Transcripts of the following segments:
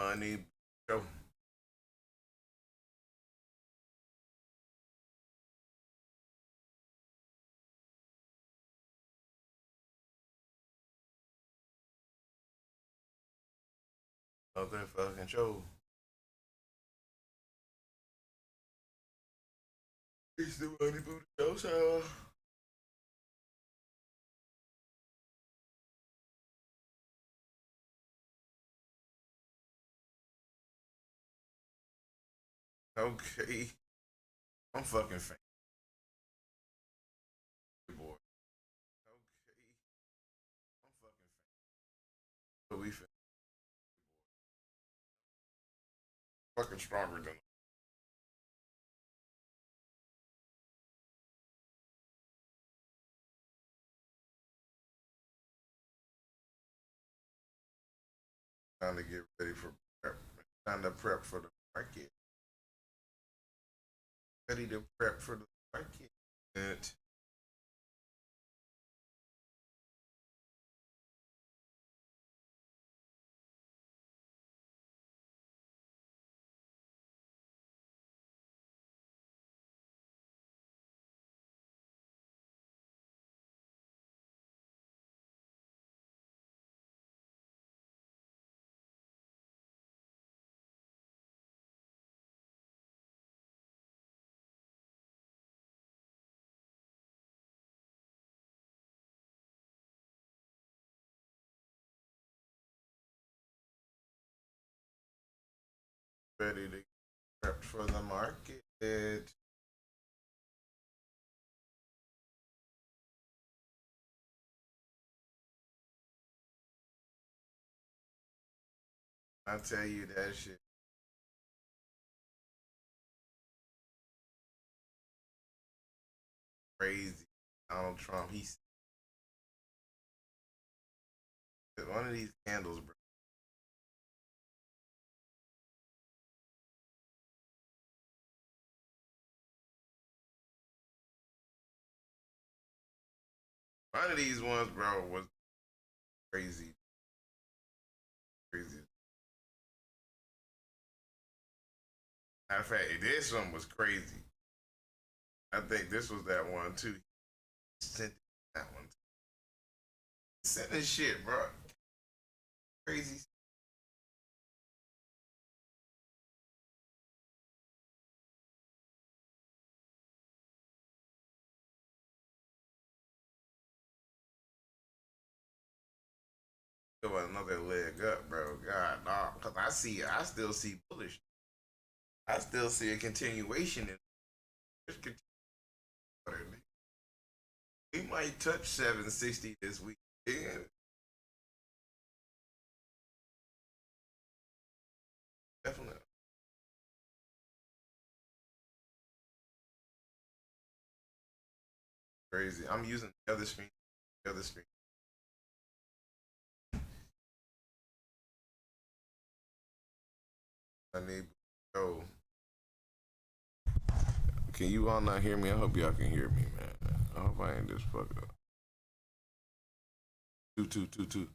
Money show. Other fucking show. It's the Money Booty Show, so. Okay. I'm fucking fan. Boy. Okay. I'm fucking fan. So we fucking stronger than time to get ready for prep. Time to prep for the market. Ready to prep for the market. And ready to prep for the market. I tell you that shit crazy. Donald Trump, he's one of these candles, bro. One of these ones, bro, was crazy, crazy. Matter of fact, this one was crazy. I think this was that one too. Sent that one. Sent this shit, bro. Crazy. Give another leg up, bro. God, dog. Cause I still see bullish. I still see a continuation in this. We might touch 760 this week. Yeah, definitely crazy. I'm using the other screen. The other screen. I need. Oh, can you all not hear me? I hope y'all can hear me, man. I hope I ain't just fuck up. Two two two two.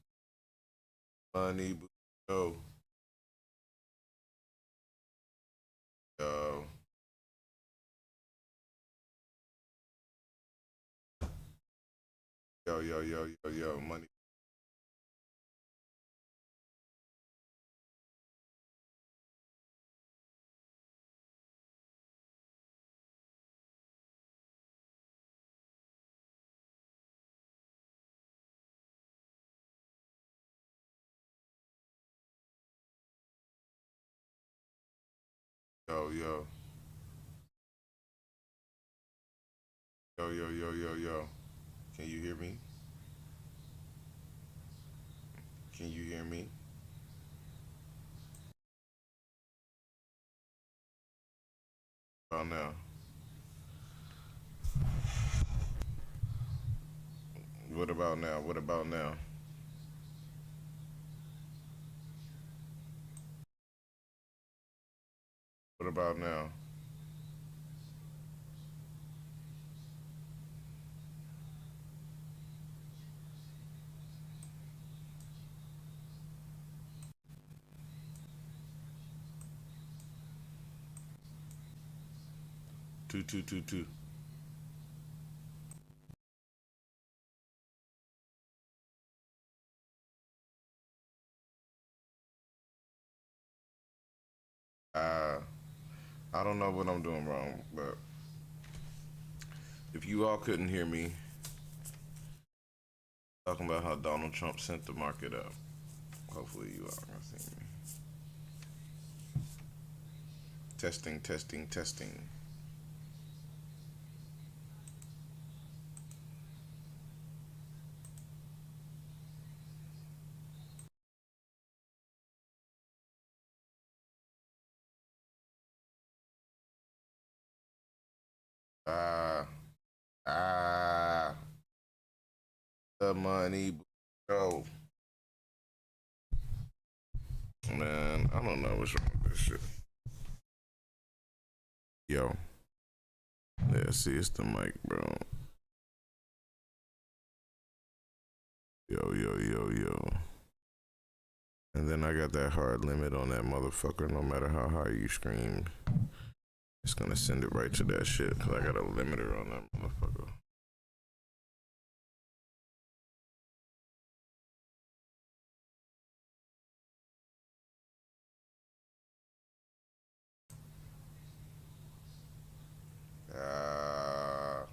Money. Yo yo yo. Money. Yo. Yo. Can you hear me? Can you hear me? Oh now. What about now? What about now? What about now? 2. Uh, I don't know what I'm doing wrong, but if you all couldn't hear me talking about how Donald Trump sent the market up, hopefully you all can see me. Testing, testing, testing. Ah, ah, the money, bro. Man, I don't know what's wrong with this shit. Yo, yeah, see, it's the mic, bro. Yo, yo, yo, yo. And then I got that hard limit on that motherfucker. No matter how high you scream, it's gonna send it right to that shit. Cause I got a limiter on that motherfucker. Ah,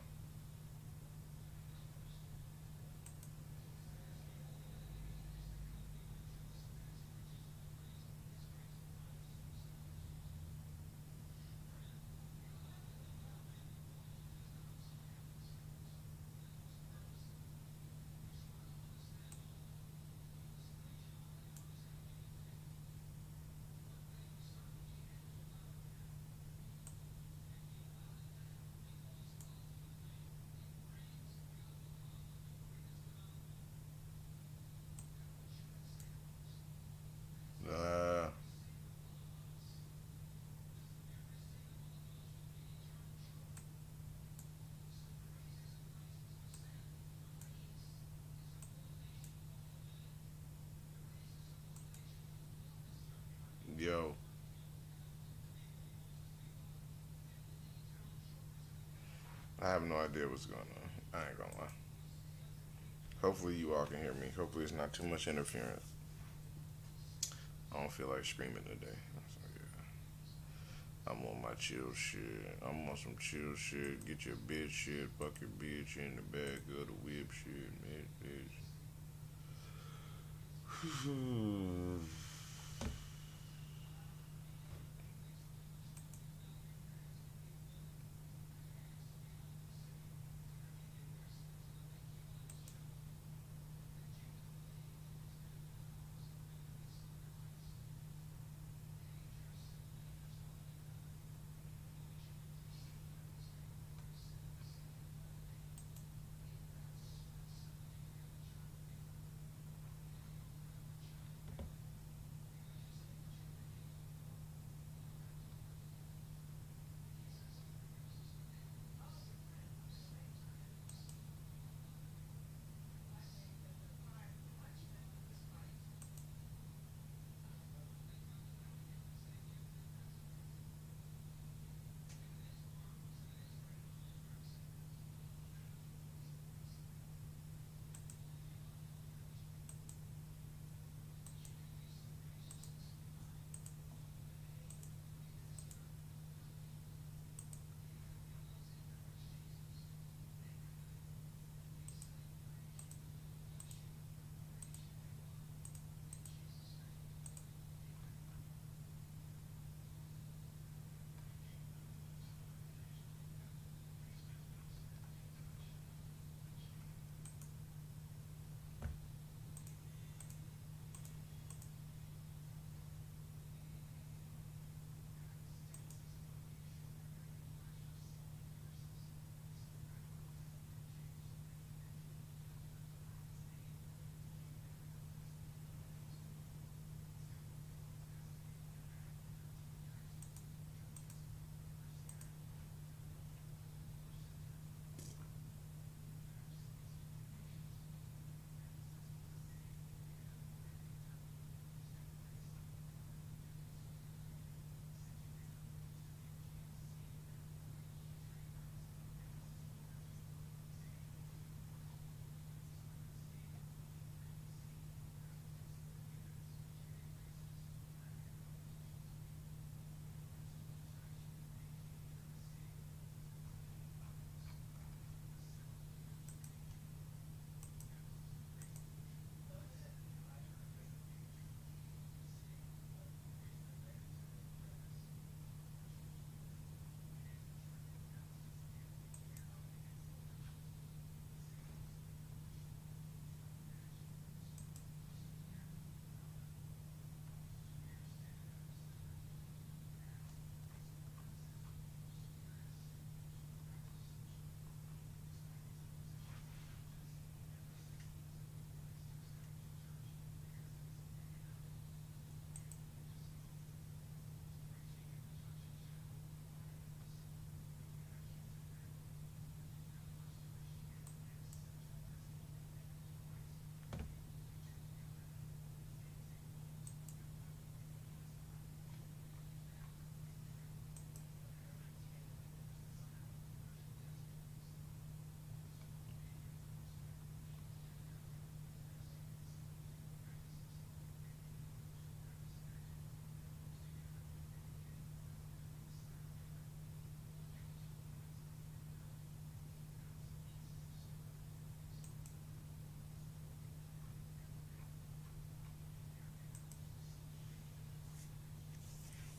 ah, yo. I have no idea what's going on. I ain't gonna lie. Hopefully you all can hear me. Hopefully it's not too much interference. I don't feel like screaming today. So yeah, I'm on my chill shit. I'm on some chill shit. Get your bitch shit. Fuck your bitch in the bag of the whip shit, man, bitch.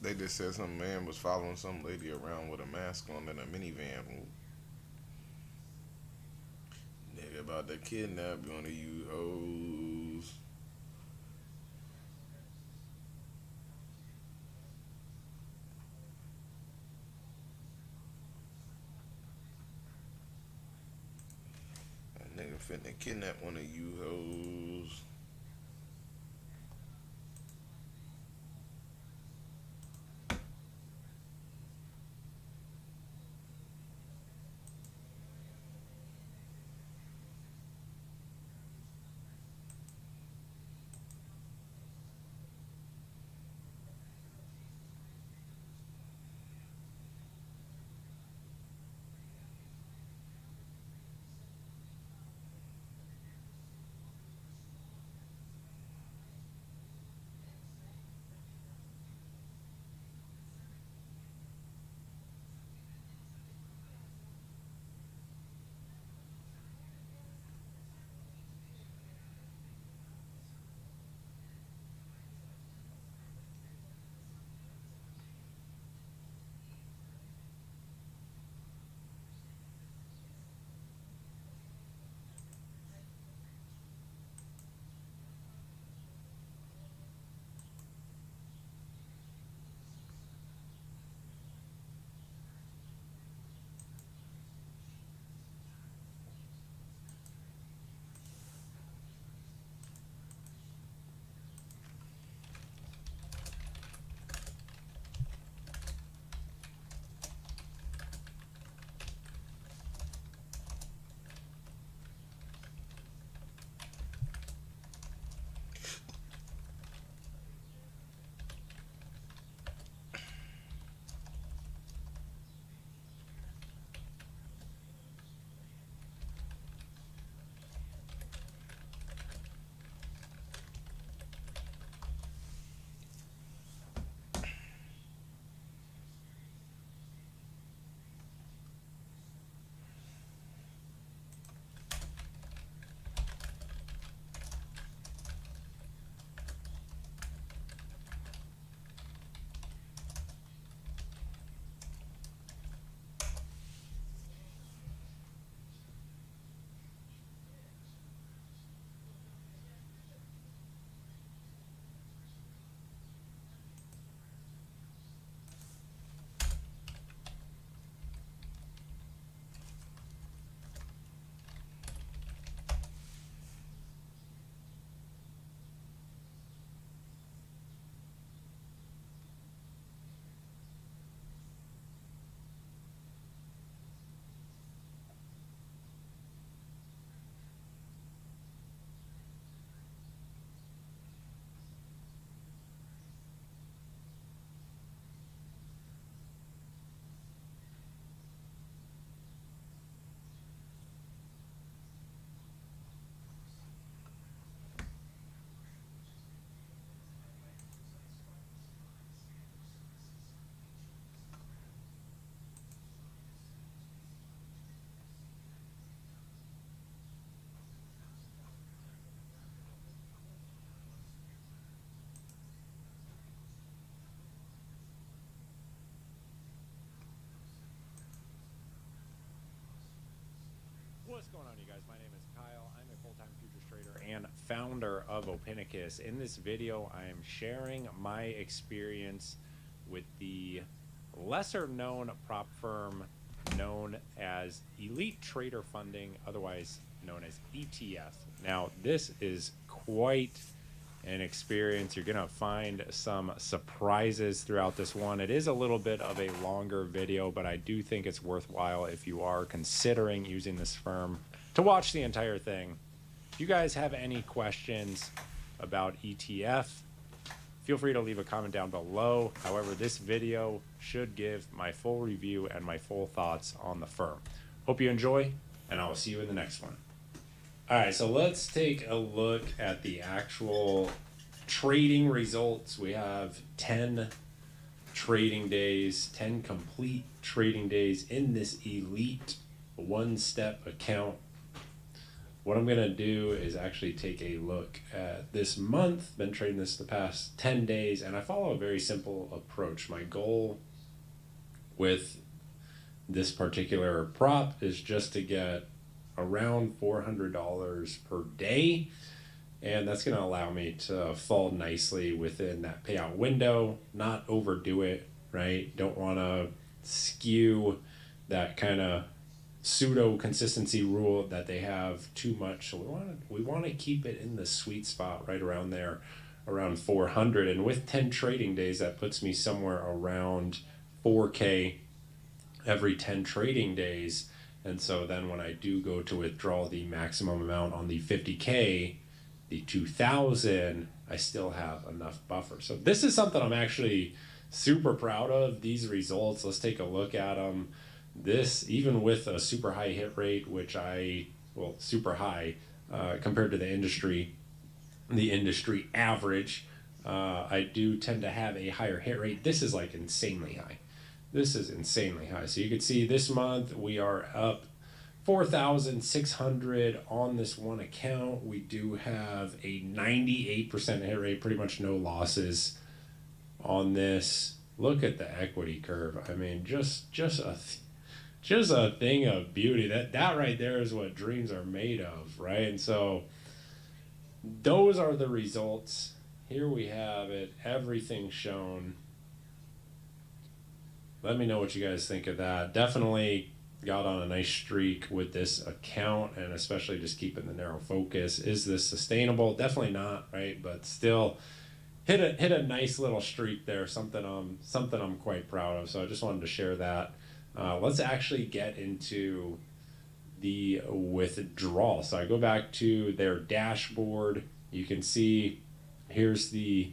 They just said some man was following some lady around with a mask on in a minivan. Nigga about to kidnap one of you hoes. That nigga finna kidnap one of you hoes. What's going on, you guys? My name is Kyle. I'm a full-time futures trader and founder of Opinicus. In this video, I am sharing my experience with the lesser-known prop firm known as Elite Trader Funding, otherwise known as ETF. Now, this is quite an experience. You're gonna find some surprises throughout this one. It is a little bit of a longer video, but I do think it's worthwhile if you are considering using this firm to watch the entire thing. If you guys have any questions about ETF, feel free to leave a comment down below. However, this video should give my full review and my full thoughts on the firm. Hope you enjoy, and I will see you in the next one. All right, so let's take a look at the actual trading results. We have 10 trading days, 10 complete trading days in this Elite one-step account. what I'm gonna do is actually take a look at this month. Been trading this the past 10 days, and I follow a very simple approach. My goal with this particular prop is just to get around $400 per day, and that's going to allow me to fall nicely within that payout window, not overdo it, right? Don't want to skew that kind of pseudo consistency rule that they have too much. So we want to keep it in the sweet spot right around there, around 400. And with 10 trading days, that puts me somewhere around 4K every 10 trading days. And so then when I do go to withdraw the maximum amount on the 50K, the 2000, I still have enough buffer. So this is something I'm actually super proud of, these results. Let's take a look at them. This, even with a super high hit rate, which super high compared to the industry average, I do tend to have a higher hit rate. This is like insanely high. This is insanely high. So you can see this month we are up 4,600 on this one account. We do have a 98% hit rate, pretty much no losses on this. Look at the equity curve. I mean, just a thing of beauty. That right there is what dreams are made of, right? And so those are the results. Here we have it, everything shown. Let me know what you guys think of that. Definitely got on a nice streak with this account, and especially just keeping the narrow focus. Is this sustainable? Definitely not, right? But still hit a nice little streak there, something I'm quite proud of. So I just wanted to share that. Let's actually get into the withdrawal. So I go back to their dashboard. You can see here's the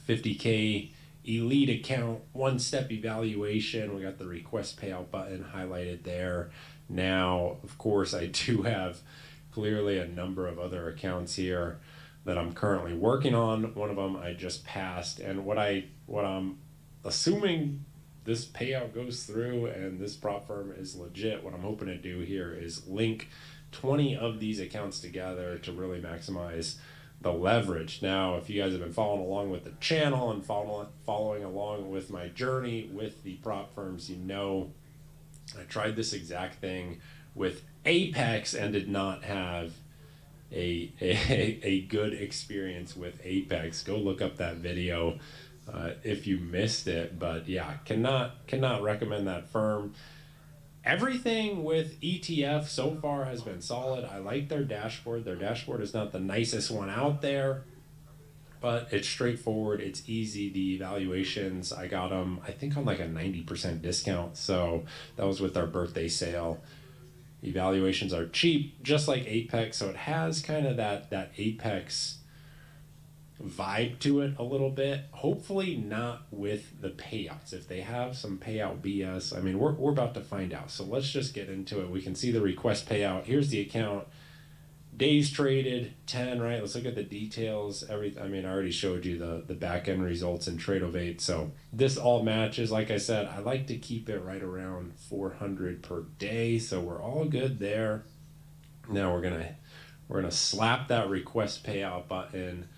50K elite account, one-step evaluation. We got the request payout button highlighted there. Now, of course, I do have clearly a number of other accounts here that I'm currently working on. One of them I just passed, and what I'm assuming this payout goes through and this prop firm is legit, what I'm hoping to do here is link 20 of these accounts together to really maximize the leverage. Now, if you guys have been following along with the channel and following along with my journey with the prop firms, you know I tried this exact thing with Apex and did not have a good experience with Apex. Go look up that video if you missed it. But yeah, cannot recommend that firm. Everything with ETF so far has been solid. I like their dashboard. Their dashboard is not the nicest one out there, but it's straightforward. It's easy. The evaluations, I got them, I think, on like a 90% discount. So that was with our birthday sale. Evaluations are cheap, just like Apex. So it has kind of that Apex vibe to it a little bit. Hopefully not with the payouts. If they have some payout BS, I mean, we're about to find out. So let's just get into it. We can see the request payout. Here's the account. Days traded 10, right? Let's look at the details. I mean, I already showed you the back end results in Tradeovate. So this all matches. Like I said, I like to keep it right around 400 per day. So we're all good there. Now we're gonna slap that request payout button,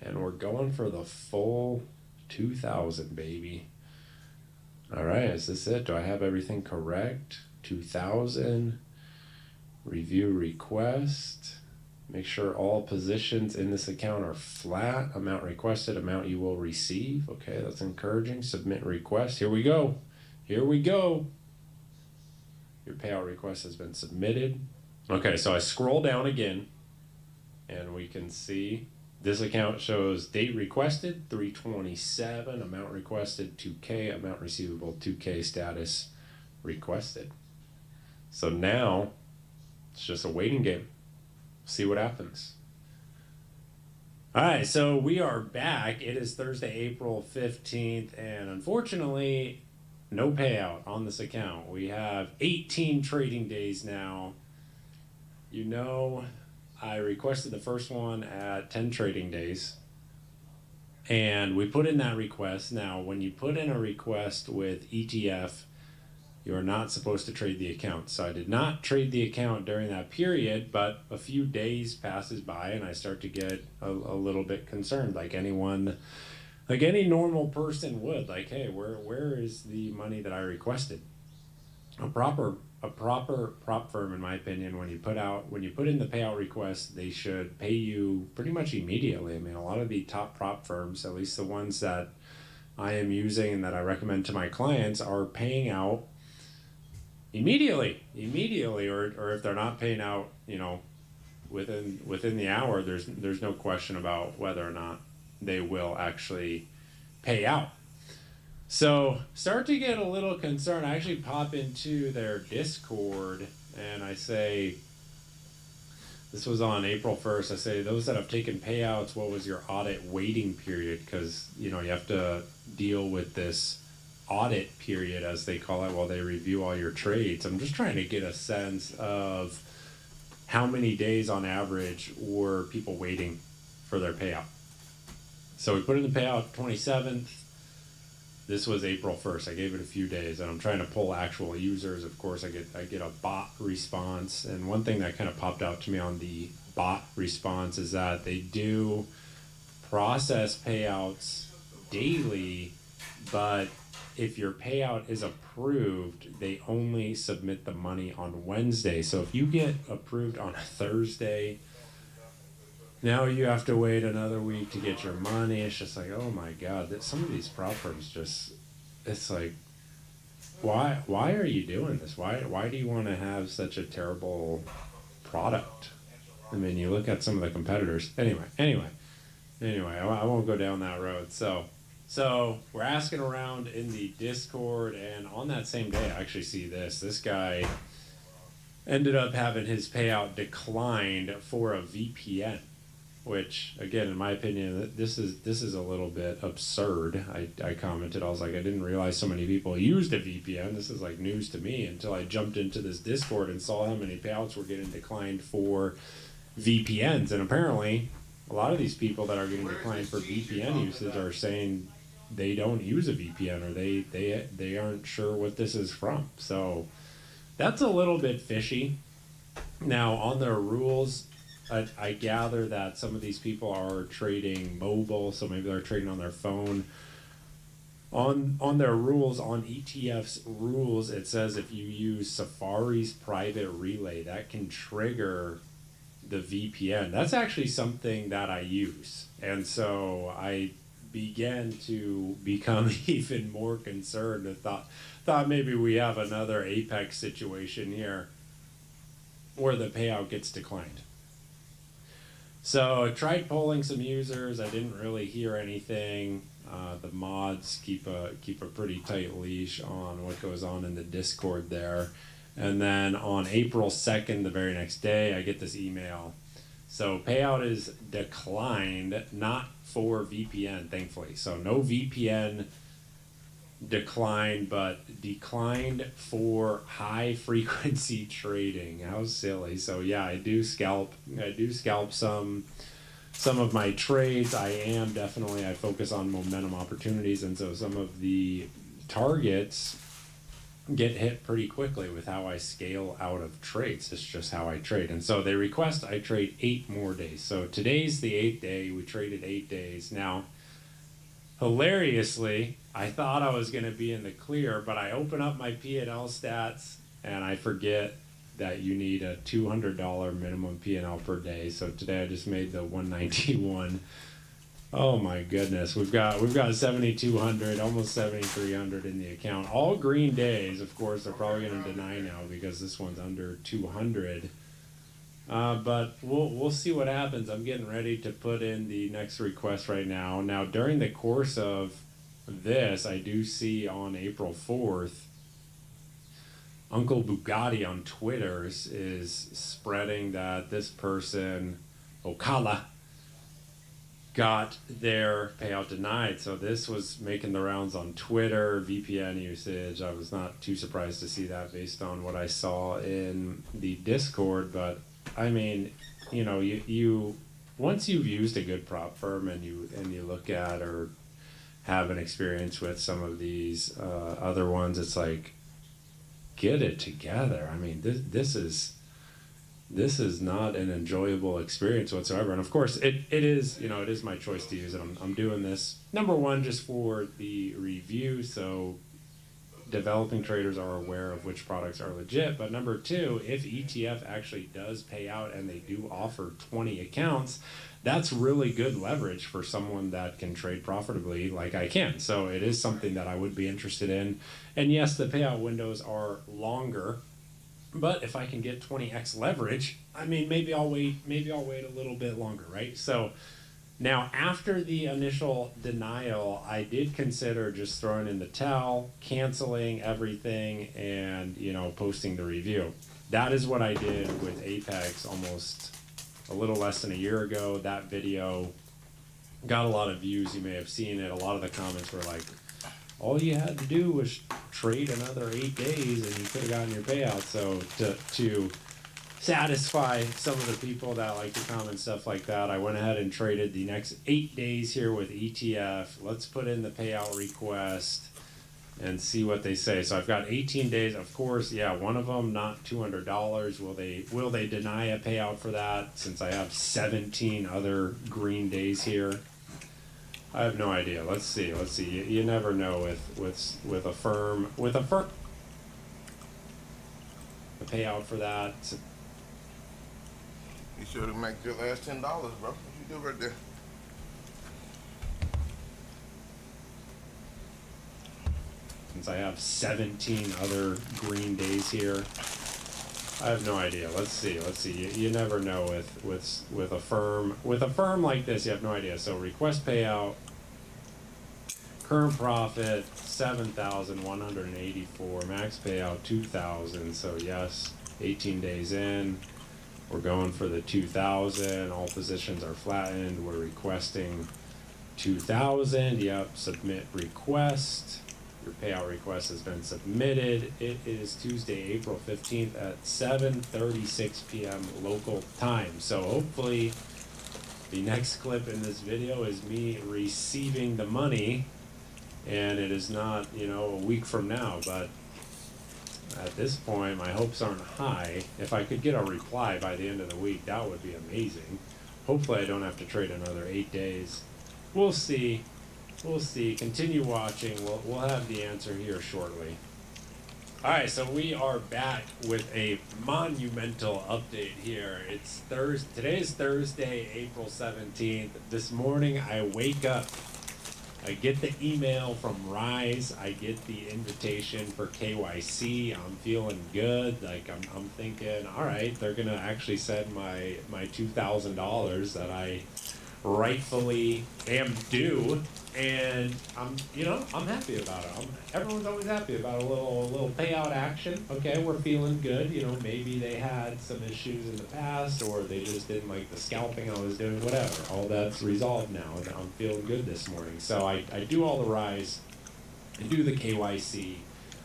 and we're going for the full 2,000, baby. All right, is this it? Do I have everything correct? 2,000. Review request. Make sure all positions in this account are flat. Amount requested, amount you will receive. Okay, that's encouraging. Submit request. Here we go. Here we go. Your payout request has been submitted. Okay, so I scroll down again, and we can see this account shows date requested 3/27, amount requested 2K, amount receivable 2K, status requested. So now it's just a waiting game. See what happens. All right, so we are back. It is Thursday, April 15th, and unfortunately, no payout on this account. We have 18 trading days now. You know, I requested the first one at 10 trading days, and we put in that request. Now, when you put in a request with ETF, You are not supposed to trade the account. So I did not trade the account during that period, but a few days passes by and I start to get a little bit concerned, like anyone, like any normal person would. Like, hey, where is the money that I requested? A proper prop firm, in my opinion, when you put in the payout request, they should pay you pretty much immediately. I mean, a lot of the top prop firms, at least the ones that I am using and that I recommend to my clients, are paying out immediately, or if they're not paying out, within the hour, there's no question about whether or not they will actually pay out. So start to get a little concerned. I actually pop into their Discord and I say, this was on April 1st. I say, those that have taken payouts, what was your audit waiting period? Because, you have to deal with this audit period, as they call it, while they review all your trades. I'm just trying to get a sense of how many days on average were people waiting for their payout. So we put in the payout 27th. This was April 1st. I gave it a few days, and I'm trying to pull actual users. Of course, I get a bot response, and one thing that kind of popped out to me on the bot response is that they do process payouts daily, but if your payout is approved, they only submit the money on Wednesday. So if you get approved on a Thursday, now you have to wait another week to get your money. It's just like, oh my God, some of these prop firms just, it's like, why are you doing this? Why do you want to have such a terrible product? I mean, you look at some of the competitors. Anyway, I won't go down that road. So we're asking around in the Discord, and on that same day, I actually see this guy ended up having his payout declined for a VPN. Which, again, in my opinion, this is a little bit absurd. I commented, I was like, I didn't realize so many people used a VPN. This is like news to me until I jumped into this Discord and saw how many payouts were getting declined for VPNs. And apparently, a lot of these people that are getting declined for VPN usage are saying they don't use a VPN, or they aren't sure what this is from. So that's a little bit fishy. Now, on their rules, I gather that some of these people are trading mobile, so maybe they're trading on their phone. On their rules, on ETF's rules, it says if you use Safari's private relay, that can trigger the VPN. That's actually something that I use. And so I began to become even more concerned and thought maybe we have another Apex situation here where the payout gets declined. So I tried polling some users. I didn't really hear anything. The mods keep a pretty tight leash on what goes on in the Discord there. And then on April 2nd, the very next day, I get this email. So payout is declined, not for VPN, thankfully. So no VPN declined, but declined for high frequency trading. How silly. So yeah, I do scalp some of my trades. I focus on momentum opportunities, and so some of the targets get hit pretty quickly with how I scale out of trades. It's just how I trade. And so they request I trade 8 more days. So today's the 8th day. We traded 8 days. Now, hilariously, I thought I was going to be in the clear, but I open up my P&L stats and I forget that you need a $200 minimum P&L per day. So today I just made the 191. Oh my goodness, we've got 7,200, almost 7,300 in the account. All green days. Of course, they're probably going to deny now because this one's under 200. But we'll see what happens. I'm getting ready to put in the next request right now. Now, during the course of this, I do see on April 4th, Uncle Bugatti on Twitter is spreading that this person, Okala, got their payout denied. So this was making the rounds on Twitter, VPN usage. I was not too surprised to see that based on what I saw in the Discord. But I mean, you once you've used a good prop firm and you look at or have an experience with some of these other ones, it's like, get it together. I mean, this is not an enjoyable experience whatsoever. And of course, it is, you know, it is my choice to use it. I'm doing this, number one, just for the review, so developing traders are aware of which products are legit. But number two, if ETF actually does pay out and they do offer 20 accounts, that's really good leverage for someone that can trade profitably like I can. So it is something that I would be interested in. And yes, the payout windows are longer, but if I can get 20x leverage, I mean, maybe I'll wait a little bit longer, right? So now, after the initial denial, I did consider just throwing in the towel, canceling everything, and, you know, posting the review. That is what I did with Apex almost a little less than a year ago. That video got a lot of views. You may have seen it. A lot of the comments were like, all you had to do was trade another 8 days and you could have gotten your payout. So to satisfy some of the people that like to comment stuff like that, I went ahead and traded the next 8 days here with ETF. Let's put in the payout request and see what they say. So I've got 18 days. Of course, yeah, one of them not $200. Will they deny a payout for that, since I have 17 other green days here? I have no idea. Let's see. You never know with a firm, the payout for that. You sure to make your last $10, bro. What you do right there? Since I have 17 other green days here, I have no idea. Let's see. You never know with a firm like this. You have no idea. So request payout, current profit 7,184, max payout 2,000. So yes, 18 days in. We're going for the 2,000. All positions are flattened. We're requesting 2,000. Yep, submit request. Your payout request has been submitted. It is Tuesday, April 15th at 7:36 p.m. local time. So hopefully the next clip in this video is me receiving the money, and it is not, you know, a week from now. But at this point, my hopes aren't high. If I could get a reply by the end of the week, that would be amazing. Hopefully I don't have to trade another 8 days. We'll see. Continue watching. We'll have the answer here shortly. Alright, so we are back with a monumental update here. It's Thursday. Today is Thursday, April 17th. This morning I wake up. I get the email from Rise. I get the invitation for KYC. I'm feeling good. Like I'm thinking, all right, they're gonna actually send my $2,000 that I rightfully am due, and I'm happy about it. Everyone's always happy about a little payout action. Okay, we're feeling good. You know, maybe they had some issues in the past, or they just didn't like the scalping I was doing. Whatever. All that's resolved now, and I'm feeling good this morning. So I do all the Rise, I do the KYC.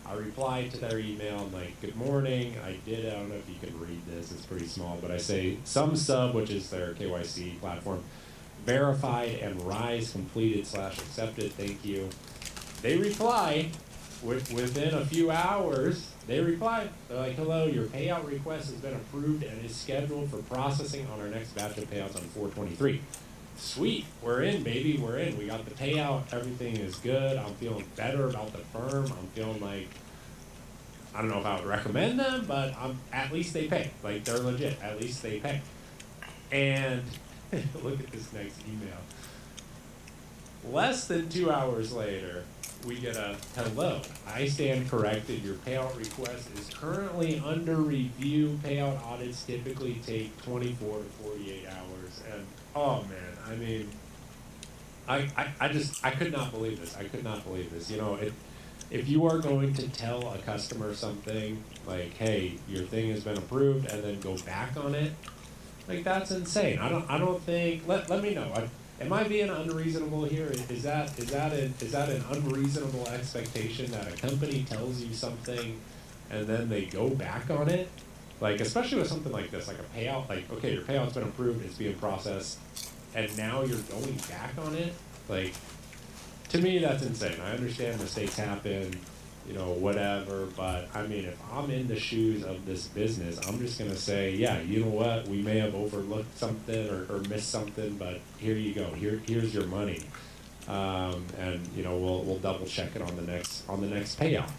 I replied to their email. I'm like, good morning. I did. I don't know if you can read this. It's pretty small, but I say some sub, which is their KYC platform, verified and Rise completed / accepted. Thank you. They reply within a few hours. They reply. They're like, hello, your payout request has been approved and is scheduled for processing on our next batch of payouts on 4/23. Sweet. We're in, baby. We're in. We got the payout. Everything is good. I'm feeling better about the firm. I'm feeling like, I don't know if I would recommend them, but at least they pay. Like, they're legit. At least they pay. And look at this next email. Less than 2 hours later, we get a hello. I stand corrected. Your payout request is currently under review. Payout audits typically take 24 to 48 hours. And oh man, I mean, I could not believe this. I could not believe this. You know, if you are going to tell a customer something like, hey, your thing has been approved, and then go back on it, like, that's insane. I don't think. Let me know. Am I being unreasonable here? Is that an unreasonable expectation that a company tells you something and then they go back on it? Like, especially with something like this, like a payout. Like, okay, your payout's been approved, it's being processed, and now you're going back on it. Like, to me, that's insane. I understand mistakes happen. whatever. But I mean, if I'm in the shoes of this business, I'm just gonna say, yeah, you know what, we may have overlooked something or missed something, but here you go, here's your money. And we'll double check it on the next payout.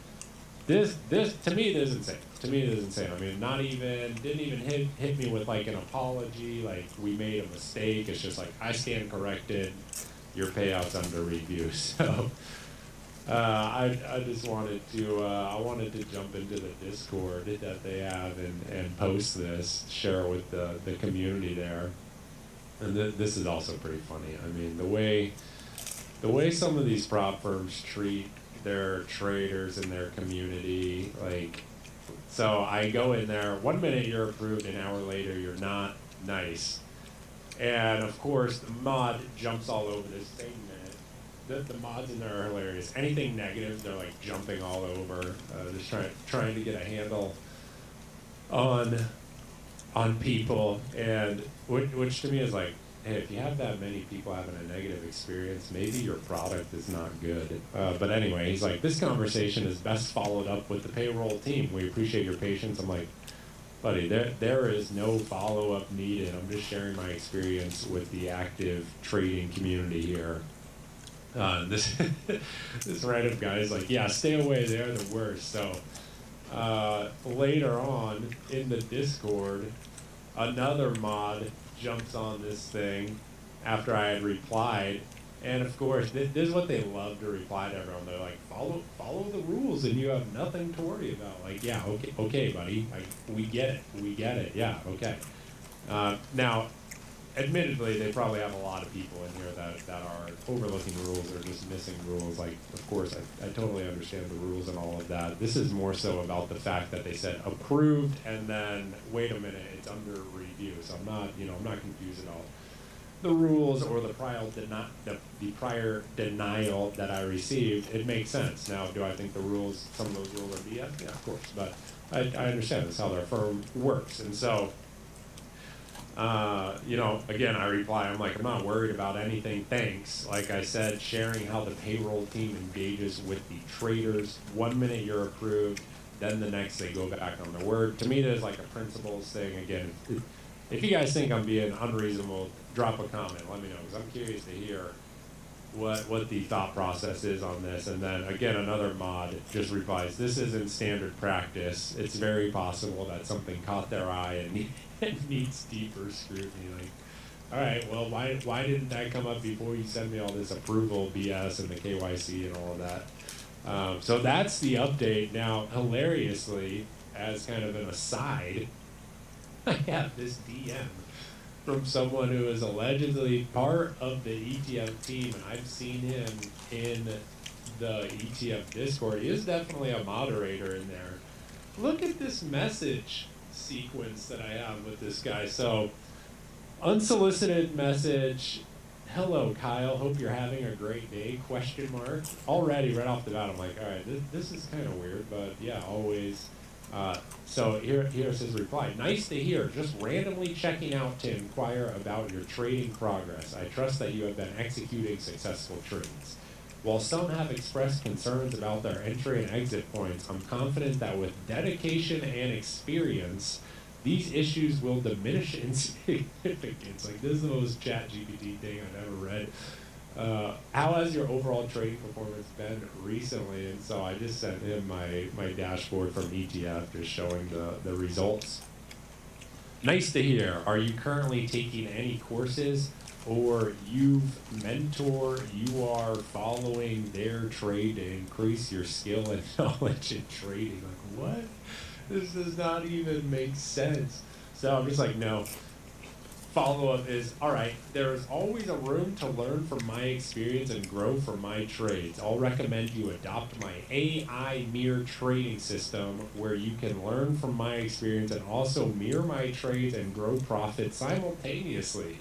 This to me it is insane. To me it is insane. I mean, didn't even hit me with like an apology, like we made a mistake. It's just like, I stand corrected, your payout's under review. So I just wanted to jump into the Discord that they have and post this, share it with the community there. And this is also pretty funny. I mean, the way some of these prop firms treat their traders in their community, like, so I go in there, 1 minute you're approved, an hour later you're not. Nice. And of course the mod jumps all over this same minute. The mods in there are hilarious. Anything negative, they're like jumping all over, just trying to get a handle on people, and which to me is like, hey, if you have that many people having a negative experience, maybe your product is not good. But anyway, he's like, this conversation is best followed up with the payroll team. We appreciate your patience. I'm like, buddy, there is no follow-up needed. I'm just sharing my experience with the active trading community here. This random guy is like, yeah, stay away, they're the worst. So later on in the Discord, another mod jumps on this thing after I had replied, and of course this is what they love to reply to everyone. They're like, follow the rules and you have nothing to worry about. Like, yeah, okay buddy, we get it, yeah, okay. Now admittedly, they probably have a lot of people in here that are overlooking rules or just missing rules. Like, of course, I totally understand the rules and all of that. This is more so about the fact that they said approved and then, wait a minute, it's under review. So I'm not confused at all. The rules or the prior denial that I received, it makes sense. Now, do I think some of those rules are BS? Yeah, of course. But I understand that's how their firm works. And so, again, I reply, I'm like, I'm not worried about anything, thanks. Like I said, sharing how the payroll team engages with the traders. 1 minute you're approved, then the next they go back on their word. To me, there's like a principles thing. Again, if you guys think I'm being unreasonable, drop a comment, let me know, because I'm curious to hear what the thought process is on this. And then again, another mod just replies, this isn't standard practice. It's very possible that something caught their eye and it needs deeper scrutiny. Like, all right, well, why didn't that come up before you send me all this approval BS and the KYC and all of that? So that's the update. Now, hilariously, as kind of an aside, I have this DM from someone who is allegedly part of the ETF team, and I've seen him in the ETF Discord. He is definitely a moderator in there. Look at this message sequence that I have with this guy. So, unsolicited message, hello Kyle, hope you're having a great day, question mark. Already right off the bat I'm like, all right, this is kind of weird, but yeah, always. So here's his reply. Nice to hear, just randomly checking out to inquire about your trading progress. I trust that you have been executing successful trades. While some have expressed concerns about their entry and exit points, I'm confident that with dedication and experience, these issues will diminish in significance. Like, this is the most ChatGPT thing I've ever read. How has your overall trading performance been recently? And so I just sent him my dashboard from ETF, just showing the results. Nice to hear. Are you currently taking any courses, or you are following their trade to increase your skill and knowledge in trading? Like, what? This does not even make sense. So I'm just like, no. Follow-up is, all right, there's always a room to learn from my experience and grow from my trades. I'll recommend you adopt my AI mirror trading system, where you can learn from my experience and also mirror my trades and grow profits simultaneously.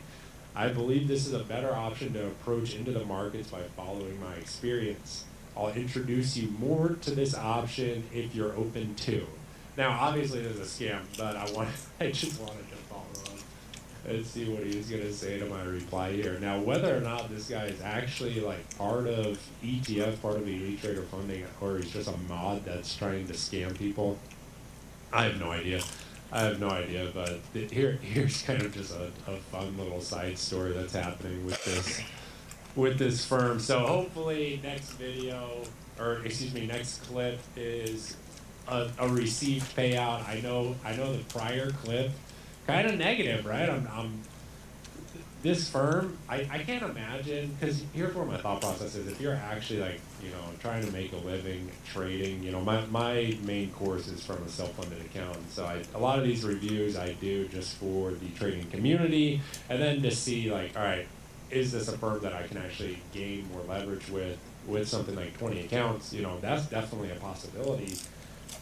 I believe this is a better option to approach into the markets by following my experience. I'll introduce you more to this option if you're open to. Now, obviously, this is a scam, but I just wanted to follow up. and see what he's gonna say to my reply here. Now, whether or not this guy is actually like part of ETF, part of the Elite Trader funding, or he's just a mod that's trying to scam people, I have no idea. I have no idea, but here's kind of just a fun little side story that's happening with this firm. So hopefully next video, or excuse me, next clip is a received payout. I know the prior clip kind of negative, right? I'm this firm, I can't imagine, because here's where my thought process is. If you're actually like, you know, trying to make a living trading, you know, my main course is from a self-funded account. So a lot of these reviews I do just for the trading community, and then to see like, all right, is this a firm that I can actually gain more leverage with something like 20 accounts? You know, that's definitely a possibility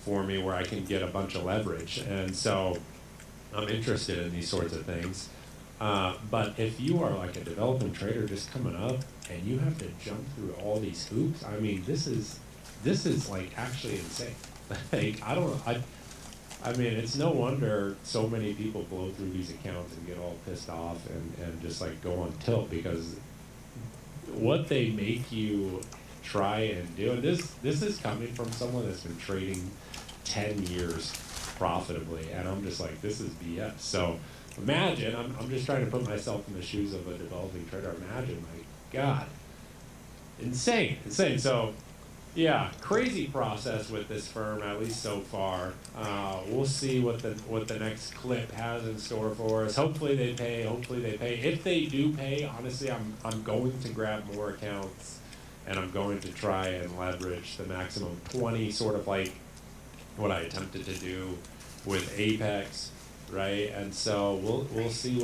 for me where I can get a bunch of leverage. And so I'm interested in these sorts of things. But if you are like a developing trader just coming up and you have to jump through all these hoops, I mean, this is like actually insane. Like, I mean, it's no wonder so many people blow through these accounts and get all pissed off and just like go on tilt, because what they make you try and do, and this is coming from someone that's been trading 10 years profitably, and I'm just like, this is BS. So imagine, I'm just trying to put myself in the shoes of a developing trader. Imagine, my God, insane. So yeah, crazy process with this firm, at least so far. We'll see what the next clip has in store for us. Hopefully they pay. If they do pay, honestly, I'm going to grab more accounts, and I'm going to try and leverage the maximum 20, sort of like what I attempted to do with Apex, right? And so we'll see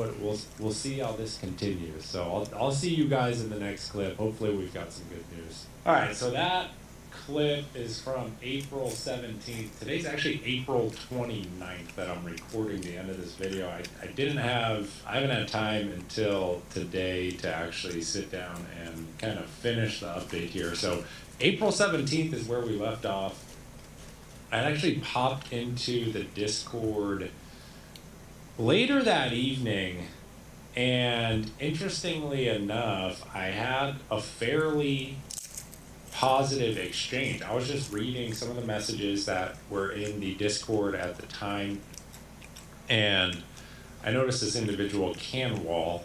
we'll see how this continues. So I'll see you guys in the next clip. Hopefully we've got some good news. All right, so that clip is from April 17th. Today's actually April 29th that I'm recording the end of this video. I haven't had time until today to actually sit down and kind of finish the update here. So April 17th is where we left off. I actually popped into the Discord later that evening, and interestingly enough, I had a fairly positive exchange. I was just reading some of the messages that were in the Discord at the time, and I noticed this individual, Canwall,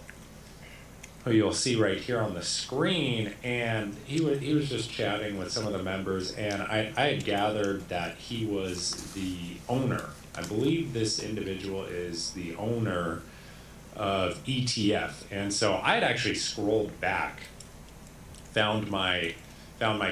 who you'll see right here on the screen, and he was just chatting with some of the members, and I had gathered that he was the owner. I believe this individual is the owner of ETF, and so I had actually scrolled back, found my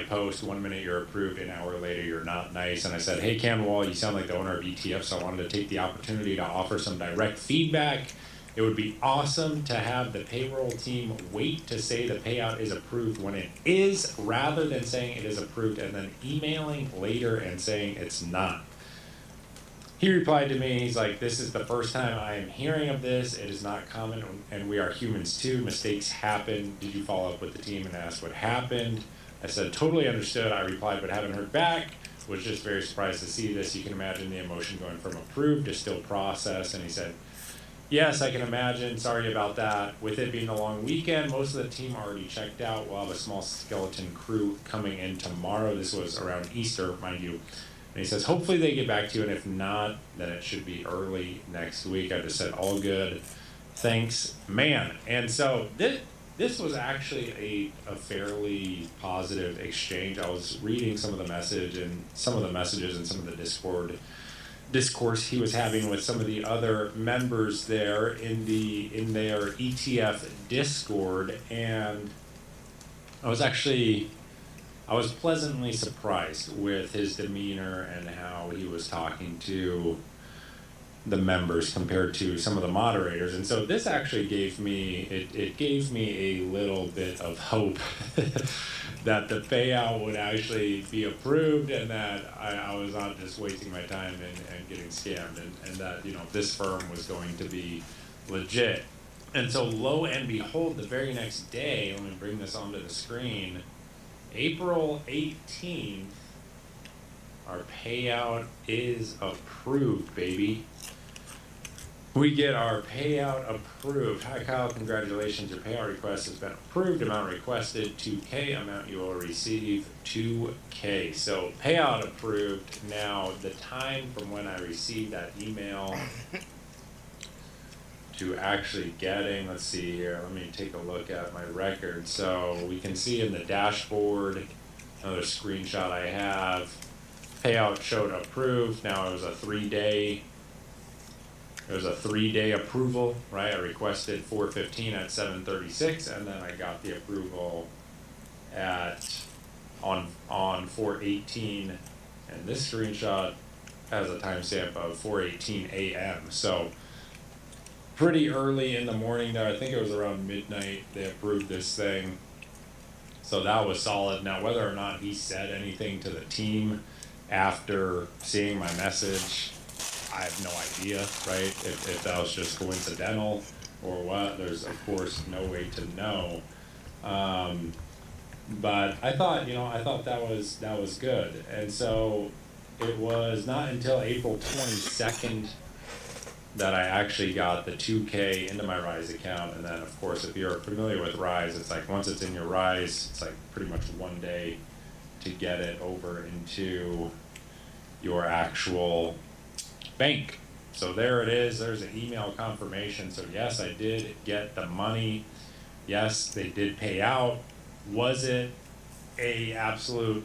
post. 1 minute you're approved, an hour later you're not. Nice. And I said, hey Canwall, you sound like the owner of ETF, so I wanted to take the opportunity to offer some direct feedback. It would be awesome to have the payroll team wait to say the payout is approved when it is, rather than saying it is approved and then emailing later and saying it's not. He replied to me, he's like, this is the first time I am hearing of this. It is not common, and we are humans too. Mistakes happen. Did you follow up with the team and ask what happened? I said, totally understood. I replied, but haven't heard back. Was just very surprised to see this. You can imagine the emotion going from approved to still process. And he said, yes, I can imagine. Sorry about that. With it being a long weekend, most of the team already checked out. We'll have a small skeleton crew coming in tomorrow. This was around Easter, mind you. And he says, hopefully they get back to you, and if not, then it should be early next week. I just said, all good. Thanks, man. And so this was actually a fairly positive exchange. I was reading some of the messages and some of the discourse he was having with some of the other members there in their ETF Discord, and I was pleasantly surprised with his demeanor and how he was talking to the members compared to some of the moderators. And so this actually gave me a little bit of hope that the payout would actually be approved, and that I was not just wasting my time and getting scammed, and that, you know, this firm was going to be legit. And so lo and behold, the very next day, let me bring this onto the screen, April 18th, our payout is approved, baby. we get our payout approved. Hi Kyle, congratulations, your payout request has been approved. Amount requested 2K, amount you will receive 2K. So payout approved. Now the time from when I received that email to actually getting, let's see here, let me take a look at my record. So we can see in the dashboard, another screenshot I have, payout showed approved. Now it was a 3-day approval, right? I requested 4:15 at 7:36, and then I got the approval on 4:18, and this screenshot has a timestamp of 4:18 a.m. So pretty early in the morning there. I think it was around midnight they approved this thing. So that was solid. Now whether or not he said anything to the team after seeing my message, I have no idea, right? If that was just coincidental or what, there's of course no way to know. But I thought that was good. And so it was not until April 22nd that I actually got the 2K into my Rise account. And then of course, if you're familiar with Rise, it's like once it's in your Rise, it's like pretty much 1 day to get it over into your actual bank. So there it is. There's an email confirmation. So yes, I did get the money. Yes, they did pay out. Was it a absolute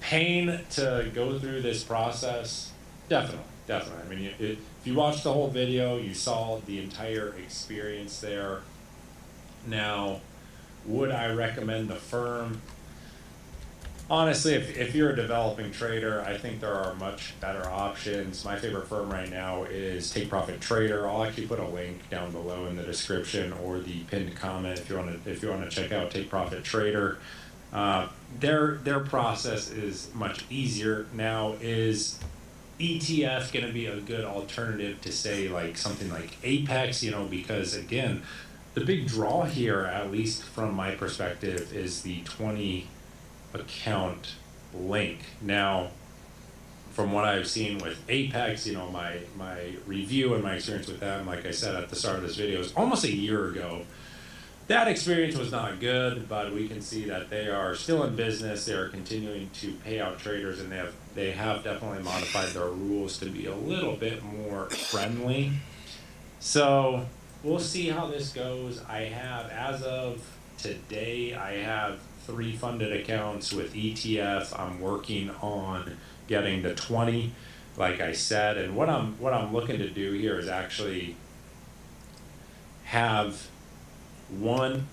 pain to go through this process? Definitely. I mean, if you watched the whole video, you saw the entire experience there. Now, would I recommend the firm? Honestly, if you're a developing trader, I think there are much better options. My favorite firm right now is Take Profit Trader. I'll actually put a link down below in the description or the pinned comment if you want to check out Take Profit Trader. Their process is much easier. Now, is ETF going to be a good alternative to say like something like Apex? Because again, the big draw here, at least from my perspective, is the 20 account link. Now, from what I've seen with Apex, my review and my experience with them, like I said at the start of this video, is almost a year ago. That experience was not good, but we can see that they are still in business. They are continuing to pay out traders, and they have definitely modified their rules to be a little bit more friendly. So we'll see how this goes. I have, as of today, I have 3 funded accounts with ETF. I'm working on getting the 20, like I said, and what I'm looking to do here is actually have one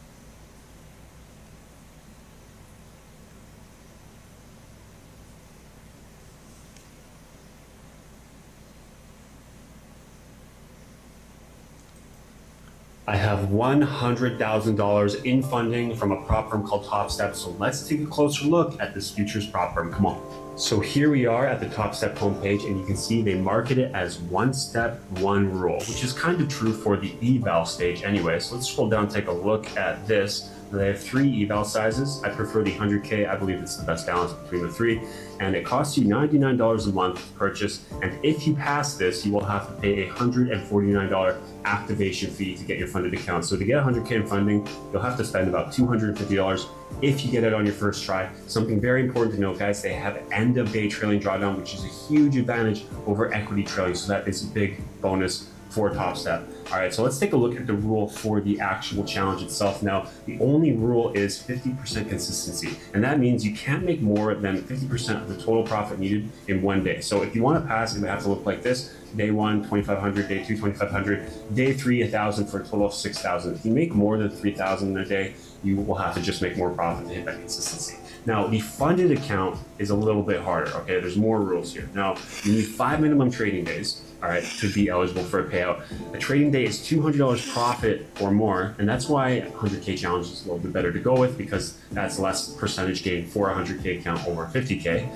I have $100,000 in funding from a prop firm called Top Step. So let's take a closer look at this futures prop firm. Come on. So here we are at the Top Step homepage, and you can see they market it as 1 step, 1 rule, which is kind of true for the eval stage anyway. So let's scroll down and take a look at this. They have 3 eval sizes. I prefer the 100K. I believe it's the best balance between the 3. And it costs you $99 a month to purchase. And if you pass this, you will have to pay a $149 activation fee to get your funded account. So to get 100K in funding, you'll have to spend about $250 if you get it on your first try. Something very important to note, guys, they have end of day trailing drawdown, which is a huge advantage over equity trailing. So that is a big bonus for Top Step. All right, so let's take a look at the rule for the actual challenge itself. Now, the only rule is 50% consistency, and that means you can't make more than 50% of the total profit needed in 1 day. So if you want to pass, it would have to look like this. Day 1, 2,500, day 2, 2,500, day 3, 1,000 for a total of 6,000. If you make more than 3,000 in a day, you will have to just make more profit to hit that consistency. Now, the funded account is a little bit harder, okay? There's more rules here. Now, you need 5 minimum trading days, all right, to be eligible for a payout. A trading day is $200 profit or more, and that's why 100K challenge is a little bit better to go with, because that's less percentage gain for a 100K account over 50K.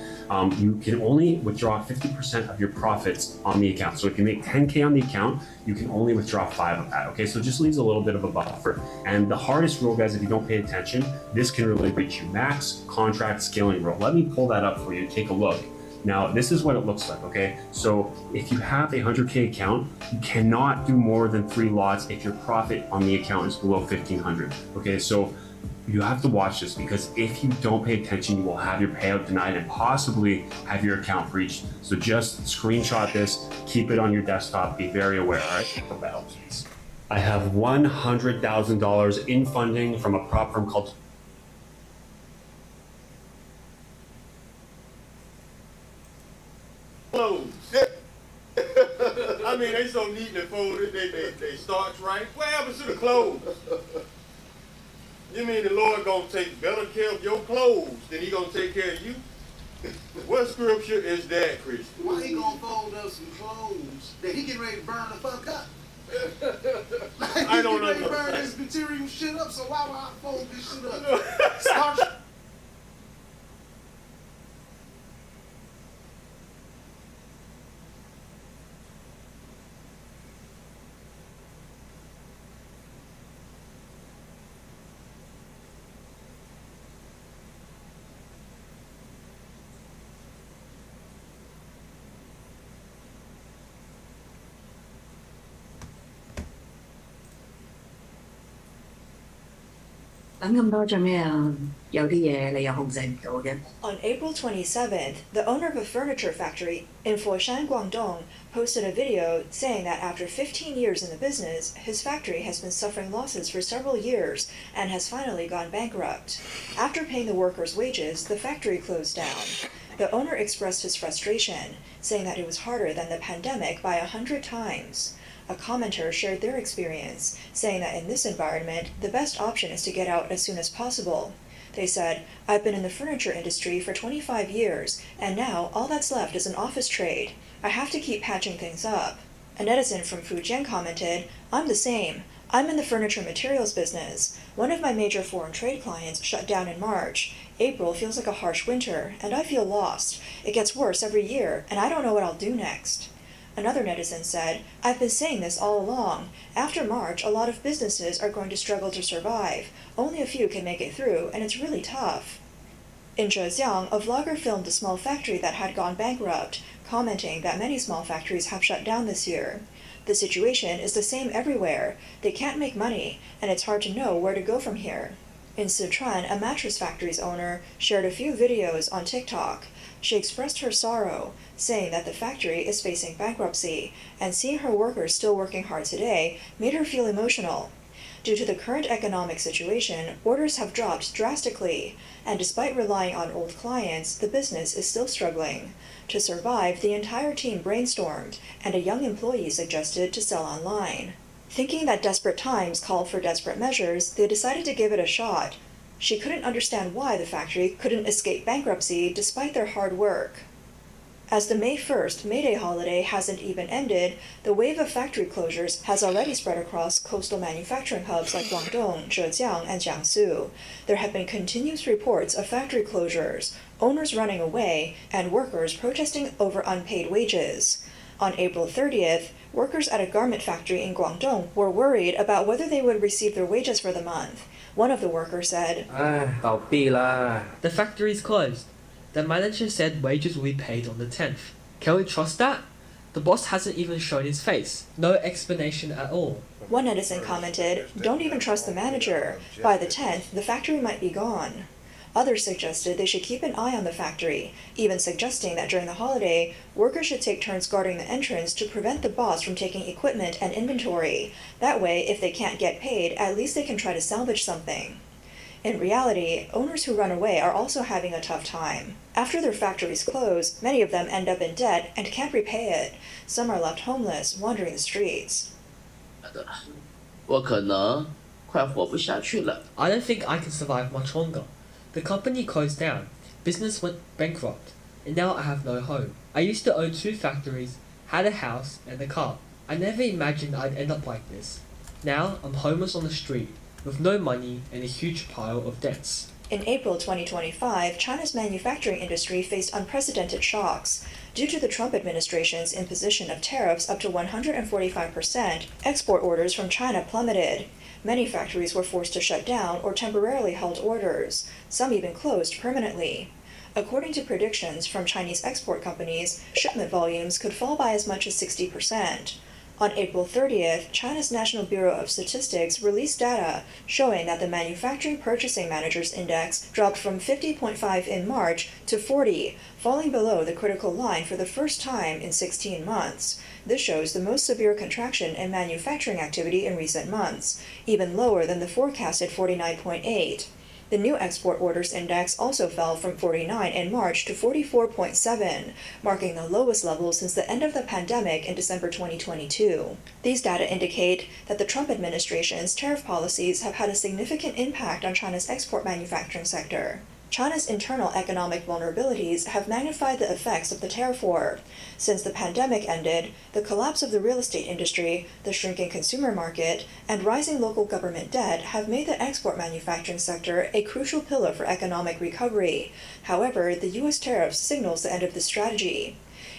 You can only withdraw 50% of your profits on the account. So if you make 10K on the account, you can only withdraw 5 of that, okay? So it just leaves a little bit of a buffer. And the hardest rule, guys, if you don't pay attention, this can really reach you. Max contract scaling rule. Let me pull that up for you. Take a look. Now, this is what it looks like, okay? So if you have a 100K account, you cannot do more than 3 lots if your profit on the account is below 1,500, okay? So you have to watch this, because if you don't pay attention, you will have your payout denied and possibly have your account breached. So just screenshot this, keep it on your desktop, be very aware, all right? Hope that helps. I have $100,000 in funding from a prop firm called clothes. I mean, they so neatly folded, they starch right. What happens to the clothes? You mean the Lord gonna take better care of your clothes than he gonna take care of you? What scripture is that, Christian? Why he gonna fold up some clothes that he getting ready to burn the fuck up? Like, I don't he getting ready to burn understand. this material shit up, so why would I fold this shit up? Starch. On April 27th, the owner of a furniture factory in Foshan, Guangdong, posted a video saying that after 15 years in the business, his factory has been suffering losses for several years and has finally gone bankrupt. After paying the workers' wages, the factory closed down. The owner expressed his frustration, saying that it was harder than the pandemic by 100 times. A commenter shared their experience, saying that in this environment, the best option is to get out as soon as possible. They said, "I've been in the furniture industry for 25 years, and now all that's left is an office trade. I have to keep patching things up." A netizen from Fujian commented, "I'm the same. I'm in the furniture materials business. One of my major foreign trade clients shut down in March. April feels like a harsh winter, and I feel lost. It gets worse every year, and I don't know what I'll do next." Another netizen said, "I've been saying this all along. After March, a lot of businesses are going to struggle to survive. Only a few can make it through, and it's really tough." In Zhejiang, a vlogger filmed a small factory that had gone bankrupt, commenting that many small factories have shut down this year. The situation is the same everywhere. They can't make money, and it's hard to know where to go from here. In Sichuan, a mattress factory's owner shared a few videos on TikTok. She expressed her sorrow, saying that the factory is facing bankruptcy, and seeing her workers still working hard today made her feel emotional. Due to the current economic situation, orders have dropped drastically, and despite relying on old clients, the business is still struggling. To survive, the entire team brainstormed, and a young employee suggested to sell online. Thinking that desperate times called for desperate measures, they decided to give it a shot. She couldn't understand why the factory couldn't escape bankruptcy despite their hard work. As the May 1st May Day holiday hasn't even ended, the wave of factory closures has already spread across coastal manufacturing hubs like Guangdong, Zhejiang, and Jiangsu. There have been continuous reports of factory closures, owners running away, and workers protesting over unpaid wages. On April 30th, workers at a garment factory in Guangdong were worried about whether they would receive their wages for the month. One of the workers said, The factory is closed. The manager said wages will be paid on the 10th. Can we trust that? The boss hasn't even shown his face. No explanation at all. One netizen commented, "Don't even trust the manager. By the 10th, the factory might be gone." Others suggested they should keep an eye on the factory, even suggesting that during the holiday, workers should take turns guarding the entrance to prevent the boss from taking equipment and inventory. That way, if they can't get paid, at least they can try to salvage something. In reality, owners who run away are also having a tough time. After their factories close, many of them end up in debt and can't repay it. Some are left homeless, wandering the streets. I don't think I can survive much longer. The company closed down, business went bankrupt, and now I have no home. I used to own 2 factories, had a house and a car. I never imagined I'd end up like this. Now I'm homeless on the street, with no money and a huge pile of debts. In April 2025, China's manufacturing industry faced unprecedented shocks. Due to the Trump administration's imposition of tariffs up to 145%, export orders from China plummeted. Many factories were forced to shut down or temporarily held orders. Some even closed permanently. According to predictions from Chinese export companies, shipment volumes could fall by as much as 60%. On April 30th, China's National Bureau of Statistics released data showing that the Manufacturing Purchasing Managers Index dropped from 50.5 in March to 40, falling below the critical line for the first time in 16 months. This shows the most severe contraction in manufacturing activity in recent months, even lower than the forecasted 49.8. The new export orders index also fell from 49 in March to 44.7, marking the lowest level since the end of the pandemic in December 2022. These data indicate that the Trump administration's tariff policies have had a significant impact on China's export manufacturing sector. China's internal economic vulnerabilities have magnified the effects of the tariff war. Since the pandemic ended, the collapse of the real estate industry, the shrinking consumer market, and rising local government debt have made the export manufacturing sector a crucial pillar for economic recovery. However, the U.S. tariffs signals the end of this strategy.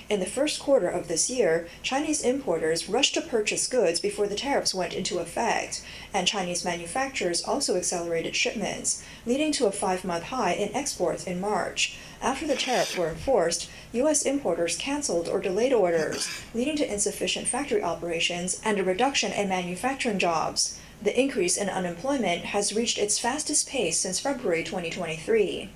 In the first quarter of this year, Chinese importers rushed to purchase goods before the tariffs went into effect, and Chinese manufacturers also accelerated shipments, leading to a 5-month high in exports in March. After the tariffs were enforced, U.S. importers canceled or delayed orders, leading to insufficient factory operations and a reduction in manufacturing jobs. The increase in unemployment has reached its fastest pace since February 2023.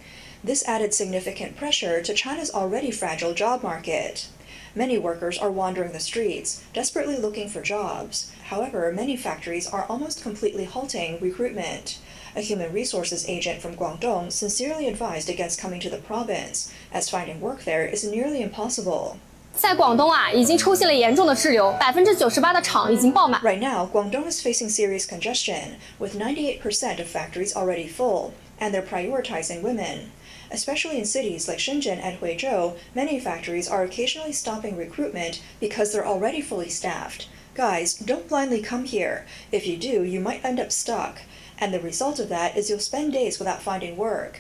This added significant pressure to China's already fragile job market. Many workers are wandering the streets, desperately looking for jobs. However, many factories are almost completely halting recruitment. A human resources agent from Guangdong sincerely advised against coming to the province, as finding work there is nearly impossible. 在广东啊，已经出现了严重的滞留，98%的厂已经爆满。 Right now, Guangdong is facing serious congestion, with 98% of factories already full, and they're prioritizing women. Especially in cities like Shenzhen and Huizhou, many factories are occasionally stopping recruitment because they're already fully staffed. Guys, don't blindly come here. If you do, you might end up stuck. And the result of that is you'll spend days without finding work.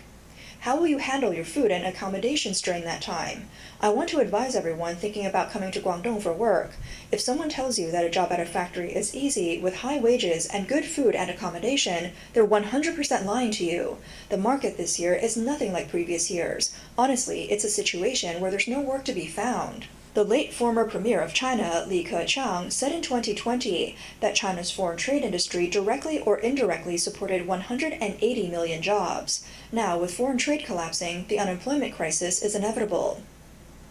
How will you handle your food and accommodations during that time? I want to advise everyone thinking about coming to Guangdong for work. If someone tells you that a job at a factory is easy with high wages and good food and accommodation, they're 100% lying to you. The market this year is nothing like previous years. Honestly, it's a situation where there's no work to be found. The late former premier of China, Li Keqiang, said in 2020 that China's foreign trade industry directly or indirectly supported 180 million jobs. Now, with foreign trade collapsing, the unemployment crisis is inevitable.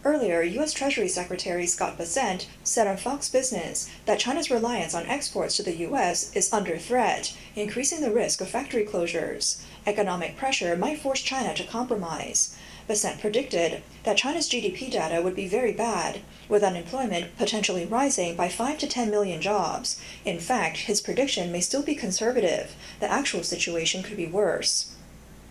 Earlier, U.S. Treasury Secretary Scott Bessent said on Fox Business that China's reliance on exports to the U.S. is under threat, increasing the risk of factory closures. Economic pressure might force China to compromise. Bessent predicted that China's GDP data would be very bad, with unemployment potentially rising by 5 to 10 million jobs. In fact, his prediction may still be conservative. The actual situation could be worse.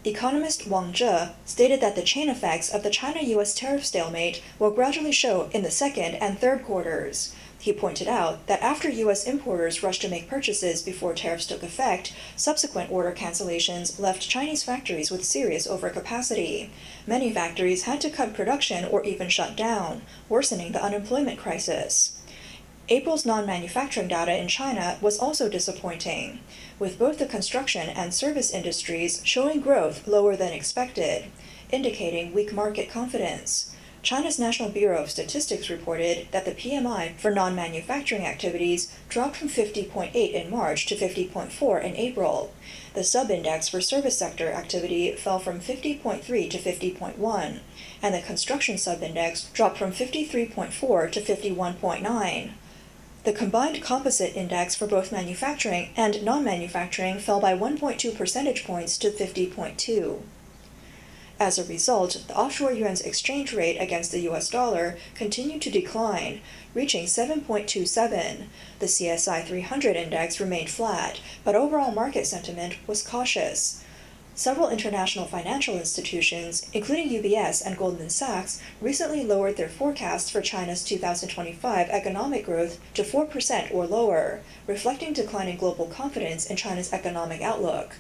Economist Wang Zhe stated that the chain effects of the China-U.S. tariff stalemate will gradually show in the second and third quarters. He pointed out that after U.S. importers rushed to make purchases before tariffs took effect, subsequent order cancellations left Chinese factories with serious overcapacity. Many factories had to cut production or even shut down, worsening the unemployment crisis. April's non-manufacturing data in China was also disappointing, with both the construction and service industries showing growth lower than expected, indicating weak market confidence. China's National Bureau of Statistics reported that the PMI for non-manufacturing activities dropped from 50.8 in March to 50.4 in April. The sub-index for service sector activity fell from 50.3 to 50.1, and the construction sub-index dropped from 53.4 to 51.9. The combined composite index for both manufacturing and non-manufacturing fell by 1.2 percentage points to 50.2. As a result, the offshore yuan's exchange rate against the US dollar continued to decline, reaching 7.27. The CSI 300 index remained flat, but overall market sentiment was cautious. Several international financial institutions, including UBS and Goldman Sachs, recently lowered their forecasts for China's 2025 economic growth to 4% or lower, reflecting declining global confidence in China's economic outlook.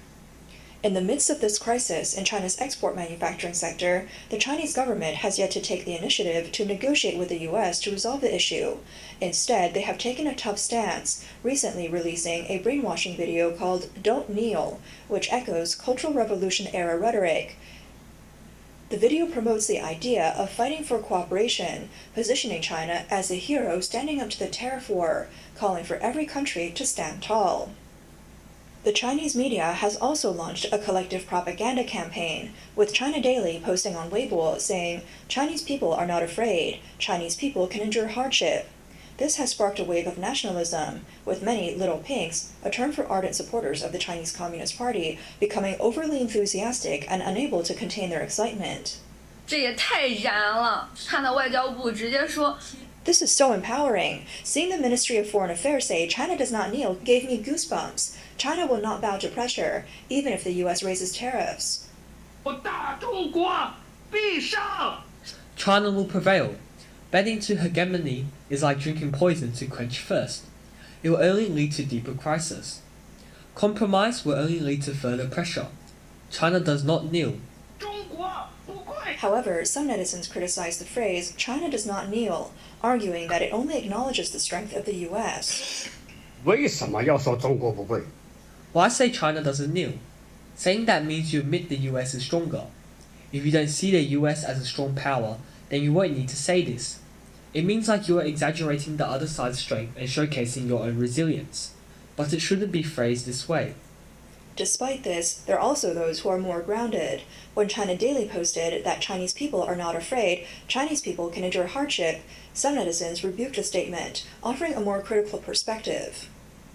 In the midst of this crisis in China's export manufacturing sector, the Chinese government has yet to take the initiative to negotiate with the U.S. to resolve the issue. Instead, they have taken a tough stance, recently releasing a brainwashing video called "Don't Kneel," which echoes Cultural Revolution-era rhetoric. The video promotes the idea of fighting for cooperation, positioning China as a hero standing up to the tariff war, calling for every country to stand tall. The Chinese media has also launched a collective propaganda campaign, with China Daily posting on Weibo saying, "Chinese people are not afraid. Chinese people can endure hardship." This has sparked a wave of nationalism, with many little pinks, a term for ardent supporters of the Chinese Communist Party, becoming overly enthusiastic and unable to contain their excitement. 这也太燃了！看到外交部直接说 This is so empowering. Seeing the Ministry of Foreign Affairs say China does not kneel gave me goosebumps. China will not bow to pressure, even if the US raises tariffs. China will prevail. Bending to hegemony is like drinking poison to quench thirst. It will only lead to deeper crisis. Compromise will only lead to further pressure. China does not kneel. However, some netizens criticize the phrase China does not kneel, arguing that it only acknowledges the strength of the US. 为什么要说中国不会？ Why say China doesn't kneel? Saying that means you admit the US is stronger. If you don't see the US as a strong power, then you won't need to say this. It means like you are exaggerating the other side's strength and showcasing your own resilience. But it shouldn't be phrased this way. Despite this, there are also those who are more grounded. When China Daily posted that Chinese people are not afraid, Chinese people can endure hardship, some netizens rebuked the statement, offering a more critical perspective.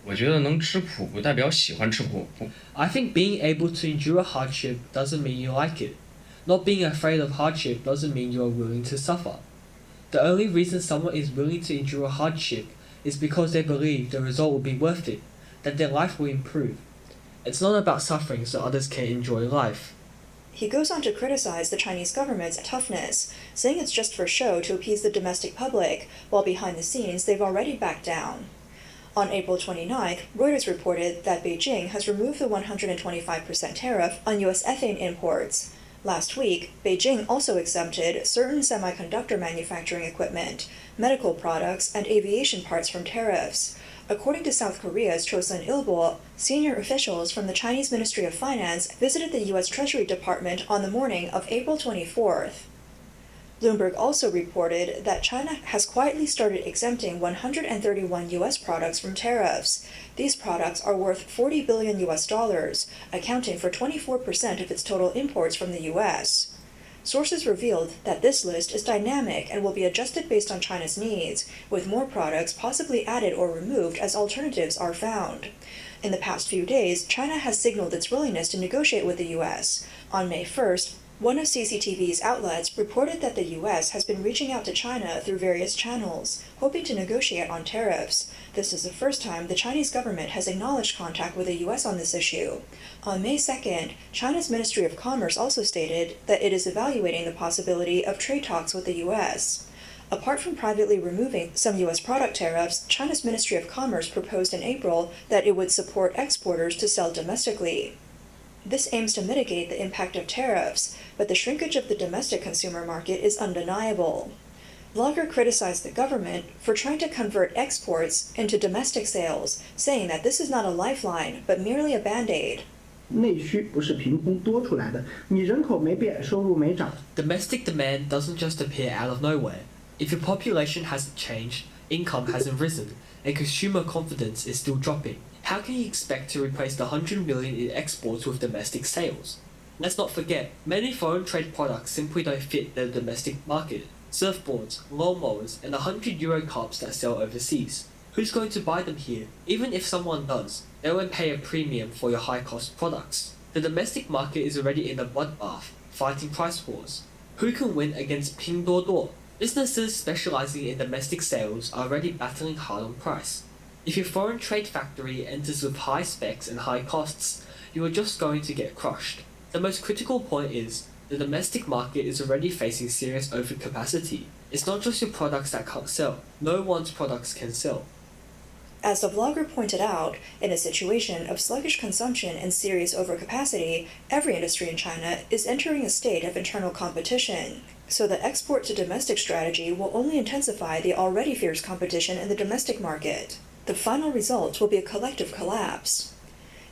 我觉得能吃苦不代表喜欢吃苦。 I think being able to endure hardship doesn't mean you like it. Not being afraid of hardship doesn't mean you are willing to suffer. The only reason someone is willing to endure hardship is because they believe the result will be worth it, that their life will improve. It's not about suffering so others can enjoy life. He goes on to criticize the Chinese government's toughness, saying it's just for show to appease the domestic public, while behind the scenes they've already backed down. On April 29th, Reuters reported that Beijing has removed the 125% tariff on US ethane imports. Last week, Beijing also exempted certain semiconductor manufacturing equipment, medical products, and aviation parts from tariffs. According to South Korea's Chosun Ilbo, senior officials from the Chinese Ministry of Finance visited the US Treasury Department on the morning of April 24th. Bloomberg also reported that China has quietly started exempting 131 US products from tariffs. These products are worth $40 billion US, accounting for 24% of its total imports from the US. Sources revealed that this list is dynamic and will be adjusted based on China's needs, with more products possibly added or removed as alternatives are found. In the past few days, China has signaled its willingness to negotiate with the US. On May 1st, one of CCTV's outlets reported that the US has been reaching out to China through various channels, hoping to negotiate on tariffs. This is the first time the Chinese government has acknowledged contact with the US on this issue. On May 2nd, China's Ministry of Commerce also stated that it is evaluating the possibility of trade talks with the US. Apart from privately removing some US product tariffs, China's Ministry of Commerce proposed in April that it would support exporters to sell domestically. This aims to mitigate the impact of tariffs, but the shrinkage of the domestic consumer market is undeniable. Blogger criticized the government for trying to convert exports into domestic sales, saying that this is not a lifeline, but merely a band-aid. 内需不是凭空多出来的，你人口没变，收入没涨。 Domestic demand doesn't just appear out of nowhere. If your population hasn't changed, income hasn't risen, and consumer confidence is still dropping, how can you expect to replace the 100 million in exports with domestic sales? Let's not forget, many foreign trade products simply don't fit the domestic market. Surfboards, lawnmowers, and €100 cups that sell overseas. Who's going to buy them here? Even if someone does, they won't pay a premium for your high-cost products. The domestic market is already in a bloodbath, fighting price wars. Who can win against Pinduoduo? Businesses specializing in domestic sales are already battling hard on price. If your foreign trade factory enters with high specs and high costs, you are just going to get crushed. The most critical point is, the domestic market is already facing serious overcapacity. It's not just your products that can't sell. No one's products can sell. As the vlogger pointed out, in a situation of sluggish consumption and serious overcapacity, every industry in China is entering a state of internal competition. So the export to domestic strategy will only intensify the already fierce competition in the domestic market. The final result will be a collective collapse.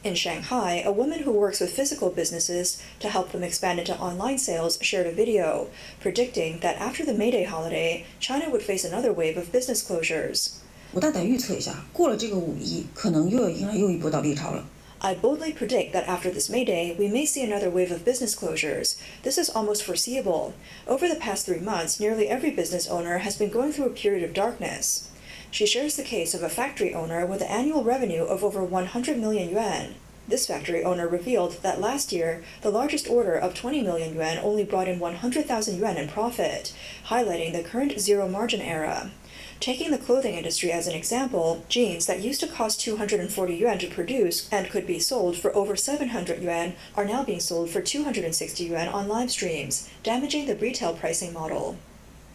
In Shanghai, a woman who works with physical businesses to help them expand into online sales shared a video, predicting that after the May Day holiday, China would face another wave of business closures. 我大胆预测一下，过了这个5一，可能又要迎来又一波倒闭潮了。I boldly predict that after this May Day, we may see another wave of business closures. This is almost foreseeable. Over the past 3 months, nearly every business owner has been going through a period of darkness. She shares the case of a factory owner with an annual revenue of over 100 million yuan. This factory owner revealed that last year, the largest order of 20 million yuan only brought in 100,000 yuan in profit, highlighting the current zero-margin era. Taking the clothing industry as an example, jeans that used to cost 240 yuan to produce and could be sold for over 700 yuan are now being sold for 260 yuan on live streams, damaging the retail pricing model.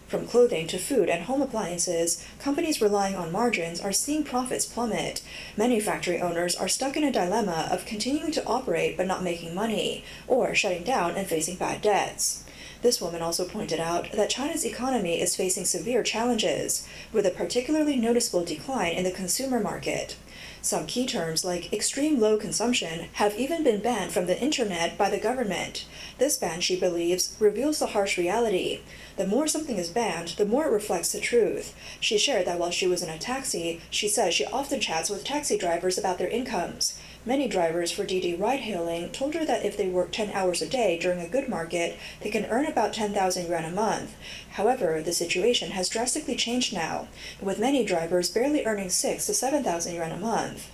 From clothing to food and home appliances, companies relying on margins are seeing profits plummet. Many factory owners are stuck in a dilemma of continuing to operate but not making money, or shutting down and facing bad debts. This woman also pointed out that China's economy is facing severe challenges, with a particularly noticeable decline in the consumer market. Some key terms like extreme low consumption have even been banned from the internet by the government. This ban, she believes, reveals the harsh reality. The more something is banned, the more it reflects the truth. She shared that while she was in a taxi, she says she often chats with taxi drivers about their incomes. Many drivers for Didi ride-hailing told her that if they work 10 hours a day during a good market, they can earn about 10,000 yuan a month. However, the situation has drastically changed now, with many drivers barely earning 6,000 to 7,000 yuan a month.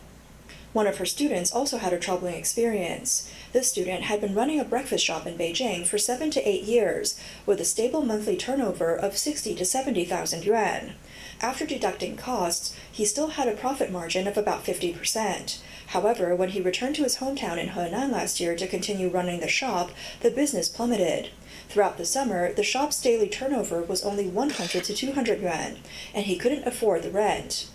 One of her students also had a troubling experience. This student had been running a breakfast shop in Beijing for 7 to 8 years, with a stable monthly turnover of 60,000 to 70,000 yuan. After deducting costs, he still had a profit margin of about 50%. However, when he returned to his hometown in Henan last year to continue running the shop, the business plummeted. Throughout the summer, the shop's daily turnover was only 100 to 200 yuan, and he couldn't afford the rent.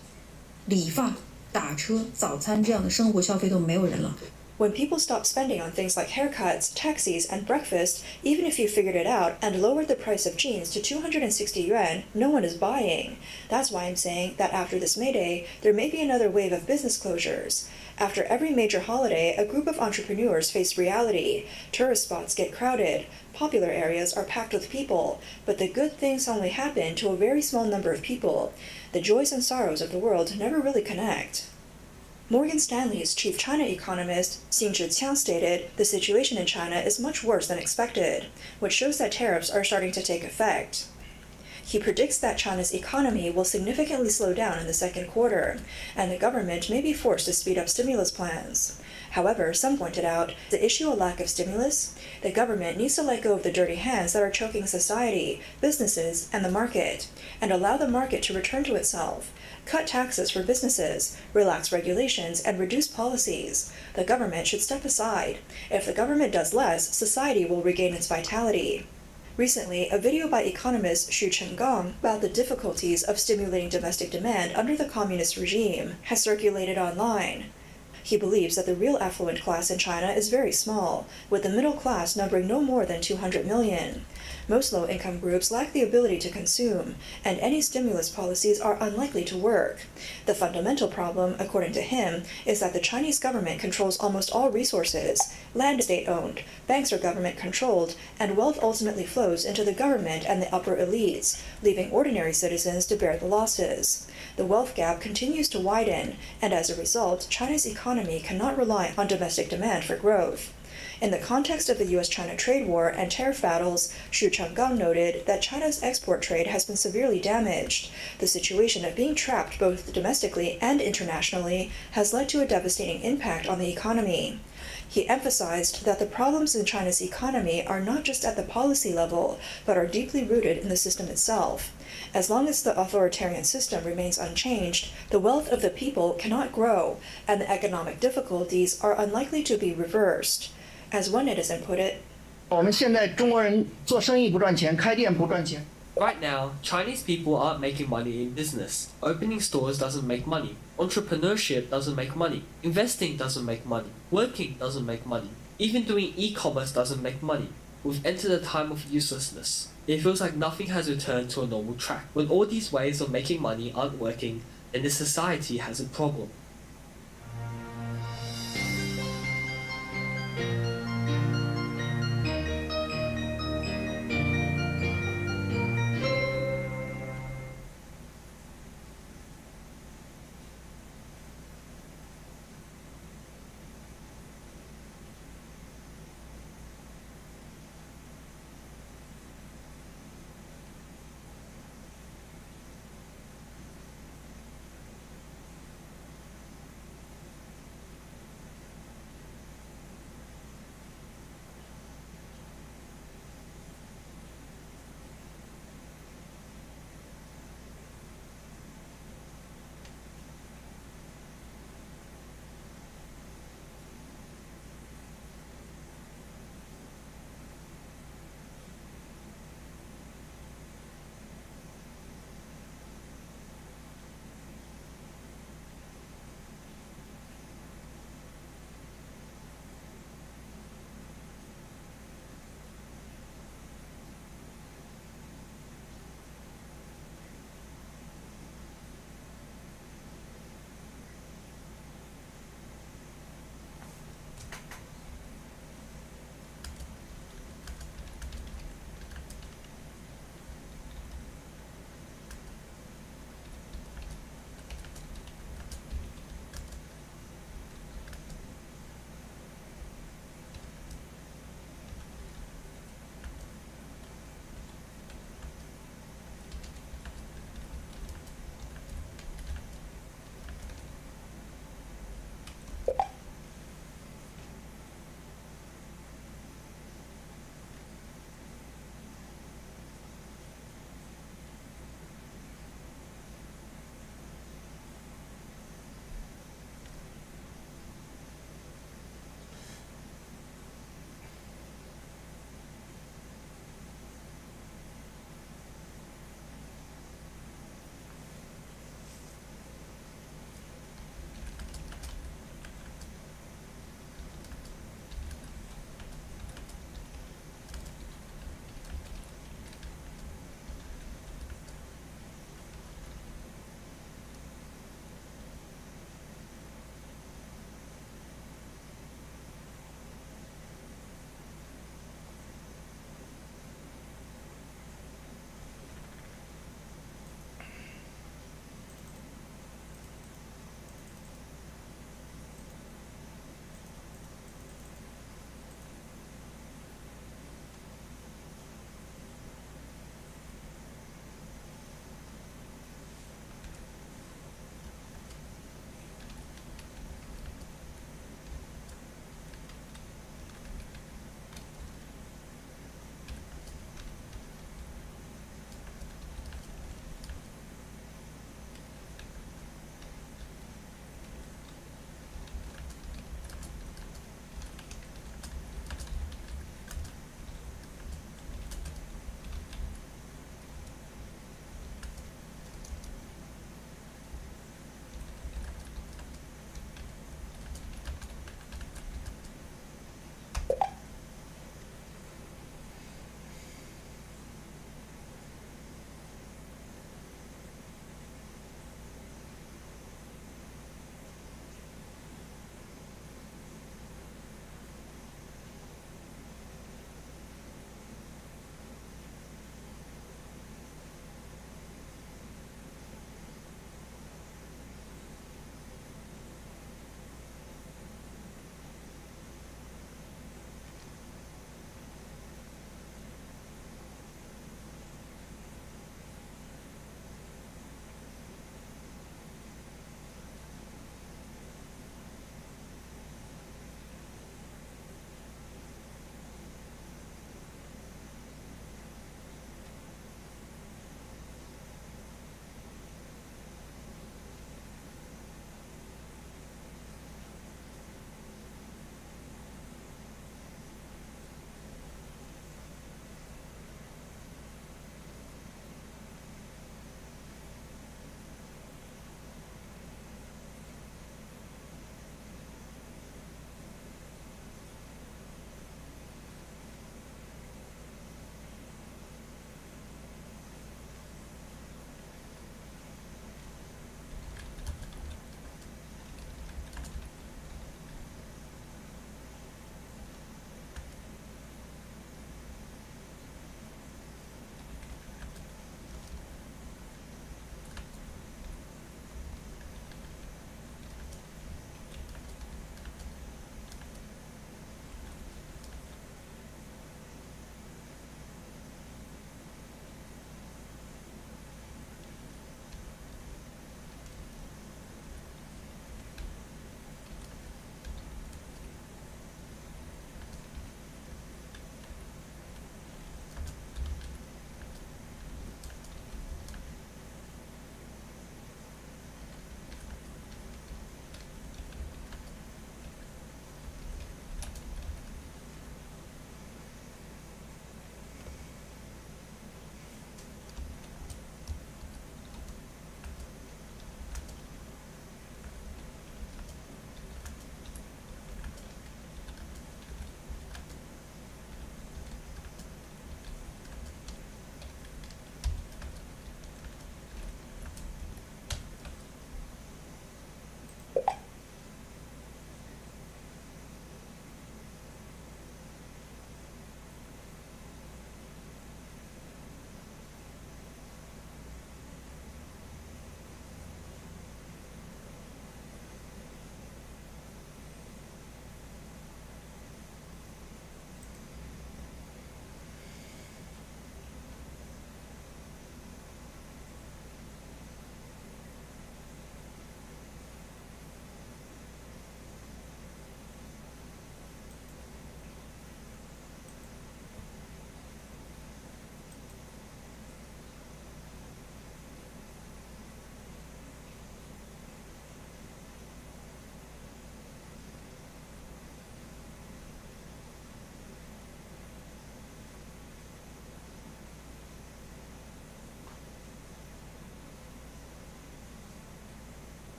理发、打车、早餐这样的生活消费都没有人了。 When people stop spending on things like haircuts, taxis, and breakfast, even if you figured it out and lowered the price of jeans to 260 yuan, no one is buying. That's why I'm saying that after this May Day, there may be another wave of business closures. After every major holiday, a group of entrepreneurs face reality. Tourist spots get crowded. Popular areas are packed with people. But the good things only happen to a very small number of people. The joys and sorrows of the world never really connect. Morgan Stanley's chief China economist, Xin Zhiqiang, stated the situation in China is much worse than expected, which shows that tariffs are starting to take effect. He predicts that China's economy will significantly slow down in the second quarter, and the government may be forced to speed up stimulus plans. However, some pointed out, to issue a lack of stimulus, the government needs to let go of the dirty hands that are choking society, businesses, and the market, and allow the market to return to itself. Cut taxes for businesses, relax regulations, and reduce policies. The government should step aside. If the government does less, society will regain its vitality. Recently, a video by economist Xu Chenggang about the difficulties of stimulating domestic demand under the communist regime has circulated online. He believes that the real affluent class in China is very small, with the middle class numbering no more than 200 million. Most low-income groups lack the ability to consume, and any stimulus policies are unlikely to work. The fundamental problem, according to him, is that the Chinese government controls almost all resources. Land is state-owned, banks are government-controlled, and wealth ultimately flows into the government and the upper elites, leaving ordinary citizens to bear the losses. The wealth gap continues to widen, and as a result, China's economy cannot rely on domestic demand for growth. In the context of the US-China trade war and tariff battles, Xu Chenggang noted that China's export trade has been severely damaged. The situation of being trapped both domestically and internationally has led to a devastating impact on the economy. He emphasized that the problems in China's economy are not just at the policy level, but are deeply rooted in the system itself. As long as the authoritarian system remains unchanged, the wealth of the people cannot grow, and the economic difficulties are unlikely to be reversed. As one netizen put it, 我们现在中国人做生意不赚钱，开店不赚钱。 Right now, Chinese people aren't making money in business. Opening stores doesn't make money. Entrepreneurship doesn't make money. Investing doesn't make money. Working doesn't make money. Even doing e-commerce doesn't make money. We've entered a time of uselessness. It feels like nothing has returned to a normal track. When all these ways of making money aren't working, then the society has a problem.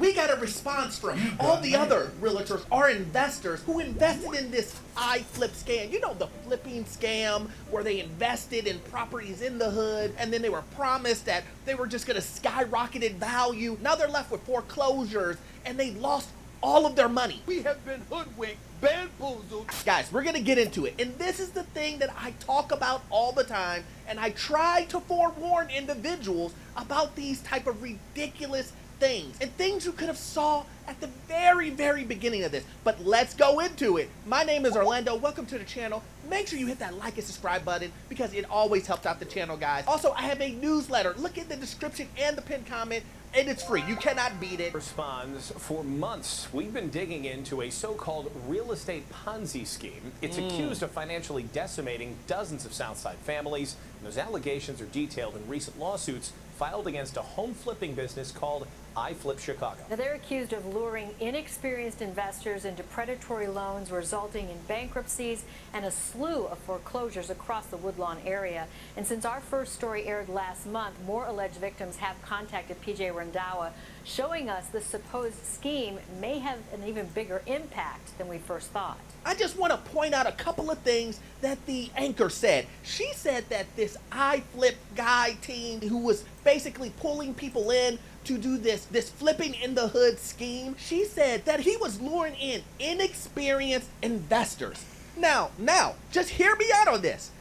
we got a response from all the other realtors or investors who invested in this iFlip scam. You know, the flipping scam where they invested in properties in the hood and then they were promised that they were just gonna skyrocket in value. Now they're left with foreclosures and they lost all of their money. We have been hoodwinked, bamboozled. Guys, we're gonna get into it. And this is the thing that I talk about all the time, and I try to forewarn individuals about these type of ridiculous things and things you could have saw at the very, very beginning of this. But let's go into it. My name is Orlando. Welcome to the channel. Make sure you hit that like and subscribe button because it always helps out the channel, guys. Also, I have a newsletter. Look in the description and the pinned comment, and it's free. You cannot beat it. Responds, for months, we've been digging into a so-called real estate Ponzi scheme. It's accused of financially decimating dozens of Southside families, and those allegations are detailed in recent lawsuits filed against a home flipping business called iFlip Chicago. Now, they're accused of luring inexperienced investors into predatory loans, resulting in bankruptcies and a slew of foreclosures across the Woodlawn area. And since our first story aired last month, more alleged victims have contacted PJ Rendawa, showing us the supposed scheme may have an even bigger impact than we first thought. I just want to point out a couple of things that the anchor said. She said that this iFlip guy team who was basically pulling people in to do this flipping in the hood scheme, she said that he was luring in inexperienced investors. Now, just hear me out on this.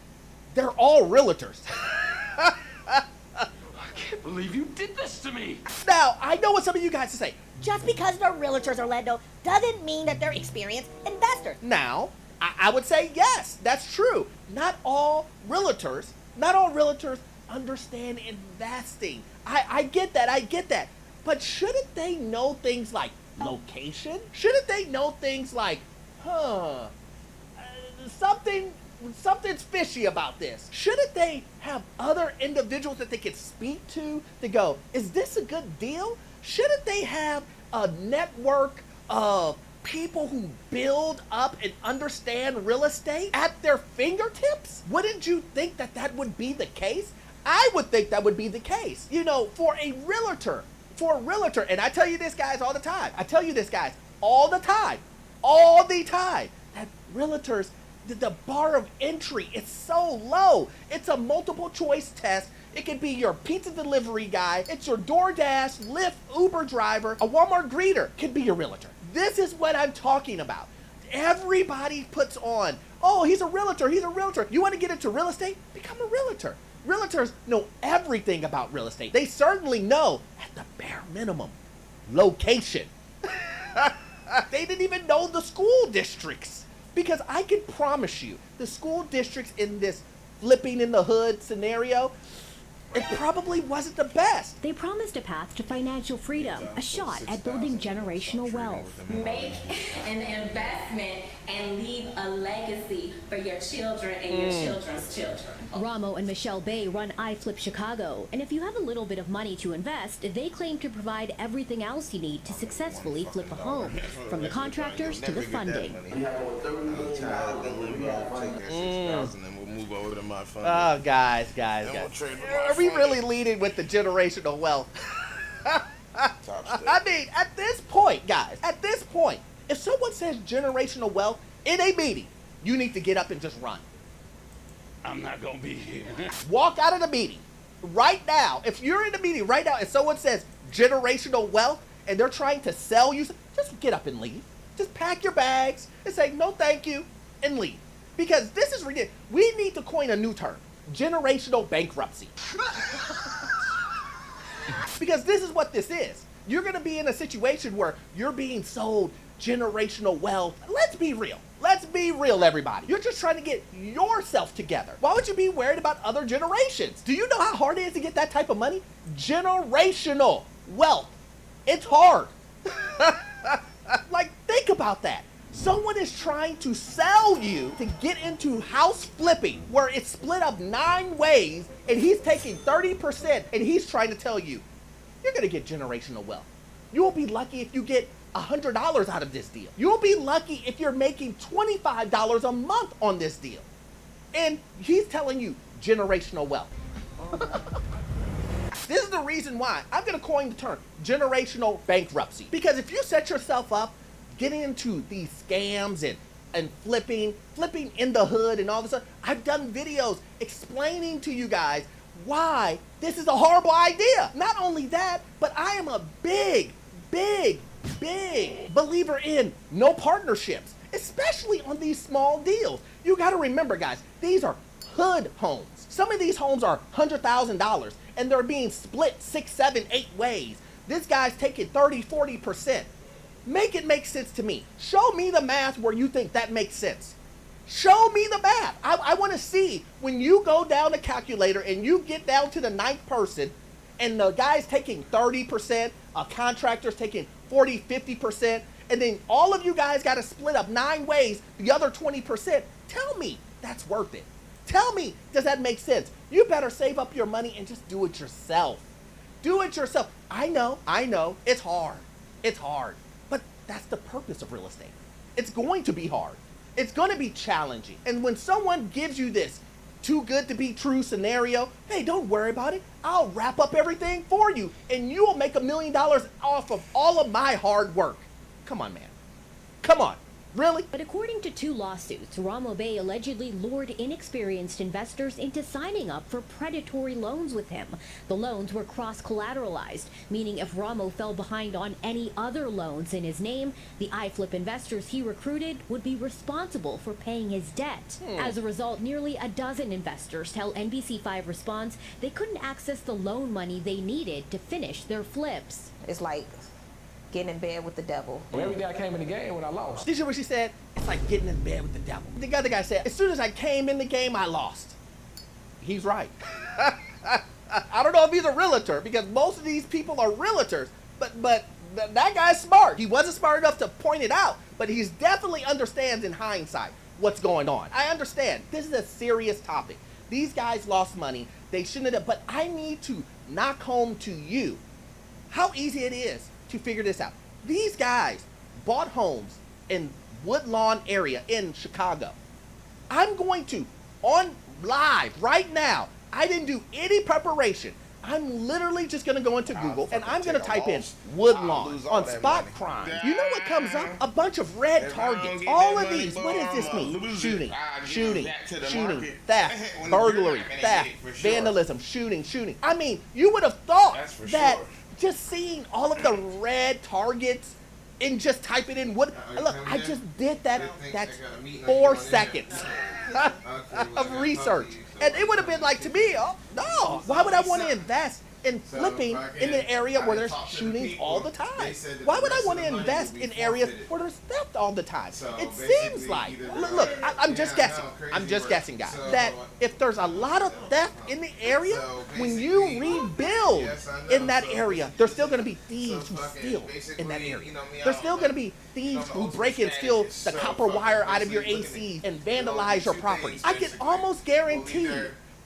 They're all realtors. I can't believe you did this to me. Now, I know what some of you guys say. Just because they're realtors, Orlando, doesn't mean that they're experienced investors. Now, I would say yes, that's true. Not all realtors understand investing. I get that. But shouldn't they know things like location? Shouldn't they know things like, something's fishy about this? Shouldn't they have other individuals that they could speak to go, is this a good deal? Shouldn't they have a network of people who build up and understand real estate at their fingertips? Wouldn't you think that that would be the case? I would think that would be the case. You know, for a realtor, and I tell you this, guys, all the time. That realtors, the bar of entry is so low. It's a multiple choice test. It could be your pizza delivery guy. It's your DoorDash, Lyft, Uber driver, a Walmart greeter could be your realtor. This is what I'm talking about. Everybody puts on, oh, he's a realtor. You want to get into real estate? Become a realtor. Realtors know everything about real estate. They certainly know, at the bare minimum, location. They didn't even know the school districts. Because I can promise you, the school districts in this flipping in the hood scenario, it probably wasn't the best. They promised a path to financial freedom, a shot at building generational wealth. Make an investment and leave a legacy for your children and your children's children. Ramo and Michelle Bay run iFlip Chicago, and if you have a little bit of money to invest, they claim to provide everything else you need to successfully flip a home, from the contractors to the funding. Oh, guys. Are we really leading with the generational wealth? I mean, at this point, if someone says generational wealth in a meeting, you need to get up and just run. I'm not gonna be here. Walk out of the meeting right now. If you're in the meeting right now and someone says generational wealth and they're trying to sell you, just get up and leave. Just pack your bags and say no thank you and leave. Because this is ridiculous. We need to coin a new term. Generational bankruptcy. Because this is what this is. You're going to be in a situation where you're being sold generational wealth. Let's be real. Everybody. You're just trying to get yourself together. Why would you be worried about other generations? Do you know how hard it is to get that type of money? Generational wealth. It's hard. Like, think about that. Someone is trying to sell you to get into house flipping where it's split up 9 ways and he's taking 30% and he's trying to tell you, you're going to get generational wealth. You'll be lucky if you get $100 out of this deal. You'll be lucky if you're making $25 a month on this deal. And he's telling you generational wealth. This is the reason why I'm going to coin the term generational bankruptcy. Because if you set yourself up getting into these scams and flipping in the hood and all this stuff, I've done videos explaining to you guys why this is a horrible idea. Not only that, but I am a big believer in no partnerships, especially on these small deals. You got to remember, guys, these are hood homes. Some of these homes are $100,000 and they're being split 6, 7, 8 ways. This guy's taking 30, 40%. Make it make sense to me. Show me the math where you think that makes sense. Show me the math. I want to see when you go down the calculator and you get down to the 9th person and the guy's taking 30%, a contractor's taking 40, 50%, and then all of you guys got to split up 9 ways, the other 20%. Tell me that's worth it. Tell me, does that make sense? You better save up your money and just do it yourself. Do it yourself. I know, it's hard. It's hard. But that's the purpose of real estate. It's going to be hard. It's going to be challenging. And when someone gives you this too good to be true scenario, hey, don't worry about it. I'll wrap up everything for you and you will make $1 million off of all of my hard work. Come on, man. Come on. Really? But according to 2 lawsuits, Ramo Bay allegedly lured inexperienced investors into signing up for predatory loans with him. The loans were cross-collateralized, meaning if Ramo fell behind on any other loans in his name, the iFlip investors he recruited would be responsible for paying his debt. As a result, nearly a dozen investors tell NBC5 Response they couldn't access the loan money they needed to finish their flips. It's like getting in bed with the devil. Well, every day I came in the game when I lost. Did you hear what she said? It's like getting in bed with the devil. The other guy said, as soon as I came in the game, I lost. He's right. I don't know if he's a realtor because most of these people are realtors, but that guy's smart. He wasn't smart enough to point it out, but he definitely understands in hindsight what's going on. I understand. This is a serious topic. These guys lost money. They shouldn't have, but I need to knock home to you how easy it is to figure this out. These guys bought homes in Woodlawn area in Chicago. I'm going to, on live right now, I didn't do any preparation. I'm literally just going to go into Google and I'm going to type in Woodlawn on spot crime. You know what comes up? A bunch of red targets. All of these. What does this mean? Shooting, theft, burglary, theft, vandalism, shooting. I mean, you would have thought that just seeing all of the red targets and just typing in Look, I just did that. That's 4 seconds of research. And it would have been like, to me, oh, no. Why would I want to invest in flipping in an area where there's shootings all the time? Why would I want to invest in areas where there's theft all the time? It seems like, look, I'm just guessing. I'm just guessing, guys, that if there's a lot of theft in the area, when you rebuild in that area, there's still going to be thieves who steal in that area. There's still going to be thieves who break and steal the copper wire out of your AC and vandalize your property. I can almost guarantee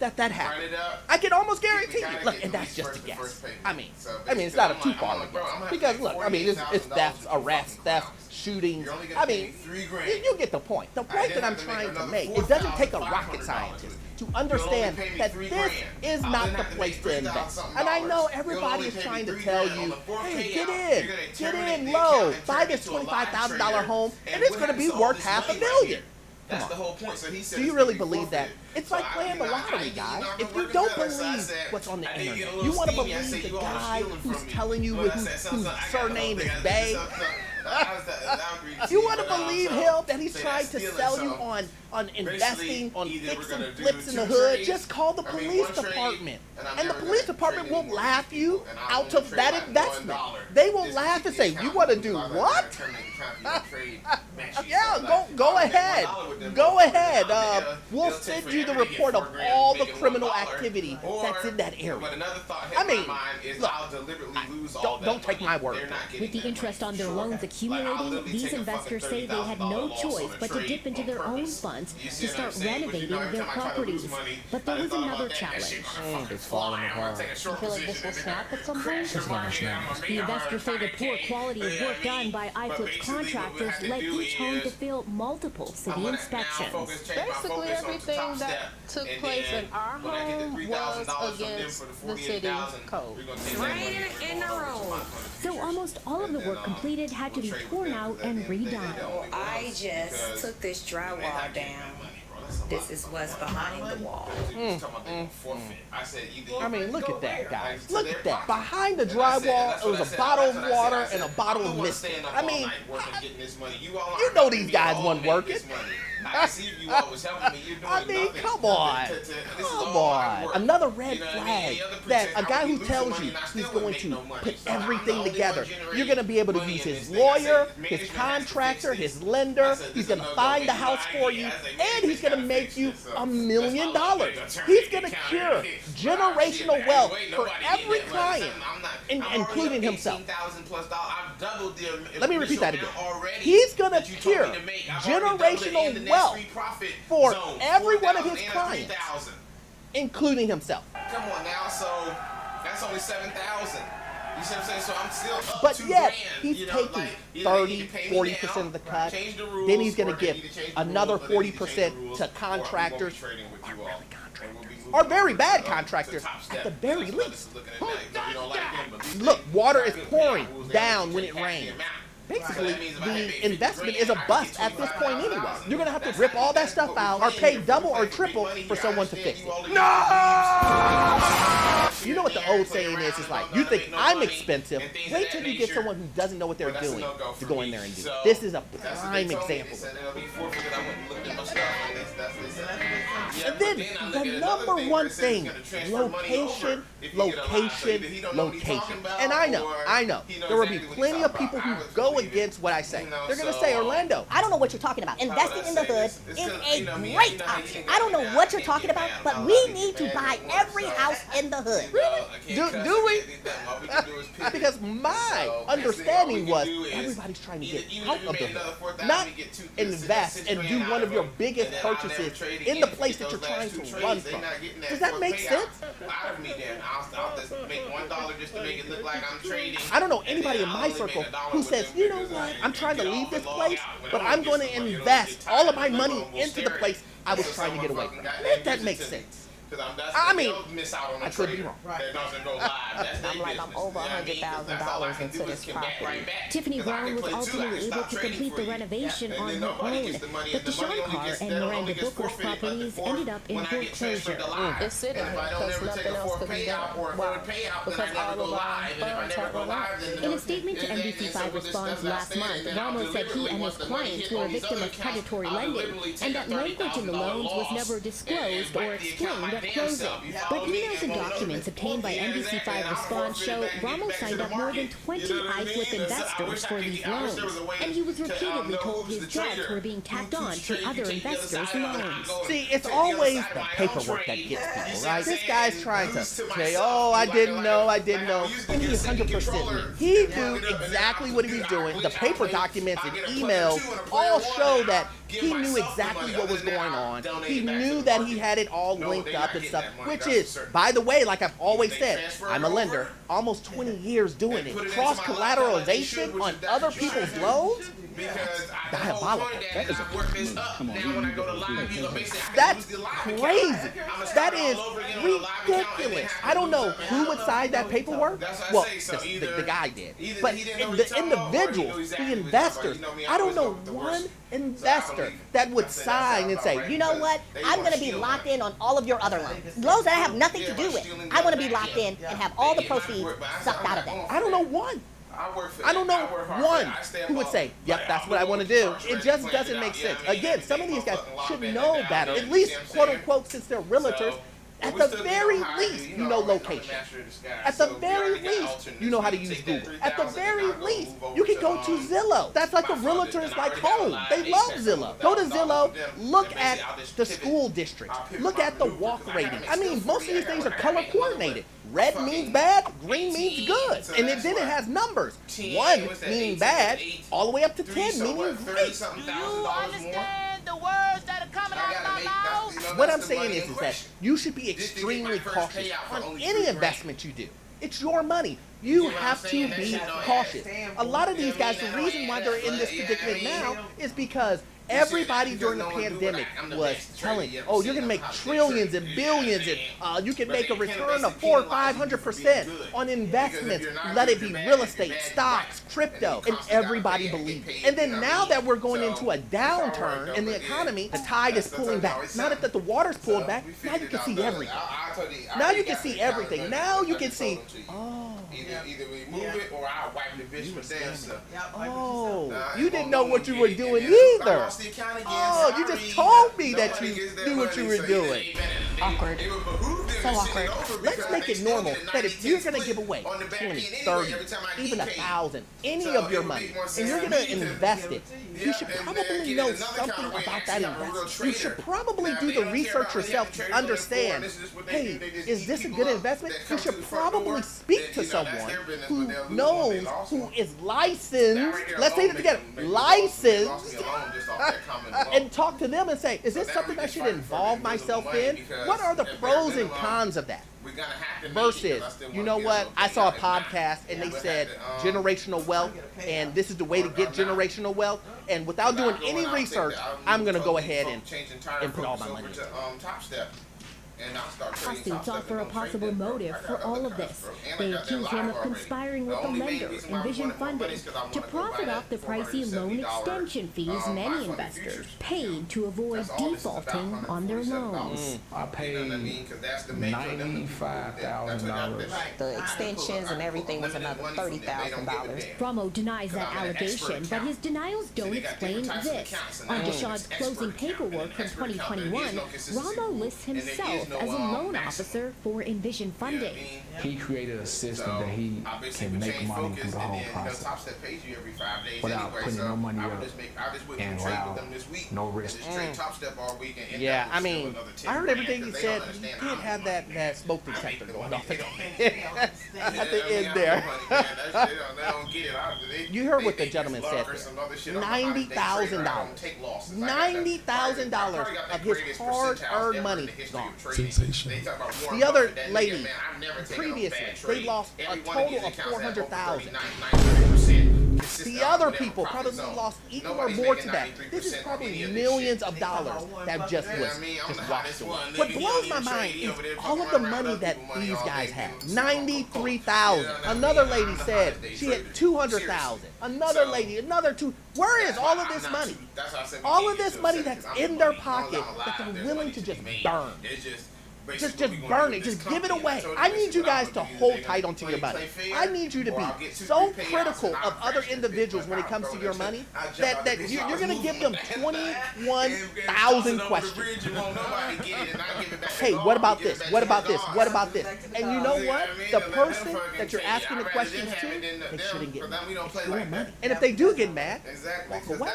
that happened. I can almost guarantee you. Look, and that's just a guess. I mean, it's not a too far of a guess. Because look, I mean, it's theft, arrests, theft, shootings. I mean, you get the point. The point that I'm trying to make, it doesn't take a rocket scientist to understand that this is not the place to invest. And I know everybody is trying to tell you, hey, get in low, buy this $25,000 home, and it's going to be worth $500 million. That's the whole point. So he said, do you really believe that? It's like playing the lottery, guys. If you don't believe what's on the internet, you want to believe the guy who's telling you whose surname is Bay. You want to believe him that he's trying to sell you on investing, on fixing flips in the hood? Just call the police department. And the police department will laugh you out of that investment. They will laugh and say, you want to do what? Yeah, go ahead. Go ahead. We'll send you the report of all the criminal activity that's in that area. I mean, look, don't take my word. With the interest on their loans accumulating, these investors say they had no choice but to dip into their own funds to start renovating their properties. But there was another challenge. It's falling apart. You feel like this will snap at some point? The investors say the poor quality of work done by iFlip's contractors led each home to fail multiple city inspections. Basically, everything that took place in our home was against the city code. In the room. So almost all of the work completed had to be torn out and redone. Well, I just took this drywall down. This is what's behind the wall. I mean, look at that, guys. Look at that. Behind the drywall, it was a bottle of water and a bottle of Mystic. I mean, you know these guys weren't working. I mean, come on. Come on. Another red flag that a guy who tells you he's going to put everything together. You're going to be able to use his lawyer, his contractor, his lender. He's going to find the house for you, and he's going to make you $1 million. He's going to cure generational wealth for every client, including himself. Let me repeat that again. He's going to cure generational wealth for every one of his clients, including himself. Come on now, so that's only 7,000. You see what I'm saying? So I'm still up But $2 yet, grand, he's taking 30, 40% of the cut. Then he's going to give another 40% to contractors, or very bad contractors at the very least. Look, water is pouring down when it rains. Basically, the investment is a bust at this point anyway. You're going to have to rip all that stuff out or pay double or triple for someone to fix it. No! You know what the old saying is? It's like, you think I'm expensive, wait till you get someone who doesn't know what they're doing to go in there and do it. This is a prime example. And then the number one thing, location, location, location. And I know, there will be plenty of people who go against what I say. They're going to say, Orlando, I don't know what you're talking about. Investing in the hood is a great option. I don't know what you're talking about, but we need to buy every house in the hood. Really? Do we? Because my understanding was everybody's trying to get out of the hood, not invest and do one of your biggest purchases in the place that you're trying to run from. Does that make sense? I don't know anybody in my circle who says, you know what, I'm trying to leave this place, but I'm going to invest all of my money into the place I was trying to get away from. Make that make sense. I mean, I could be wrong. I'm like, I'm over $100,000 into this property. Tiffany Brown was ultimately able to complete the renovation on her own, but Deshaun Carr and Miranda Booker's properties ended up in foreclosure. It's sitting here because nothing else could be done. Why? Because all of our funds have run out. In a statement to NBC5 Response last month, Ramos said he and his clients were a victim of predatory lending, and that language in the loans was never disclosed or explained at closing. But emails and documents obtained by NBC5 Response show Ramos signed up more than 20 iFlip investors for these loans, and he was repeatedly told his debts were being tacked on to other investors' loans. See, it's always the paperwork that gets people, right? This guy's trying to say, oh, I didn't know, and he 100% knew. He knew exactly what he was doing. The paper documents and emails all show that he knew exactly what was going on. He knew that he had it all linked up and stuff, which is, by the way, like I've always said, I'm a lender, almost 20 years doing it. Cross-collateralization on other people's loans? Diabolical. That is That's crazy. That is ridiculous. I don't know who would sign that paperwork. Well, the guy did. But the individuals, the investors, I don't know one investor that would sign and say, you know what, I'm going to be locked in on all of your other loans. Loans that I have nothing to do with. I want to be locked in and have all the proceeds sucked out of that. I don't know one. I don't know one who would say, yep, that's what I want to do. It just doesn't make sense. Again, some of these guys should know better, at least, quote unquote, since they're realtors. At the very least, you know location. At the very least, you know how to use Google. At the very least, you can go to Zillow. That's like a realtor's like home. They love Zillow. Go to Zillow, look at the school district, look at the walk rating. I mean, most of these things are color coordinated. Red means bad, green means good. And then it has numbers. 1 meaning bad, all the way up to 10 meaning great. Do you understand the words that are coming out of my mouth? What I'm saying is that you should be extremely cautious on any investment you do. It's your money. You have to be cautious. A lot of these guys, the reason why they're in this predicament now is because Everybody during the pandemic was telling, oh, you're gonna make trillions and billions, and you can make a return of 400 or 500% on investments. Let it be real estate, stocks, crypto, and everybody believed it. And then now that we're going into a downturn in the economy, the tide is pulling back. Now that the water's pulled back, now you can see everything. Now you can see everything. Now you can see, oh. Either we move it or I'll wipe the bitch for damn stuff. Oh, you didn't know what you were doing either. Oh, you just told me that you knew what you were doing. Awkward. So awkward. Let's make it normal that if you're going to give away 20, 30, even 1,000, any of your money, and you're going to invest it, you should probably know something about that investment. You should probably do the research yourself to understand, hey, is this a good investment? You should probably speak to someone who knows, who is licensed, let's say it together, licensed, and talk to them and say, is this something I should involve myself in? What are the pros and cons of that? Versus, you know what, I saw a podcast and they said generational wealth, and this is the way to get generational wealth, and without doing any research, I'm going to go ahead and put all my money into it. Lawsuits offer a possible motive for all of this. They accuse him of conspiring with the lenders, Envision Funding, to profit off the pricey loan extension fees many investors paid to avoid defaulting on their loans. I paid $95,000. The extensions and everything was another $30,000. Ramo denies that allegation, but his denials don't explain this. On Deshaun's closing paperwork from 2021, Ramo lists himself as a loan officer for Envision Funding. He created a system that he can make money through the whole process without putting no money up and without no risk. Yeah, I mean, I heard everything he said. He did have that smoke detector going off at the end there. You heard what the gentleman said there. $90,000. $90,000 of his hard-earned money gone. The other lady, previously, they lost a total of $400,000. The other people probably lost equal or more to that. This is probably millions of dollars that just washed away. What blows my mind is all of the money that these guys have. $93,000. Another lady said she had $200,000. Another lady, another two. Where is all of this money? All of this money that's in their pocket that they're willing to just burn. Just burn it. Just give it away. I need you guys to hold tight onto your money. I need you to be so critical of other individuals when it comes to your money that you're going to give them 21,000 questions. Hey, what about this? What about this? What about this? And you know what? The person that you're asking the questions to, they shouldn't get mad. It's your money. And if they do get mad, walk away.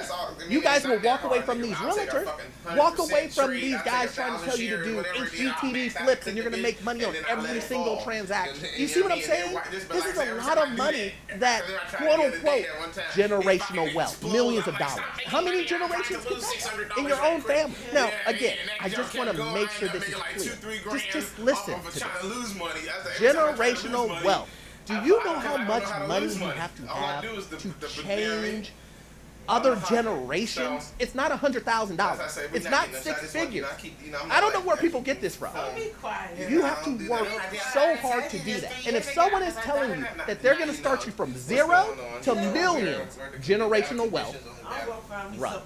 You guys will walk away from these realtors. Walk away from these guys trying to tell you to do HGTV flips and you're going to make money on every single transaction. You see what I'm saying? This is a lot of money that, quote unquote, generational wealth, millions of dollars. How many generations can that in your own family? Now, again, I just want to make sure this is clear. Just listen to this. Generational wealth. Do you know how much money you have to change other generations? It's not $100,000. It's not six figures. I don't know where people get this from. You have to work so hard to do that. And if someone is telling you that they're going to start you from zero to millions, generational wealth, run.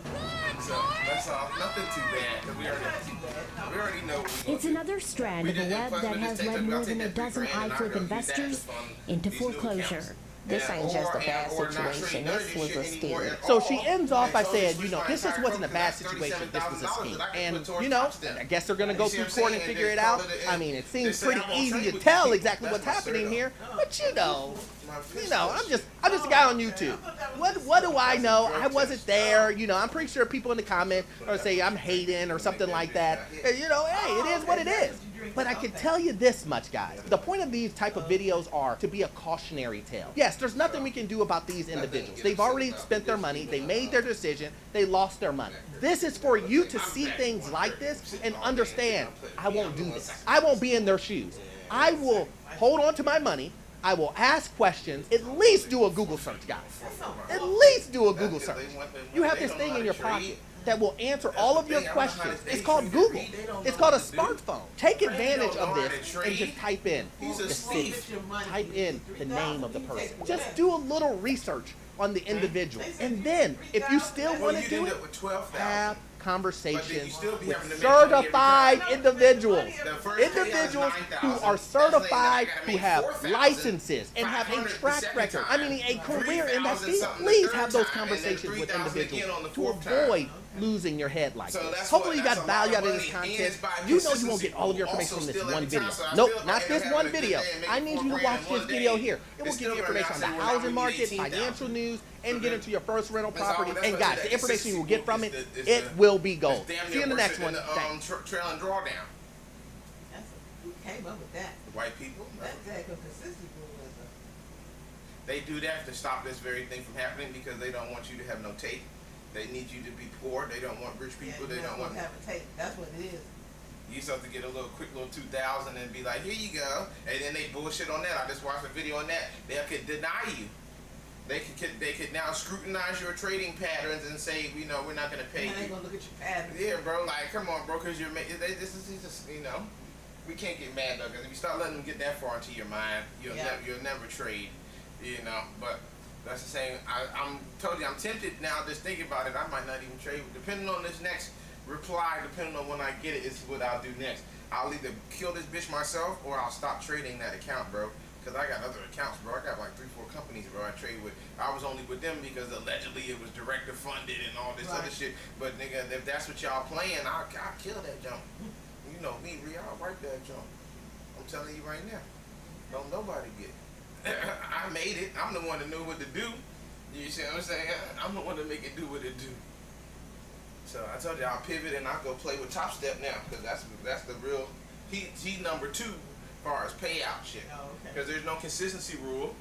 It's another strand of a web that has led more than a dozen high-flip investors into foreclosure. This ain't just a bad situation. This was a scheme. So she ends off by saying, you know, this just wasn't a bad situation. This was a scheme. And, you know, I guess they're going to go through court and figure it out. I mean, it seems pretty easy to tell exactly what's happening here. But, you know, I'm just a guy on YouTube. What do I know? I wasn't there. You know, I'm pretty sure people in the comments are say I'm hating or something like that. You know, hey, it is what it is. But I can tell you this much, guys. The point of these type of videos are to be a cautionary tale. Yes, there's nothing we can do about these individuals. They've already spent their money. They made their decision. They lost their money. This is for you to see things like this and understand, I won't do this. I won't be in their shoes. I will hold on to my money. I will ask questions. At least do a Google search, guys. At least do a Google search. You have this thing in your pocket. that will answer all of your questions. It's called Google. It's called a smartphone. Take advantage of this and just type in the city. Type in the name of the person. Just do a little research on the individual. And then, if you still want to do it, have conversations with certified individuals. Individuals who are certified, who have licenses, and have a track record. I mean, a career in that field. Please have those conversations with individuals to avoid losing your head like this. Hopefully you got value out of this content. You know you won't get all of your information from this one video. Nope, not this one video. I need you to watch this video here. It will give you information on the housing market, financial news, and get into your first rental property. And guys, the information you will get from it, it will be gold. See you in the next one. Thanks. Trail and drawdown. Who came up with that? The white people. That's exactly what consistency rule is. They do that to stop this very thing from happening because they don't want you to have no tape. They need you to be poor. They don't want rich people. They don't want have a tape. That's what it is. You used to have to get a little quick little 2,000 and be like, here you go. And then they bullshit on that. I just watched a video on that. They could deny you. They could now scrutinize your trading patterns and say, you know, we're not gonna pay you. They gonna look at your patterns. Yeah, bro. Like, come on, bro, because you're this is just, you know, we can't get mad though. Because if you start letting them get that far into your mind, you'll never trade. You know, but. That's the same. I'm told you, I'm tempted now. Just thinking about it, I might not even trade. Depending on this next reply, depending on when I get it, is what I'll do next. I'll either kill this bitch myself or I'll stop trading that account, bro. Because I got other accounts, bro. I got like 3-4 companies, bro. I trade with. I was only with them because allegedly it was director funded and all this other shit. But nigga, if that's what y'all playing, I'll kill that junk. You know me, I'll wipe that junk. I'm telling you right now. Don't nobody get it. I made it. I'm the one that knew what to do. You see what I'm saying? I'm the one to make it do what it do. So I told you I'll pivot and I'll go play with Top Step now because that's the real. He number 2 as far as payout shit. Because there's no consistency rule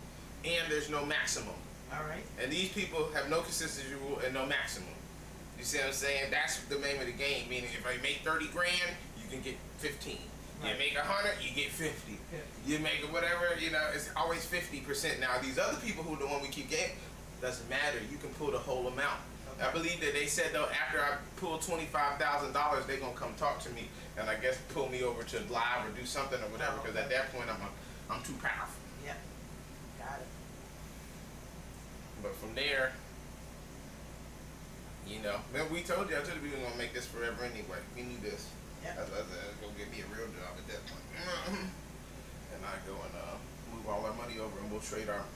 and there's no maximum. All right. And these people have no consistency rule and no maximum. You see what I'm saying? That's the name of the game. Meaning if I make 30 grand, you can get 15. You make 100, you get 50. You make whatever, you know, it's always 50%. Now, these other people who are the one we keep getting, doesn't matter. You can pull the whole amount. I believe that they said, though, after I pull $25,000, they're going to come talk to me and I guess pull me over to live or do something or whatever because at that point, I'm too powerful. Yeah. Got it. But from there, you know, man, we told you, I told you we were going to make this forever anyway. We knew this. Yep. That's go get me a real job at that point. And I go and move all our money over and we'll trade our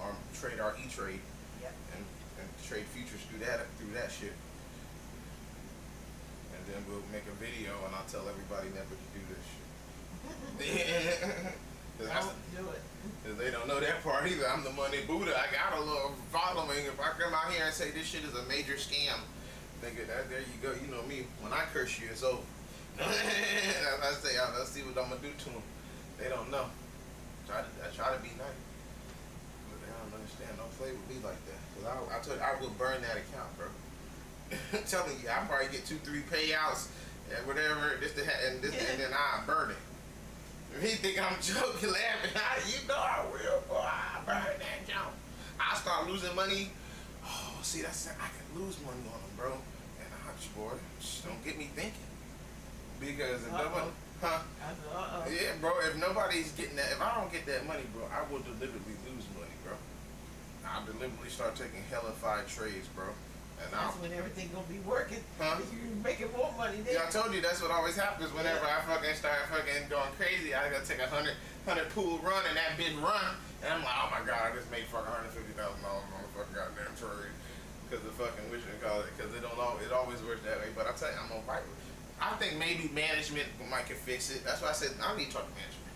E-Trade. Yep. And trade futures through that shit. And then we'll make a video and I'll tell everybody never to do this shit. Don't do it. Because they don't know that part either. I'm the money Buddha. I got a little following. If I come out here and say this shit is a major scam, nigga, there you go. You know me. When I curse you, it's over. I say, let's see what I'm gonna do to them. They don't know. I try to be nice, but they don't understand. Don't play with me like that. Cause I told you, I will burn that account, bro. I'm telling you, I probably get 2-3 payouts and whatever, and then I burn it. If he think I'm joking, laughing, you know I will, boy. I burn that junk. I start losing money. Oh, see, I can lose money on them, bro. And boy, don't get me thinking. Because if nobody, yeah, bro, if nobody's getting that, if I don't get that money, bro, I will deliberately lose money, bro. I'll deliberately start taking hellified trades, bro. And that's when everything gonna be working. Huh? You're making more money then. Yeah, I told you that's what always happens whenever I fucking start fucking going crazy. I gotta take a 100 pool run and that big run, and I'm like, oh my god, I just made fucking $150,000 on the fucking goddamn trade. Because the fucking wish and call it, because it always works that way. But I tell you, I'm gonna fight with it. I think maybe management might can fix it. That's why I said I need to talk to management.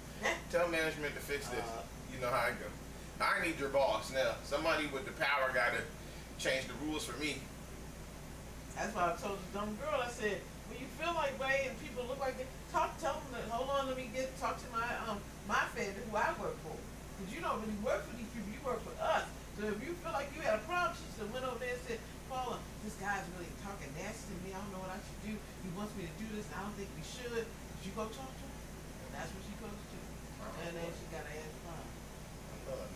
Tell management to fix this. You know how I go. I need your boss now. Somebody with the power got to change the rules for me. That's why I told the dumb girl. I said, when you feel like way and people look like they tell them that, hold on, let me talk to my family who I work for. Because you don't really work for these people. You work for us. So if you feel like you had a problem, she said, went over there and said, Paula, this guy's really talking nasty to me. I don't know what I should do. He wants me to do this. I don't think we should. Did you go talk to him? And that's what she goes to. And then she got her ass fired.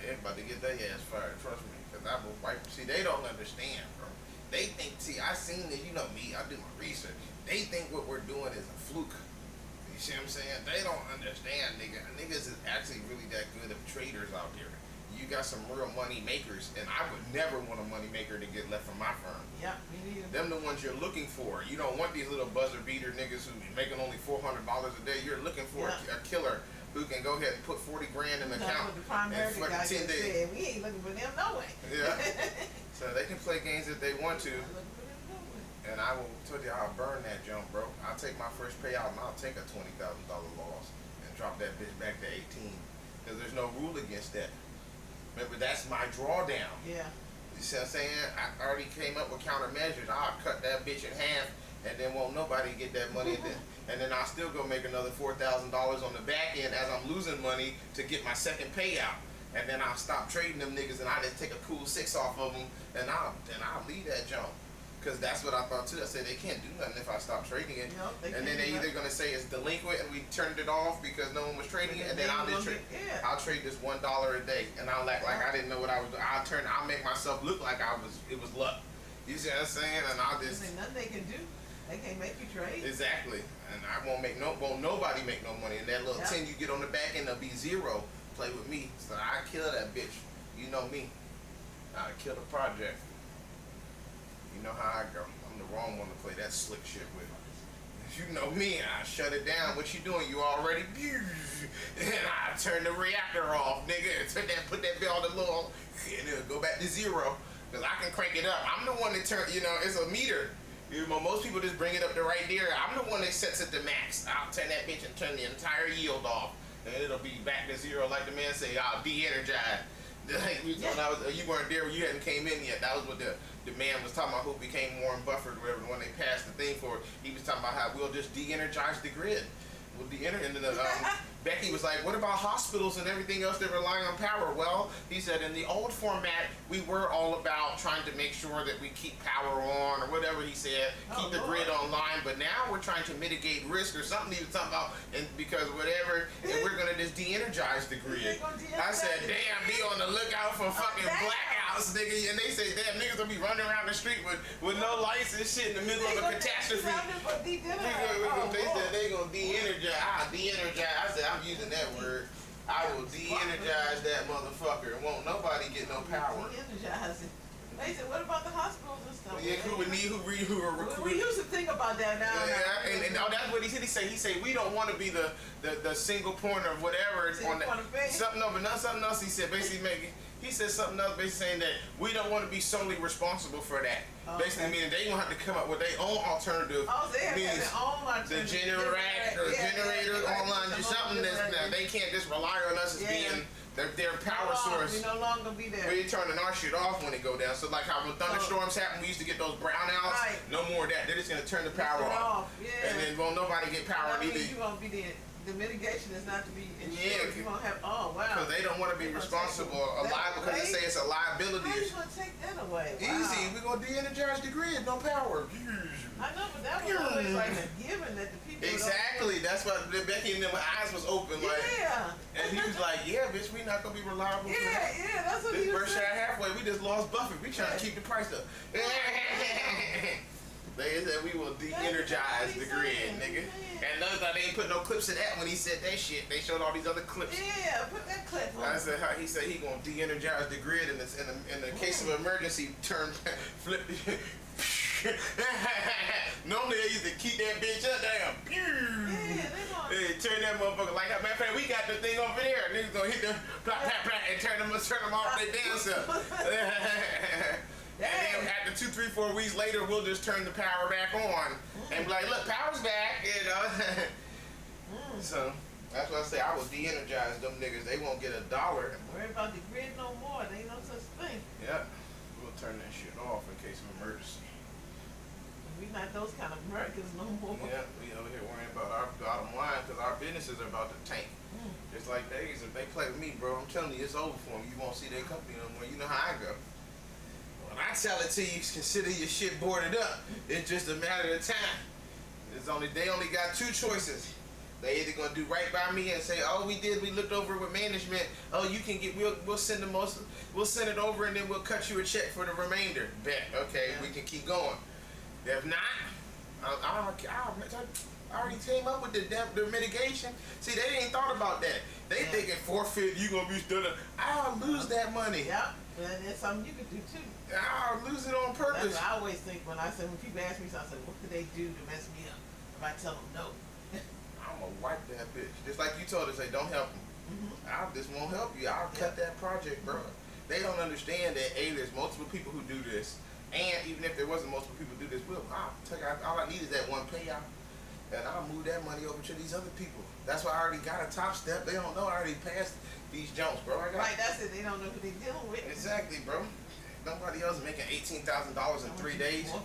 They're about to get their ass fired, trust me. Because I will wipe. See, they don't understand, bro. They think, see, I seen it, you know me, I do my research. They think what we're doing is a fluke. You see what I'm saying? They don't understand, nigga. Niggas is actually really that good of traders out there. You got some real money makers, and I would never want a money maker to get left from my firm. Yeah, me neither. Them the ones you're looking for. You don't want these little buzzer beater niggas who making only $400 a day. You're looking for a killer who can go ahead and put 40 grand in the account and for 10 days. We ain't looking for them no way. Yeah. So they can play games if they want to. And I will tell you, I'll burn that jump, bro. I'll take my first payout and I'll take a $20,000 loss and drop that bitch back to 18. Because there's no rule against that. Remember, that's my drawdown. Yeah. You see what I'm saying? I already came up with countermeasures. I'll cut that bitch in half and then won't nobody get that money. And then I'll still go make another $4,000 on the back end as I'm losing money to get my second payout. And then I'll stop trading them niggas and I just take a cool 6 off of them and I'll leave that jump. Because that's what I thought too. I said they can't do nothing if I stop trading it. And then they're either going to say it's delinquent and we turned it off because no one was trading it. And then I'll just trade. I'll trade this $1 a day. And I'll act like I didn't know what I was doing. I'll make myself look like it was luck. You see what I'm saying? And I'll just. There's nothing they can do. They can't make you trade. Exactly. And I won't nobody make no money. And that little 10 you get on the back end will be 0. Play with me. So I kill that bitch. You know me. I kill the project. You know how I go. I'm the wrong one to play that slick shit with. You know me, I shut it down. What you doing? You already and I turn the reactor off, nigga. Put that bell on the little and it'll go back to 0. Cause I can crank it up. I'm the one that it's a meter. Most people just bring it up to right there. I'm the one that sets it to max. I'll turn that bitch and turn the entire yield off. And it'll be back to 0 like the man say, I'll de-energize. You weren't there, you hadn't came in yet. That was what the man was talking about, who became Warren Buffett or whatever when they passed the thing for it. He was talking about how we'll just de-energize the grid. We'll and then Becky was like, what about hospitals and everything else that rely on power? Well, he said in the old format, we were all about trying to make sure that we keep power on or whatever he said, keep the grid online. But now we're trying to mitigate risk or something he was talking about, and because whatever, and we're going to just de-energize the grid. I said, damn, be on the lookout for fucking blackouts, nigga. And they say, damn, niggas will be running around the street with no lights and shit in the middle of a catastrophe. They said they going to de-energize. I'll de-energize. I said, I'm using that word. I will de-energize that motherfucker and won't nobody get no power. De-energize it. They said, what about the hospitals and stuff? Yeah, we used to think about that now. Yeah, and that's what he said. He said we don't want to be the single point or whatever on that. Something else. He said basically he said something else basically saying that we don't want to be solely responsible for that. Okay. Basically meaning they gonna have to come up with their own alternative. They have their own alternative. The generator online, just something that they can't just rely on us as being their power source. We no longer be there. We're turning our shit off when it go down. So like how when thunderstorms happen, we used to get those brownouts. Right. No more of that. They're just gonna turn the power off. Yeah. And then won't nobody get power either. You won't be there. The mitigation is not to be insured. You won't have. Oh wow. Because they don't want to be responsible, because they say it's a liability. How you gonna take that away? Wow. Easy. We're gonna de-energize the grid. No power. I know, but that was always like a given that the people. Exactly. That's why Becky and them eyes was open. Like, and he was like, "Yeah, bitch, we not gonna be reliable." Yeah, that's what he was saying. Berkshire Halfway, we just lost Buffett. We trying to keep the price up. They said we will de-energize the grid, nigga. And notice they ain't put no clips of that when he said that shit. They showed all these other clips. Yeah, put that clip on. I said how he said he gonna de-energize the grid in the case of emergency, flip. Normally they used to keep that bitch up, Hey, turn that motherfucker like that. Matter of fact, we got the thing over there. Niggas gonna hit the plop, plop, plop, and turn them off their damn self. And then after 2, 3, 4 weeks later, we'll just turn the power back on and be like, look, power's back, So that's what I say. I will de-energize them niggas. They won't get $1. Worry about the grid no more. There ain't no such thing. Yep. We'll turn that shit off in case of emergency. We not those kind of Americans no more. Yeah, we over here worrying about our bottom line because our businesses are about to tank. Just like theirs. If they play with me, bro, I'm telling you, it's over for them. You won't see their company no more. You know how I go. When I tell it to you, consider your shit boarded up. It's just a matter of time. They only got 2 choices. They either gonna do right by me and say, oh, we looked over it with management. Oh, you can get, we'll send we'll send it over and then we'll cut you a check for the remainder. Bet, okay, we can keep going. If not, I already came up with the mitigation. See, they ain't thought about that. They thinking forfeit, you gonna be stood up. I'll lose that money. Yep, and that's something you can do too. I'll lose it on purpose. That's what I always think when people ask me something, I say, what could they do to mess me up? If I tell them no. I'm gonna wipe that bitch. Just like you told us, hey, don't help them. I just won't help you. I'll cut that project, bro. They don't understand that, A, there's multiple people who do this. And even if there wasn't multiple people who do this, all I need is that one payout. And I'll move that money over to these other people. That's why I already got a top step. They don't know I already passed these jumps, bro. Right, that's it. They don't know who they're dealing with. Exactly, bro. Nobody else is making $18,000 in 3 days. What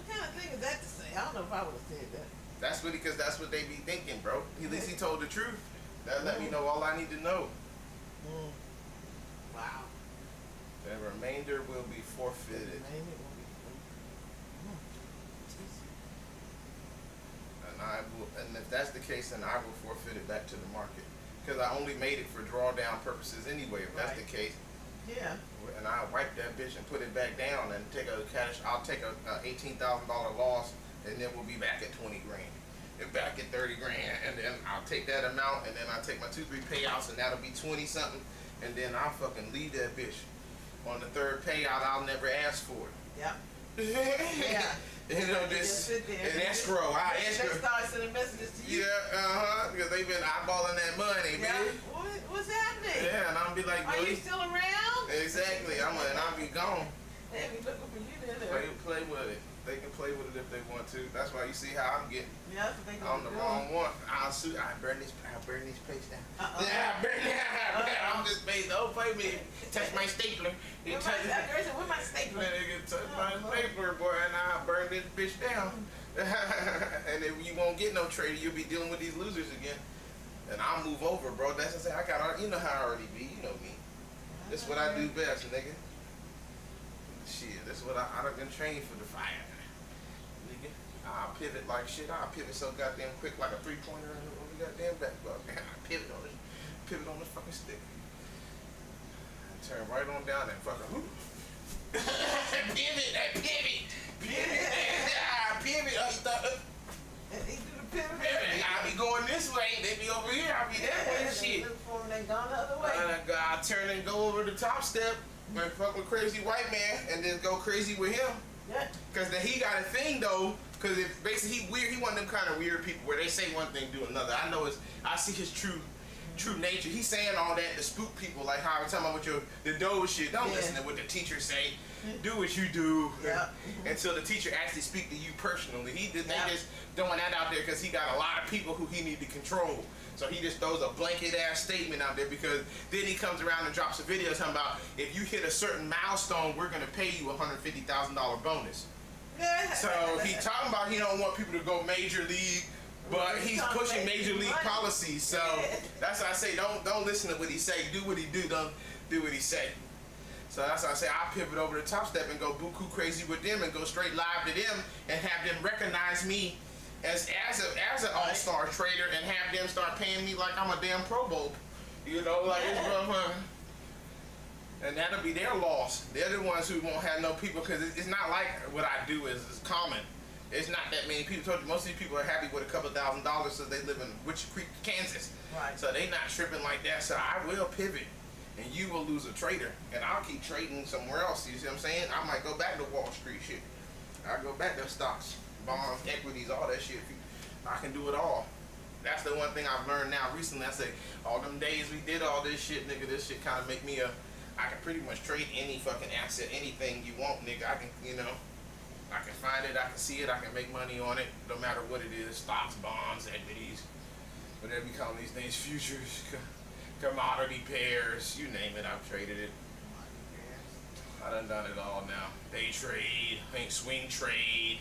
kind of thing is that to say? I don't know if I would have said that. That's really because that's what they be thinking, bro. At least he told the truth. That let me know all I need to know. Wow. The remainder will be forfeited. And if that's the case, then I will forfeit it back to the market. Because I only made it for drawdown purposes anyway, if that's the case. Yeah. And I'll wipe that bitch and put it back down and take I'll take a $18,000 loss, and then we'll be back at 20 grand. And back at 30 grand, and then I'll take that amount, and then I'll take my 2-3 payouts, and that'll be 20 something, and then I'll fucking leave that bitch. On the third payout, I'll never ask for it. Yep. Yeah. You know, this and escrow. They start sending messages to you. Yeah, because they've been eyeballing that money, man. What's happening? Yeah, and I'll be like, are you still around? Exactly. And I'll be gone. They be looking for you then. Play with it. They can play with it if they want to. That's why you see how I'm getting. Yeah, that's what they I'm the wrong one. I'll burn this place down. I'm just made. Don't play me. Touch my stapler. Where's my stapler? Touch my stapler, boy, and I'll burn this bitch down. And then you won't get no trade. You'll be dealing with these losers again. And I'll move over, bro. That's what I say. You know how I already be. You know me. This is what I do best, nigga. Shit, this is what I've been trained for the fire. Nigga, I'll pivot like shit. I'll pivot so goddamn quick like a 3-pointer on the goddamn basketball. I pivot on this fucking stick. Turn right on down and fucking whoop. Pivot. Oh, you thought they do the pivot. I'll be going this way. They be over here. I'll be that way. Shit. They gone the other way. I'll turn and go over the top step. And fuck with crazy white man and then go crazy with him. Yeah. Cause then he got a thing though. Cause if basically he weird, he one of them kind of weird people where they say one thing, do another. I see his true nature. He's saying all that to spook people, like how I'm talking about with the dough shit. Don't listen to what the teachers say. Do what you do. Yeah. Until the teacher actually speak to you personally. They just throwing that out there because he got a lot of people who he need to control. So he just throws a blanket ass statement out there because then he comes around and drops a video talking about if you hit a certain milestone, we're gonna pay you $150,000 bonus. So he talking about he don't want people to go major league, but he's pushing major league policies. So that's why I say don't listen to what he say. Do what he do. Don't do what he say. So that's why I say I pivot over the top step and go buku crazy with them and go straight live to them and have them recognize me as an all-star trader and have them start paying me like I'm a damn Pro Bowl. You know, like it's and that'll be their loss. They're the ones who won't have no people because it's not like what I do is common. It's not that many people. Told you most of these people are happy with a couple $1,000 so they live in Witch Creek, Kansas. Right. So they not tripping like that. So I will pivot. And you will lose a trader, and I'll keep trading somewhere else. You see what I'm saying? I might go back to Wall Street shit. I'll go back to stocks, bonds, equities, all that shit. I can do it all. That's the one thing I've learned now recently. I say, all them days we did all this shit, nigga, this shit kind of make me I can pretty much trade any fucking asset, anything you want, nigga. I can, I can find it, I can see it, I can make money on it, no matter what it is. Stocks, bonds, equities, whatever you call these things, futures, commodity pairs, you name it, I've traded it. I done it all now. Day trade, swing trade,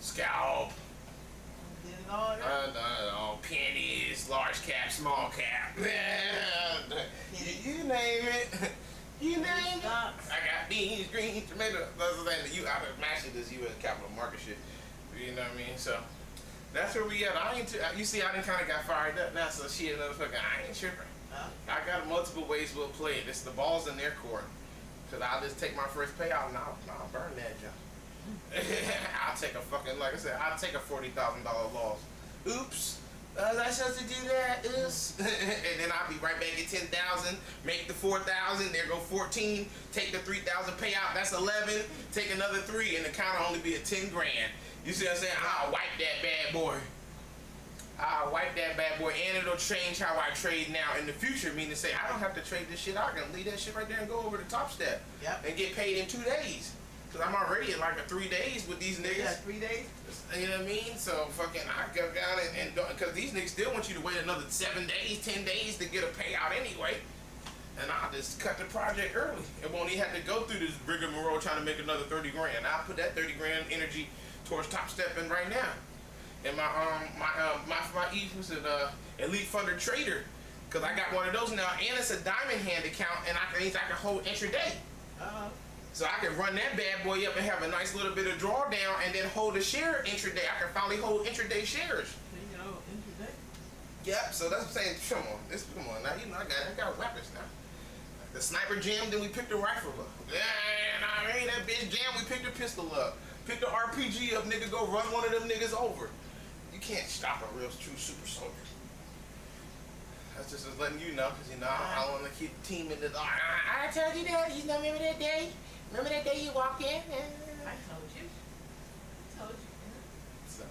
scalp. I done it all. Pennies, large cap, small cap. You name it. You name it. I got beans, greens, tomatoes. That's the thing that I match it this U.S. capital market shit. You know what I mean? So That's where we at. You see, I done kind of got fired up now, so shit, motherfucker, I ain't tripping. I got multiple ways we'll play it. It's the ball's in their court. Cause I'll just take my first payout and I'll burn that junk. I'll take a fucking, like I said, I'll take a $40,000 loss. Oops. Was I supposed to do that? Oops. And then I'll be right back at 10,000, make the 4,000, there go 14, take the 3,000 payout, that's 11, take another 3, and the count will only be at 10 grand. You see what I'm saying? I'll wipe that bad boy. I'll wipe that bad boy, and it'll change how I trade now in the future. Meaning to say, I don't have to trade this shit out. I can leave that shit right there and go over to Top Step. Yep. And get paid in 2 days. Because I'm already at like a 3 days with these niggas. Yeah, 3 days? You know what I mean? So fucking I go down and because these niggas still want you to wait another 7 days, 10 days to get a payout anyway. And I'll just cut the project early. It won't even have to go through this rigmarole trying to make another 30 grand. I'll put that 30 grand energy towards Top Stepping right now. And my Elite Funder Trader, because I got one of those now, and it's a diamond hand account, and I can hold intraday. So I can run that bad boy up and have a nice little bit of drawdown, and then hold a share intraday. I can finally hold intraday shares. You know, intraday. Yep. So that's what I'm saying. Come on. Now you know I got weapons now. The sniper jammed, then we picked the rifle up. Yeah, I mean that bitch jammed, we picked the pistol up. Pick the RPG up, nigga, go run one of them niggas over. You can't stop a real true super soldier. That's just letting you know, because you know, I want to keep the team in the dark. I told you that. You know, remember that day? Remember that day you walked in? I told you. So,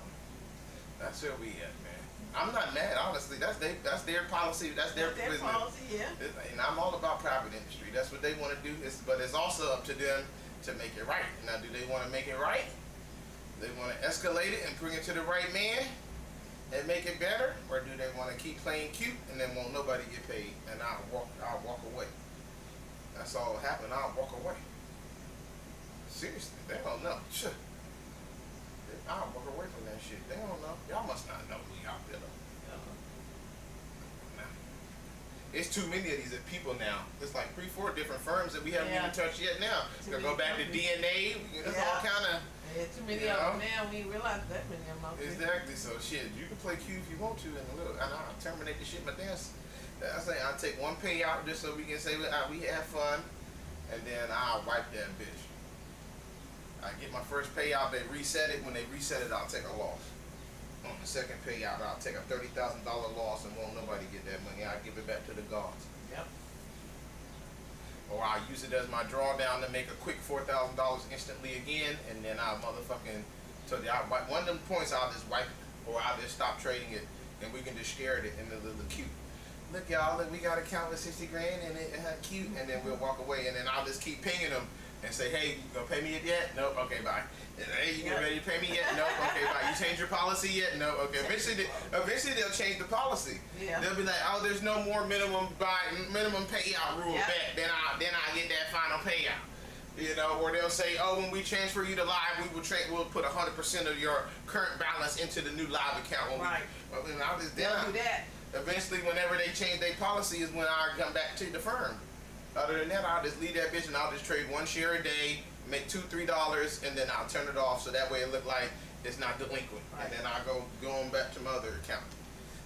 that's where we at, man. I'm not mad, honestly. That's their policy. That's their business. Policy, yeah. And I'm all about private industry. That's what they want to do. But it's also up to them to make it right. Now, do they want to make it right? They want to escalate it and bring it to the right man and make it better, or do they want to keep playing cute and then won't nobody get paid and I'll walk away? That's all that happened. I'll walk away. Seriously, they don't know. I'll walk away from that shit. They don't know. Y'all must not know who y'all been on. It's too many of these people now. It's like 3-4 different firms that we haven't even touched yet now. Gonna go back to DNA. That's all kind of. Yeah, too many of them now. We ain't realize that many of them out there. Exactly. So shit, you can play cute if you want to, and I'll terminate the shit. But I say I'll take one payout just so we can say we had fun, and then I'll wipe that bitch. I get my first payout. They reset it. When they reset it, I'll take a loss. On the second payout, I'll take a $30,000 loss and won't nobody get that money. I'll give it back to the gods. Yep. Or I'll use it as my drawdown to make a quick $4,000 instantly again, and then I'll motherfucking one of them points I'll just wipe it, or I'll just stop trading it, and we can just share it in the little cute. Look, y'all, we got a count with 60 grand and it cute, and then we'll walk away, and then I'll just keep pinging them and say, hey, you gonna pay me yet? Nope. Okay, bye. Hey, you get ready to pay me yet? Nope. Okay, bye. You changed your policy yet? No. Okay. Eventually they'll change the policy. Yeah. They'll be like, oh, there's no more minimum payout rule back. Then I get that final payout. You know, or they'll say, oh, when we transfer you to live, we'll put 100% of your current balance into the new live account. They'll do that. Eventually, whenever they change their policy is when I come back to the firm. Other than that, I'll just leave that bitch and I'll just trade one share a day, make $2-3, and then I'll turn it off so that way it look like it's not delinquent. And then I'll go on back to my other account.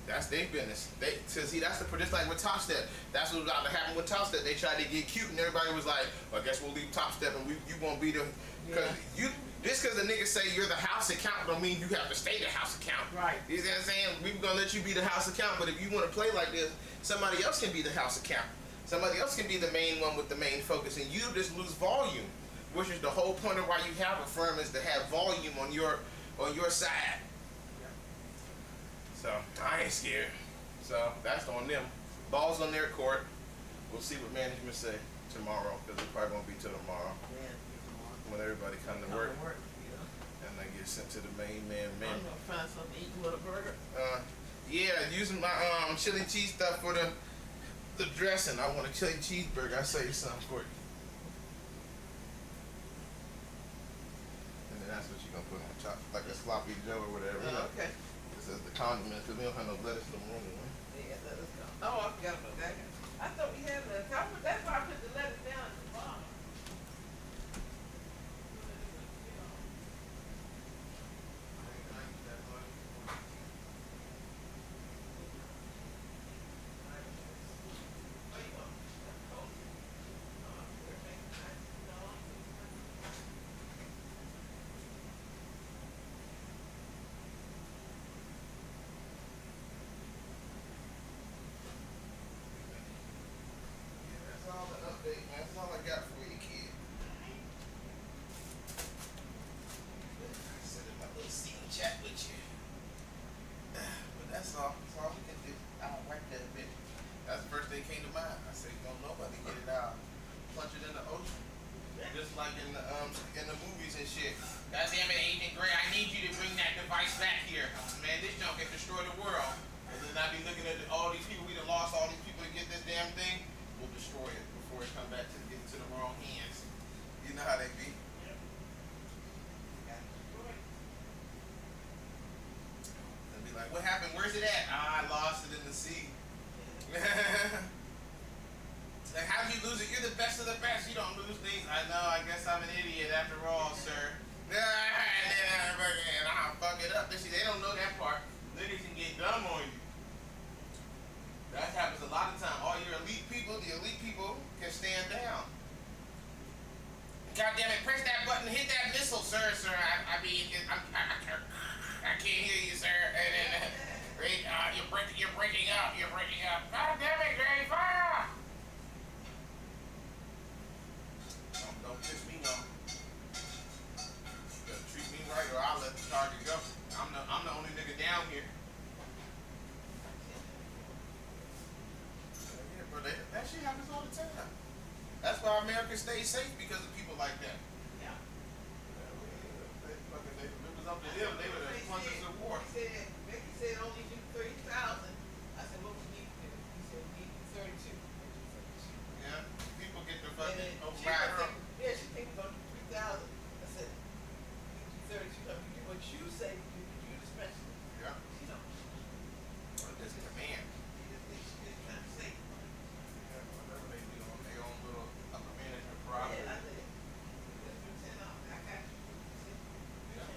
That's their business. See, that's just like with Top Step. That's what about to happen with Top Step. They tried to get cute and everybody was like, well, I guess we'll leave Top Step and you won't be the, because just because the niggas say you're the house account don't mean you have to stay the house account. Right. You see what I'm saying? We're going to let you be the house account, but if you want to play like this, somebody else can be the house account. Somebody else can be the main one with the main focus, and you just lose volume, which is the whole point of why you have a firm is to have volume on your side. So I ain't scared. So that's on them. Ball's on their court. We'll see what management say tomorrow, because it probably won't be till tomorrow. When everybody come to work. And they get sent to the main man. I'm gonna find something to eat with a burger. Yeah, using my chili cheese stuff for the dressing. I want a chili cheeseburger. I say something for you. And then that's what you're gonna put on top, like a sloppy Joe or whatever. Okay. This is the condiments, because we don't have no lettuce no more. Yeah, lettuce gone. Oh, I forgot about that. I thought we had lettuce. That's why I put the lettuce down at the bottom. update, man. That's all I got for you, kid. Sit in my little seat and chat with you. But that's all. That's all we can do. I'll wipe that bitch. That's the first thing came to mind. I said, don't nobody get it out. Plunge it in the ocean. Just like in the movies and shit. God damn it, Agent Gray, I need you to bring that device back here. Man, this junk can destroy the world. And then I be looking at all these people, we done lost all these people to get this damn thing. We'll destroy it before it come back to get into the wrong hands. You know how they be. They'll be like, what happened? Where's it at? I lost it in the sea. Like, how'd you lose it? You're the best of the best. You don't lose things. I know. I guess I'm an idiot after all, sir. And I'll fuck it up. See, they don't know that part. Niggas can get dumb on you. That happens a lot of time. All your elite people, the elite people can stand down. God damn it, press that button, hit that missile, sir. I can't hear you, sir. You're breaking up. God damn it, Gray, fire! Don't piss me off. You treat me right or I'll let the target go. I'm the only nigga down here. Yeah, bro, that shit happens all the time. That's why America stays safe, because of people like that. Yeah. If it was up to them, they would have plunged us in war. Becky said only do 30,000. I said, what we need to do? He said, we need 32. Yeah. People get the fucking override her. Yeah, she thinks about 3,000. I said, you do 32. You do what you say, you the specialist. Yeah. She don't. Well, that's command. She just thinks she's trying to say. Yeah, whatever they do on their own little upper management problem. Yeah, I did. I got you. Yeah.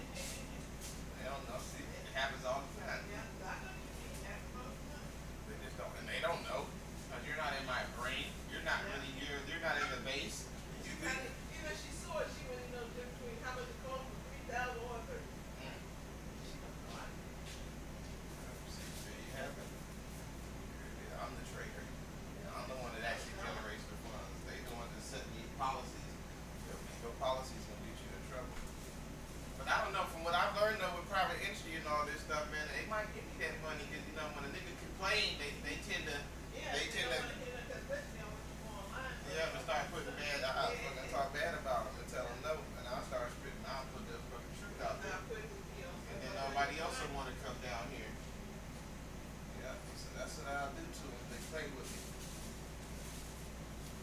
They don't know. See, it happens all the time. Yeah, I know you mean that most of the time. They just don't, and they don't know. Because you're not in my brain. You're not really here. You're not in the base. She saw it. She wouldn't know the difference between how much it cost for 3,000 or 30. She don't know. See, there you have it. I'm the trader. I'm the one that actually generates the funds. They the one that set the policies. Your policies gonna get you in trouble. But I don't know. From what I've learned though with private industry and all this stuff, man, they might give me that money because when a nigga complain, they tend to. Yeah, to start putting bad, I'll fucking talk bad about them and tell them no, and I'll start spitting, I'll put the fucking truth out there. And then nobody else will want to come down here. Yeah, so that's what I'll do to them if they play with me.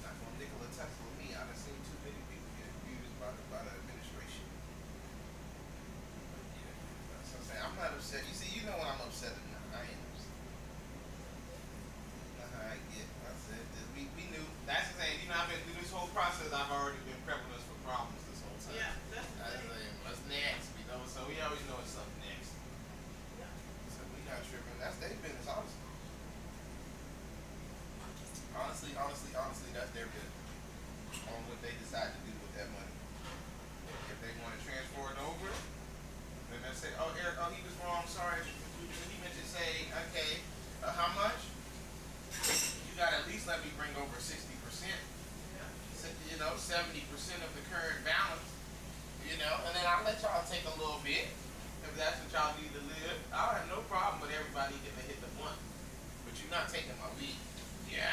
Not gonna nickel or Tesla with me. I done seen too many people get abused by the administration. But yeah, that's what I'm saying. I'm not upset. You see, you know when I'm upset or not. I ain't upset. You know how I get. I said, we knew. That's the thing. I've been through this whole process. I've already been prepping us for problems this whole time. Yeah, that's the thing. What's next? So we always know it's something next. Yeah. So we not tripping. That's their business, honestly. Honestly, that's their business. On what they decide to do with that money. If they want to transfer it over, then they say, oh, Eric, he was wrong. Sorry. He meant to say, okay, how much? You got to at least let me bring over 60%. 70% of the current balance. And then I'll let y'all take a little bit. If that's what y'all need to live, I'll have no problem with everybody getting to hit the blunt. But you're not taking my weed. Yeah.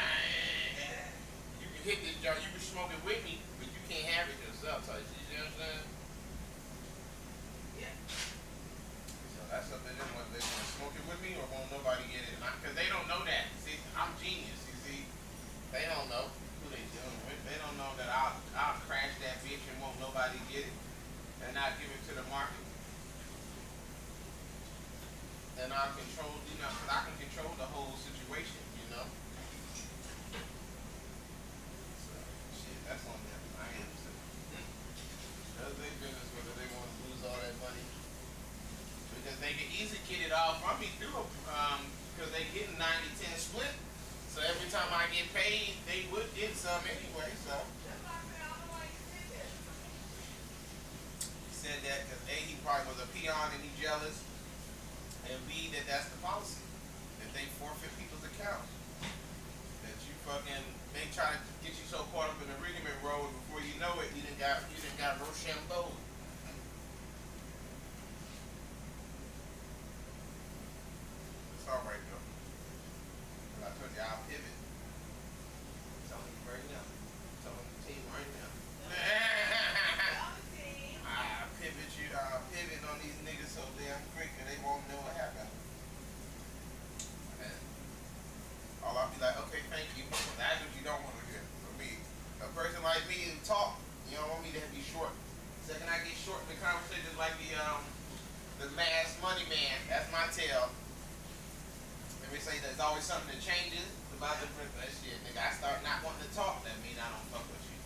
You can hit this jar, you can smoke it with me, but you can't have it yourself. So you know what I'm saying? Yeah. So that's something they want to smoke it with me, or won't nobody get it? Because they don't know that. See, I'm genius, you see. They don't know who they dealing with. They don't know that I'll crash that bitch and won't nobody get it. And not give it to the market. And I'll control, because I can control the whole situation, So, shit, that's on them. I am upset. That's their business whether they want to lose all that money. Because they can easily get it all from me through, because they get a 90-10 split. So every time I get paid, they would get some anyway, so. Said that because A, he probably was a peon and he jealous, and B, that's the policy, that they forfeit people's accounts, that you fucking they try to get you so caught up in the rigmarole, and before you know it, you done got Rochambeau. It's all right though. But I told you I'll pivot. I'm telling you right now. I'm telling the team right now. I'll pivot on these niggas so damn quick and they won't know what happened. And all I'll be like, okay, thank you. That's what you don't want to hear from me. A person like me who talk, you don't want me to be short. Second I get short in the conversation, like the last money man. That's my tale. Let me say there's always something that changes about the that shit. Nigga, I start not wanting to talk, that means I don't fuck with you.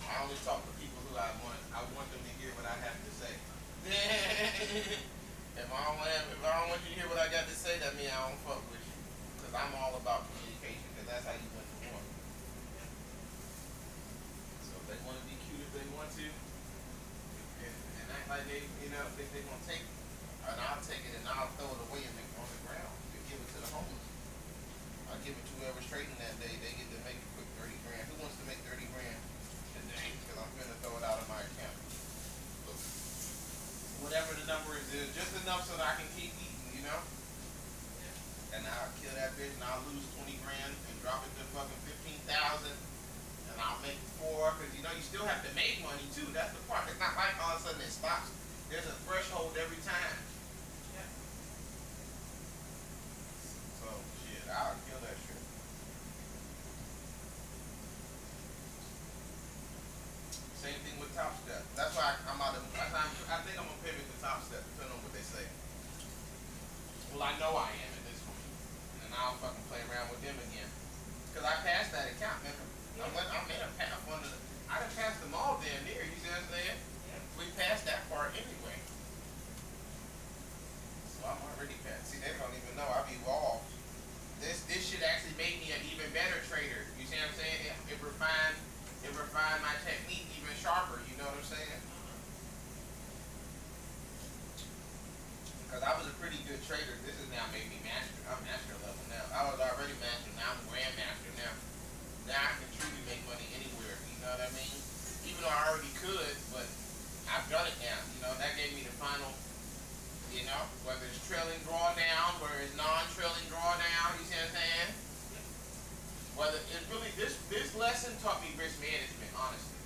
I only talk to people who I want them to hear what I have to say. If I don't want you to hear what I got to say, that means I don't fuck with you. Because I'm all about communication, because that's how you win the war. So if they want to be cute, if they want to, and act like they, think they're going to take it, and I'll take it and I'll throw it away and make it on the ground and give it to the homeless. I'll give it to whoever's trading that day. They get to make a quick 30 grand. Who wants to make 30 grand today? Because I'm going to throw it out of my account. Look, whatever the number is, just enough so that I can keep eating, And I'll kill that bitch and I'll lose 20 grand and drop it to fucking 15,000 and I'll make 4 because you still have to make money too. That's the part. It's not like all of a sudden it stops. There's a threshold every time. Yeah. So shit, I'll kill that shit. Same thing with Top Step. That's why I think I'm gonna pivot to Top Step depending on what they say. Well, I know I am at this point. And then I'll fucking play around with them again. Because I passed that account, remember? I done passed them all damn near, you see what I'm saying? Yeah. We passed that part anyway. So I'm already passed. See, they don't even know I've evolved. This shit actually made me an even better trader. You see what I'm saying? It refined my technique even sharper, you know what I'm saying? Because I was a pretty good trader. This has now made me master. I'm master level now. I was already master. Now I'm grandmaster now. Now I can truly make money anywhere. You know what I mean? Even though I already could, but I've done it now. That gave me the final, whether it's trailing drawdown, whether it's non-trailing drawdown, you see what I'm saying? Whether it's really, this lesson taught me risk management, honestly.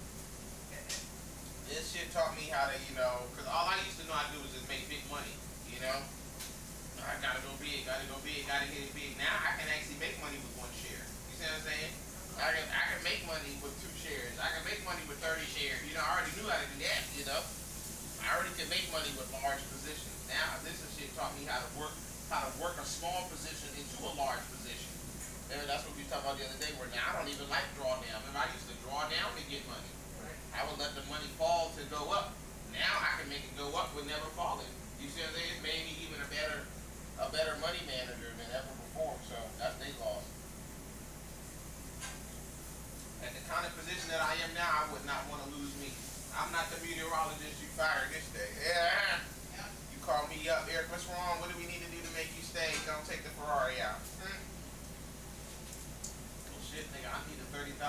This shit taught me how to, because all I used to know how to do was just make big money. I gotta go big, gotta get it big. Now I can actually make money with 1 share. You see what I'm saying? I can make money with 2 shares. I can make money with 30 shares. I already knew how to do that, I already can make money with large positions. Now this shit taught me how to work a small position into a large position. And that's what we talked about the other day, where now I don't even like drawdown. Remember, I used to draw down to get money. I would let the money fall to go up. Now I can make it go up with never falling. You see what I'm saying? It made me even a better money manager than ever before. So that's they lost. At the kind of position that I am now, I would not want to lose me. I'm not the meteorologist you fired this day. Yeah. You call me up, Eric, what's wrong? What do we need to do to make you stay? Don't take the Ferrari out. Well, shit, nigga, I need a $30,000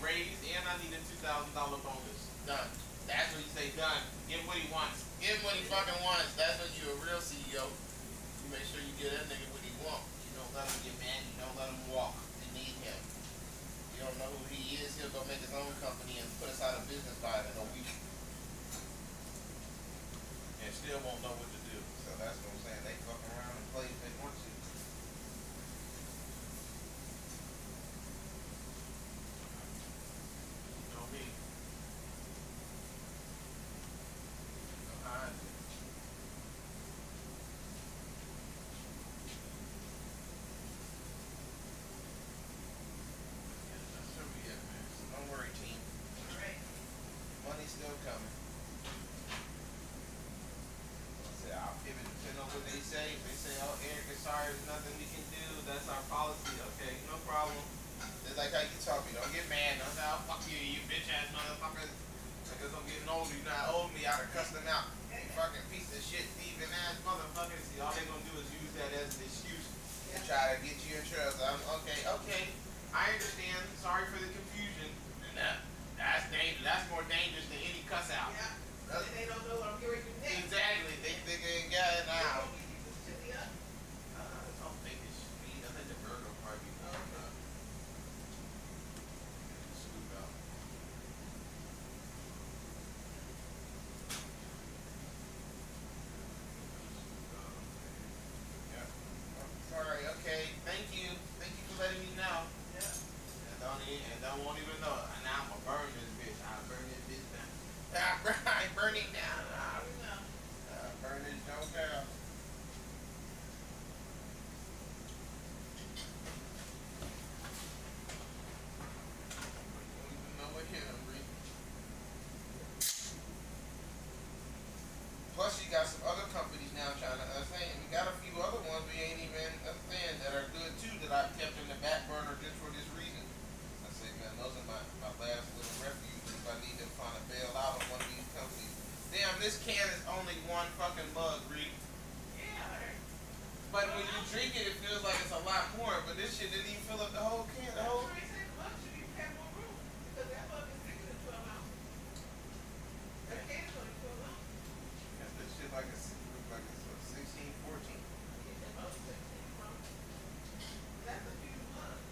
raise, and I need a $2,000 bonus. Done. That's what you say, done. Give him what he wants. Give him what he fucking wants. That's when you're a real CEO. You make sure you give that nigga what he wants. You don't let him get mad. You don't let him walk. You need him. You don't know who he is. He'll go make his own company and put us out of business by it in a week. And still won't know what to do. So that's what I'm saying. They fuck around and play if they want to. You know me. Don't worry, team. Money's still coming. I'll pivot depending on what they say. If they say, oh, Eric is sorry, there's nothing we can do, that's our policy. Okay, no problem. It's like how you talk me. Don't get mad. Don't say, oh, fuck you, you bitch ass motherfuckers. Because I'm getting older, you're not old me, I'd have cussed them out. You fucking piece of shit, thieving ass motherfuckers. See, all they're gonna do is use that as an excuse and try to get you in trouble. Okay, I understand. I won't even know. Now I'm gonna burn this bitch. I'll burn this bitch down. I burn it down. I'll burn this junk down. Don't even know what hit him, Bree. Plus, you got some other companies now trying to understand. We got a few other ones we ain't even understand that are good too that I've kept in the back burner just for this reason. I say, man, those are my last little refuge if I need to find a bail out on one of these companies. Damn, this can is only one fucking mug, Reed. Yeah. But when you drink it, it feels like it's a lot more. But this shit didn't even fill up the whole can. The whole. Like it's 16, 14. That's a few months.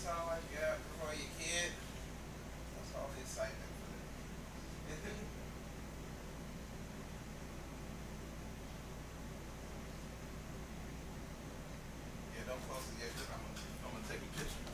That's all I got for your kid. That's all the excitement for it. Yeah, don't close it yet because I'm gonna take a picture.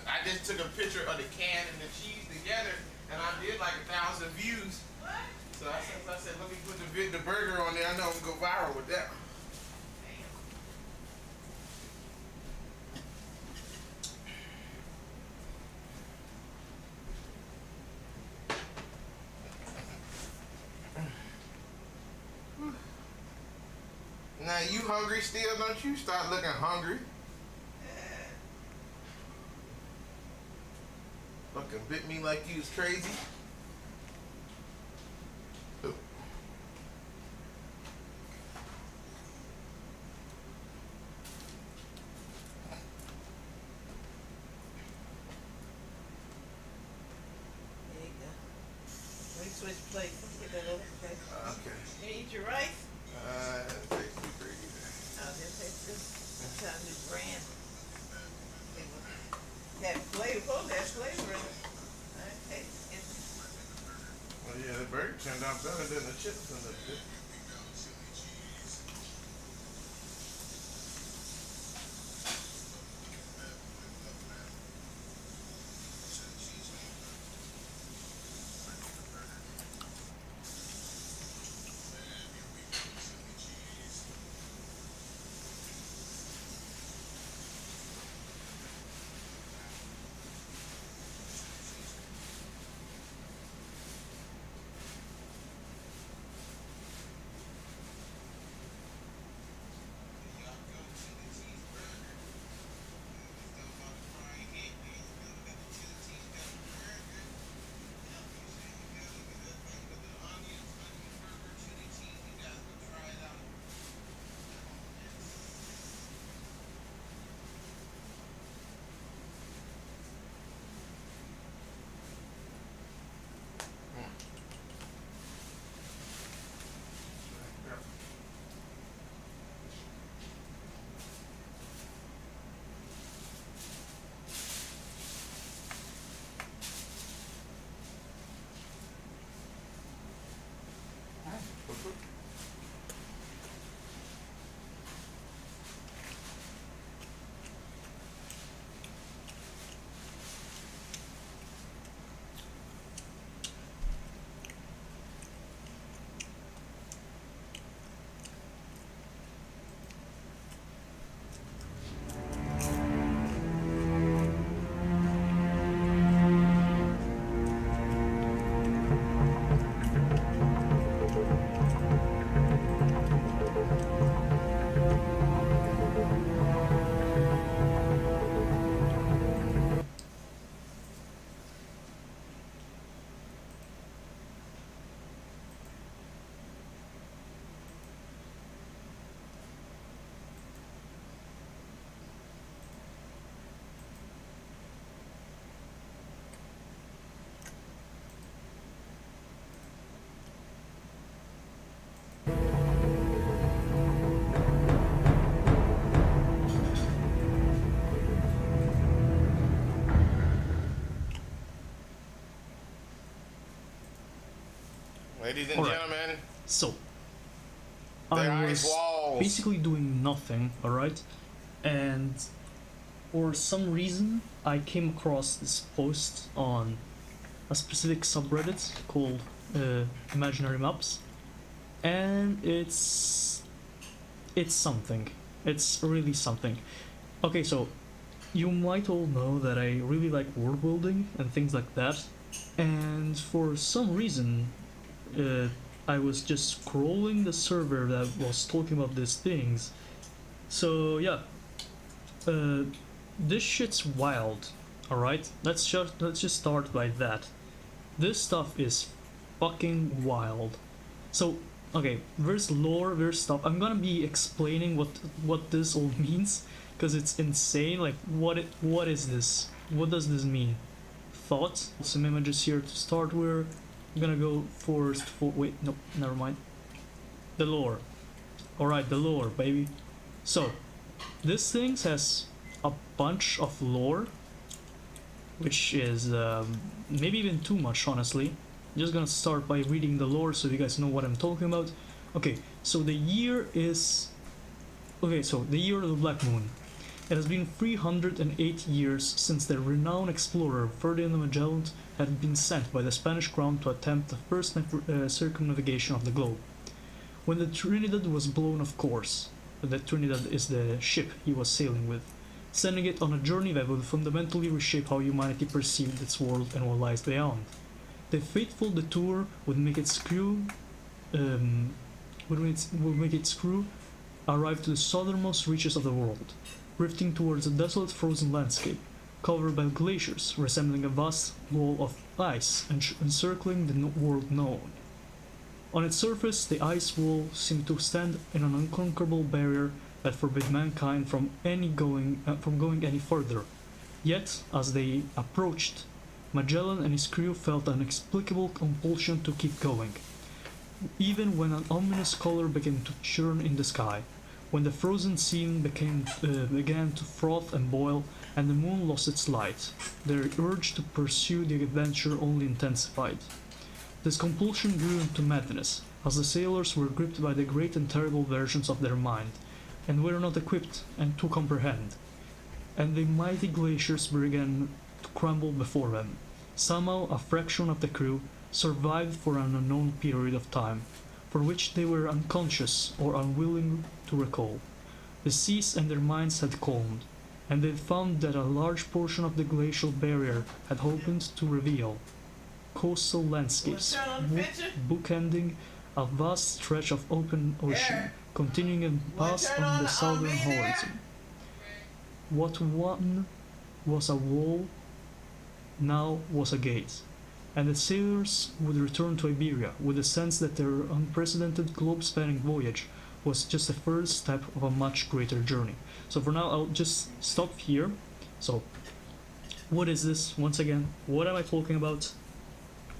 I just took a picture of the can and the cheese together, and I did like 1,000 views. What? So I said, let me put the burger on there. I know I'm gonna go viral with that. Now you hungry still, don't you? Start looking hungry. Fucking bit me like you was crazy. Switch plates. Let's get that over, okay? Okay. You eat your rice? It tastes too crazy. Oh, this tastes good. That's how new brand. Have flavor. Supposed to have flavor in it. Okay. Well, yeah, the burger turned out better than the chips and the dip. Ladies and gentlemen, so there I are was walls. basically doing nothing, alright? And for some reason, I came across this post on a specific subreddit called Imaginary Maps, and it's something. It's really something. Okay, so you might all know that I really like world building and things like that, and for some reason I was just scrolling the server that was talking about these things. So yeah, this shit's wild. Alright, let's just start by that. This stuff is fucking wild. So okay, there's lore, there's stuff. I'm gonna be explaining what this all means, because it's insane. Like, what is this? What does this mean? Thoughts. Some images here to start with. I'm gonna go first for wait, nope, never mind. The lore. Alright, the lore, baby. So this thing has a bunch of lore, which is maybe even too much, honestly. I'm just gonna start by reading the lore so you guys know what I'm talking about. Okay, so the year is... Okay, so the year of the Black Moon. It has been 308 years since the renowned explorer Ferdinand Magellan had been sent by the Spanish crown to attempt the first circumnavigation of the globe. When the Trinidad was blown off course, the Trinidad is the ship he was sailing with, sending it on a journey that would fundamentally reshape how humanity perceived its world and what lies beyond. The fateful detour would make its crew arrive to the southernmost reaches of the world, drifting towards a desolate frozen landscape, covered by glaciers resembling a vast wall of ice encircling the world known. On its surface, the ice wall seemed to stand in an unconquerable barrier that forbid mankind from going any further. Yet, as they approached, Magellan and his crew felt an inexplicable compulsion to keep going. Even when an ominous color began to churn in the sky, when the frozen scene began to froth and boil, and the moon lost its light, their urge to pursue the adventure only intensified. This compulsion grew into madness, as the sailors were gripped by the great and terrible versions of their mind, and were not equipped to comprehend, and the mighty glaciers began to crumble before them. Somehow a fraction of the crew survived for an unknown period of time, for which they were unconscious or unwilling to recall. The seas and their minds had calmed, and they found that a large portion of the glacial barrier had opened to reveal coastal landscapes, bookending a vast stretch of open ocean, continuing and past on the southern horizon. What one was a wall now was a gate, and the sailors would return to Iberia with the sense that their unprecedented globe-spanning voyage was just the first step of a much greater journey. So for now, I'll just stop here. So, what is this? Once again, what am I talking about?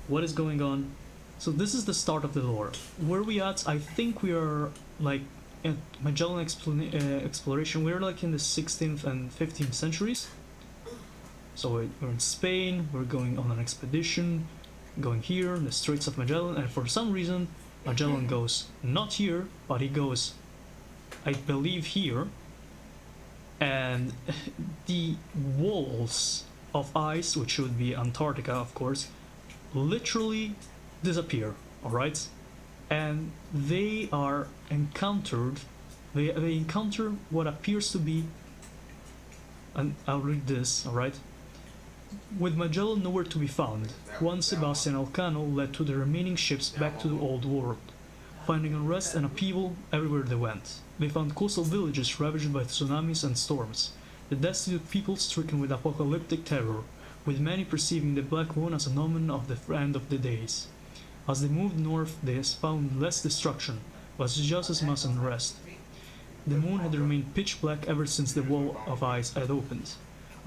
What is going on? So this is the start of the lore. Where we at? I think we are like at Magellan exploration. We're like in the 16th and 15th centuries. So we're in Spain, we're going on an expedition, going here, the Straits of Magellan, and for some reason Magellan goes not here, but he goes, I believe, here, and the walls of ice, which would be Antarctica of course, literally disappear, alright? And they are encountered, they encounter what appears to be, and I'll read this, alright? With Magellan nowhere to be found, Juan Sebastian Elcano led to the remaining ships back to the old world, finding unrest and upheaval everywhere they went. They found coastal villages ravaged by tsunamis and storms, the destitute people stricken with apocalyptic terror, with many perceiving the Black Moon as an omen of the end of the days. As they moved north, they found less destruction, but just as much unrest. The moon had remained pitch black ever since the wall of ice had opened,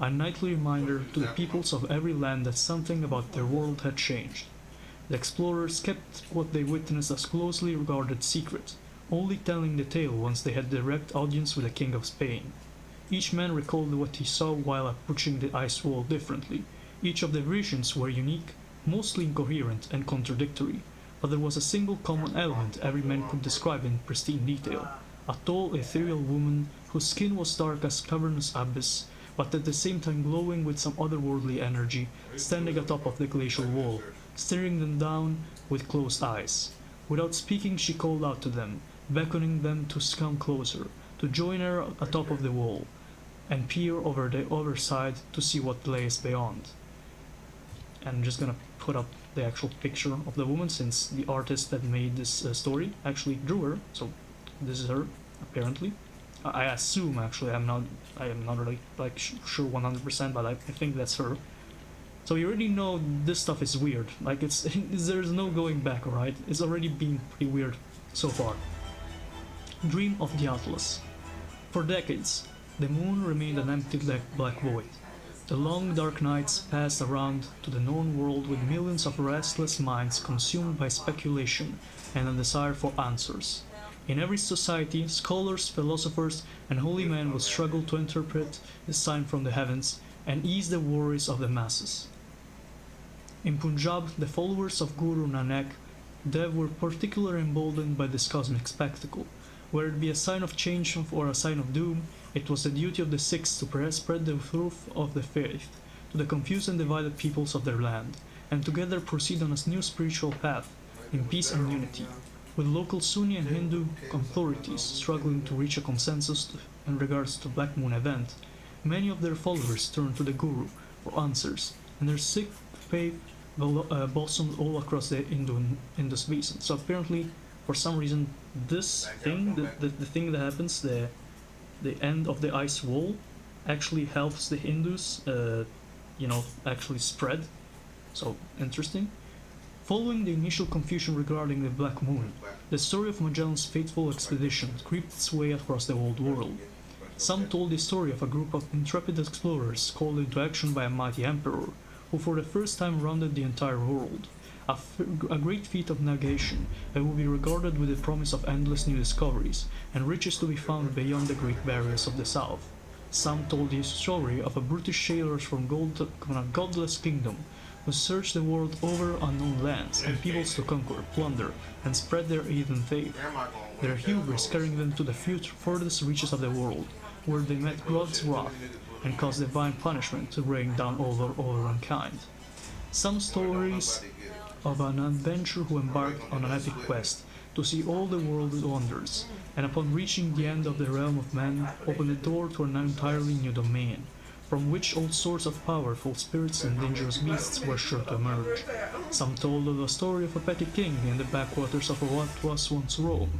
a nightly reminder to the peoples of every land that something about their world had changed. The explorers kept what they witnessed as closely regarded secret, only telling the tale once they had direct audience with the King of Spain. Each man recalled what he saw while approaching the ice wall differently. Each of the visions were unique, mostly incoherent and contradictory, but there was a single common element every man could describe in pristine detail. A tall, ethereal woman whose skin was dark as cavernous abyss, but at the same time glowing with some otherworldly energy, standing atop of the glacial wall, staring them down with closed eyes. Without speaking, she called out to them, beckoning them to come closer, to join her atop of the wall, and peer over the other side to see what lays beyond. And I'm just gonna put up the actual picture of the woman, since the artist that made this story actually drew her, so this is her, apparently. I assume, actually, I am not really like sure 100%, but I think that's her. So you already know this stuff is weird. Like there's no going back, alright? It's already been pretty weird so far. Dream of the Atlas. For decades, the moon remained an empty black void. The long dark nights passed around to the known world with millions of restless minds consumed by speculation and a desire for answers. In every society, scholars, philosophers, and holy men would struggle to interpret the sign from the heavens and ease the worries of the masses. In Punjab, the followers of Guru Nanak Dev were particularly emboldened by this cosmic spectacle. Whether it be a sign of change or a sign of doom, it was the duty of the Sikhs to spread the truth of the faith to the confused and divided peoples of their land, and together proceed on a new spiritual path in peace and unity. With local Sunni and Hindu authorities struggling to reach a consensus in regards to Black Moon event, many of their followers turned to the Guru for answers, and their Sikh faith blossomed all across the Indus Basin. So apparently, for some reason, this thing, the thing that happens, the end of the ice wall, actually helps the Hindus, actually spread. So interesting. Following the initial confusion regarding the Black Moon, the story of Magellan's fateful expedition crept its way across the old world. Some told the story of a group of intrepid explorers called into action by a mighty emperor, who for the first time rounded the entire world. A great feat of navigation that will be regarded with the promise of endless new discoveries and riches to be found beyond the Great Barriers of the South. Some told the story of a British sailors from a godless kingdom who searched the world over unknown lands and peoples to conquer, plunder, and spread their heathen faith. Their hubris carrying them to the furthest reaches of the world, where they met God's wrath and caused divine punishment to rain down over mankind. Some stories of an adventurer who embarked on an epic quest to see all the world's wonders, and upon reaching the end of the realm of man, opened the door to an entirely new domain, from which all sorts of powerful spirits and dangerous beasts were sure to emerge. Some told of the story of a petty king in the backwaters of what was once Rome,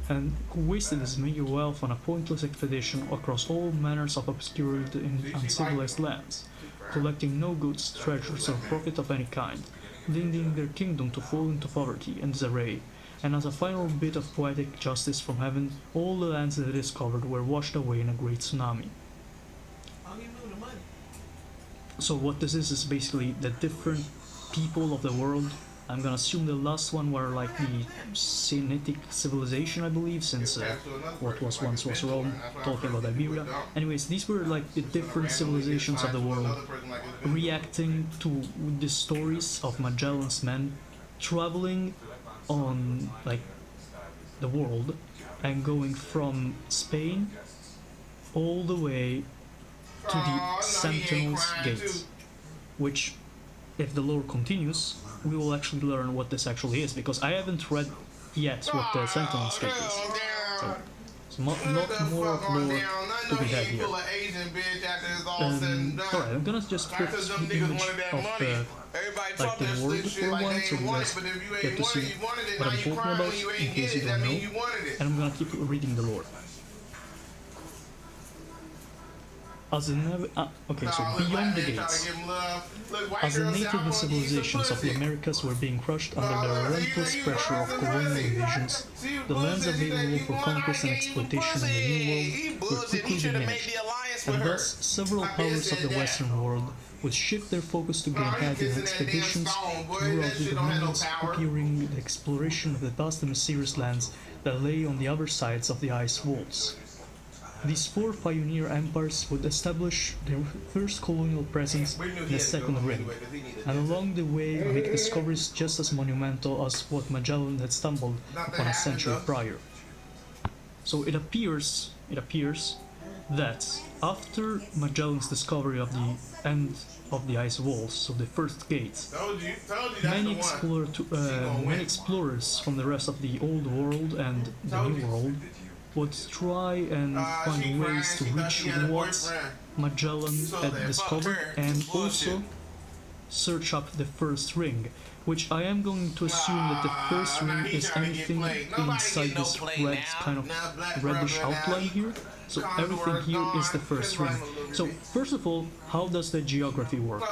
and who wasted his meager wealth on a pointless expedition across all manners of obscurity in uncivilized lands, collecting no goods, treasures, or profit of any kind, leading their kingdom to fall into poverty and disarray, and as a final bit of poetic justice from heaven, all the lands they discovered were washed away in a great tsunami. So what this is basically the different people of the world. I'm gonna assume the last one were like the Semitic civilization, I believe, since what was once was Rome, talking about Iberia. Anyways, these were like the different civilizations of the world reacting to the stories of Magellan's men traveling on like the world and going from Spain all the way to the Sentinel's Gate, which, if the lore continues, we will actually learn what this actually is, because I haven't read yet what the Sentinel's Gate is. So, there's a lot more of lore to be had here. Alright, I'm gonna just put the image of the world for a while, so you guys get to see what I'm talking about, in case you don't know, and I'm gonna keep reading the lore. As okay, so beyond the gates, as the native civilizations of the Americas were being crushed under the relentless pressure of colonial invasions, the lands available for conquest and exploitation in the New World were quickly diminished, and thus several powers of the Western world would shift their focus to gain head in expeditions throughout the dominions, procuring the exploration of the vast and mysterious lands that lay on the other sides of the ice walls. These four pioneer empires would establish their first colonial presence in the second ring, and along the way make discoveries just as monumental as what Magellan had stumbled upon a century prior. So it appears that after Magellan's discovery of the end of the ice walls, so the first gate, many explorers from the rest of the Old World and the New World would try and find ways to reach what Magellan had discovered, and also search up the first ring, which I am going to assume that the first ring is anything inside this red kind of reddish outline here. So everything here is the first ring. So first of all, how does the geography work?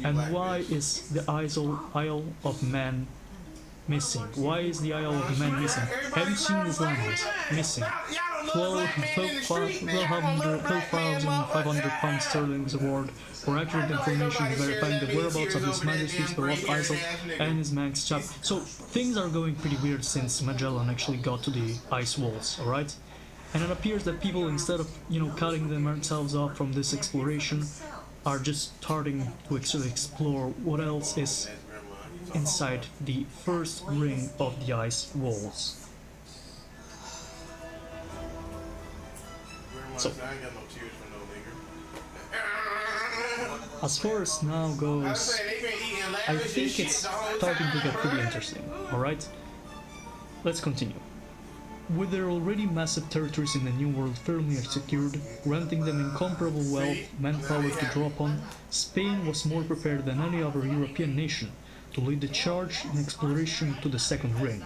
And why is the Isle of Man missing? Why is the Isle of Man missing? Have you seen this language? Missing. 12,500 pounds sterling award for accurate information verifying the whereabouts of His Majesty's beloved Isle and his MIXTYPE. So things are going pretty weird since Magellan actually got to the ice walls, alright? And it appears that people, instead of, cutting themselves off from this exploration, are just starting to actually explore what else is inside the first ring of the ice walls. So, as far as now goes, I think it's starting to get pretty interesting, alright? Let's continue. With their already massive territories in the New World firmly secured, granting them incomparable wealth, manpower to draw upon, Spain was more prepared than any other European nation to lead the charge in exploration to the second ring.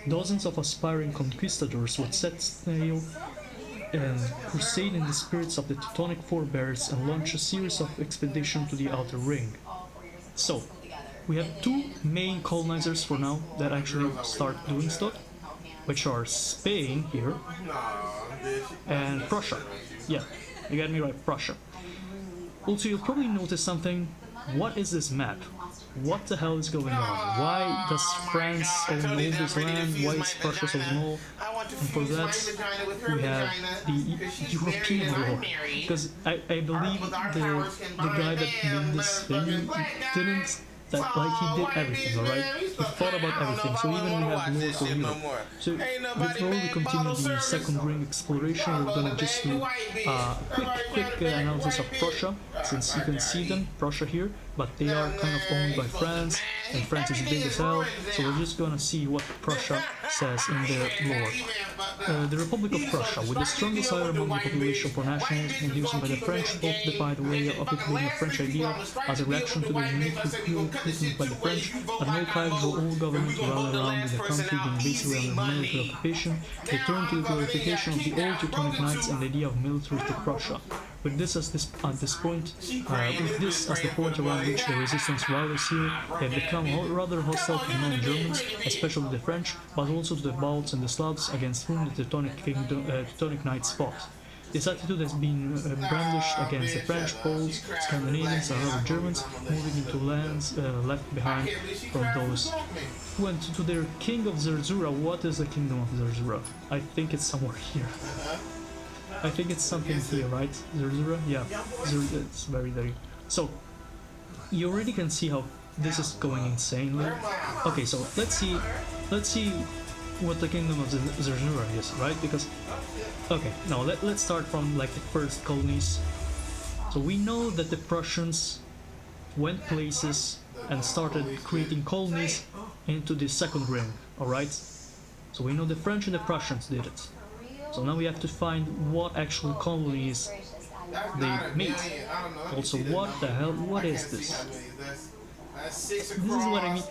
Dozens of aspiring conquistadors would set sail and crusade in the spirits of the Teutonic forebears and launch a series of expeditions to the outer ring. So, we have two main colonizers for now that actually start doing stuff, which are Spain here and Prussia. Yeah, you got me right, Prussia. Also, you'll probably notice something. What is this map? What the hell is going on? Why does France own all this land? Why is Prussia so small? And for that, we have the European war. Because I believe the guy that made this thing didn't, he did everything, alright? He thought about everything, so even we have more for Europe. So before we continue the second ring exploration, we're gonna just do a quick analysis of Prussia, since you can see them, Prussia here, but they are kind of owned by France, and France is big as hell, so we're just gonna see what Prussia says in their lore. The Republic of Prussia, with the strongest desire among the population for nationalism induced by the French, both by the way of it being a French idea as a reaction to the unique treatment by the French, at no time will all government rally around in the country being basically under military occupation, they turn to the glorification of the old Teutonic Knights and the idea of militaristic Prussia. With this as the point around which the resistance rises here, they have become rather hostile to non-Germans, especially the French, but also to the Balts and the Slavs against whom the Teutonic Knights fought. This attitude has been brandished against the French, Poles, Scandinavians and other Germans, moving into lands left behind from those who went to their king of Zerzura. What is the kingdom of Zerzura? I think it's somewhere here. I think it's something here, right? Zerzura? Yeah, it's very. So, you already can see how this is going insanely. Okay, so let's see what the kingdom of Zerzura is, right? Because, okay, now let's start from the first colonies. So we know that the Prussians went places and started creating colonies into the second ring, alright? So we know the French and the Prussians did it. So now we have to find what actual colonies they made. Also, what the hell, what is this? This is what I mean,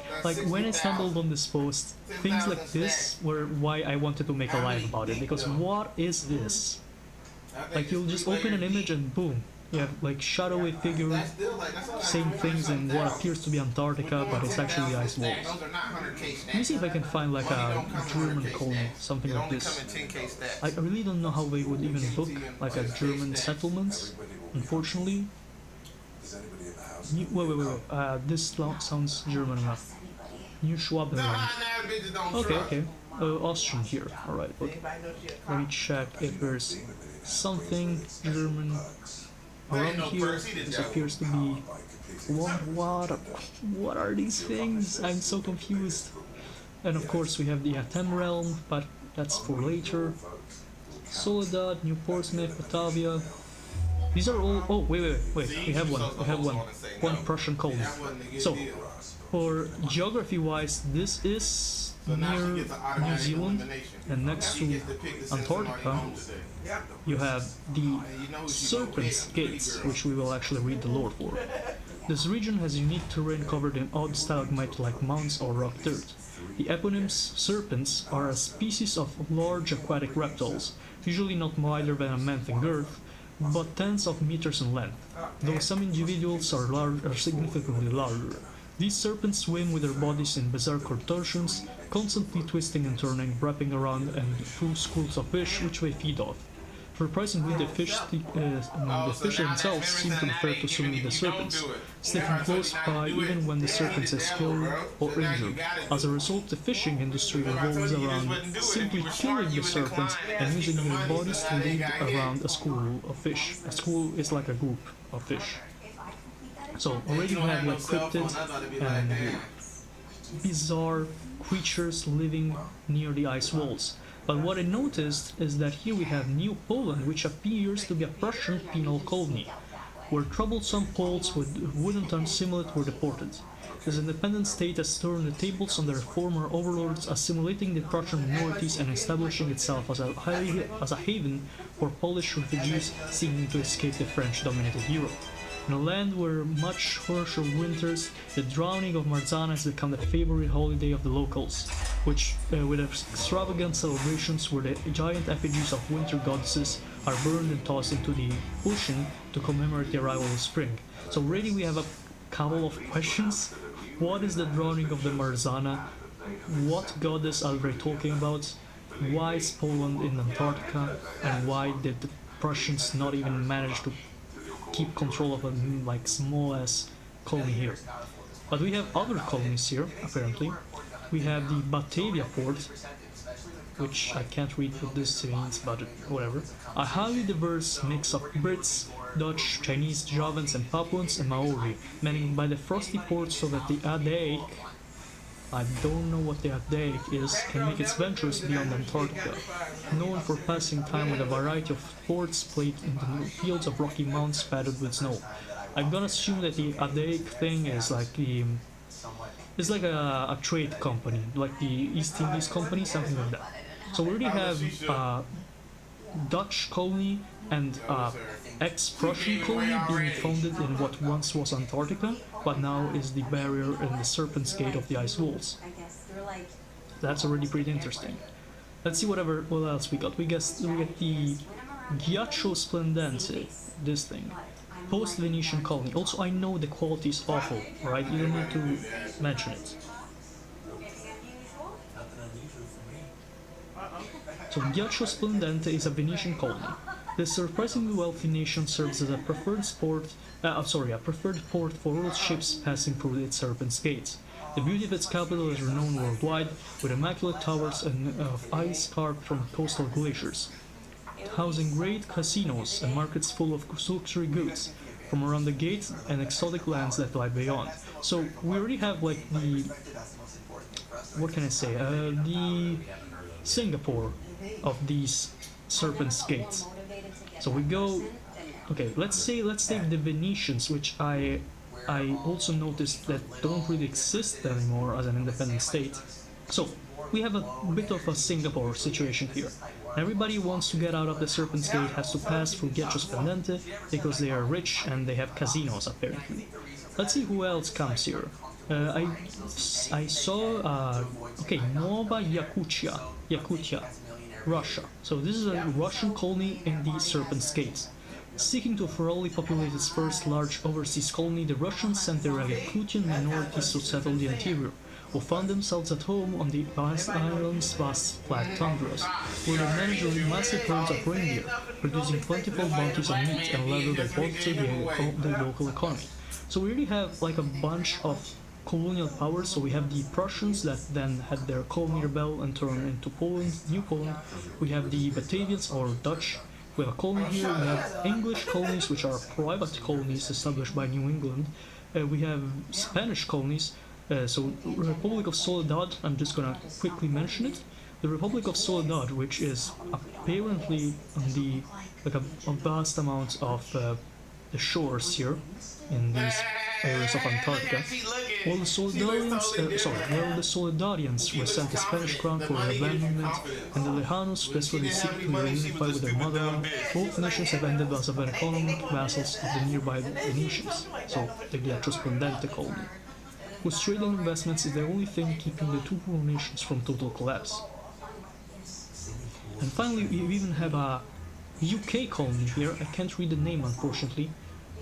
when I stumbled on this post, things like this were why I wanted to make a live about it, because what is this? You'll just open an image and boom, you have shadowy figure saying things in what appears to be Antarctica, but it's actually ice walls. Let me see if I can find a German colony, something like this. I really don't know how they would even look like a German settlements, unfortunately. Wait, this sounds German enough. New Schwabenland. Okay. Austrian here. Alright, let me check if there's something German around here. This appears to be... What are these things? I'm so confused. And of course we have the Atem realm, but that's for later. Soledad, New Portsmouth, Batavia. These are all... Oh, wait. We have one. One Prussian colony. So, for geography-wise, this is near New Zealand, and next to Antarctica, you have the Serpent's Gates, which we will actually read the lore for. This region has unique terrain covered in odd stalagmite-like mounds or rock dirt. The eponyms serpents are a species of large aquatic reptiles, usually not wider than a man in girth, but tens of meters in length, though some individuals are significantly larger. These serpents swim with their bodies in bizarre contortions, constantly twisting and turning, wrapping around and through schools of fish which they feed off. Surprisingly, the fish themselves seem to prefer to swim with the serpents, sticking close by even when the serpents is killed or injured. As a result, the fishing industry revolves around simply killing the serpents and using their bodies to lead around a school of fish. A school is like a group of fish. So already we have like cryptids and bizarre creatures living near the ice walls. But what I noticed is that here we have New Poland, which appears to be a Prussian penal colony, where troublesome Poles with wooden simulate were deported. This independent state has turned the tables on their former overlords, assimilating the Prussian minorities and establishing itself as a haven for Polish refugees seeking to escape the French-dominated Europe. In a land where much harsher winters, the drowning of Marzana has become the favorite holiday of the locals, which, with extravagant celebrations where the giant effigies of winter goddesses are burned and tossed into the ocean to commemorate the arrival of spring. So already we have a couple of questions. What is the drowning of the Marzana? What goddess are they talking about? Why is Poland in Antarctica? And why did the Prussians not even manage to keep control of a like small ass colony here? But we have other colonies here, apparently. We have the Batavia port, which I can't read what this means, but whatever. A highly diverse mix of Brits, Dutch, Chinese, Javans and Papuans and Maori, managed by the frosty ports so that the Adaic, I don't know what the Adaic is, can make its ventures beyond Antarctica, known for passing time with a variety of sports played in the fields of rocky mountains padded with snow. I'm gonna assume that the Adaic thing is like the... It's like a trade company, like the East Indies company, something like that. So we already have a Dutch colony and ex-Prussian colony being founded in what once was Antarctica, but now is the barrier and the Serpent's Gate of the ice walls. That's already pretty interesting. Let's see what else we got. We get the Ghiaccio Splendente, this thing. Post-Venetian colony. Also, I know the quality is awful, right? You don't need to mention it. So Ghiaccio Splendente is a Venetian colony. This surprisingly wealthy nation serves as a preferred port for all ships passing through its Serpent's Gates. The beauty of its capital is renowned worldwide, with immaculate towers of ice carved from coastal glaciers, housing great casinos and markets full of luxury goods from around the gate and exotic lands that lie beyond. So we already have like the... what can I say? The Singapore of these Serpent's Gates. So we go... Okay, let's take the Venetians, which I also noticed that don't really exist anymore as an independent state. So we have a bit of a Singapore situation here. Everybody who wants to get out of the Serpent's Gate has to pass through Ghiaccio Splendente because they are rich and they have casinos apparently. Let's see who else comes here. I saw okay, Nova Yakutia, Russia. So this is a Russian colony in the Serpent's Gate. Seeking to thoroughly populate its first large overseas colony, the Russians sent their Yakutian minorities to settle the interior, who found themselves at home on the island's vast flat tundras, where they managed massive herds of reindeer, producing plentiful bounties on meat and leather that bolstered the local economy. So we really have like a bunch of colonial powers. So we have the Prussians that then had their colony rebel and turned into Poland, New Poland. We have the Batavians or Dutch. We have a colony here. We have English colonies, which are private colonies established by New England. We have Spanish colonies. So Republic of Soledad, I'm just gonna quickly mention it. The Republic of Soledad, which is apparently on the a vast amount of the shores here in these areas of Antarctica. While the Soledadians resent the Spanish crown for their abandonment, and the Lejanos desperately seek to reunify with their motherland, both nations have ended as economic vassals of the nearby Venetians, so the Corrispondente colony, whose trade and investments is the only thing keeping the two poor nations from total collapse. And finally, we even have a UK colony here. I can't read the name, unfortunately.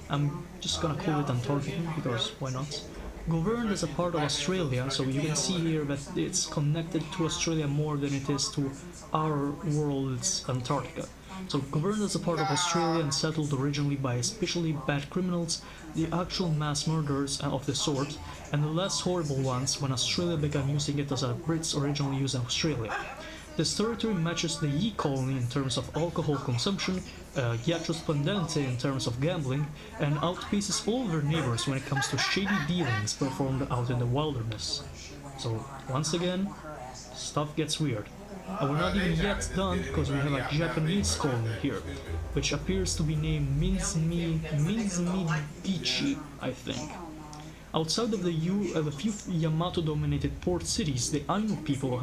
I'm just gonna call it Antarctica, because why not? Governed as a part of Australia, so you can see here that it's connected to Australia more than it is to our world's Antarctica. So governed as a part of Australia and settled originally by especially bad criminals, the actual mass murderers of the sort, and the less horrible ones when Australia began using it as the Brits originally used in Australia. This territory matches the Yi colony in terms of alcohol consumption, Corrispondente in terms of gambling, and outpaces all their neighbors when it comes to shady dealings performed out in the wilderness. So, once again, stuff gets weird. And we're not even yet done, because we have a Japanese colony here, which appears to be named Minzmigichi, I think. Outside of the few Yamato-dominated port cities, the Ainu people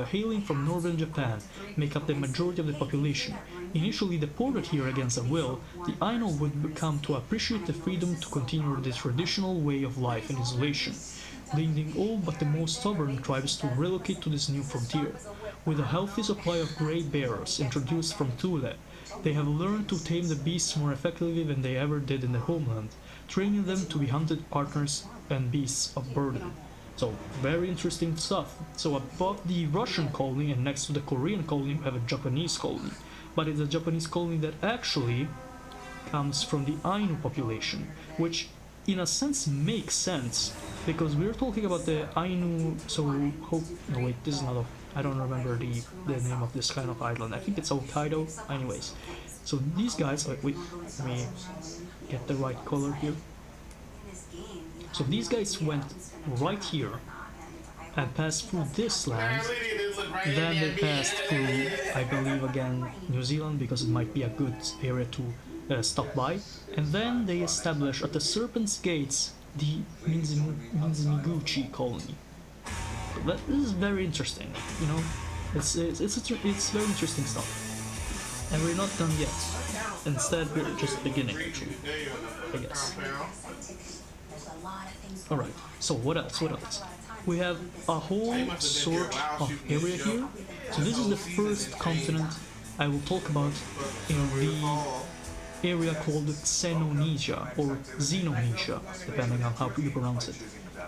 hailing from northern Japan make up the majority of the population. Initially deported here against their will, the Ainu would come to appreciate the freedom to continue the traditional way of life in isolation, leading all but the most stubborn tribes to relocate to this new frontier. With a healthy supply of grey bears introduced from Thule, they have learned to tame the beasts more effectively than they ever did in their homeland, training them to be hunted partners and beasts of burden. So, very interesting stuff. So above the Russian colony and next to the Korean colony we have a Japanese colony. But it's a Japanese colony that actually comes from the Ainu population, which in a sense makes sense, because we're talking about the Ainu, no wait, this is not a, I don't remember the name of this kind of island. I think it's Hokkaido. Anyways, so these guys, wait, let me get the right color here. So these guys went right here and passed through this land, then they passed through, I believe again, New Zealand, because it might be a good area to stop by, and then they established at the Serpent's Gates the Minzimiguchi colony. So this is very interesting, you know, it's very interesting stuff. And we're not done yet. Instead, we're just beginning, actually, I guess. Alright, so what else? We have a whole sort of area here. So this is the first continent I will talk about in the area called Xenonesia, or Xenonesia, depending on how you pronounce it.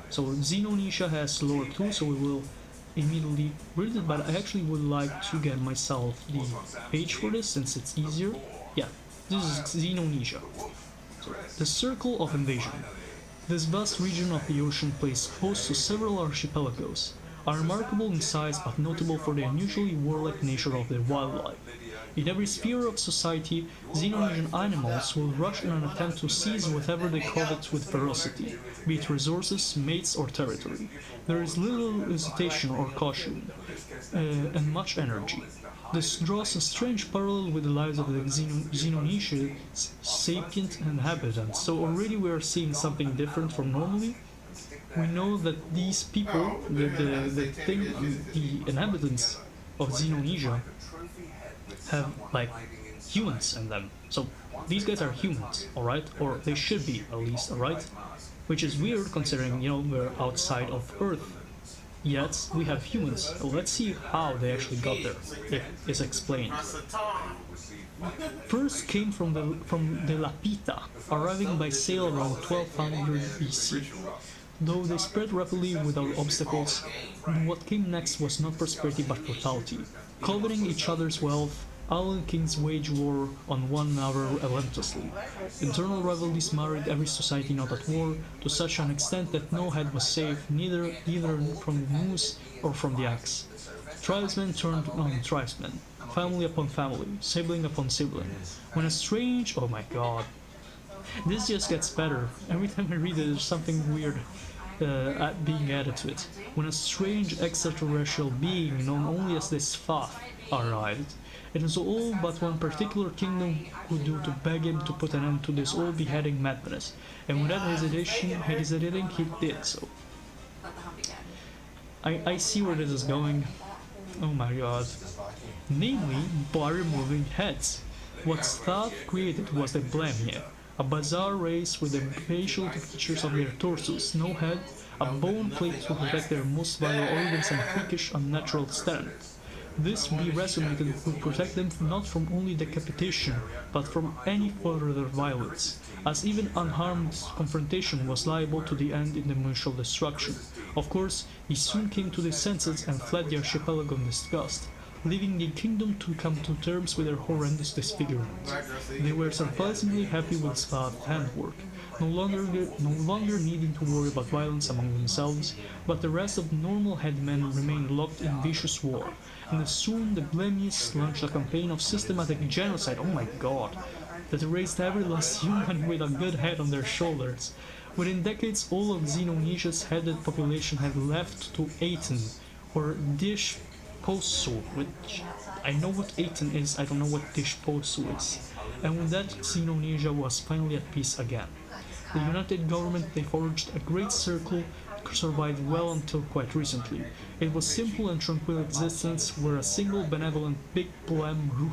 So Xenonesia has lower clue, so we will immediately read it, but I actually would like to get myself the page for this since it's easier. Yeah, this is Xenonesia. So, the Circle of Invasion. This vast region of the ocean plays host to several archipelagos, are remarkable in size but notable for the unusually warlike nature of their wildlife. In every sphere of society, Xenonesian animals will rush in an attempt to seize whatever they covet with ferocity, be it resources, mates, or territory. There is little hesitation or caution, and much energy. This draws a strange parallel with the lives of the Xenonesian sapient inhabitants, so already we are seeing something different from normally. We know that these people, the inhabitants of Xenonesia, have like humans in them. So these guys are humans, alright? Or they should be, at least, alright? Which is weird considering, you know, we're outside of Earth. Yet we have humans. So let's see how they actually got there, if it's explained. First came from the Lapita, arriving by sail around 1200 BC. Though they spread rapidly without obstacles, what came next was not prosperity but brutality, coveting each other's wealth Island kings wage war on one another relentlessly. Internal rivalries marred every society not at war, to such an extent that no head was safe, neither from the noose or from the axe. Tribesmen turned on tribesmen, family upon family, sibling upon sibling. When a strange... oh my god. This just gets better. Every time I read it, there's something weird being added to it. When a strange extraterrestrial being known only as this Thoth arrived, it was all but one particular kingdom who do to beg him to put an end to this all beheading madness, and without hesitating, he did so. I see where this is going. Oh my god. Namely, by removing heads. What Thoth created was the Blamia, a bizarre race with the facial features of their torsos, no head, a bone plate to protect their most vital organs and freakish unnatural strength. This be resonated would protect them not from only decapitation, but from any further violence, as even unharmed confrontation was liable to the end in the mutual destruction. Of course, he soon came to his senses and fled the archipelago in disgust, leaving the kingdom to come to terms with their horrendous disfigurement. They were surprisingly happy with Thoth's handwork, no longer needing to worry about violence among themselves, but the rest of normal headmen remained locked in vicious war, and soon the Blemius launched a campaign of systematic genocide, oh my god, that erased every last human with a good head on their shoulders. Within decades, all of Xenonesia's headed population had left to Aten, or Dish Posu, which I know what Aten is, I don't know what Dish Posu is. And with that, Xenonesia was finally at peace again. The united government they forged a great circle survived well until quite recently. It was simple and tranquil existence where a single benevolent Big Blem ruled.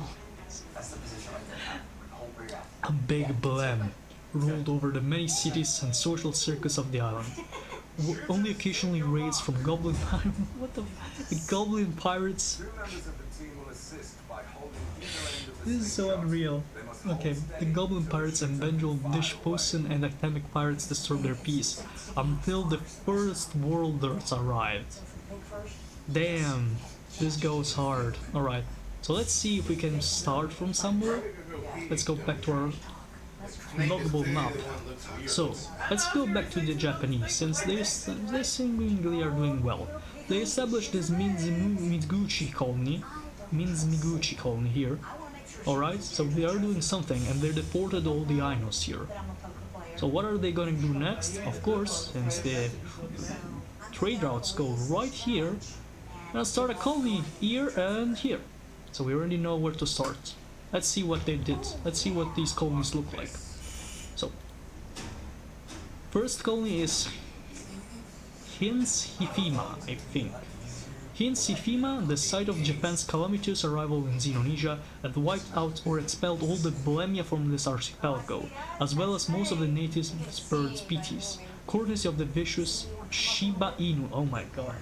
A Big Blem ruled over the many cities and social circus of the island. Only occasionally raids from goblin pirates. What the goblin pirates? This is so unreal. Okay, the goblin pirates and vengeful Dishposen and academic pirates disturbed their peace until the first worlders arrived. Damn, this goes hard. Alright, so let's see if we can start from somewhere. Let's go back to our loggable map. So, let's go back to the Japanese, since they seemingly are doing well. They established this Minzmiguchi colony here. Alright, so they are doing something, and they deported all the Ainos here. So what are they gonna do next? Of course, since the trade routes go right here, I'll start a colony here and here. So we already know where to start. Let's see what they did. Let's see what these colonies look like. So, first colony is Hinshifima, I think. Hinshifima, the site of Japan's calamitous arrival in Xenonesia, that wiped out or expelled all the Blemia from this archipelago, as well as most of the native bird species, courtesy of the vicious Shiba Inu. Oh my god.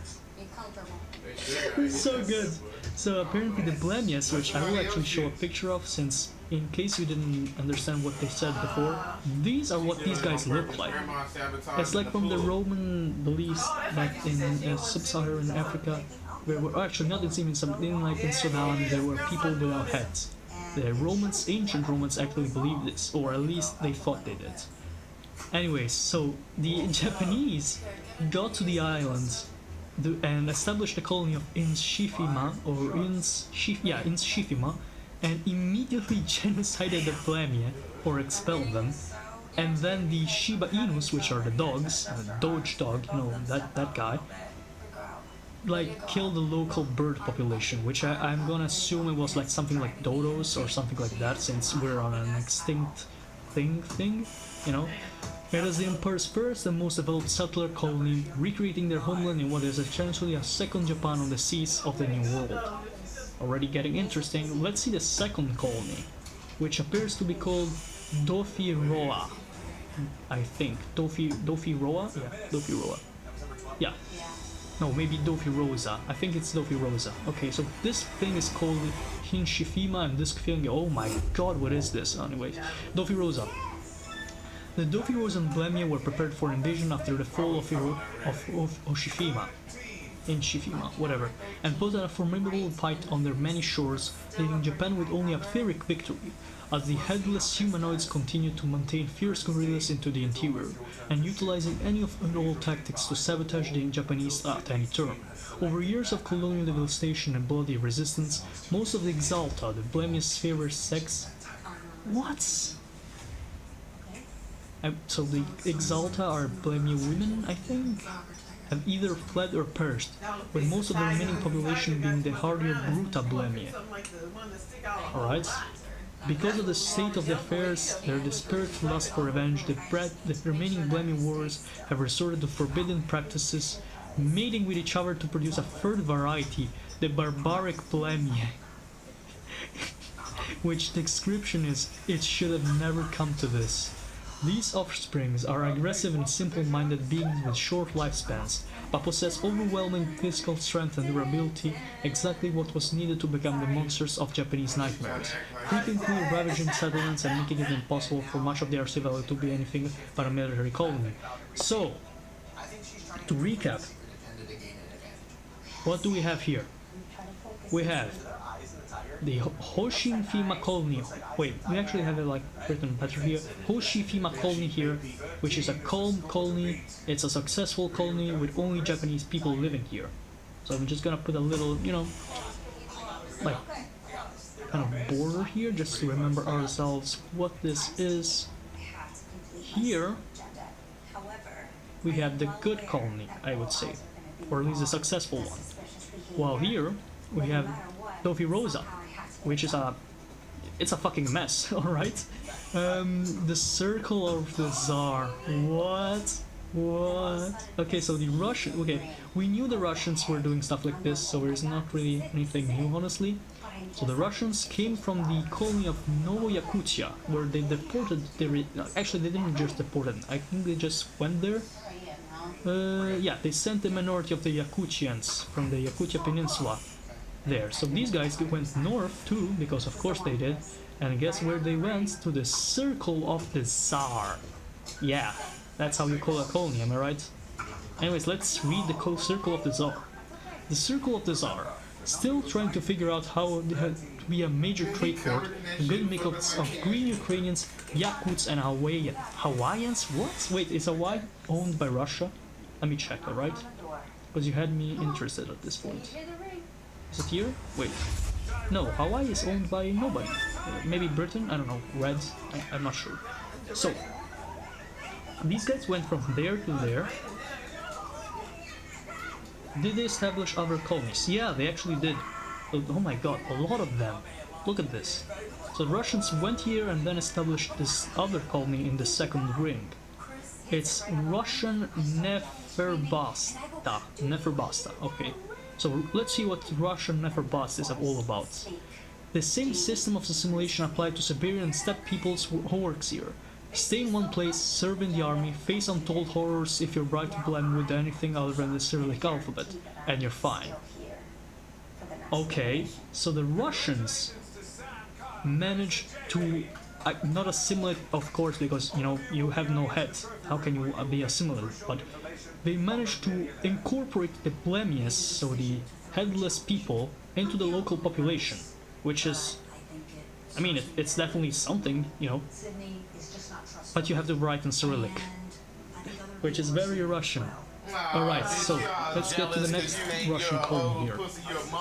This is so good. So apparently the Blemias, which I will actually show a picture of, since in case you didn't understand what they said before, these are what these guys look like. It's like from the Roman beliefs that in sub-Saharan Africa, where we're actually not even something like in Sudan, there were people without heads. The Romans, ancient Romans, actually believed this, or at least they thought they did. Anyways, so the Japanese got to the islands and established a colony of Inshifima, Inshifima, and immediately genocided the Blemia, or expelled them. And then the Shiba Inus, which are the dogs, Doge dog, you know, that guy, like killed the local bird population, which I'm gonna assume it was like something like dodos or something like that, since we're on an extinct thing, you know. It is the Empire's first and most developed settler colony, recreating their homeland in what is essentially a second Japan on the seas of the New World. Already getting interesting, let's see the second colony, which appears to be called Dofiroa, I think. Dofiroa? Yeah, Dofiroa. Yeah. No, maybe Dofirosa. I think it's Dofirosa. Okay, so this thing is called Hinshifima, and this thing, oh my god, what is this? Anyways, Dofirosa. The Dofirosa and Blemia were prepared for invasion after the fall of Oshifima. Inchifima, whatever, and put a formidable fight on their many shores, leaving Japan with only a Pyrrhic victory, as the headless humanoids continued to maintain fierce guerrillas into the interior, and utilizing any of all tactics to sabotage the Japanese at any turn. Over years of colonial devastation and bloody resistance, most of the Exalta, the Blemius favorite sex... What? So the Exalta are Blemia women, I think? Have either fled or perished, with most of the remaining population being the hardier Bruta Blemia. Alright? Because of the state of the affairs, their desperate lust for revenge, the remaining Blemia warriors have resorted to forbidden practices, mating with each other to produce a third variety, the barbaric Blemia. Which description is, it should have never come to this. These offsprings are aggressive and simple-minded beings with short lifespans, but possess overwhelming physical strength and durability, exactly what was needed to become the monsters of Japanese nightmares, frequently ravaging settlements and making it impossible for much of the archipelago to be anything but a military colony. So, to recap, what do we have here? We have the Hoshifima colony. Wait, we actually have it like written better here. Hoshifima colony here, which is a calm colony. It's a successful colony with only Japanese people living here. So I'm just gonna put a little, you know, like kind of border here, just to remember ourselves what this is. Here we have the good colony, I would say, or at least a successful one. While here we have Dofi Rosa, which is it's a fucking mess, alright? The Circle of the Tsar. What? Okay, so the Russian... Okay, we knew the Russians were doing stuff like this, so there's not really anything new, honestly. So the Russians came from the colony of Novo Yakutia, where they deported... Actually, they didn't just deport them, I think they just went there. Yeah, they sent the minority of the Yakutians from the Yakutia Peninsula there. So these guys went north too, because of course they did. And guess where they went? To the Circle of the Tsar. Yeah, that's how you call a colony, am I right? Anyways, let's read the Circle of the Tsar. The Circle of the Tsar, still trying to figure out how to be a major trade port, a good mix of green Ukrainians, Yakuts and Hawaiians? What? Wait, is Hawaii owned by Russia? Let me check, alright? Because you had me interested at this point. Is it here? Wait. No, Hawaii is owned by nobody. Maybe Britain? I don't know. Reds? I'm not sure. So, these guys went from there to there. Did they establish other colonies? Yeah, they actually did. Oh my god, a lot of them. Look at this. So the Russians went here and then established this other colony in the second ring. It's Russian Neferbasta, okay. So let's see what Russian Neferbasta is all about. The same system of assimilation applied to Siberian steppe peoples who works here. Stay in one place, serve in the army, face untold horrors if you're bright to blend with anything other than the Cyrillic alphabet, and you're fine. Okay, so the Russians managed to not assimilate, of course, because, you know, you have no head. How can you be assimilated? But they managed to incorporate the Blemius, so the headless people, into the local population, which is, I mean, it's definitely something, you know, but you have to write in Cyrillic, which is very Russian. Alright, so let's get to the next Russian colony here.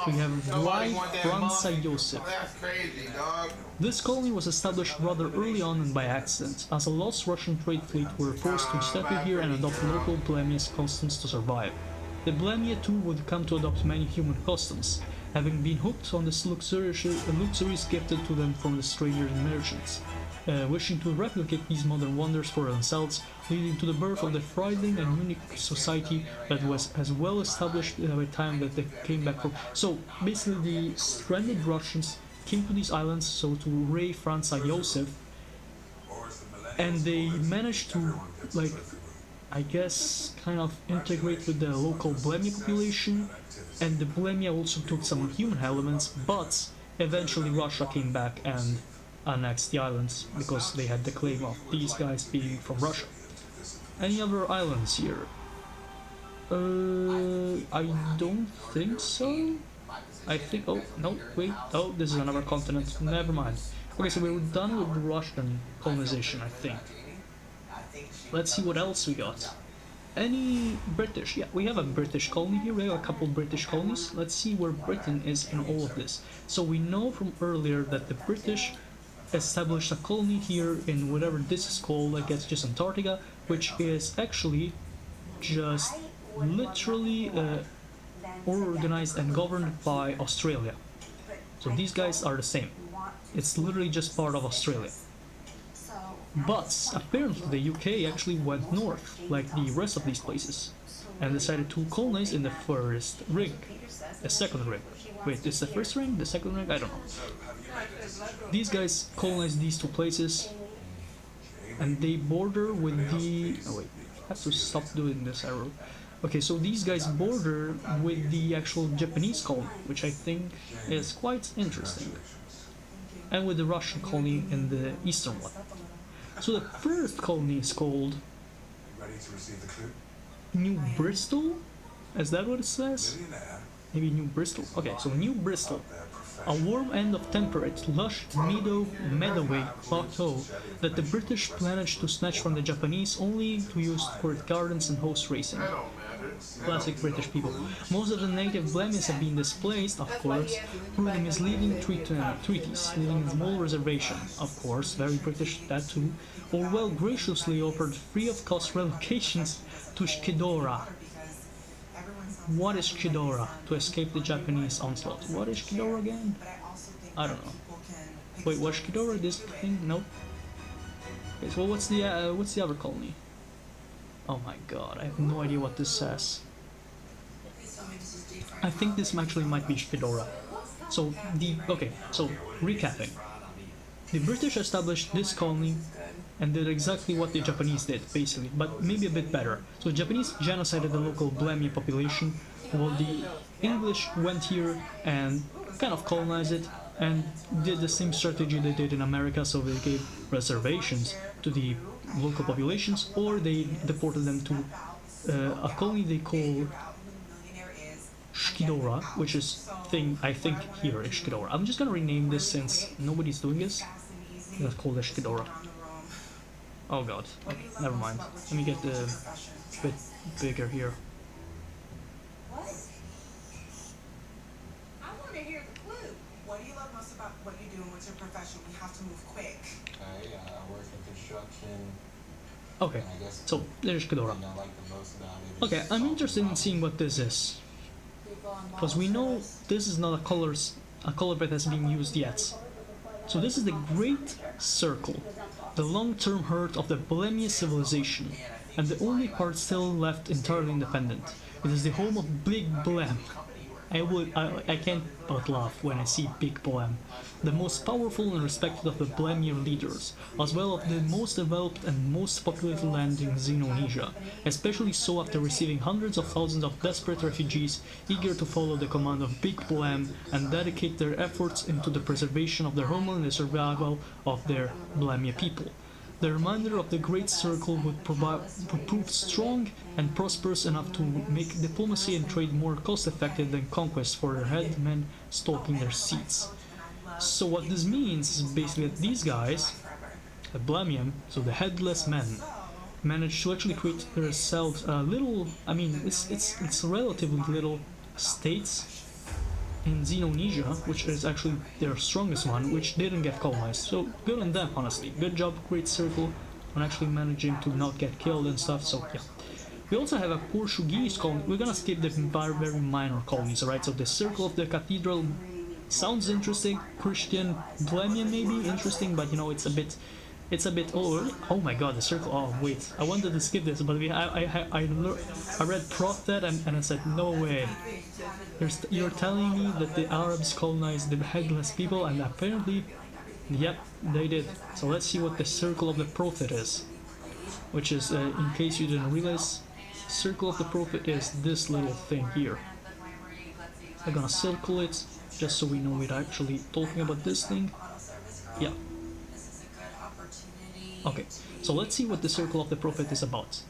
We have WILE Franza Joseph. This colony was established rather early on and by accident, as a lost Russian trade fleet were forced to settle here and adopt local Blemius customs to survive. The Blemia too would come to adopt many human customs, having been hooked on the luxuries gifted to them from the strangers and merchants. Wishing to replicate these modern wonders for themselves, leading to the birth of the thriving and unique society that was as well established by the time that they came back from. So basically the stranded Russians came to these islands, so to Ray Franza Joseph, and they managed to, like, I guess, kind of integrate with the local Blemia population, and the Blemia also took some human elements, but eventually Russia came back and annexed the islands because they had the claim of these guys being from Russia. Any other islands here? I don't think so. I think, oh, no, wait, oh, this is another continent, never mind. Okay, so we're done with Russian colonization, I think. Let's see what else we got. Any British? Yeah, we have a British colony here, we have a couple British colonies. Let's see where Britain is in all of this. So we know from earlier that the British established a colony here in whatever this is called, I guess just Antarctica, which is actually just literally organized and governed by Australia. So these guys are the same. It's literally just part of Australia. But apparently the UK actually went north, like the rest of these places, and decided to colonize in the first ring. The second ring. Wait, is the first ring? The second ring? I don't know. These guys colonized these two places, and they border with the... Oh wait, I have to stop doing this arrow. Okay, so these guys border with the actual Japanese colony, which I think is quite interesting. And with the Russian colony in the eastern one. So the first colony is called New Bristol? Is that what it says? Maybe New Bristol. Okay, so New Bristol. A warm end of temperate, lush, meadowy plateau that the British managed to snatch from the Japanese only to use for its gardens and horse racing. Classic British people. Most of the native Blemians have been displaced, of course, through the misleading treaties, leaving a small reservation, of course, very British, that too, or well graciously offered free-of-cost relocations to Shkidora. What is Shkidora? To escape the Japanese onslaught. What is Shkidora again? I don't know. Wait, was Shkidora this thing? Nope. Okay, so what's the other colony? Oh my god, I have no idea what this says. I think this actually might be Shkidora. So recapping. The British established this colony and did exactly what the Japanese did, basically, but maybe a bit better. So the Japanese genocided the local Blemian population, while the English went here and kind of colonized it, and did the same strategy they did in America, so they gave reservations to the local populations, or they deported them to a colony they call Shkidora, which is I think here is Shkidora. I'm just gonna rename this since nobody's doing this. Let's call it Shkidora. Oh god, okay, never mind. Let me get the bit bigger here. What? I want to hear the clue. What do you love most about what you do and what's your profession? We have to move quick. I work in construction. Okay, so there's Shkidora. Okay, I'm interested in seeing what this is, because we know this is not a color that has been used yet. So this is the Great Circle, the long-term hurt of the Blemian civilization, and the only part still left entirely independent. It is the home of Big Blem. I can't but laugh when I see Big Blem, the most powerful and respected of the Blemian leaders, as well as the most developed and most populated land in Xenonesia, especially so after receiving hundreds of thousands of desperate refugees eager to follow the command of Big Blem and dedicate their efforts into the preservation of their homeland and the survival of their Blemia people. The remainder of the Great Circle would prove strong and prosperous enough to make diplomacy and trade more cost-effective than conquest for their headmen stalking their seats. So what this means is basically that these guys, the Blemium, so the headless men, managed to actually create themselves a little, I mean, it's relatively little states in Xenonesia, which is actually their strongest one, which didn't get colonized. So good on them, honestly. Good job, Great Circle, on actually managing to not get killed and stuff, so yeah. We also have a Portuguese colony. We're gonna skip the very minor colonies, alright? So the Circle of the Cathedral sounds interesting. Christian Blemian maybe interesting, but you know, it's a bit oh my god, the Circle, oh wait, I wanted to skip this, but I read Prophet and I said, no way. You're telling me that the Arabs colonized the headless people, and apparently, yep, they did. So let's see what the Circle of the Prophet is, which is, in case you didn't realize, Circle of the Prophet is this little thing here. I'm gonna circle it, just so we know we're actually talking about this thing. Yeah. Okay, so let's see what the Circle of the Prophet is about.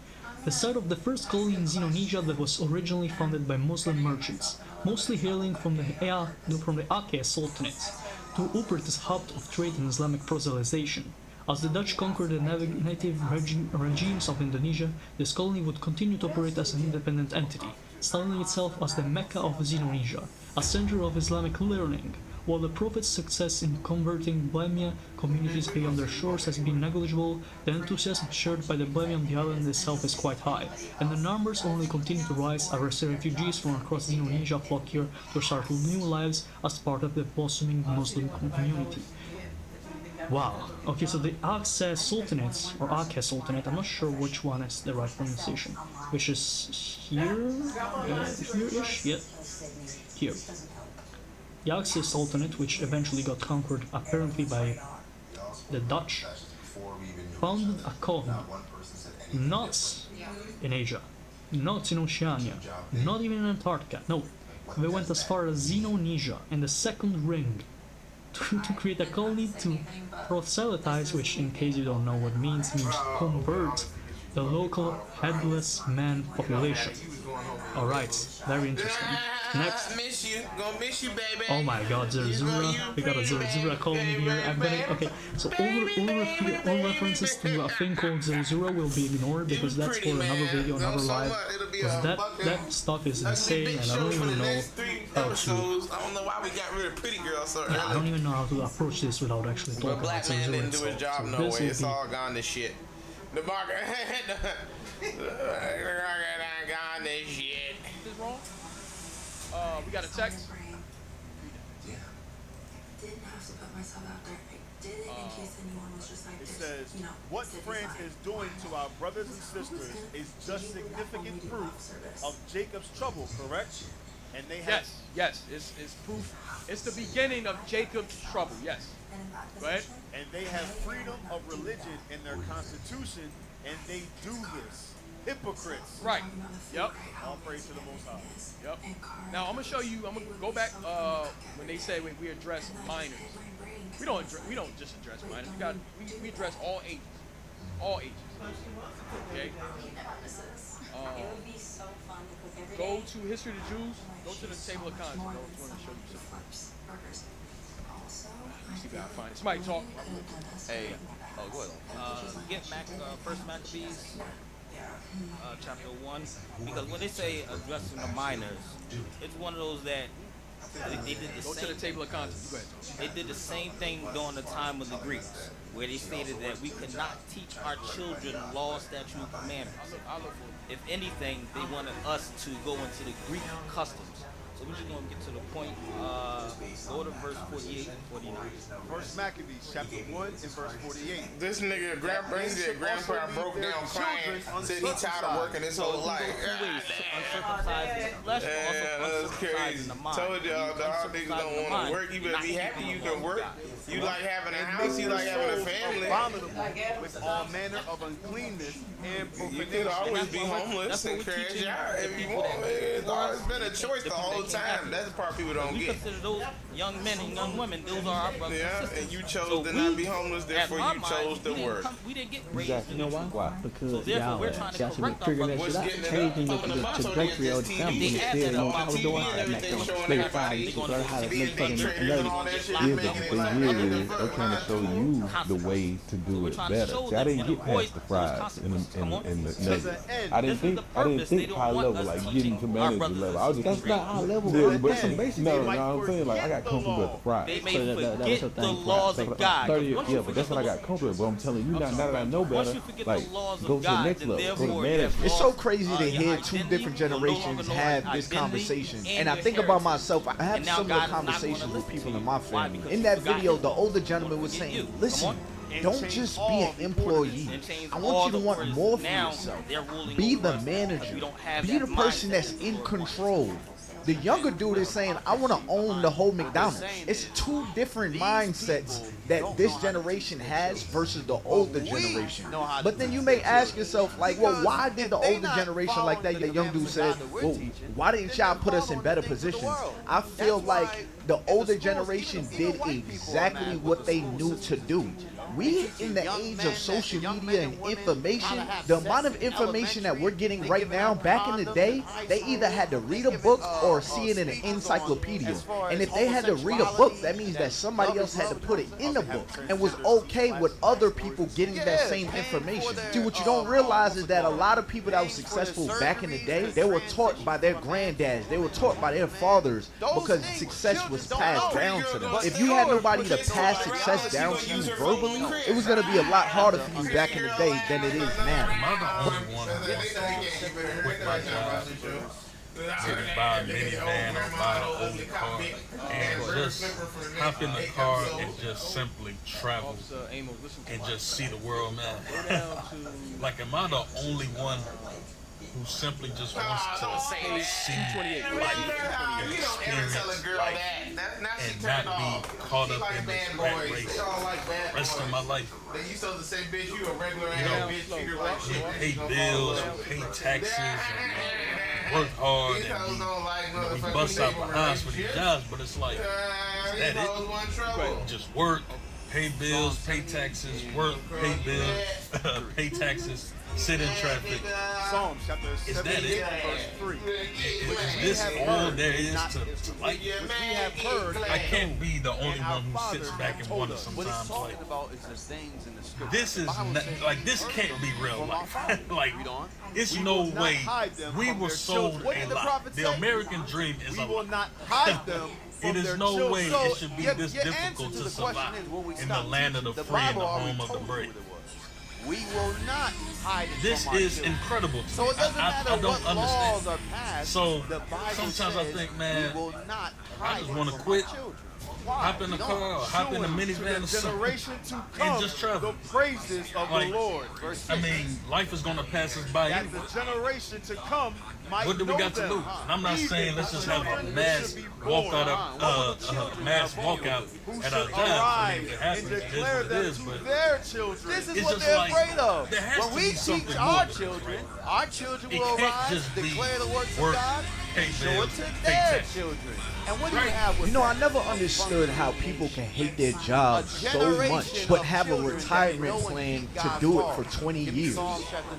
the site of the first colony in Xenonesia that was originally founded by Muslim merchants, mostly hailing from the Aceh Sultanate, to operate as hub of trade and Islamic proselytization. As the Dutch conquered the native regimes of Indonesia, this colony would continue to operate as an independent entity, styling itself as the Mecca of Xenonesia, a center of Islamic learning. While the Prophet's success in converting Blamia communities beyond their shores has been negligible, the enthusiasm shared by the Blamia on the island itself is quite high, and the numbers only continue to rise as refugees from across Xenonesia flock here to start new lives as part of the blossoming Muslim community. Wow. Okay, so the Aceh Sultanate, or Aceh Sultanate, I'm not sure which one is the right pronunciation, which is here? Here-ish? Yeah. Here. The Aceh Sultanate, which eventually got conquered apparently by the Dutch, founded a colony, not in Asia, not in Oceania, not even in Antarctica, no, they went as far as Xenonesia in the second ring to create a colony to proselytize, which in case you don't know what means convert the local headless man population. Alright, very interesting. Next. Miss you. Gonna miss you, baby. Oh my god, Zerzura. We got a Zerzura colony here. I'm gonna. Okay, so all references to a thing called Zerzura will be ignored because that's for another video, another live. Because that stuff is insane and I don't even know how to. I don't know why we got rid of pretty girls so early. Yeah, I don't even know how to approach this without actually talking about Zerzura. Didn't do his job no way. It's all gone to shit. The market. Gone to shit. Is wrong? We got a text. Yeah. Didn't have to put myself out there. I did it in case anyone was just like it this. Says, you know, what France is doing to our brothers and sisters is just significant proof of Jacob's trouble, correct? And they have yes, it's proof. It's the beginning of Jacob's trouble. Yes. Right. And they have freedom of religion in their constitution, and they do this. Hypocrites. Right. Yep. All praise to the Most High. Yep. Now I'm gonna show you. I'm gonna go back when they say we address minors. We don't just address minors. We address all ages. All ages. Okay. Go to History of the Jews. Go to the table of contents. I want to show you something. Let's see if I can find it. Somebody talk. Hey. Oh, go ahead. Get First Maccabees. Chapter 1, because when they say addressing the minors, it's one of those that they did the same. Go to the table of contents. Go ahead. They did the same thing during the time of the Greeks, where they stated that we could not teach our children law, statute, and commandments. If anything, they wanted us to go into the Greek customs. So we're just going to get to the point. Go to verse 48 and 49. First Maccabees, chapter 1 and verse 48. This nigga, grandpa broke down crying, said he tired of working his whole life. Yeah, that's crazy. Told y'all, dog, niggas don't want to work. You better be happy you can work. You like having a house, you like having a family. With all manner of uncleanness and profanation. You could always be homeless and crash out if you want. It's always been a choice the whole time. That's the part people don't we get. Consider those young men and young women, those are our brothers and sisters. And you chose to not be homeless, therefore you chose to work. We didn't get raised exactly. in You know why? Because y'all we're trying to correct our brothers. Changing the trajectory of the family. Instead of how to do it, they find you to learn how to make fucking They really are trying to show you the way to do it better. See, I didn't get past the fries in the nuggets. I didn't think high level, like getting to manager level. I was just that's not high level. Yeah, but no, I'm saying like I got comfortable at the fries. They may forget the laws of God. Yeah, but that's what I got comfortable with. But I'm telling you now that I know better, like go to the next level, go to management. It's so crazy to hear two different generations have this conversation. And I think about myself, I have similar conversations with people in my family. In that video, the older gentleman was saying, listen, don't just be an employee. I want you to want more for yourself. Be the manager. Be the person that's in control. The younger dude is saying, I want to own the whole McDonald's. It's two different mindsets that this generation has versus the older generation. But then you may ask yourself, like, well, why did the older generation like that? The young dude said, well, why didn't y'all put us in better positions? I feel like the older generation did exactly what they knew to do. we in the age of social media and information, the amount of information that we're getting right now, back in the day, they either had to read a book or see it in an encyclopedia. And if they had to read a book, that means that somebody else had to put it in the book and was okay with other people getting that same information. See, what you don't realize is that a lot of people that were successful back in the day, they were taught by their granddads, they were taught by their fathers, because success was passed down to them. If you had nobody to pass success down to you verbally, it was going to be a lot harder for you back in the day than it is now. Am I the only one who quit my job to buy a minivan or buy an old car and just hop in the car and just simply travel and just see the world, man? Like, am I the only one who simply just wants to see life and experience life and not be caught up in this rat race rest of my life? You supposed to say, bitch, you a regular bitch, you like shit. Pay bills, pay taxes, and work hard, and we bust out behinds for these jobs, but it's like, is that it? Just work, pay bills, pay taxes, work, pay bills, pay taxes, sit in traffic. Psalms chapter 78, verse 3. Is this all there is to life? We have heard. I can't be the only one who sits back and wonders sometimes, like, this is not, like, this can't be real life. Like, it's no way. We were sold a lie. The American dream is a lie. It is no way it should be this difficult to survive in the land of the free and the home of the brave. We will not hide it. This is incredible. So it doesn't matter I don't what understand. laws are passed. So the Bible sometimes I think, man, I just want to from quit. our children. Hop in the car or hop in the minivan or something and just travel. The praises of like, the Lord. I mean, life is going to pass us by anyway. The generation to come might what do we got to lose? And I'm not saying let's just have a mass walkout at our jobs. If it happens, it is what it is. But their children. This is it's what just they're like, afraid of. There has when to we be teach something our more. children It will can't arise, just be declare the works work, of God, pay show bills, it to pay their taxes. children. And what do you have with You know, I never understood how people can hate their job so much, but have a retirement plan to do it for 20 years.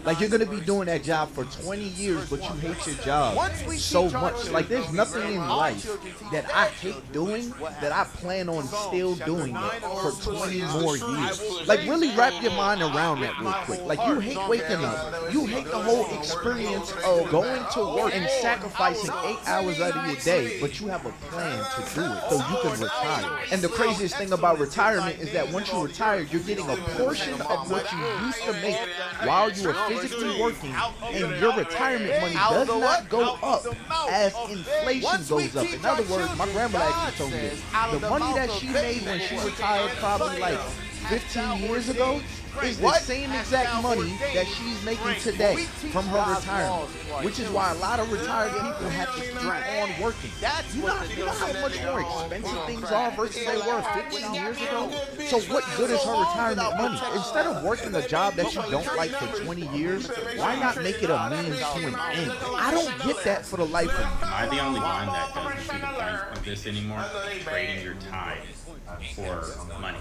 Like, you're gonna be doing that job for 20 years, but you hate your job so much. Like, there's nothing in life that I hate doing that I plan on still doing it for 20 more years. Like, really wrap your mind around that real quick. Like, you hate waking up. You hate the whole experience of going to work and sacrificing 8 hours out of your day, but you have a plan to do it so you can retire. And the craziest thing about retirement is that once you retire, you're getting a portion of what you used to make while you were physically working, and your retirement money does not go up as inflation goes up. In other words, my grandmother actually told me this. The money that she made when she retired probably like 15 years ago is the same exact money that she's making today from her retirement, which is why a lot of retired people have to keep on working. You know how much more expensive things are versus they were 15 years ago? So what good is her retirement money? Instead of working a job that you don't like for 20 years, why not make it a means to an end? I don't get that for the life of me. Am I the only one that doesn't see the point of this anymore? Trading your time for money.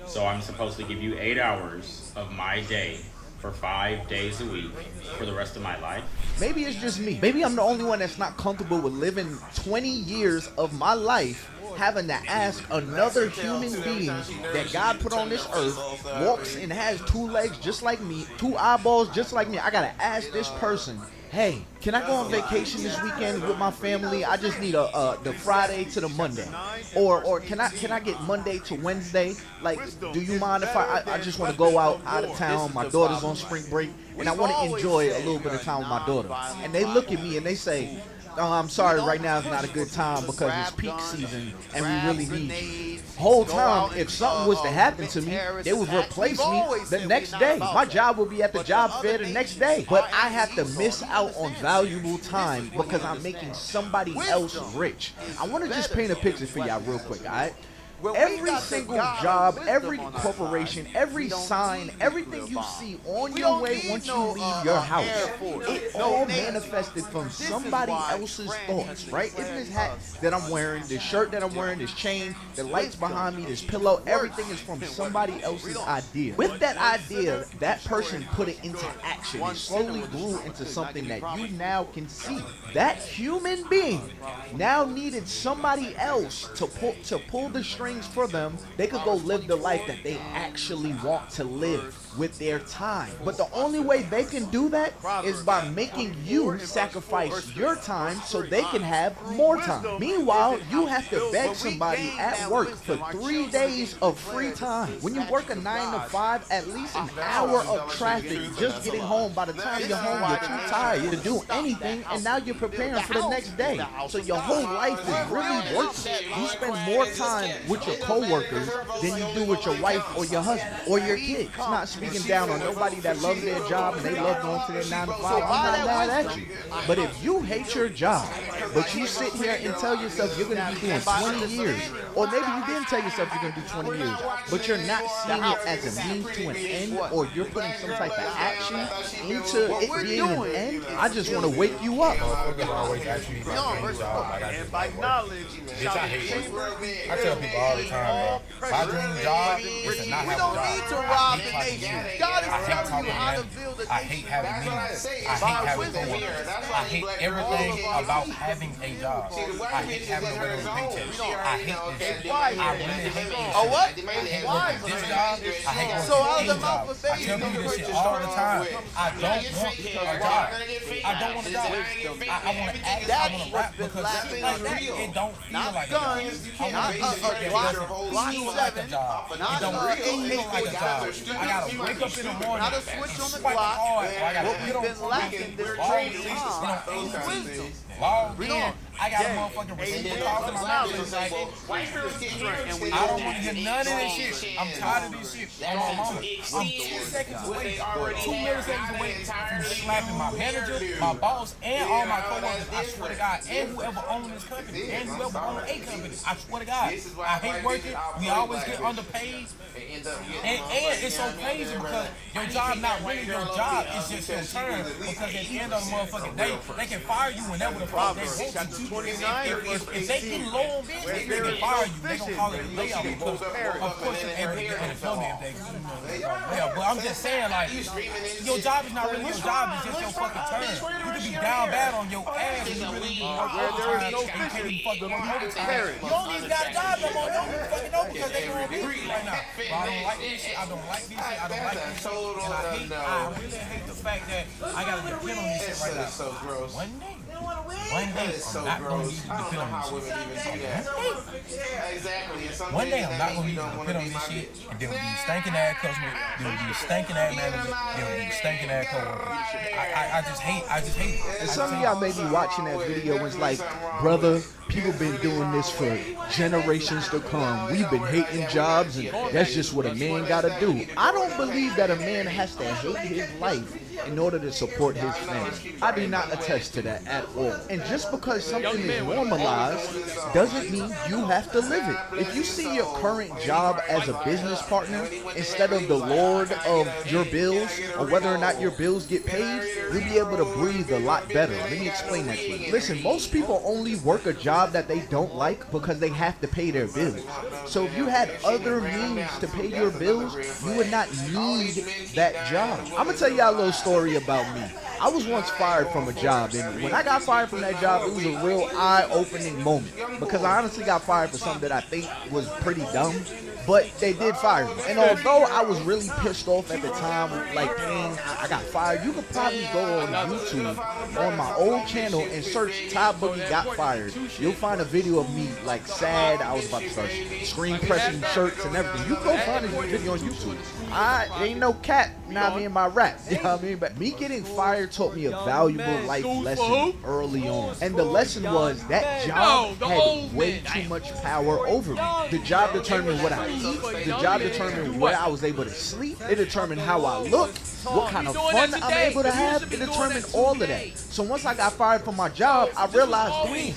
So I'm supposed to give you 8 hours of my day for 5 days a week for the rest of my life? Maybe it's just me. Maybe I'm the only one that's not comfortable with living 20 years of my life having to ask another human being that God put on this earth, walks and has 2 legs just like me, 2 eyeballs just like me. I gotta ask this person, hey, can I go on vacation this weekend with my family? I just need the Friday to the Monday, or can I get Monday to Wednesday? Like, do you mind if I just want to go out of town? My daughter's on spring break, and I want to enjoy a little bit of time with my daughter. And they look at me and they say, oh, I'm sorry, right now is not a good time because it's peak season and we really need you. Whole time, if something was to happen to me, they would replace me the next day. My job will be at the job fair the next day. But I have to miss out on valuable time because I'm making somebody else rich. I want to just paint a picture for y'all real quick, all right? Every single job, every corporation, every sign, everything you see on your way once you leave your house, it all manifested from somebody else's thoughts, right? Even this hat that I'm wearing, this shirt that I'm wearing, this chain, the lights behind me, this pillow, everything is from somebody else's idea. With that idea, that person put it into action. It slowly grew into something that you now can see. That human being now needed somebody else to pull the strings for them. They could go live the life that they actually want to live with their time. But the only way they can do that is by making you sacrifice your time so they can have more time. Meanwhile, you have to beg somebody at work for 3 days of free time. When you work a 9 to 5, at least an hour of traffic just getting home. By the time you're home, you're too tired to do anything, and now you're preparing for the next day. So your whole life is really working. You spend more time with your coworkers than you do with your wife or your husband or your kids. It's not speaking down on nobody that loves their job and they love going to their 9 to 5. I'm not mad at you. But if you hate your job, but you sit here and tell yourself you're going to be doing 20 years, or maybe you didn't tell yourself you're going to do 20 years, but you're not seeing it as a means to an end, or you're putting some type of action into it being an end, I just want to wake you up. Always ask me And by knowledge, bitch, I hate work. I tell people all the time, bro, my dream job is to not have a job. We don't need to rob the nation. God is telling you how to build a nation. I hate having meetings. I hate having coworkers. I hate everything about having a job. I hate having to wait on a paycheck. I hate this shit. I really hate this. Oh, what? I hate working this job. I hate working So out any the mouth job. of I tell people this shit all the time. I don't want a job. I don't want a job. I want to act. I want to rap because shit like that, it don't feel like a job. I want to be shit that doesn't feel like a job. It don't feel like a job. I gotta wake up in the morning and swipe hard. I gotta get on log in. I got a motherfucking receipt calls in my mouth. Like, I don't want to hear none of this shit. I'm tired of this shit. I'm on mama. I'm 2 seconds away, 2 milliseconds away from slapping my manager, my boss, and all my coworkers. I swear to God, and whoever owns this company, and whoever owns a company. I swear to God, I hate working. We always get underpaid. And it's so crazy because your job not really your job. It's just your turn. Because at the end of the motherfucking day, they can fire you whenever the fuck they want to. If they get low on business, they can fire you. They gonna call it a layoff because of course you're able to get unemployment if they but I'm just saying, like, your job is not really your job. It's just your fucking turn. You can be down bad on your ass and you really be where there is no fishing, fucking overtime. You don't even got a job no more. You don't even fucking know because they don't agree right now. I don't like this shit. I don't like this shit. I don't like this shit. And I really hate the fact that I gotta depend on this shit right now. So gross. One day I'm not gonna need to depend on this shit. One day I'm not gonna need to depend on this shit, and there will be stinking ass customer, there will be stinking ass manager, there will be stinking ass coworker. I just hate it. And some of y'all may be watching that video and it's like, brother, people been doing this for generations to come. We've been hating jobs, and that's just what a man gotta do. I don't believe that a man has to hate his life in order to support his family. I do not attest to that at all. And just because something is normalized doesn't mean you have to live it. If you see your current job as a business partner instead of the lord of your bills, or whether or not your bills get paid, you'll be able to breathe a lot better. Let me explain that to you. Listen, most people only work a job that they don't like because they have to pay their bills. So if you had other means to pay your bills, you would not need that job. I'm gonna tell y'all a little story about me. I was once fired from a job, and when I got fired from that job, it was a real eye-opening moment, because I honestly got fired for something that I think was pretty dumb, but they did fire me. And although I was really pissed off at the time, like pain, I got fired, you could probably go on YouTube on my old channel and search Ty Boogie got fired. You'll find a video of me like sad. I was about to start screen pressing shirts and everything. You go find this video on YouTube. It ain't no cap, you know what I mean, my rap. You know what I mean? But me getting fired taught me a valuable life lesson early on. And the lesson was that job had way too much power over me. The job determined what I eat. The job determined where I was able to sleep. It determined how I looked. what kind of fun I'm able to have, it determined all of that. So once I got fired from my job, I realized,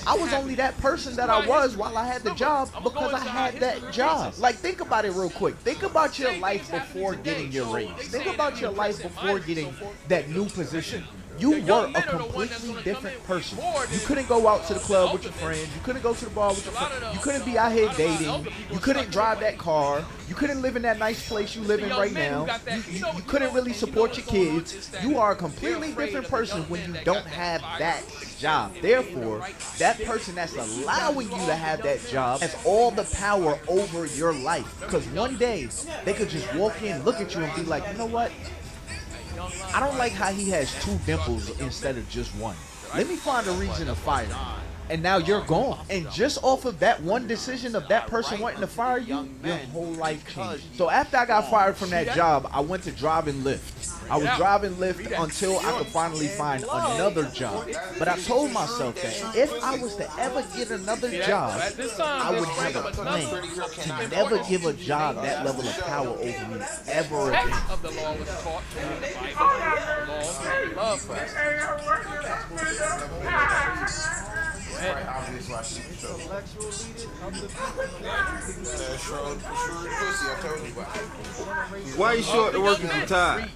I was only that person that I was while I had the job because I had that job. Like, think about it real quick. Think about your life before getting your raise. Think about your life before getting that new position. You were a completely different person. You couldn't go out to the club with your friends. You couldn't go to the bar with your friends. You couldn't be out here dating. You couldn't drive that car. You couldn't live in that nice place you live in right now. You couldn't really support your kids. You are a completely different person when you don't have that job. Therefore, that person that's allowing you to have that job has all the power over your life. Because one day, they could just walk in, look at you, and be like, you know what? I don't like how he has 2 dimples instead of just 1. Let me find a reason to fire him. And now you're gone. And just off of that one decision of that person wanting to fire you, your whole life changed. So after I got fired from that job, I went to driving Lyft. I was driving Lyft until I could finally find another job. But I told myself that if I was to ever get another job, I would have a plan to never give a job that level of power over me ever again. Why you short the working from time?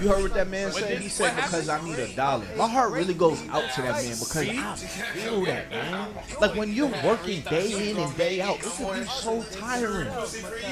You heard what that man said? He said, because I need $1. My heart really goes out to that man because I feel that, man. Like when you're working day in and day out, it can be so tiring.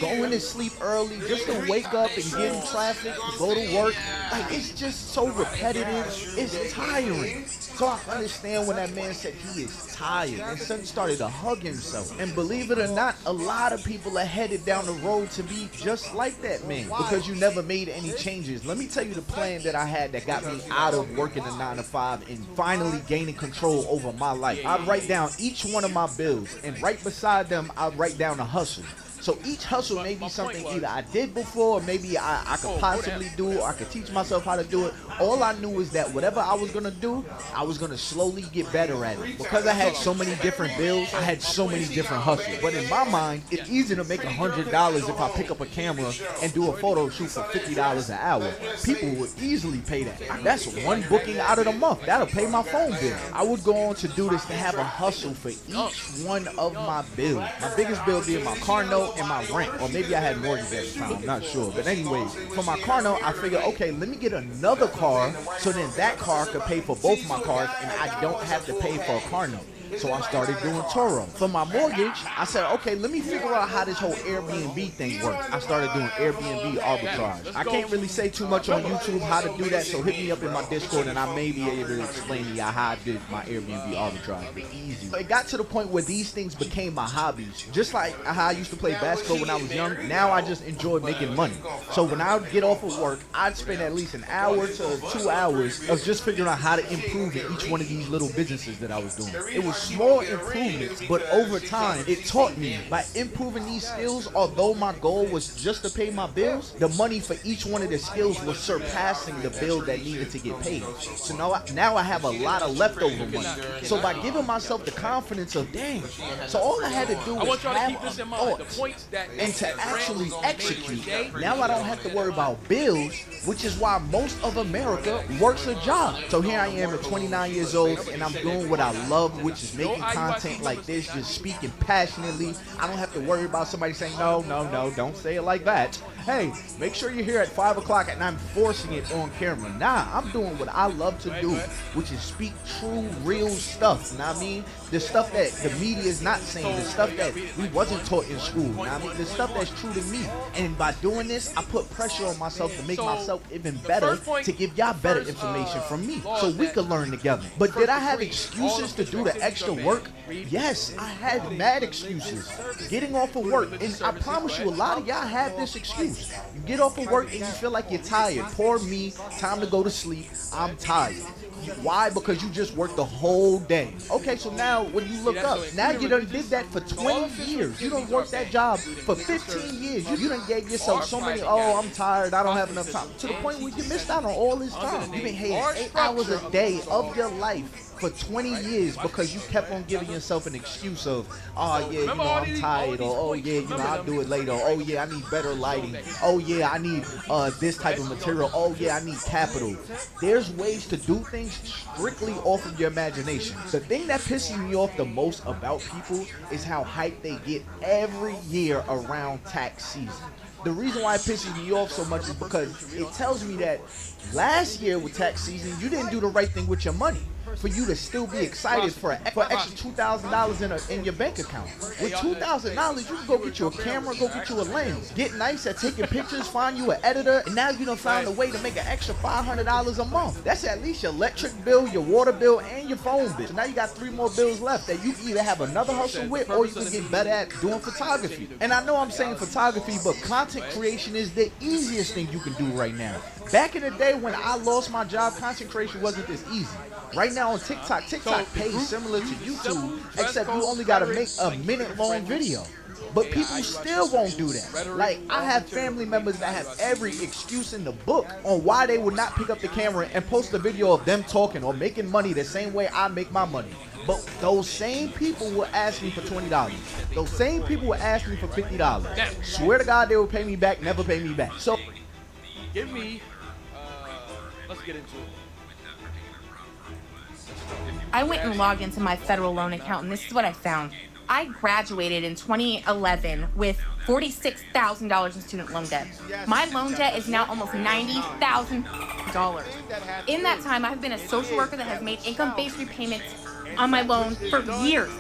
Going to sleep early just to wake up and get in traffic to go to work. Like, it's just so repetitive. It's tiring. So I understand when that man said he is tired and son started to hug himself. And believe it or not, a lot of people are headed down the road to be just like that man because you never made any changes. Let me tell you the plan that I had that got me out of working a 9 to 5 and finally gaining control over my life. I write down each one of my bills, and right beside them, I write down a hustle. So each hustle may be something either I did before, or maybe I could possibly do, or I could teach myself how to do it. All I knew is that whatever I was going to do, I was going to slowly get better at it. Because I had so many different bills, I had so many different hustles. But in my mind, it's easy to make $100 if I pick up a camera and do a photo shoot for $50 an hour. People would easily pay that. That's one booking out of the month. That'll pay my phone bill. I would go on to do this to have a hustle for each one of my bills. My biggest bill being my car note and my rent, or maybe I had mortgage at the time, I'm not sure. But anyways, for my car note, I figured, okay, let me get another car so then that car could pay for both my cars and I don't have to pay for a car note. So I started doing Toro. For my mortgage, I said, okay, let me figure out how this whole Airbnb thing works. I started doing Airbnb arbitrage. I can't really say too much on YouTube how to do that, so hit me up in my Discord and I may be able to explain to you how I did my Airbnb arbitrage. But easy. It got to the point where these things became my hobbies. Just like how I used to play basketball when I was young, now I just enjoy making money. So when I would get off of work, I'd spend at least an hour to 2 hours of just figuring out how to improve in each one of these little businesses that I was doing. It was small improvements, but over time, it taught me by improving these skills, although my goal was just to pay my bills, the money for each one of the skills was surpassing the bill that needed to get paid. So now I have a lot of leftover money. So by giving myself the confidence of, dang, so all I had to do was have a thought and to actually execute. Now I don't have to worry about bills, which is why most of America works a job. So here I am at 29 years old, and I'm doing what I love, which is making content like this, just speaking passionately. I don't have to worry about somebody saying, no, don't say it like that. Hey, make sure you're here at 5 o'clock and I'm forcing it on camera. Nah, I'm doing what I love to do, which is speak true, real stuff. You know what I mean? The stuff that the media is not saying, the stuff that we wasn't taught in school. You know what I mean? The stuff that's true to me. And by doing this, I put pressure on myself to make myself even better, to give y'all better information from me so we could learn together. But did I have excuses to do the extra work? Yes, I had mad excuses. Getting off of work, and I promise you, a lot of y'all have this excuse. You get off of work and you feel like you're tired. Poor me, time to go to sleep. I'm tired. Why? Because you just worked the whole day. Okay, so now when you look up, now you done did that for 20 years. You done worked that job for 15 years. You done gave yourself so many, oh, I'm tired, I don't have enough time. To the point where you missed out on all this time. You've been here 8 hours a day of your life for 20 years because you kept on giving yourself an excuse of, oh yeah, you know, I'm tired, or oh yeah, you know, I'll do it later, oh yeah, I need better lighting, oh yeah, I need this type of material, oh yeah, I need capital. There's ways to do things strictly off of your imagination. The thing that pisses me off the most about people is how hyped they get every year around tax season. The reason why it pisses me off so much is because it tells me that last year with tax season, you didn't do the right thing with your money for you to still be excited for extra $2,000 in your bank account. With $2,000, you can go get you a camera, go get you a lens, get nice at taking pictures, find you an editor, and now you done found a way to make an extra $500 a month. That's at least your electric bill, your water bill, and your phone bill. So now you got 3 more bills left that you can either have another hustle with, or you can get better at doing photography. And I know I'm saying photography, but content creation is the easiest thing you can do right now. Back in the day when I lost my job, content creation wasn't this easy. Right now on TikTok pays similar to YouTube, except you only gotta make a minute-long video. But people still won't do that. Like, I have family members that have every excuse in the book on why they would not pick up the camera and post a video of them talking or making money the same way I make my money. But those same people will ask me for $20. Those same people will ask me for $50. Swear to God, they will pay me back, never pay me back. So, give me, let's get into it. I went and logged into my federal loan account, and this is what I found. I graduated in 2011 with $46,000 in student loan debt. My loan debt is now almost $90,000. In that time, I've been a social worker that has made income-based repayments on my loan for years,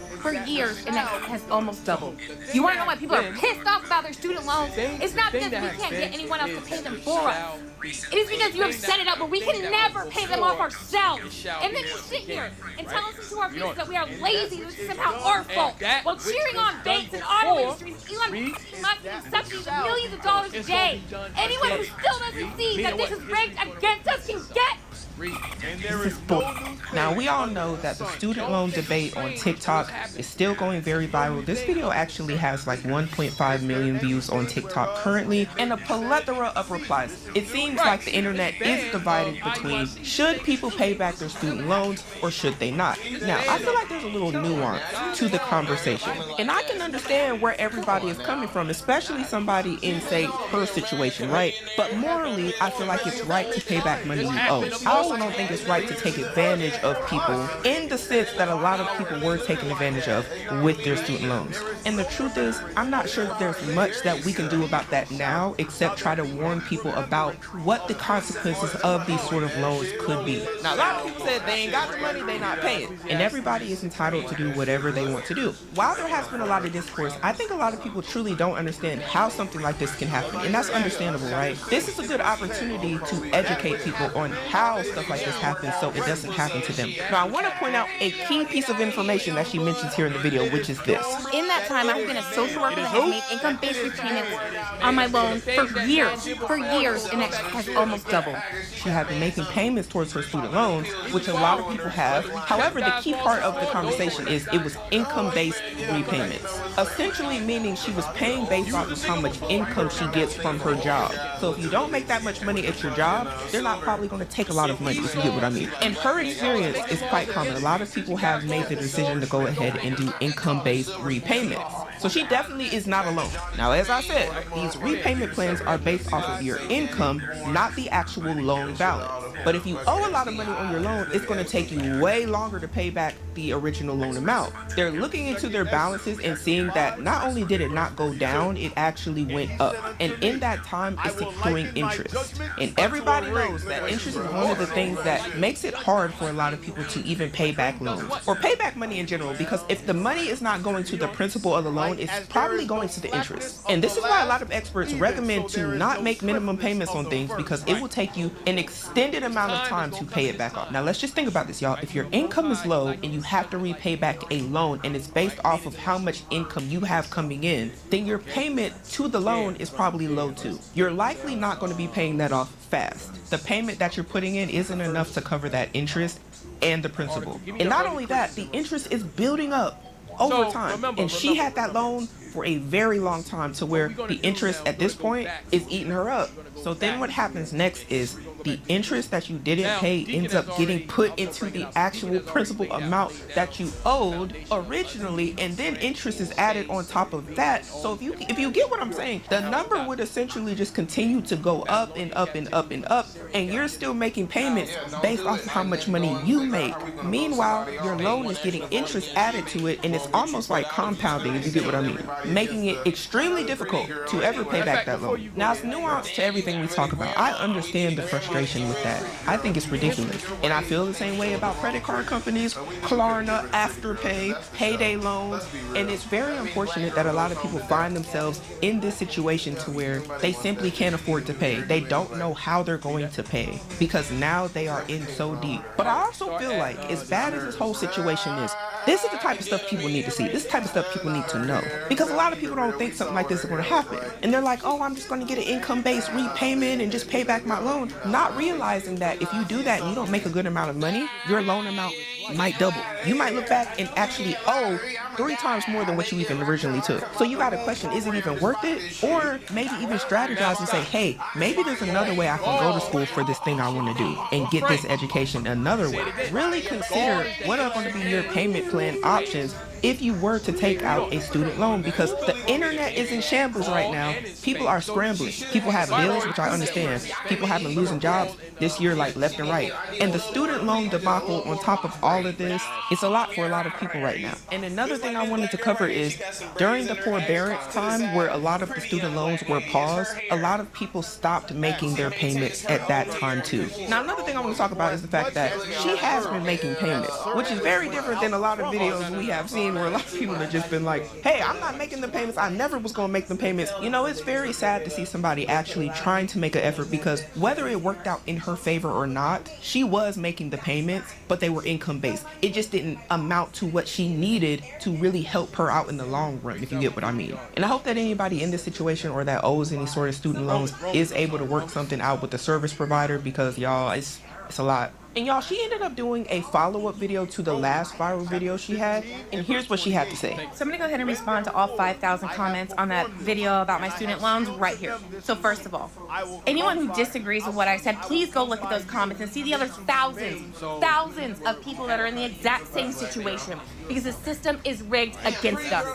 and that has almost doubled. You want to know why people are pissed off about their student loans? It's not because we can't get anyone else to pay them for us. It is because you have set it up where we can never pay them off ourselves. And then you sit here and tell us into our faces that we are lazy, this is somehow our fault, while cheering on banks and auto industries, Elon Musk giving subsidies of millions of dollars a day. Anyone who still doesn't see that this is rigged against us can get. This is bull. Now, we all know that the student loan debate on TikTok is still going very viral. This video actually has like 1.5 million views on TikTok currently, and a plethora of replies. It seems like the internet is divided between should people pay back their student loans or should they not. Now, I feel like there's a little nuance to the conversation, and I can understand where everybody is coming from, especially somebody in, say, her situation, right? But morally, I feel like it's right to pay back money you owe. I also don't think it's right to take advantage of people in the sense that a lot of people were taken advantage of with their student loans. And the truth is, I'm not sure that there's much that we can do about that now except try to warn people about what the consequences of these sort of loans could be. Now, a lot of people said they ain't got the money, they not paying. And everybody is entitled to do whatever they want to do. While there has been a lot of discourse, I think a lot of people truly don't understand how something like this can happen. And that's understandable, right? This is a good opportunity to educate people on how stuff like this happens so it doesn't happen to them. Now, I want to point out a key piece of information that she mentions here in the video, which is this. In that time, I've been a social worker that has made income-based repayments on my loan for years, and that has almost doubled. She had been making payments towards her student loans, which a lot of people have. However, the key part of the conversation is it was income-based repayments, essentially meaning she was paying based off of how much income she gets from her job. So if you don't make that much money at your job, they're not probably going to take a lot of money, if you get what I mean. And her experience is quite common. A lot of people have made the decision to go ahead and do income-based repayments. So she definitely is not alone. Now, as I said, these repayment plans are based off of your income, not the actual loan balance. But if you owe a lot of money on your loan, it's going to take you way longer to pay back the original loan amount. They're looking into their balances and seeing that not only did it not go down, it actually went up. And in that time, it's accruing interest. And everybody knows that interest is one of the things that makes it hard for a lot of people to even pay back loans or pay back money in general, because if the money is not going to the principal of the loan, it's probably going to the interest. And this is why a lot of experts recommend to not make minimum payments on things, because it will take you an extended amount of time to pay it back off. Now, let's just think about this, y'all. If your income is low and you have to repay back a loan and it's based off of how much income you have coming in, then your payment to the loan is probably low too. You're likely not going to be paying that off fast. The payment that you're putting in isn't enough to cover that interest and the principal. And not only that, the interest is building up over time. And she had that loan for a very long time to where the interest at this point is eating her up. So then what happens next is the interest that you didn't pay ends up getting put into the actual principal amount that you owed originally, and then interest is added on top of that. So if you get what I'm saying, the number would essentially just continue to go up and up and up and up, and you're still making payments based off of how much money you make. Meanwhile, your loan is getting interest added to it, and it's almost like compounding, if you get what I mean, making it extremely difficult to ever pay back that loan. Now, it's nuance to everything we talk about. I understand the frustration with that. I think it's ridiculous. And I feel the same way about credit card companies, Klarna, Afterpay, payday loans, and it's very unfortunate that a lot of people find themselves in this situation to where they simply can't afford to pay. They don't know how they're going to pay because now they are in so deep. But I also feel like, as bad as this whole situation is, this is the type of stuff people need to see. This is the type of stuff people need to know. Because a lot of people don't think something like this is going to happen. And they're like, oh, I'm just going to get an income-based repayment and just pay back my loan. Not realizing that if you do that and you don't make a good amount of money, your loan amount might double. You might look back and actually owe 3 times more than what you even originally took. So you got to question, is it even worth it? Or maybe even strategize and say, hey, maybe there's another way I can go to school for this thing I want to do and get this education another way. Really consider what are going to be your payment plan options if you were to take out a student loan, because the internet is in shambles right now. People are scrambling. People have bills, which I understand. People have been losing jobs this year like left and right. And the student loan debacle on top of all of this, it's a lot for a lot of people right now. And another thing I wanted to cover is during the forbearance time where a lot of the student loans were paused, a lot of people stopped making their payments at that time too. Now, another thing I want to talk about is the fact that she has been making payments, which is very different than a lot of videos we have seen where a lot of people have just been like, hey, I'm not making the payments. I never was going to make the payments. You know, it's very sad to see somebody actually trying to make an effort, because whether it worked out in her favor or not, she was making the payments, but they were income based. It just didn't amount to what she needed to really help her out in the long run, if you get what I mean. And I hope that anybody in this situation or that owes any sort of student loans is able to work something out with the service provider, because y'all, it's a lot. And y'all, she ended up doing a follow-up video to the last viral video she had, and here's what she had to say. So I'm gonna go ahead and respond to all 5,000 comments on that video about my student loans right here. So first of all, anyone who disagrees with what I said, please go look at those comments and see the other thousands of people that are in the exact same situation, because the system is rigged against us.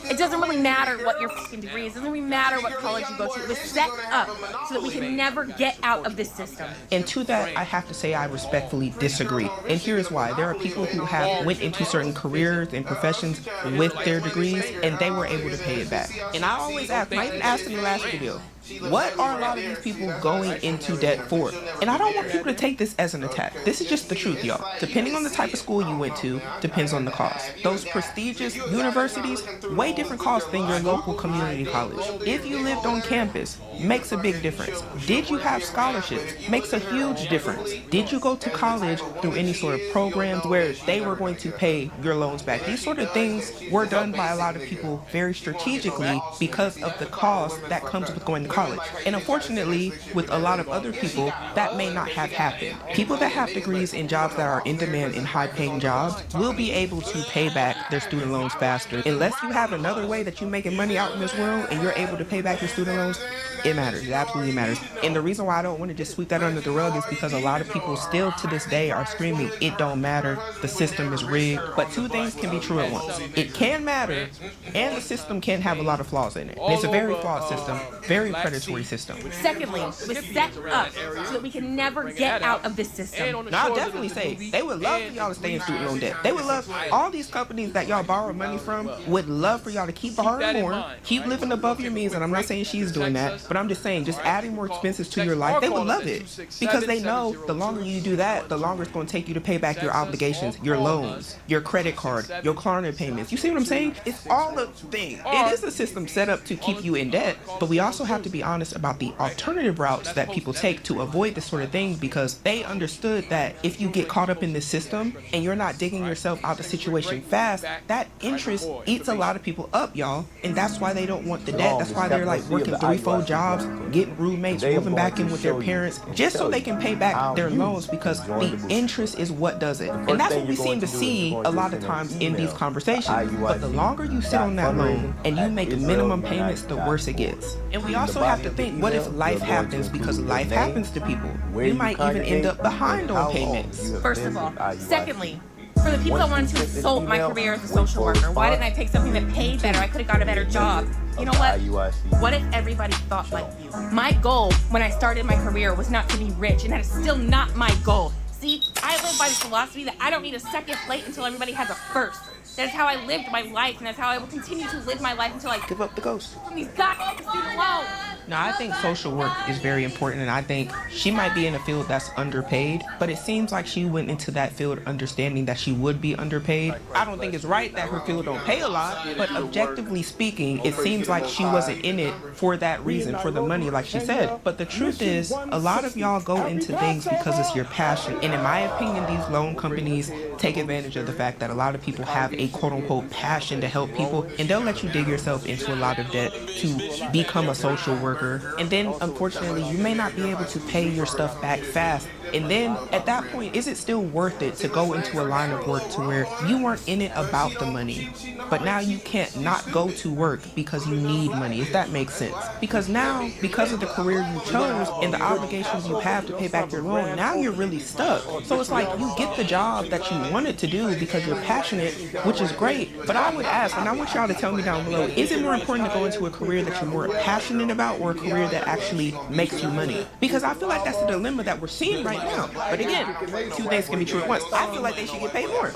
It doesn't really matter what your fucking degree is. It doesn't really matter what college you go to. It was set up so that we can never get out of this system. And to that, I have to say I respectfully disagree. And here's why. There are people who have went into certain careers and professions with their degrees, and they were able to pay it back. And I always ask, I even asked in the last video, what are a lot of these people going into debt for? And I don't want people to take this as an attack. This is just the truth, y'all. Depending on the type of school you went to, depends on the cost. Those prestigious universities, way different cost than your local community college. If you lived on campus, makes a big difference. Did you have scholarships? Makes a huge difference. Did you go to college through any sort of programs where they were going to pay your loans back? These sort of things were done by a lot of people very strategically because of the cost that comes with going to college. And unfortunately, with a lot of other people, that may not have happened. People that have degrees in jobs that are in demand in high-paying jobs will be able to pay back their student loans faster. Unless you have another way that you're making money out in this world and you're able to pay back your student loans, it matters. It absolutely matters. And the reason why I don't want to just sweep that under the rug is because a lot of people still to this day are screaming, it don't matter, the system is rigged. But two things can be true at once. It can matter, and the system can have a lot of flaws in it. And it's a very flawed system, very predatory system. Secondly, it was set up so that we can never get out of this system. Now, I'll definitely say, they would love for y'all to stay in student loan debt. They would love, all these companies that y'all borrow money from would love for y'all to keep borrowing more, keep living above your means, and I'm not saying she's doing that, but I'm just saying, just adding more expenses to your life, they would love it. Because they know the longer you do that, the longer it's going to take you to pay back your obligations, your loans, your credit card, your Klarna payments. You see what I'm saying? It's all a thing. It is a system set up to keep you in debt, but we also have to be honest about the alternative routes that people take to avoid this sort of thing, because they understood that if you get caught up in this system and you're not digging yourself out the situation fast, that interest eats a lot of people up, y'all. And that's why they don't want the debt. That's why they're like working 3-4 jobs, getting roommates, moving back in with their parents, just so they can pay back their loans, because the interest is what does it. And that's what we seem to see a lot of times in these conversations. But the longer you sit on that loan and you make minimum payments, the worse it gets. And we also have to think, what if life happens? Because life happens to people. We might even end up behind on payments. First of all. Secondly, for the people that wanted to insult my career as a social worker, why didn't I take something that paid better? I could have got a better job. You know what? What if everybody thought like you? My goal when I started my career was not to be rich, and that is still not my goal. See, I live by this philosophy that I don't need a second plate until everybody has a first. That is how I lived my life, and that's how I will continue to live my life until I give up the ghost. These goddamn student loans. No, I think social work is very important, and I think she might be in a field that's underpaid, but it seems like she went into that field understanding that she would be underpaid. I don't think it's right that her field don't pay a lot, but objectively speaking, it seems like she wasn't in it for that reason, for the money, like she said. But the truth is, a lot of y'all go into things because it's your passion, and in my opinion, these loan companies take advantage of the fact that a lot of people have a quote-unquote passion to help people, and they'll let you dig yourself into a lot of debt to become a social worker. And then, unfortunately, you may not be able to pay your stuff back fast. And then, at that point, is it still worth it to go into a line of work to where you weren't in it about the money, but now you can't not go to work because you need money, if that makes sense? Because now, because of the career you chose and the obligations you have to pay back your loan, now you're really stuck. So it's like you get the job that you wanted to do because you're passionate, which is great. But I would ask, and I want y'all to tell me down below, is it more important to go into a career that you're more passionate about or a career that actually makes you money? Because I feel like that's the dilemma that we're seeing right now. But again, two things can be true at once. I feel like they should get paid more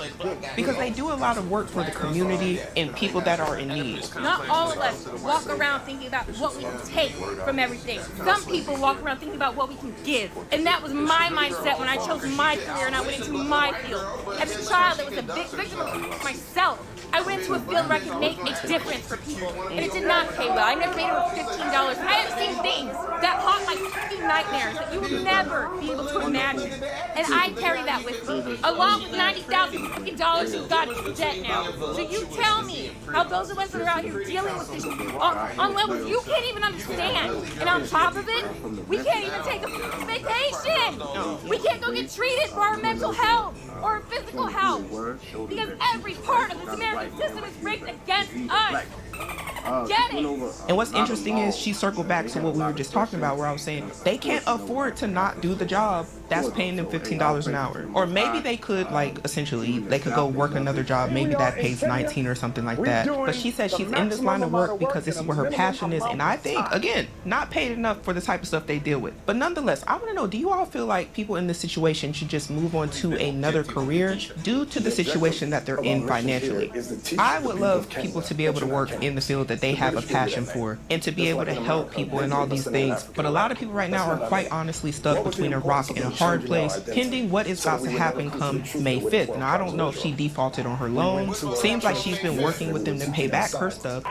because they do a lot of work for the community and people that are in need. Not all of us walk around thinking about what we can take from everything. Some people walk around thinking about what we can give. And that was my mindset when I chose my career and I went into my field. As a child, that was a big victim of myself. I went into a field where I could make a difference for people, and it did not pay well. I never made over $15. I have seen things that haunt my fucking nightmares that you would never be able to imagine. And I carry that with me, along with $90,000 you've got in debt now. So you tell me how those of us that are out here dealing with this on levels you can't even understand. And on top of it, we can't even take a vacation. We can't go get treated for our mental health or physical health because every part of this American system is rigged against us. Get it? And what's interesting is she circled back to what we were just talking about, where I was saying they can't afford to not do the job that's paying them $15 an hour. Or maybe they could, like, essentially, they could go work another job, maybe that pays 19 or something like that. But she said she's in this line of work because this is where her passion is, and I think, again, not paid enough for the type of stuff they deal with. But nonetheless, I want to know, do you all feel like people in this situation should just move on to another career due to the situation that they're in financially? I would love people to be able to work in the field that they have a passion for and to be able to help people and all these things. But a lot of people right now are quite honestly stuck between a rock and a hard place, pending what is about to happen come May 5th. Now, I don't know if she defaulted on her loans. Seems like she's been working with them to pay back her stuff.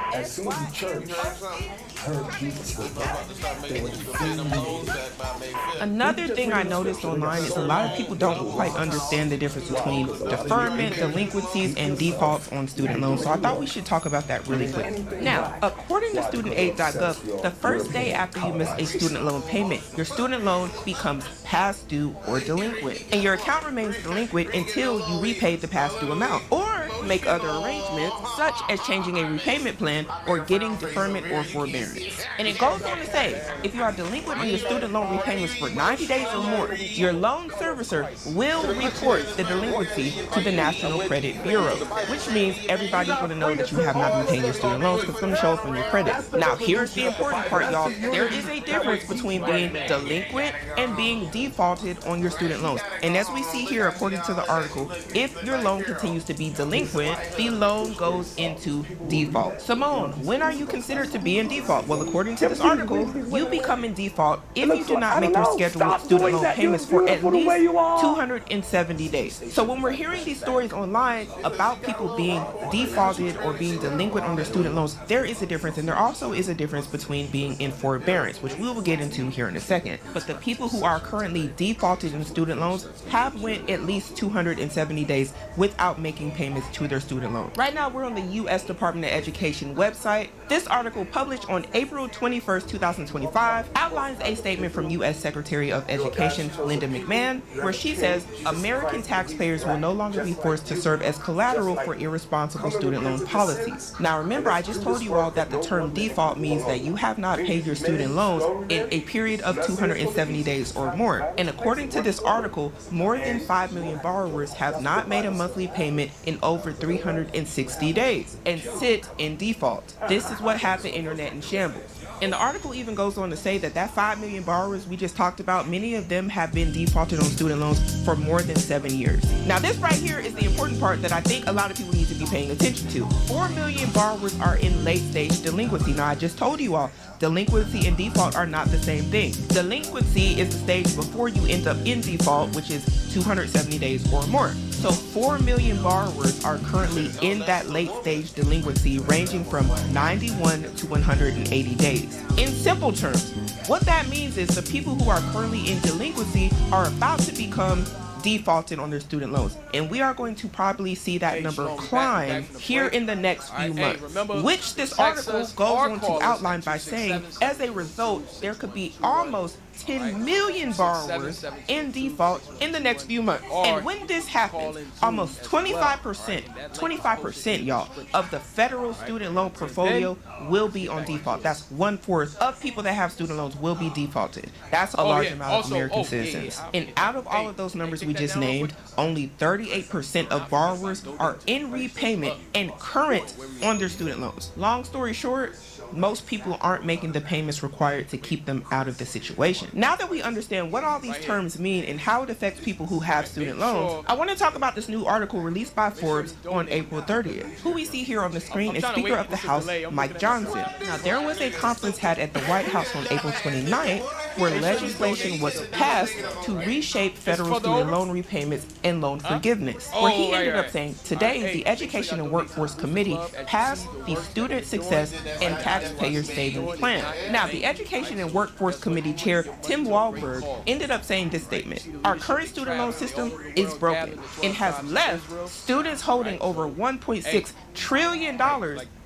Another thing I noticed online is a lot of people don't quite understand the difference between deferment, delinquencies, and defaults on student loans. So I thought we should talk about that really quick. Now, according to studentaid.gov, the first day after you miss a student loan payment, your student loan becomes past due or delinquent, and your account remains delinquent until you repay the past due amount or make other arrangements such as changing a repayment plan or getting deferment or forbearance. And it goes on to say, if you are delinquent on your student loan repayments for 90 days or more, your loan servicer will report the delinquency to the National Credit Bureau, which means everybody's going to know that you have not been paying your student loans because it's going to show up on your credit. Now, here's the important part, y'all. There is a difference between being delinquent and being defaulted on your student loans. And as we see here, according to the article, if your loan continues to be delinquent, the loan goes into default. Simone, when are you considered to be in default? Well, according to this article, you become in default if you do not make your scheduled student loan payments for at least 270 days. So when we're hearing these stories online about people being defaulted or being delinquent on their student loans, there is a difference, and there also is a difference between being in forbearance, which we will get into here in a second. But the people who are currently defaulted in student loans have went at least 270 days without making payments to their student loan. Right now, we're on the U.S. Department of Education website. This article, published on April 21st, 2025, outlines a statement from U.S. Secretary of Education Linda McMahon, where she says American taxpayers will no longer be forced to serve as collateral for irresponsible student loan policies. Now, remember, I just told you you all that the term default means that you have not paid your student loans in a period of 270 days or more. And according to this article, more than 5 million borrowers have not made a monthly payment in over 360 days and sit in default. This is what has the internet in shambles. And the article even goes on to say that 5 million borrowers we just talked about, many of them have been defaulted on student loans for more than 7 years. Now this right here is the important part that I think a lot of people need to be paying attention to. 4 million borrowers are in late stage delinquency. Now I just told you all, delinquency and default are not the same thing. Delinquency is the stage before you end up in default, which is 270 days or more. So 4 million borrowers are currently in that late stage delinquency, ranging from 91 to 180 days. In simple terms, what that means is the people who are currently in delinquency are about to become defaulted on their student loans, and we are going to probably see that number climb here in the next few months, which this article goes on to outline by saying, as a result, there could be almost 10 million borrowers in default in the next few months. And when this happens, almost 25%, y'all, of the federal student loan portfolio will be on default. That's 1/4 of people that have student loans will be defaulted. That's a large amount of American citizens. And out of all of those numbers we just named, only 38% of borrowers are in repayment and current on their student loans. Long story short, most people aren't making the payments required to keep them out of the situation. Now that we understand what all these terms mean and how it affects people who have student loans, I want to talk about this new article released by Forbes on April 30th. Who we see here on the screen is Speaker of the House, Mike Johnson. Now, there was a conference had at the White House on April 29th where legislation was passed to reshape federal student loan repayments and loan forgiveness, where he ended up saying, today, the Education and Workforce Committee passed the Student Success and Taxpayer Savings Plan. Now, the Education and Workforce Committee Chair, Tim Walberg, ended up saying this statement: our current student loan system is broken. It has left students holding over $1.6 trillion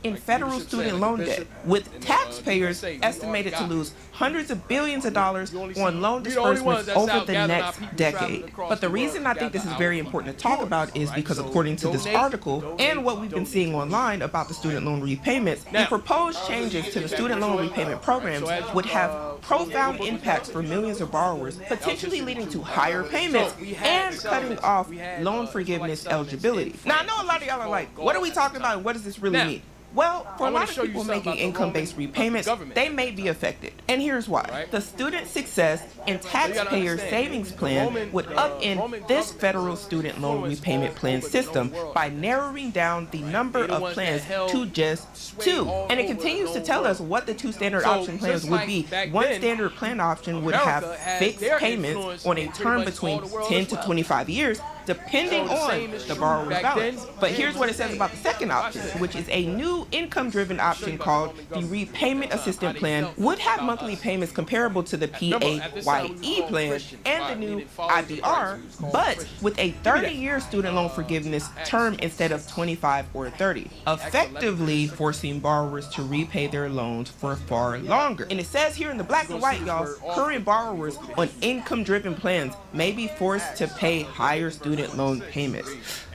in federal student loan debt, with taxpayers estimated to lose hundreds of billions of dollars on loan disbursements over the next decade. But the reason I think this is very important to talk about is because according to this article and what we've been seeing online about the student loan repayments, the proposed changes to the student loan repayment programs would have profound impacts for millions of borrowers, potentially leading to higher payments and cutting off loan forgiveness eligibility. Now, I know a lot of y'all are like, what are we talking about and what does this really mean? Well, for a lot of people making income-based repayments, they may be affected. And here's why. The Student Success and Taxpayer Savings Plan would upend this federal student loan repayment plan system by narrowing down the number of plans to just 2. And it continues to tell us what the 2 standard option plans would be. One standard plan option would have fixed payments on a term between 10 to 25 years, depending on the borrower's balance. But here's what it says about the second option, which is a new income-driven option called the Repayment Assistance Plan, would have monthly payments comparable to the PAYE plan and the new IBR, but with a 30-year student loan forgiveness term instead of 25 or 30, effectively forcing borrowers to repay their loans for far longer. And it says here in the black and white, y'all, current borrowers on income-driven plans may be forced to pay higher student loan payments.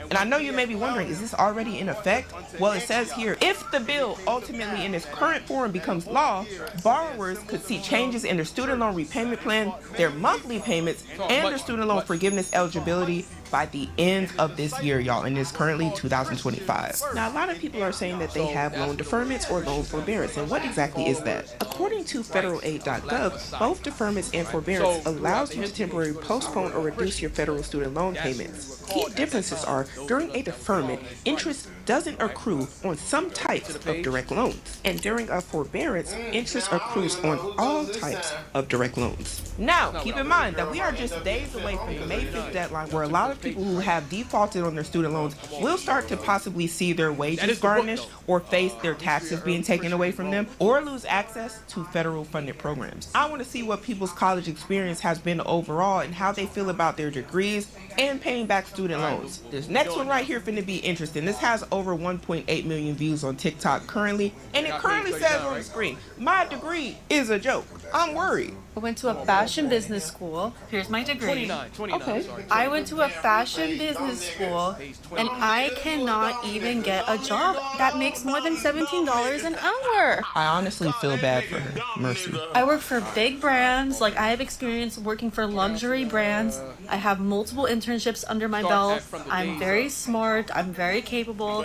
And I know you may be wondering, is this already in effect? Well, it says here, if the bill ultimately in its current form becomes law, borrowers could see changes in their student loan repayment plan, their monthly payments, and their student loan forgiveness eligibility by the end of this year, y'all, and it's currently 2025. Now, a lot of people are saying that they have loan deferments or loan forbearance, and what exactly is that? According to federalaid.gov, both deferments and forbearance allows you to temporarily postpone or reduce your federal student loan payments. Key differences are, during a deferment, interest doesn't accrue on some types of direct loans, and during a forbearance, interest accrues on all types of direct loans. Now, keep in mind that we are just days away from the May 5th deadline, where a lot of people who have defaulted on their student loans will start to possibly see their wages garnished or face their taxes being taken away from them or lose access to federal funded programs. I want to see what people's college experience has been overall and how they feel about their degrees and paying back student loans. This next one right here finna be interesting. This has over 1.8 million views on TikTok currently, and it currently says on the screen, my degree is a joke. I'm worried. I went to a fashion business school. Here's my degree. 29, Okay. sorry. I went to a fashion business school, and I cannot even get a job that makes more than $17 an hour. I honestly feel bad for her. Mercy. I work for big brands. Like, I have experience working for luxury brands. I have multiple internships under my belt. I'm very smart. I'm very capable.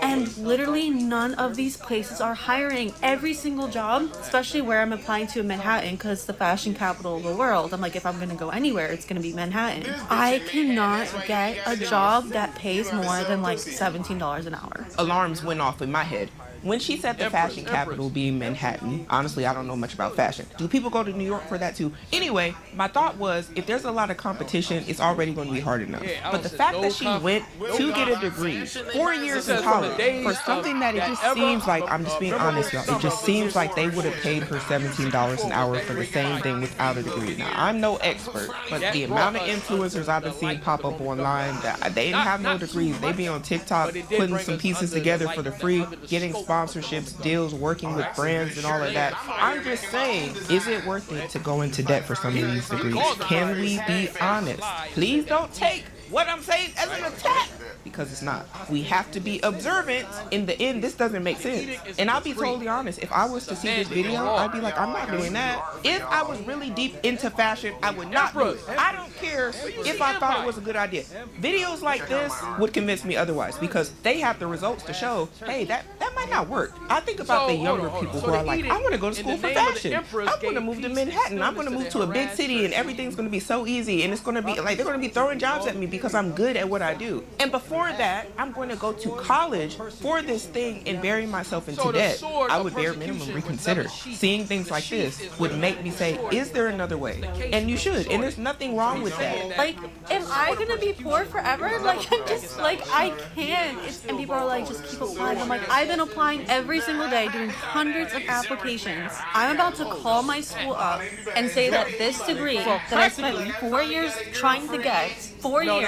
And literally none of these places are hiring. Every single job, especially where I'm applying to in Manhattan, because the fashion capital of the world, I'm like, if I'm gonna go anywhere, it's gonna be Manhattan. I cannot get a job that pays more than like $17 an hour. Alarms went off in my head. When she said the fashion capital being Manhattan, honestly, I don't know much about fashion. Do people go to New York for that too? Anyway, my thought was, if there's a lot of competition, it's already going to be hard enough. But the fact that she went to get a degree, 4 years in college, for something that it just seems like, I'm just being honest, y'all, it just seems like they would have paid her $17 an hour for the same thing without a degree. Now, I'm no expert, but the amount of influencers I've been seeing pop up online, that they didn't have no degrees. They be on TikTok putting some pieces together for the free, getting sponsorships, deals, working with brands and all of that. I'm just saying, is it worth it to go into debt for some of these degrees? Can we be honest? Please don't take what I'm saying as an attack, because it's not. We have to be observant. In the end, this doesn't make sense. And I'll be totally honest, if I was to see this video, I'd be like, I'm not doing that. If I was really deep into fashion, I would not do it. I don't care if I thought it was a good idea. Videos like this would convince me otherwise, because they have the results to show, hey, that might not work. I think about the younger people who are like, I want to go to school for fashion. I'm going to move to Manhattan. I'm going to move to a big city, and everything's going to be so easy, and it's going to be like, they're going to be throwing jobs at me because I'm good at what I do. And before that, I'm going to go to college for this thing and bury myself into debt. I would bare minimum reconsider. Seeing things like this would make me say, is there another way? And you should, and there's nothing wrong with that. Like, am I gonna be poor forever? Like, I'm just like, I can't. And people are like, just keep applying. I'm like, I've been applying every single day, doing hundreds of applications. I'm about to call my school up and say that this degree that I spent 4 years trying to get, 4 years,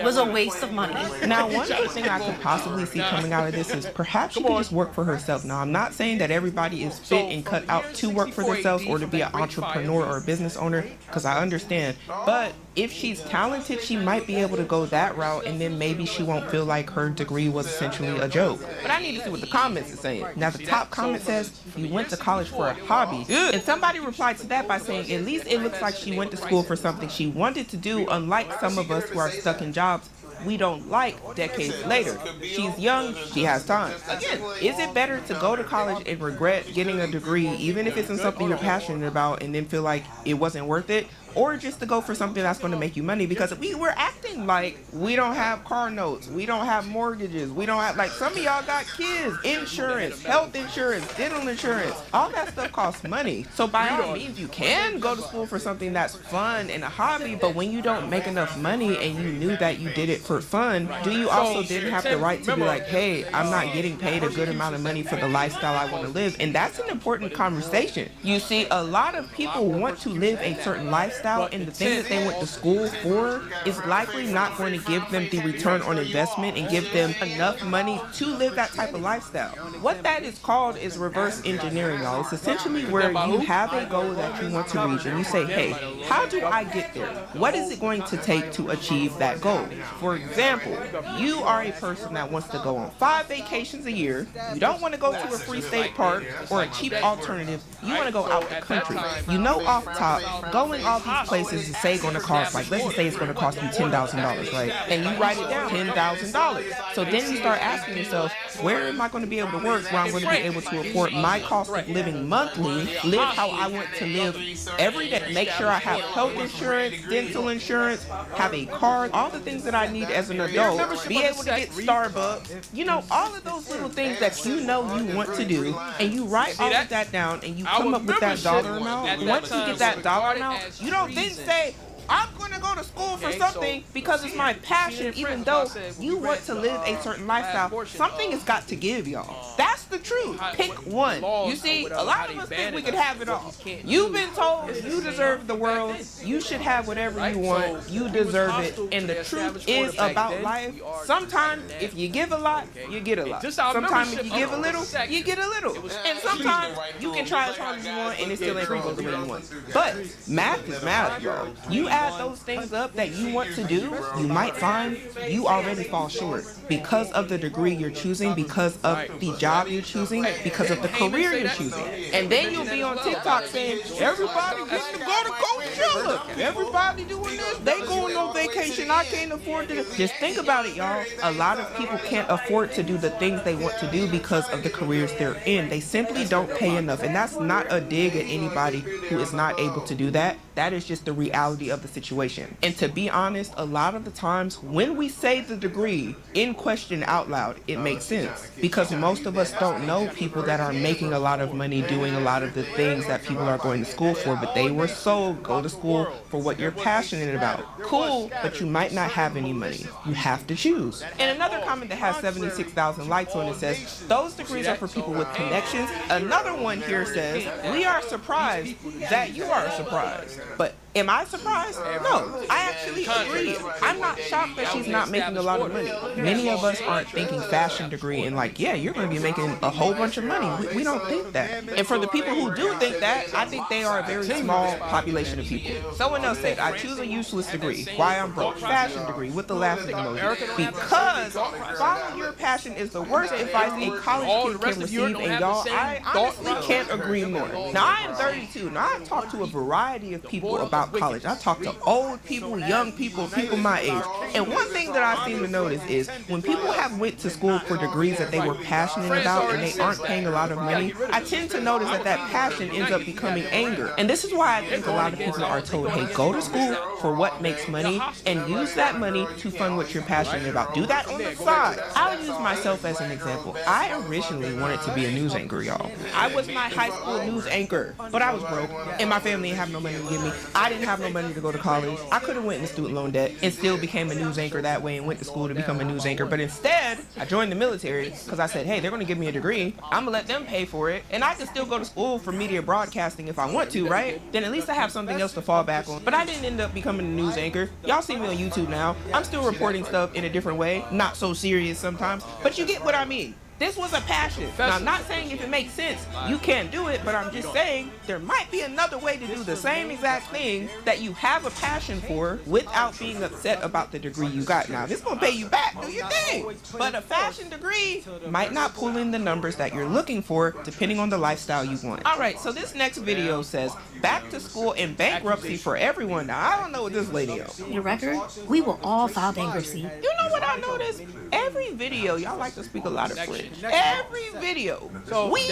was a waste of money. Now, one good thing I could possibly see coming out of this is perhaps she can just work for herself. Now, I'm not saying that everybody is fit and cut out to work for themselves or to be an entrepreneur or a business owner, because I understand. But if she's talented, she might be able to go that route, and then maybe she won't feel like her degree was essentially a joke. But I need to see what the comments are saying. Now, the top comment says, you went to college for a hobby. And somebody replied to that by saying, at least it looks like she went to school for something she wanted to do, unlike some of us who are stuck in jobs we don't like decades later. She's young, she has time. Again, is it better to go to college and regret getting a degree, even if it's in something you're passionate about, and then feel like it wasn't worth it? Or just to go for something that's going to make you money? Because we're acting like we don't have car notes, we don't have mortgages, we don't have, like, some of y'all got kids, insurance, health insurance, dental insurance, all that stuff costs money. So by all means, you can go to school for something that's fun and a hobby, but when you don't make enough money and you knew that you did it for fun, do you also then have the right to be like, hey, I'm not getting paid a good amount of money for the lifestyle I want to live? And that's an important conversation. You see, a lot of people want to live a certain lifestyle, and the thing that they went to school for is likely not going to give them the return on investment and give them enough money to live that type of lifestyle. What that is called is reverse engineering, y'all. It's essentially where you have a goal that you want to reach, and you say, hey, how do I get there? What is it going to take to achieve that goal? For example, you are a person that wants to go on 5 vacations a year. You don't want to go to a free state park or a cheap alternative. You want to go out the country. You know off top, going all these places is say going to cost, like, let's just say it's going to cost you $10,000, right? And you write it down, $10,000. So then you start asking yourself, where am I going to be able to work where I'm going to be able to afford my cost of living monthly, live how I want to live every day, make sure I have health insurance, dental insurance, have a car, all the things that I need as an adult, be able to get Starbucks, you know, all of those little things that you know you want to do, and you write all of that down and you come up with that dollar amount. Once you get that dollar amount, you don't then say, I'm going to go to school for something because it's my passion, even though you want to live a certain lifestyle. Something has got to give, y'all. That's the truth. Pick one. You see, a lot of us think we could have it all. You've been told you deserve the world. You should have whatever you want. You deserve it. And the truth is about life. Sometimes if you give a lot, you get a lot. Sometimes if you give a little, you get a little. And sometimes you can try as hard as you want and it still ain't gonna go the way you want. But math is math, y'all. You add those things up that you want to do, you might find you already fall short because of the degree you're choosing, because of the job you're choosing, because of the career you're choosing. And then you'll be on TikTok saying, everybody gets to go to Coachella. Everybody doing this. They going on vacation. I can't afford to. Just think about it, y'all. A lot of people can't afford to do the things they want to do because of the careers they're in. They simply don't pay enough. And that's not a dig at anybody who is not able to do that. That is just the reality of the situation. And to be honest, a lot of the times when we say the degree in question out loud, it makes sense. Because most of us don't know people that are making a lot of money doing a lot of the things that people are going to school for, but they were sold, go to school for what you're passionate about. Cool, but you might not have any money. You have to choose. And another comment that has 76,000 likes on it says, those degrees are for people with connections. Another one here says, we are surprised that you are surprised. But am I surprised? No, I actually agree. I'm not shocked that she's not making a lot of money. Many of us aren't thinking fashion degree and like, yeah, you're going to be making a whole bunch of money. We don't think that. And for the people who do think that, I think they are a very small population of people. Someone else said, I choose a useless degree. Why I'm broke. Fashion degree with the laughing emoji. Because follow your passion is the worst advice a college kid can receive, and y'all, I honestly can't agree more. Now, I am 32. Now, I've talked to a variety of people about college. I talk to old people, young people, people my age. And one thing that I seem to notice is when people have went to school for degrees that they were passionate about and they aren't paying a lot of money, I tend to notice that that passion ends up becoming anger. And this is why I think a lot of people are told, hey, go to school for what makes money and use that money to fund what you're passionate about. Do that on the side. I'll use myself as an example. I originally wanted to be a news anchor, y'all. I was my high school news anchor, but I was broke and my family didn't have no money to give me. I didn't have no money to go to college. I could have went into student loan debt and still became a news anchor that way and went to school to become a news anchor. But instead, I joined the military because I said, hey, they're going to give me a degree. I'm going to let them pay for it. And I can still go to school for media broadcasting if I want to, right? Then at least I have something else to fall back on. But I didn't end up becoming a news anchor. Y'all see me on YouTube now. I'm still reporting stuff in a different way. Not so serious sometimes. But you get what I mean. This was a passion. Now, I'm not saying if it makes sense, you can't do it, but I'm just saying there might be another way to do the same exact thing that you have a passion for without being upset about the degree you got. Now, this gonna pay you back, do your thing. But a fashion degree might not pull in the numbers that you're looking for depending on the lifestyle you want. All right, so this next video says, back to school and bankruptcy for everyone. Now, I don't know what this lady is. Your record? We will all file bankruptcy. You know what I noticed? Every video, y'all like to speak a lot of French. Every video. So we.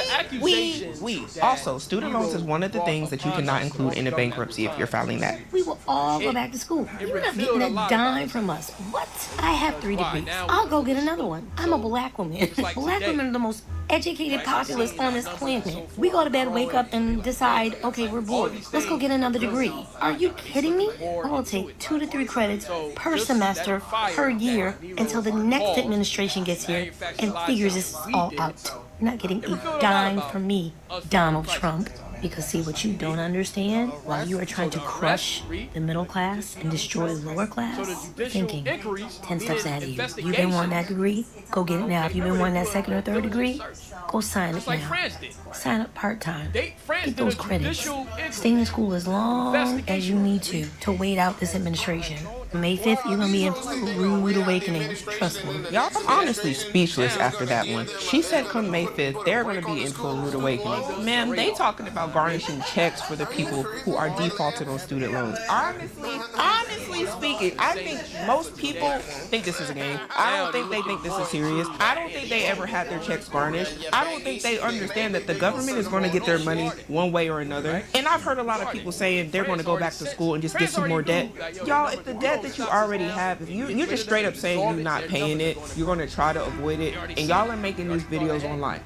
Also, student loans is one of the things that you cannot include in a bankruptcy if you're filing that. We will all go back to school. You're not getting a dime from us. What? I have 3 degrees. I'll go get another one. I'm a black woman. Black women are the most educated populace on this planet. We go to bed, wake up, and decide, okay, we're bored. Let's go get another degree. Are you kidding me? I will take 2 to 3 credits per semester, per year, until the next administration gets here and figures this all out. You're not getting a dime from me, Donald Trump. Because see, what you don't understand, while you are trying to crush the middle class and destroy the lower class, you're thinking 10 steps ahead of you. You've been wanting that degree? Go get it now. If you've been wanting that 2nd or 3rd degree, go sign it now. Sign up part-time. Get those credits. Stay in school as long as you need to wait out this administration. May 5th, you're gonna be in for a rude awakening. Trust me. Y'all, I'm honestly speechless after that one. She said come May 5th, they're gonna be in for a rude awakening. Man, they talking about garnishing checks for the people who are defaulted on student loans. Honestly speaking, I think most people think this is a game. I don't think they think this is serious. I don't think they ever had their checks garnished. I don't think they understand that the government is gonna get their money one way or another. And I've heard a lot of people saying they're gonna go back to school and just get some more debt. Y'all, if the debt that you already have, if you're just straight up saying you're not paying it, you're going to try to avoid it, and y'all are making these videos online.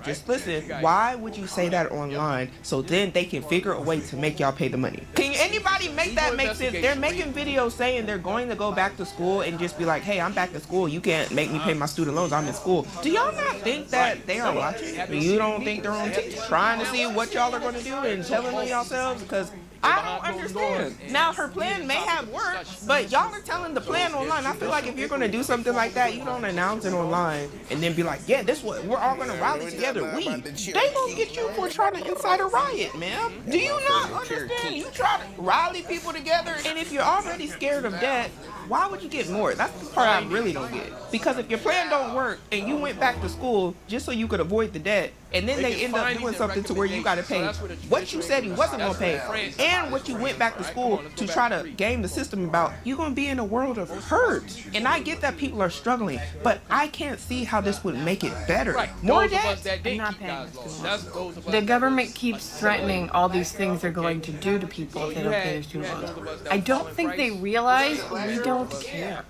Just listen, why would you say that online so then they can figure a way to make y'all pay the money? Can anybody make that make sense? They're making videos saying they're going to go back to school and just be like, hey, I'm back to school. You can't make me pay my student loans. I'm in school. Do y'all not think that they are watching? You don't think they're on TikTok trying to see what y'all are going to do and telling on yourselves? Because I don't understand. Now, her plan may have worked, but y'all are telling the plan online. I feel like if you're going to do something like that, you don't announce it online and then be like, yeah, this what we're all going to rally together. They going to get you for trying to incite a riot, man. Do you not understand? You try to rally people together, and if you're already scared of death, why would you get more? That's the part I really don't get. Because if your plan don't work and you went back to school just so you could avoid the debt, and then they end up doing something to where you got to pay what you said you wasn't going to pay and what you went back to school to try to game the system about, you're going to be in a world of hurt. And I get that people are struggling, but I can't see how this would make it better. More debt? I'm not paying. The government keeps threatening all these things they're going to do to people if they don't pay their student loans. I don't think they realize we don't care.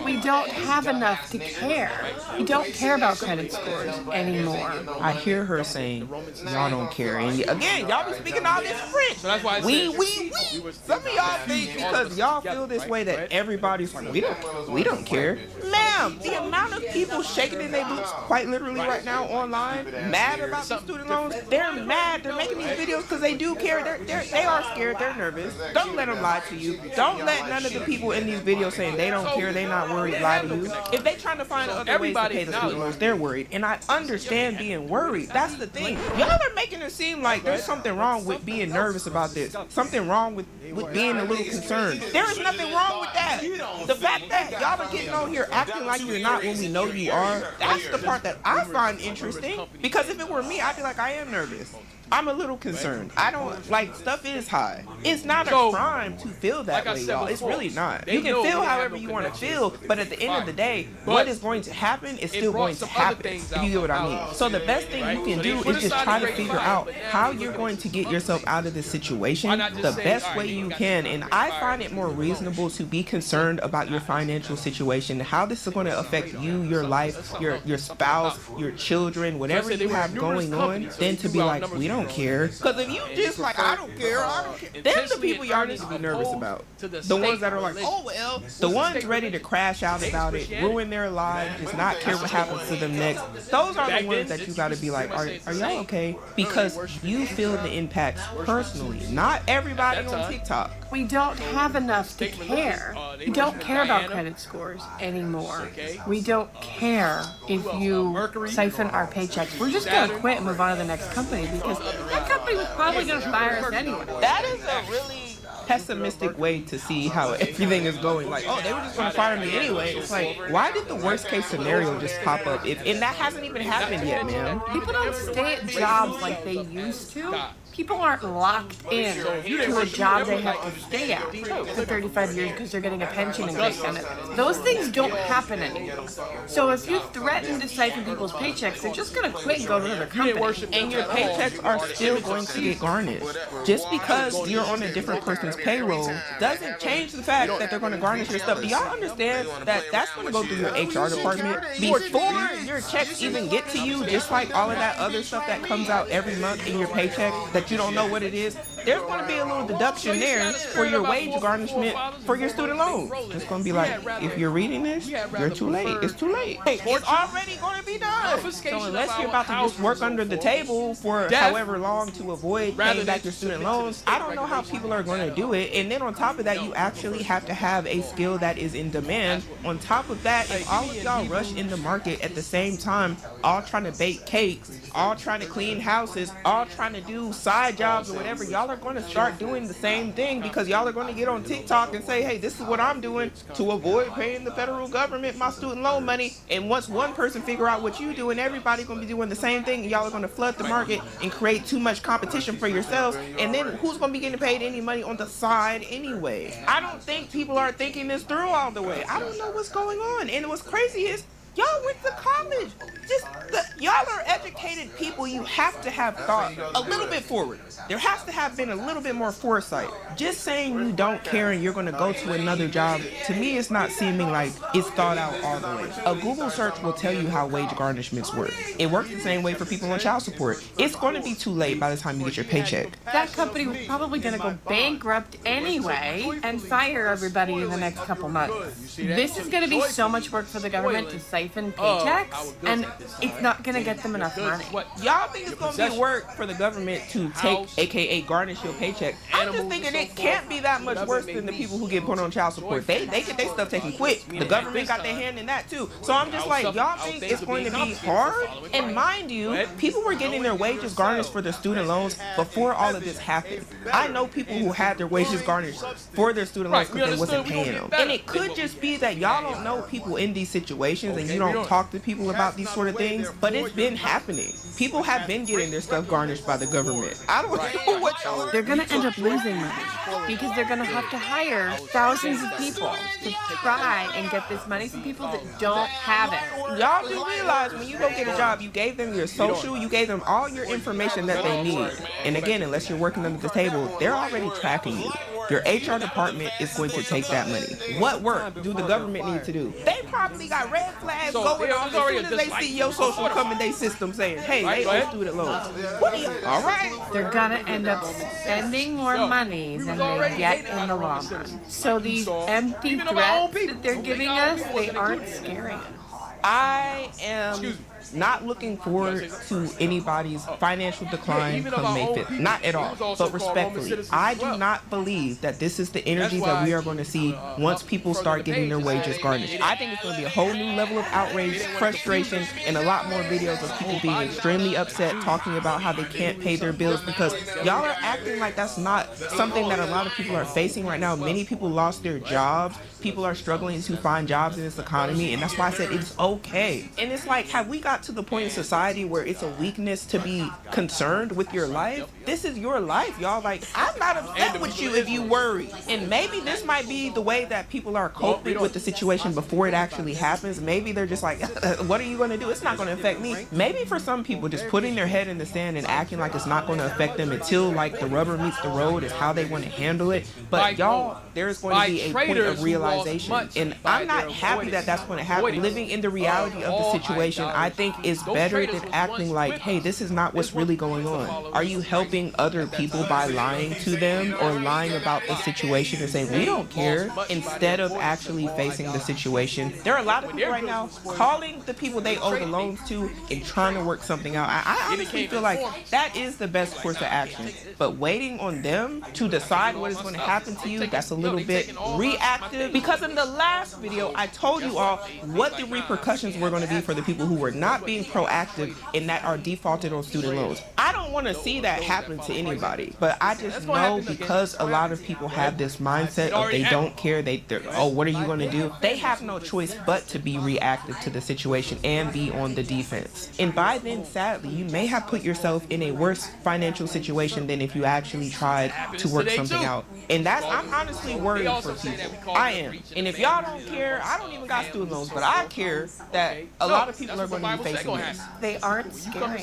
We don't have enough to care. We don't care about credit scores anymore. I hear her saying, y'all don't care. And again, y'all be speaking all this French. We. Some of y'all think because y'all feel this way that everybody's like, we don't care. Ma'am, the amount of people shaking in their boots quite literally right now online, mad about the student loans, they're mad. They're making these videos because they do care. They are scared. They're nervous. Don't let them lie to you. Don't let none of the people in these videos saying they don't care, they not worried, lie to you. If they trying to find other ways to pay the student loans, they're worried. And I understand being worried. That's the thing. Y'all are making it seem like there's something wrong with being nervous about this. Something wrong with being a little concerned. There is nothing wrong with that. The fact that y'all are getting on here acting like you're not when we know you are, that's the part that I find interesting. Because if it were me, I'd be like, I am nervous. I'm a little concerned. I don't, like, stuff is high. It's not a crime to feel that way, y'all. It's really not. You can feel however you want to feel, but at the end of the day, what is going to happen is still going to happen, if you get what I mean. So the best thing you can do is just try to figure out how you're going to get yourself out of this situation the best way you can. And I find it more reasonable to be concerned about your financial situation, how this is going to affect you, your life, your spouse, your children, whatever you have going on, than to be like, we don't care. Because if you just like, I don't care, that's the people y'all need to be nervous about. The ones that are like, oh well. The ones ready to crash out about it, ruin their lives, just not care what happens to them next. Those are the ones that you got to be like, are y'all okay? Because you feel the impacts personally. Not everybody on TikTok. We don't have enough to care. We don't care about credit scores anymore. We don't care if you siphon our paychecks. We're just going to quit and move on to the next company because that company was probably going to fire us anyway. That is a really pessimistic way to see how everything is going. Like, oh, they were just going to fire me anyway. It's like, why did the worst case scenario just pop up? And that hasn't even happened yet, man. People don't stay at jobs like they used to. People aren't locked in to a job they have to stay at for 35 years because they're getting a pension and great benefits. Those things don't happen anymore. So if you threaten to siphon people's paychecks, they're just going to quit and go to another company. And your paychecks are still going to get garnished. Just because you're on a different person's payroll doesn't change the fact that they're going to garnish your stuff. Do y'all understand that that's going to go through your HR department before your checks even get to you, just like all of that other stuff that comes out every month in your paycheck that you don't know what it is? There's going to be a little deduction there for your wage garnishment for your student loan. It's going to be like, if you're reading this, you're too late. It's too late. It's already going to be done. So unless you're about to just work under the table for however long to avoid paying back your student loans, I don't know how people are going to do it. And then on top of that, you actually have to have a skill that is in demand. On top of that, if all of y'all rush in the market at the same time, all trying to bake cakes, all trying to clean houses, all trying to do side jobs or whatever, y'all are going to start doing the same thing because y'all are going to get on TikTok and say, hey, this is what I'm doing to avoid paying the federal government my student loan money. And once one person figure out what you do, and everybody's going to be doing the same thing, and y'all are going to flood the market and create too much competition for yourselves. And then who's going to be getting paid any money on the side anyway? I don't think people are thinking this through all the way. I don't know what's going on. And what's crazy is Y'all went to college. Y'all are educated people. You have to have thought a little bit forward. There has to have been a little bit more foresight. Just saying you don't care and you're going to go to another job, to me, it's not seeming like it's thought out all the way. A Google search will tell you how wage garnishments work. It works the same way for people on child support. It's going to be too late by the time you get your paycheck. That company was probably going to go bankrupt anyway and fire everybody in the next couple months. This is going to be so much work for the government to siphon paychecks, and it's not going to get them enough money. Y'all think it's going to be work for the government to take, aka garnish your paycheck? I'm just thinking it can't be that much worse than the people who get put on child support. They get their stuff taken quick. The government got their hand in that too. So I'm just like, y'all think it's going to be hard? And mind you, people were getting their wages garnished for their student loans before all of this happened. I know people who had their wages garnished for their student loans because they wasn't paying them. And it could just be that y'all don't know people in these situations and you don't talk to people about these sort of things, but it's been happening. People have been getting their stuff garnished by the government. I don't know what y'all are. They're going to end up losing money because they're going to have to hire thousands of people to try and get this money from people that don't have it. Y'all do realize when you go get a job, you gave them your social, you gave them all your information that they need. And again, unless you're working under the table, they're already tracking you. Your HR department is going to take that money. What work do the government need to do? They probably got red flags going on as soon as they see your social come in their system saying, hey, they owe student loans. What are you? All right. They're going to end up spending more money than they get in the long run. So these empty threats that they're giving us, they aren't scary. I am not looking forward to anybody's financial decline come May 5th. Not at all. But respectfully, I do not believe that this is the energy that we are going to see once people start getting their wages garnished. I think it's going to be a whole new level of outrage, frustration, and a lot more videos of people being extremely upset, talking about how they can't pay their bills because y'all are acting like that's not something that a lot of people are facing right now. Many people lost their jobs. People are struggling to find jobs in this economy, and that's why I said it's okay. And it's like, have we got to the point in society where it's a weakness to be concerned with your life? This is your life, y'all. Like, I'm not upset with you if you worry. And maybe this might be the way that people are coping with the situation before it actually happens. Maybe they're just like, what are you going to do? It's not going to affect me. Maybe for some people, just putting their head in the sand and acting like it's not going to affect them until like the rubber meets the road is how they want to handle it. But y'all, there's going to be a point of realization. And I'm not happy that that's going to happen. Living in the reality of the situation, I think is better than acting like, hey, this is not what's really going on. Are you helping other people by lying to them or lying about the situation and saying, we don't care, instead of actually facing the situation? There are a lot of people right now calling the people they owe the loans to and trying to work something out. I honestly feel like that is the best course of action. But waiting on them to decide what is going to happen to you, that's a little bit reactive. Because in the last video, I told you all what the repercussions were going to be for the people who were not being proactive and that are defaulted on student loans. I don't want to see that happen to anybody, but I just know because a lot of people have this mindset of they don't care, they're, oh, what are you going to do? They have no choice but to be reactive to the situation and be on the defense. And by then, sadly, you may have put yourself in a worse financial situation than if you actually tried to work something out. And that's, I'm honestly worried for people. I am. And if y'all don't care, I don't even got student loans, but I care that a lot of people are going to be facing this. They aren't scary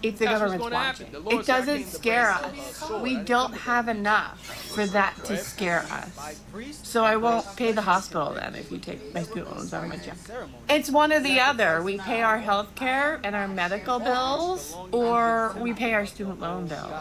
if the government's watching. It doesn't scare us. We don't have enough for that to scare us. So I won't pay the hospital then if you take my student loans out of my check. It's one or the other. We pay our health care and our medical bills, or we pay our student loan bills,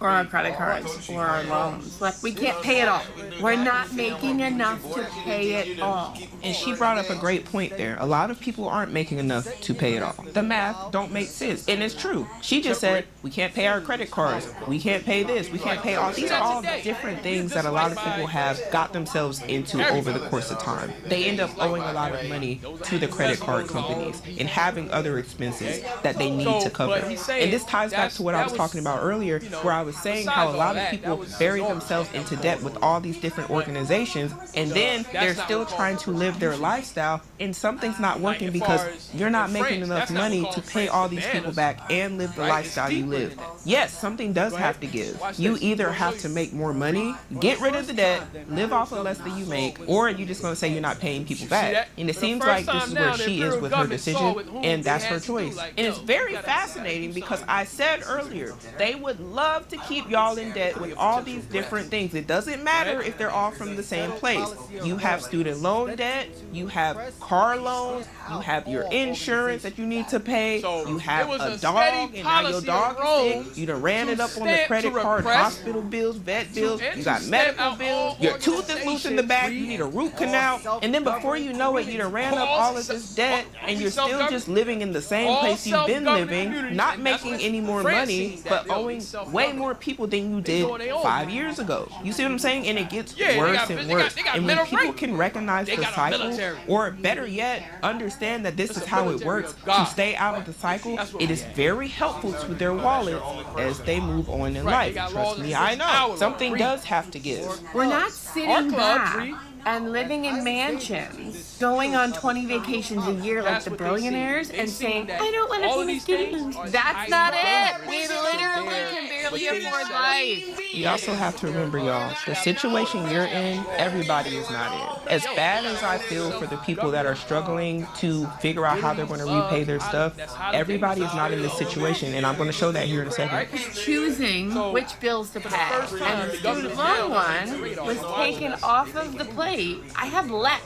or our credit cards, or our loans. Like, we can't pay it all. We're not making enough to pay it all. And she brought up a great point there. A lot of people aren't making enough to pay it all. The math don't make sense. And it's true. She just said, we can't pay our credit cards. We can't pay this. We can't pay all. These are all different things that a lot of people have got themselves into over the course of time. They end up owing a lot of money to the credit card companies and having other expenses that they need to cover. And this ties back to what I was talking about earlier, where I was saying how a lot of people bury themselves into debt with all these different organizations, and then they're still trying to live their lifestyle, and something's not working because you're not making enough money to pay all these people back and live the lifestyle you live. yes, something does have to give. You either have to make more money, get rid of the debt, live off of less than you make, or you're just going to say you're not paying people back. And it seems like this is where she is with her decision, and that's her choice. And it's very fascinating because I said earlier, they would love to keep y'all in debt with all these different things. It doesn't matter if they're all from the same place. You have student loan debt, you have car loans, you have your insurance that you need to pay, you have a dog, and now your dog is sick. You done ran it up on the credit card, hospital bills, vet bills, you got medical bills, your tooth is loose in the back, you need a root canal, and then before you know it, you done ran up all of this debt, and you're still just living in the same place you've been living, not making any more money, but owing way more people than you did 5 years ago. You see what I'm saying? And it gets worse and worse. And when people can recognize the cycle, or better yet, understand that this is how it works, to stay out of the cycle, it is very helpful to their wallets as they move on in life. Trust me, I know. Something does have to give. We're not sitting back and living in mansions, going on 20 vacations a year like the billionaires and saying, I don't want to pay my student loans. That's not it. We literally can barely afford life. You also have to remember, y'all, the situation you're in, everybody is not in. As bad as I feel for the people that are struggling to figure out how they're going to repay their stuff, everybody is not in this situation, and I'm going to show that here in a second. Choosing which bills to pay, and the student loan one was taken off of the plate. I have less.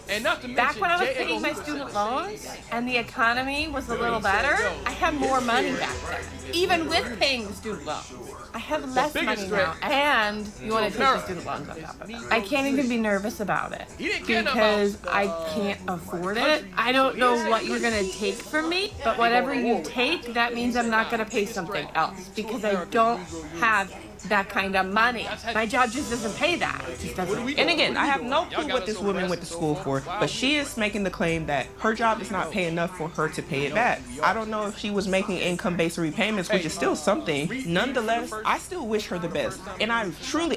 Back when I was paying my student loans and the economy was a little better, I had more money back then. Even with paying the student loans, I have less money now. And you want to take the student loans on top of it. I can't even be nervous about it because I can't afford it. I don't know what you're going to take from me, but whatever you take, that means I'm not going to pay something else because I don't have that kind of money. My job just doesn't pay that. It just doesn't. And again, I have no clue what this woman went to school for, but she is making the claim that her job does not pay enough for her to pay it back. I don't know if she was making income-based repayments, which is still something. Nonetheless, I still wish her the best. And I truly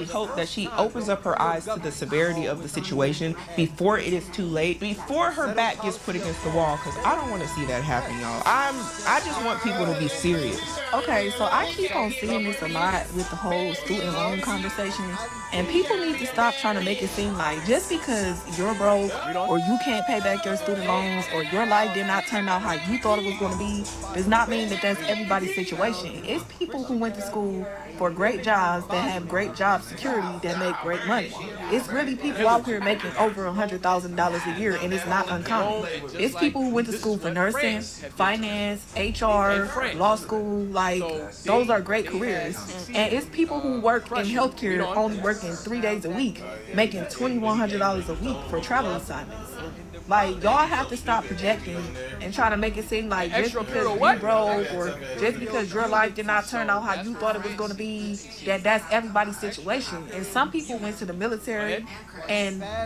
hope that she opens up her eyes to the severity of the situation before it is too late, before her back gets put against the wall, because I don't want to see that happen, y'all. I just want people to be serious. Okay, so I keep on seeing this a lot with the whole student loan conversation, and people need to stop trying to make it seem like just because you're broke or you can't pay back your student loans or your life did not turn out how you thought it was going to be does not mean that that's everybody's situation. It's people who went to school for great jobs that have great job security that make great money. It's really people out here making over $100,000 a year, and it's not uncommon. It's people who went to school for nursing, finance, HR, law school, like those are great careers. And it's people who work in healthcare only working 3 days a week, making $2,100 a week for travel assignments. Like, y'all have to stop projecting and trying to make it seem like just because you broke or just because your life did not turn out how you thought it was going to be, that's everybody's situation. And some people went to the military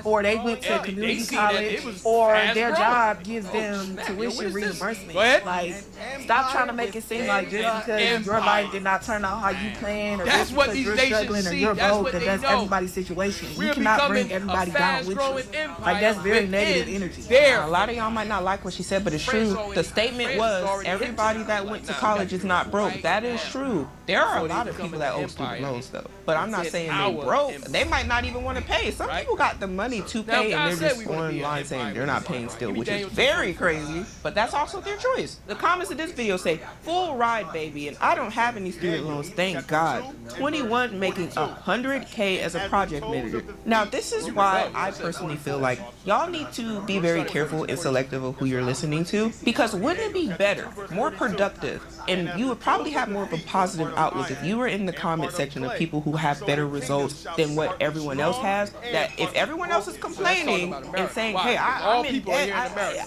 or they went to community college, or their job gives them tuition reimbursement. Like, stop trying to make it seem like just because your life did not turn out how you planned, or just because you're struggling or you're broke, that's everybody's situation. You cannot bring everybody down with you. Like, that's very negative energy. A lot of y'all might not like what she said, but it's true. The statement was, everybody that went to college is not broke. That is true. There are a lot of people that owe student loans, though. But I'm not saying they broke. They might not even want to pay. Some people got the money to pay, and they're just online saying they're not paying still, which is very crazy. But that's also their choice. The comments of this video say, full ride, baby, and I don't have any student loans, thank God. 21 making $100K as a project manager. Now, this is why I personally feel like y'all need to be very careful and selective of who you're listening to, because wouldn't it be better, more productive, and you would probably have more of a positive outlook if you were in the comment section of people who have better results than what everyone else has? That if everyone else is complaining and saying, hey, I'm in debt,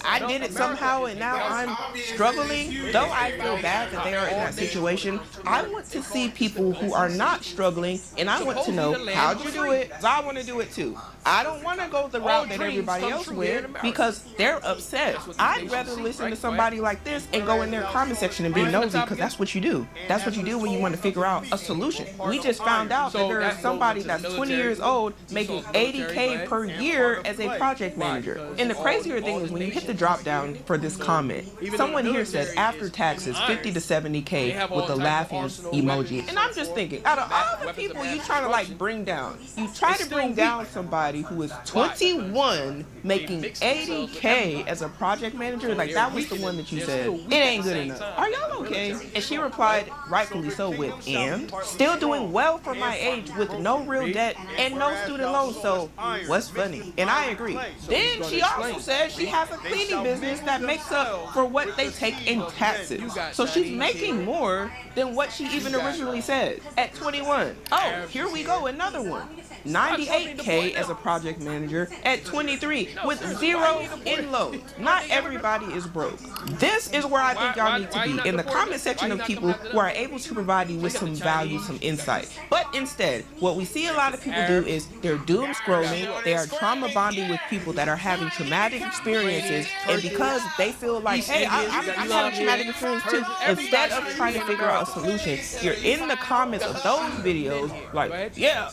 I did it somehow and now I'm struggling, though I feel bad that they are in that situation, I want to see people who are not struggling, and I want to know, how'd you do it? I want to do it too. I don't want to go the route that everybody else went because they're upset. I'd rather listen to somebody like this and go in their comment section and be nosy, because that's what you do. That's what you do when you want to figure out a solution. We just found out that there is somebody that's 20 years old making $80K per year as a project manager. And the crazier thing is when you hit the drop down for this comment, someone here said after taxes 50 to 70K with the laughing emoji. And I'm just thinking, out of all the people you try to like bring down, you try to bring down somebody who is 21 making 80K as a project manager. Like, that was the one that you said, it ain't good enough. Are y'all okay? And she replied, rightfully so, with, and still doing well for my age with no real debt and no student loans, so what's funny? And I agree. Then she also said she has a cleaning business that makes up for what they take in taxes. So she's making more than what she even originally said at 21. Oh, here we go, another one. 98K as a project manager at 23 with 0 in loans. Not everybody is broke. This is where I think y'all need to be, in the comment section of people who are able to provide you with some value, some insight. But instead, what we see a lot of people do is they're doom scrolling, they are trauma bonding with people that are having traumatic experiences, and because they feel like, hey, I'm having a traumatic experience too, instead of trying to figure out a solution, you're in the comments of those videos like, yeah,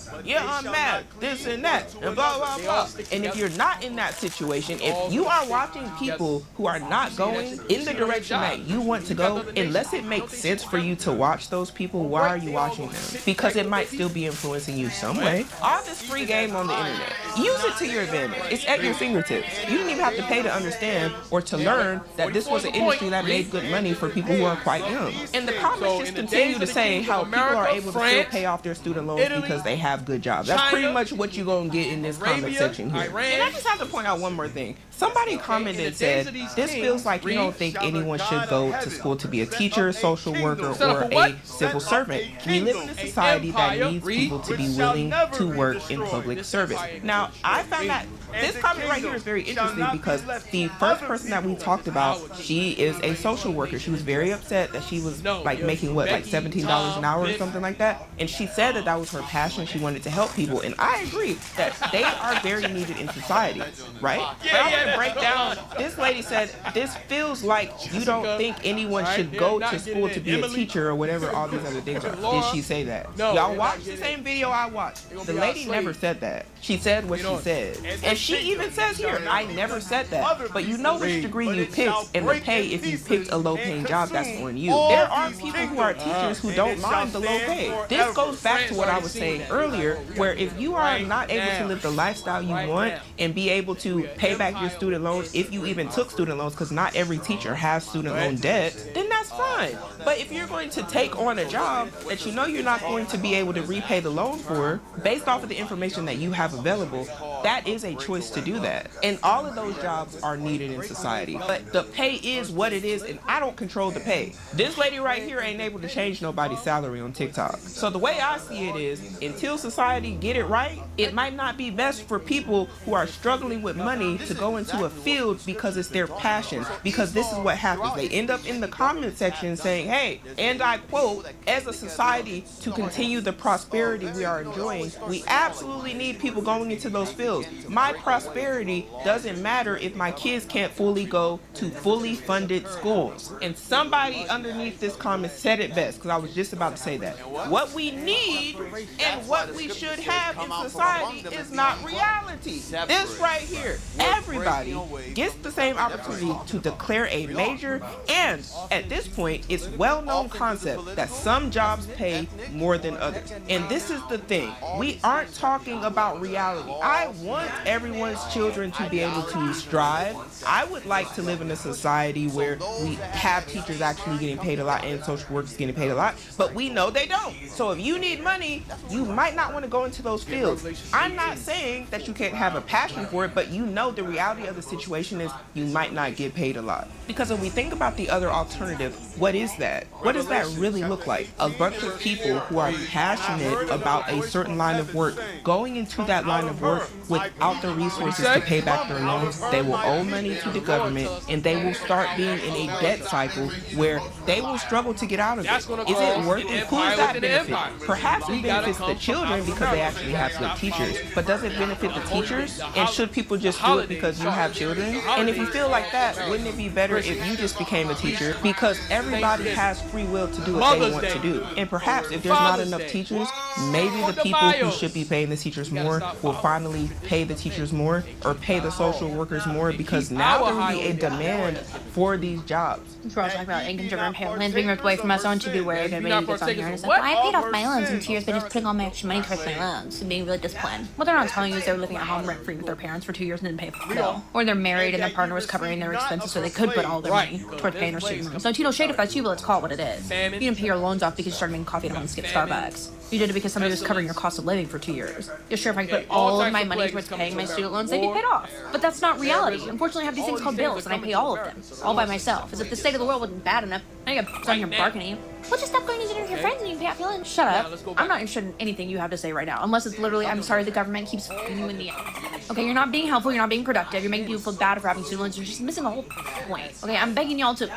I'm mad, this and that, and blah, blah, blah. And if you're not in that situation, if you are watching people who are not going in the direction that you want to go, unless it makes sense for you to watch those people, why are you watching them? Because it might still be influencing you some way. All this free game on the internet, use it to your advantage. It's at your fingertips. You didn't even have to pay to understand or to learn that this was an industry that made good money for people who are quite young. And the comments just continue to say how people are able to still pay off their student loans because they have good jobs. That's pretty much what you're gonna get in this comment section here. And I just have to point out one more thing. Somebody commented and said, this feels like you don't think anyone should go to school to be a teacher, social worker, or a civil servant. We live in a society that needs people to be willing to work in public service. Now, I found that this comment right here is very interesting because the first person that we talked about, she is a social worker. She was very upset that she was like making what, like $17 an hour or something like that. And she said that that was her passion. She wanted to help people. And I agree that they are very needed in society, right? But I'm going to break down. This lady said, this feels like you don't think anyone should go to school to be a teacher or whatever all these other things are. Did she say that? Y'all watched the same video I watched. The lady never said that. She said what she said. And she even says here, I never said that. But you know which degree you picked and the pay if you picked a low-paying job, that's on you. There are people who are teachers who don't mind the low pay. This goes back to what I was saying earlier, where if you are not able to live the lifestyle you want and be able to pay back your student loans, if you even took student loans, because not every teacher has student loan debt, then that's fine. But if you're going to take on a job that you know you're not going to be able to repay the loan for, based off of the information that you have available, that is a choice to do that. And all of those jobs are needed in society. But the pay is what it is, and I don't control the pay. This lady right here ain't able to change nobody's salary on TikTok. So the way I see it is, until society get it right, it might not be best for people who are struggling with money to go into a field because it's their passion. Because this is what happens. They end up in the comment section saying, hey, and I quote, as a society to continue the prosperity we are enjoying, we absolutely need people going into those fields. My prosperity doesn't matter if my kids can't fully go to fully funded schools. And somebody underneath this comment said it best, because I was just about to say that. What we need and what we should have in society is not reality. This right here, everybody gets the same opportunity to declare a major, and at this point, it's well-known concept that some jobs pay more than others. And this is the thing, we aren't talking about reality. I want everyone's children to be able to strive. I would like to live in a society where we have teachers actually getting paid a lot and social workers getting paid a lot, but we know they don't. So if you need money, you might not want to go into those fields. I'm not saying that you can't have a passion for it, but you know the reality of the situation is you might not get paid a lot. Because when we think about the other alternative, what is that? What does that really look like? A bunch of people who are passionate about a certain line of work, going into that line of work with without the resources to pay back their loans, they will owe money to the government, and they will start being in a debt cycle where they will struggle to get out of it. Is it worth it? Who does that benefit? Perhaps it benefits the children because they actually have good teachers, but does it benefit the teachers? And should people just do it because you have children? And if you feel like that, wouldn't it be better if you just became a teacher? Because everybody has free will to do what they want to do. And perhaps if there's not enough teachers, maybe the people who should be paying the teachers more will finally pay the teachers more or pay the social workers more, because now there will be a demand for these jobs. Girls talk about income-driven parents being ripped away from us. I want you to be aware of everybody gets on here and it's like, well, I paid off my loans in 2 years by just putting all my extra money towards my loans and being really disciplined. What they're not telling you is they were living at home rent-free with their parents for 2 years and didn't pay for the bill. Or they're married and their partner was covering their expenses so they could put all their money towards paying their student loans. So Tito shade if that's you, but let's call it what it is. You didn't pay your loans off because you started making coffee at home and skipped Starbucks. You did it because somebody was covering your cost of living for 2 years. You're sure if I put all of my money towards paying my student loans, they'd be paid off. But that's not reality. Unfortunately, I have these things called bills, and I pay all of them, all by myself. As if the state of the world wasn't bad enough, now you got on here barking at you. Well, just stop going to dinner with your friends and you can pay off your loans. Shut up. I'm not interested in anything you have to say right now, unless it's literally, I'm sorry the government keeps fucking you in the ass. Okay, you're not being helpful, you're not being productive, you're making people feel bad for having student loans, you're just missing the whole point. Okay, I'm begging y'all to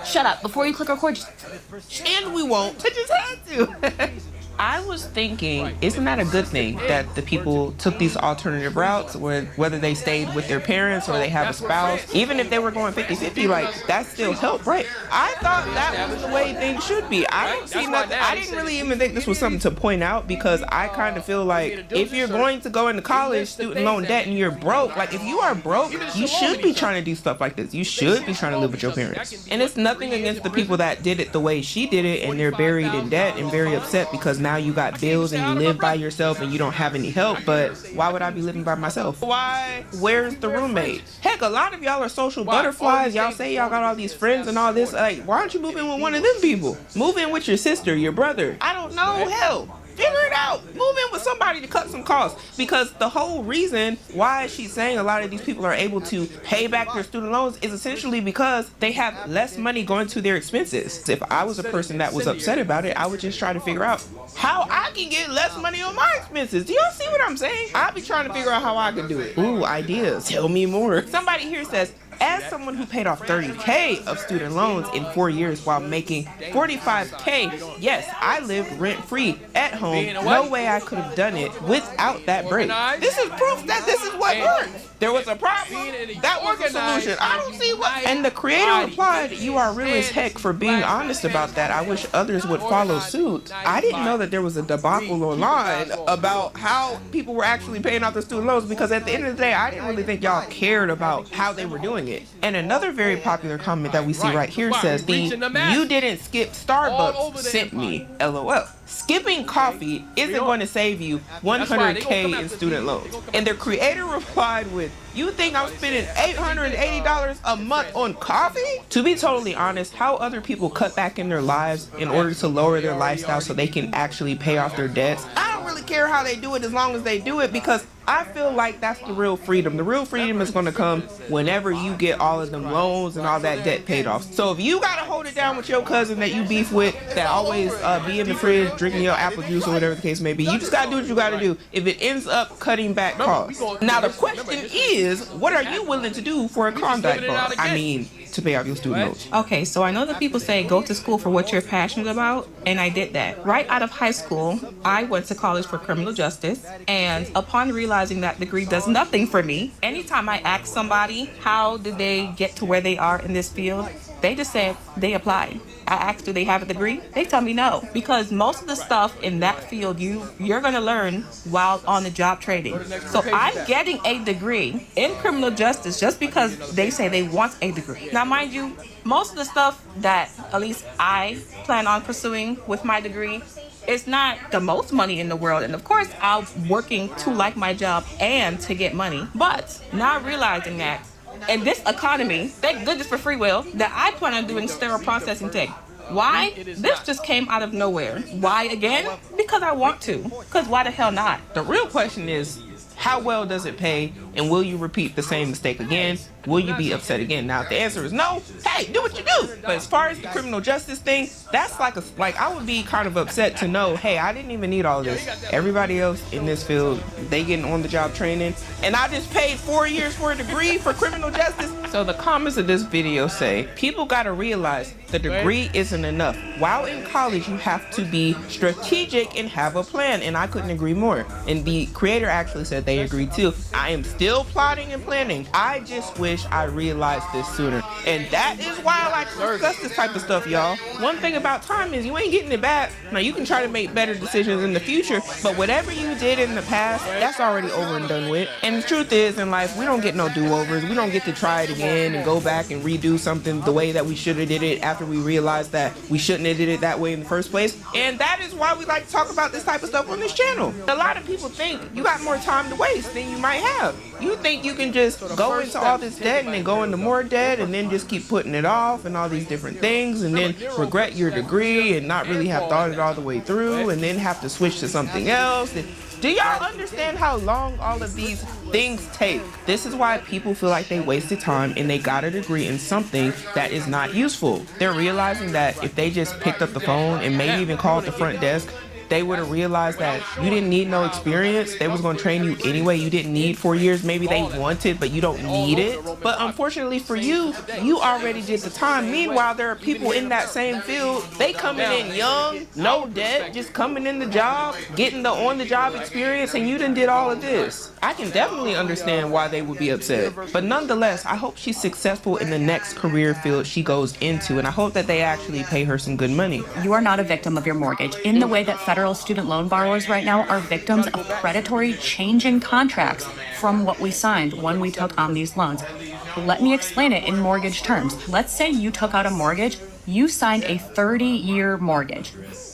shut up. Before you click record, just... And we won't. I just had to. I was thinking, isn't that a good thing that the people took these alternative routes, whether they stayed with their parents or they have a spouse, even if they were going 50-50, like, that still helped, right? I thought that was the way things should be. I don't see nothing. I didn't really even think this was something to point out, because I kind of feel like if you're going to go into college, student loan debt, and you're broke, like, if you are broke, you should be trying to do stuff like this. You should be trying to live with your parents. And it's nothing against the people that did it the way she did it, and they're buried in debt and very upset because now you got bills and you live by yourself and you don't have any help. But why would I be living by myself? Why? Where's the roommate? Heck, a lot of y'all are social butterflies. Y'all say y'all got all these friends and all this. Like, why aren't you moving with one of them people? Move in with your sister, your brother. I don't know. Hell, figure it out. Move in with somebody to cut some costs. Because the whole reason why she's saying a lot of these people are able to pay back their student loans is essentially because they have less money going to their expenses. If I was a person that was upset about it, I would just try to figure out how I can get less money on my expenses. Do y'all see what I'm saying? I'll be trying to figure out how I can do it. Ooh, ideas. Tell me more. Somebody here says, as someone who paid off $30K of student loans in 4 years while making $45K, yes, I lived rent-free at home. No way I could have done it without that break. This is proof that this is what worked. There was a problem. That was a solution. I don't see what... And the creator replied, you are real as heck for being honest about that. I wish others would follow suit. I didn't know that there was a debacle online about how people were actually paying off their student loans, because at the end of the day, I didn't really think y'all cared about how they were doing it. And another very popular comment that we see right here says, you didn't skip Starbucks sent me, LOL. Skipping coffee isn't going to save you $100K in student loans. And the creator replied with, you think I'm spending $880 a month on coffee? To be totally honest, how other people cut back in their lives in order to lower their lifestyle so they can actually pay off their debts, I don't really care how they do it as long as they do it, because I feel like that's the real freedom. The real freedom is going to come whenever you get all of them loans and all that debt paid off. So if you got to hold it down with your cousin that you beef with, that always be in the fridge drinking your apple juice or whatever the case may be, you just got to do what you got to do if it ends up cutting back costs. Now the question is, what are you willing to do for a Klondike bar? I mean, to pay off your student loans. Okay, so I know that people say go to school for what you're passionate about, and I did that. Right out of high school, I went to college for criminal justice, and upon realizing that degree does nothing for me, anytime I ask somebody how did they get to where they are in this field, they just said they applied. I asked, do they have a degree? They tell me no, because most of the stuff in that field you're going to learn while on the job training. So I'm getting a degree in criminal justice just because they say they want a degree. Now, mind you, most of the stuff that at least I plan on pursuing with my degree, it's not the most money in the world. And of course, I'm working to like my job and to get money. But not realizing that in this economy, thank goodness for free will, that I plan on doing sterile processing tech. Why? This just came out of nowhere. Why again? Because I want to. Because why the hell not? The real question is, How well does it pay? And will you repeat the same mistake again? Will you be upset again? Now, if the answer is no, hey, do what you do. But as far as the criminal justice thing, that's like I would be kind of upset to know, hey, I didn't even need all of this. Everybody else in this field, they getting on the job training, and I just paid 4 years for a degree for criminal justice. So the comments of this video say, people gotta realize the degree isn't enough. While in college, you have to be strategic and have a plan, and I couldn't agree more. And the creator actually said they agreed too. I am still plotting and planning. I just wish I realized this sooner. And that is why I like to discuss this type of stuff, y'all. One thing about time is you ain't getting it back. Now, you can try to make better decisions in the future, but whatever you did in the past, that's already over and done with. And the truth is, in life, we don't get no do-overs. We don't get to try it again and go back and redo something the way that we should have did it after we realized that we shouldn't have did it that way in the first place. And that is why we like to talk about this type of stuff on this channel. A lot of people think you got more time to waste than you might have. You think you can just go into all this debt and then go into more debt and then just keep putting it off and all these different things and then regret your degree and not really have thought it all the way through and then have to switch to something else. Do y'all understand how long all of these things take? This is why people feel like they wasted time and they got a degree in something that is not useful. They're realizing that if they just picked up the phone and maybe even called the front desk, they would have realized that you didn't need no experience. They was going to train you anyway. You didn't need 4 years. Maybe they wanted, but you don't need it. But unfortunately for you, you already did the time. Meanwhile, there are people in that same field. They coming in young, no debt, just coming in the job, getting the on-the-job experience, and you done did all of this. I can definitely understand why they would be upset. But nonetheless, I hope she's successful in the next career field she goes into, and I hope that they actually pay her some good money. You are not a victim of your mortgage in the way that federal student loan borrowers right now are victims of predatory changing contracts from what we signed when we took on these loans. Let me explain it in mortgage terms. Let's say you took out a mortgage, you signed a 30-year mortgage.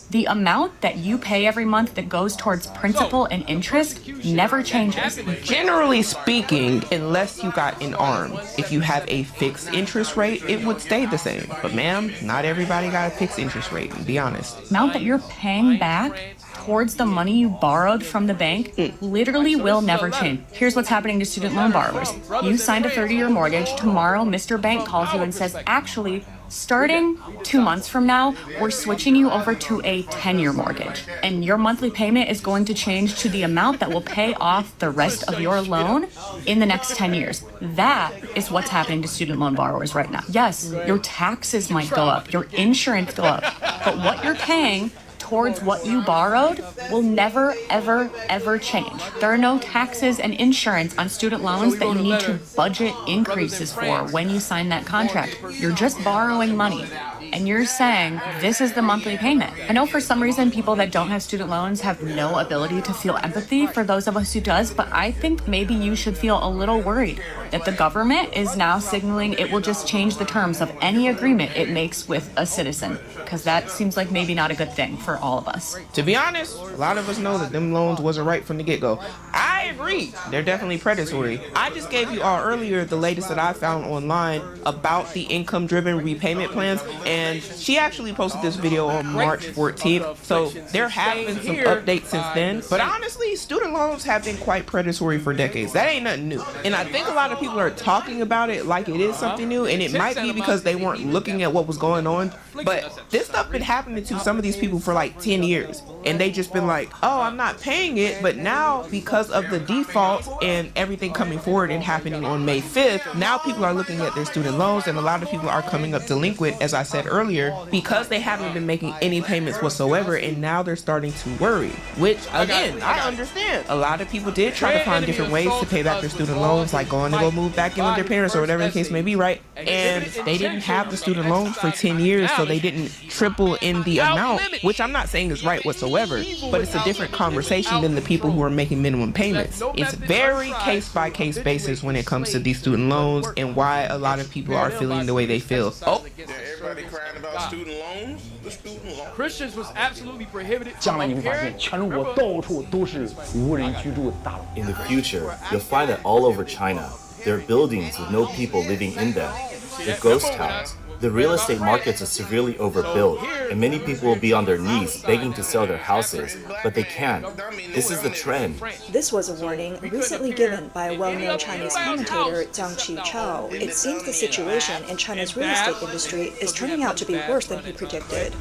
The amount that you pay every month that goes towards principal and interest never changes. Generally speaking, unless you got an ARM, if you have a fixed interest rate, it would stay the same. But ma'am, not everybody got a fixed interest rate, be honest. The amount that you're paying back towards the money you borrowed from the bank literally will never change. Here's what's happening to student loan borrowers. You signed a 30-year mortgage. Tomorrow, Mr. Bank calls you and says, actually, starting 2 months from now, we're switching you over to a 10-year mortgage. And your monthly payment is going to change to the amount that will pay off the rest of your loan in the next 10 years. That is what's happening to student loan borrowers right now. Yes, your taxes might go up, your insurance go up, but what you're paying towards what you borrowed will never, ever, ever change. There are no taxes and insurance on student loans that you need to budget increases for when you sign that contract. You're just borrowing money. And you're saying this is the monthly payment. I know for some reason people that don't have student loans have no ability to feel empathy for those of us who does, but I think maybe you should feel a little worried that the government is now signaling it will just change the terms of any agreement it makes with a citizen, because that seems like maybe not a good thing for all of us. To be honest, a lot of us know that them loans wasn't right from the get-go. I agree, they're definitely predatory. I just gave you all earlier the latest that I found online about the income-driven repayment plans, and she actually posted this video on March 14th, so there have been some updates since then. But honestly, student loans have been quite predatory for decades. That ain't nothing new. And I think a lot of people are talking about it like it is something new, and it might be because they weren't looking at what was going on. But this stuff been happening to some of these people for like 10 years. And they just been like, oh, I'm not paying it. But now, because of the defaults and everything coming forward and happening on May 5th, now people are looking at their student loans, and a lot of people are coming up delinquent, as I said earlier, because they haven't been making any payments whatsoever, and now they're starting to worry. Which, again, I understand. A lot of people did try to find different ways to pay back their student loans, like going to go move back in with their parents or whatever the case may be, right? And they didn't have the student loans for 10 years, so they didn't triple in the amount, which I'm not saying is right whatsoever, but it's a different conversation than the people who are making minimum payments. It's very case-by-case basis when it comes to these student loans and why a lot of people are feeling the way they feel. Oh, everybody crying about student loans? The student loans. Christians was absolutely prohibited. In the future, you'll find that all over China, there are buildings with no people living in them. They're ghost towns. The real estate markets are severely overbuilt, and many people will be on their knees begging to sell their houses, but they can't. This is the trend. This was a warning recently given by a well-known Chinese commentator, Zhang Qichao. It seems the situation in China's real estate industry is turning out to be worse than he predicted.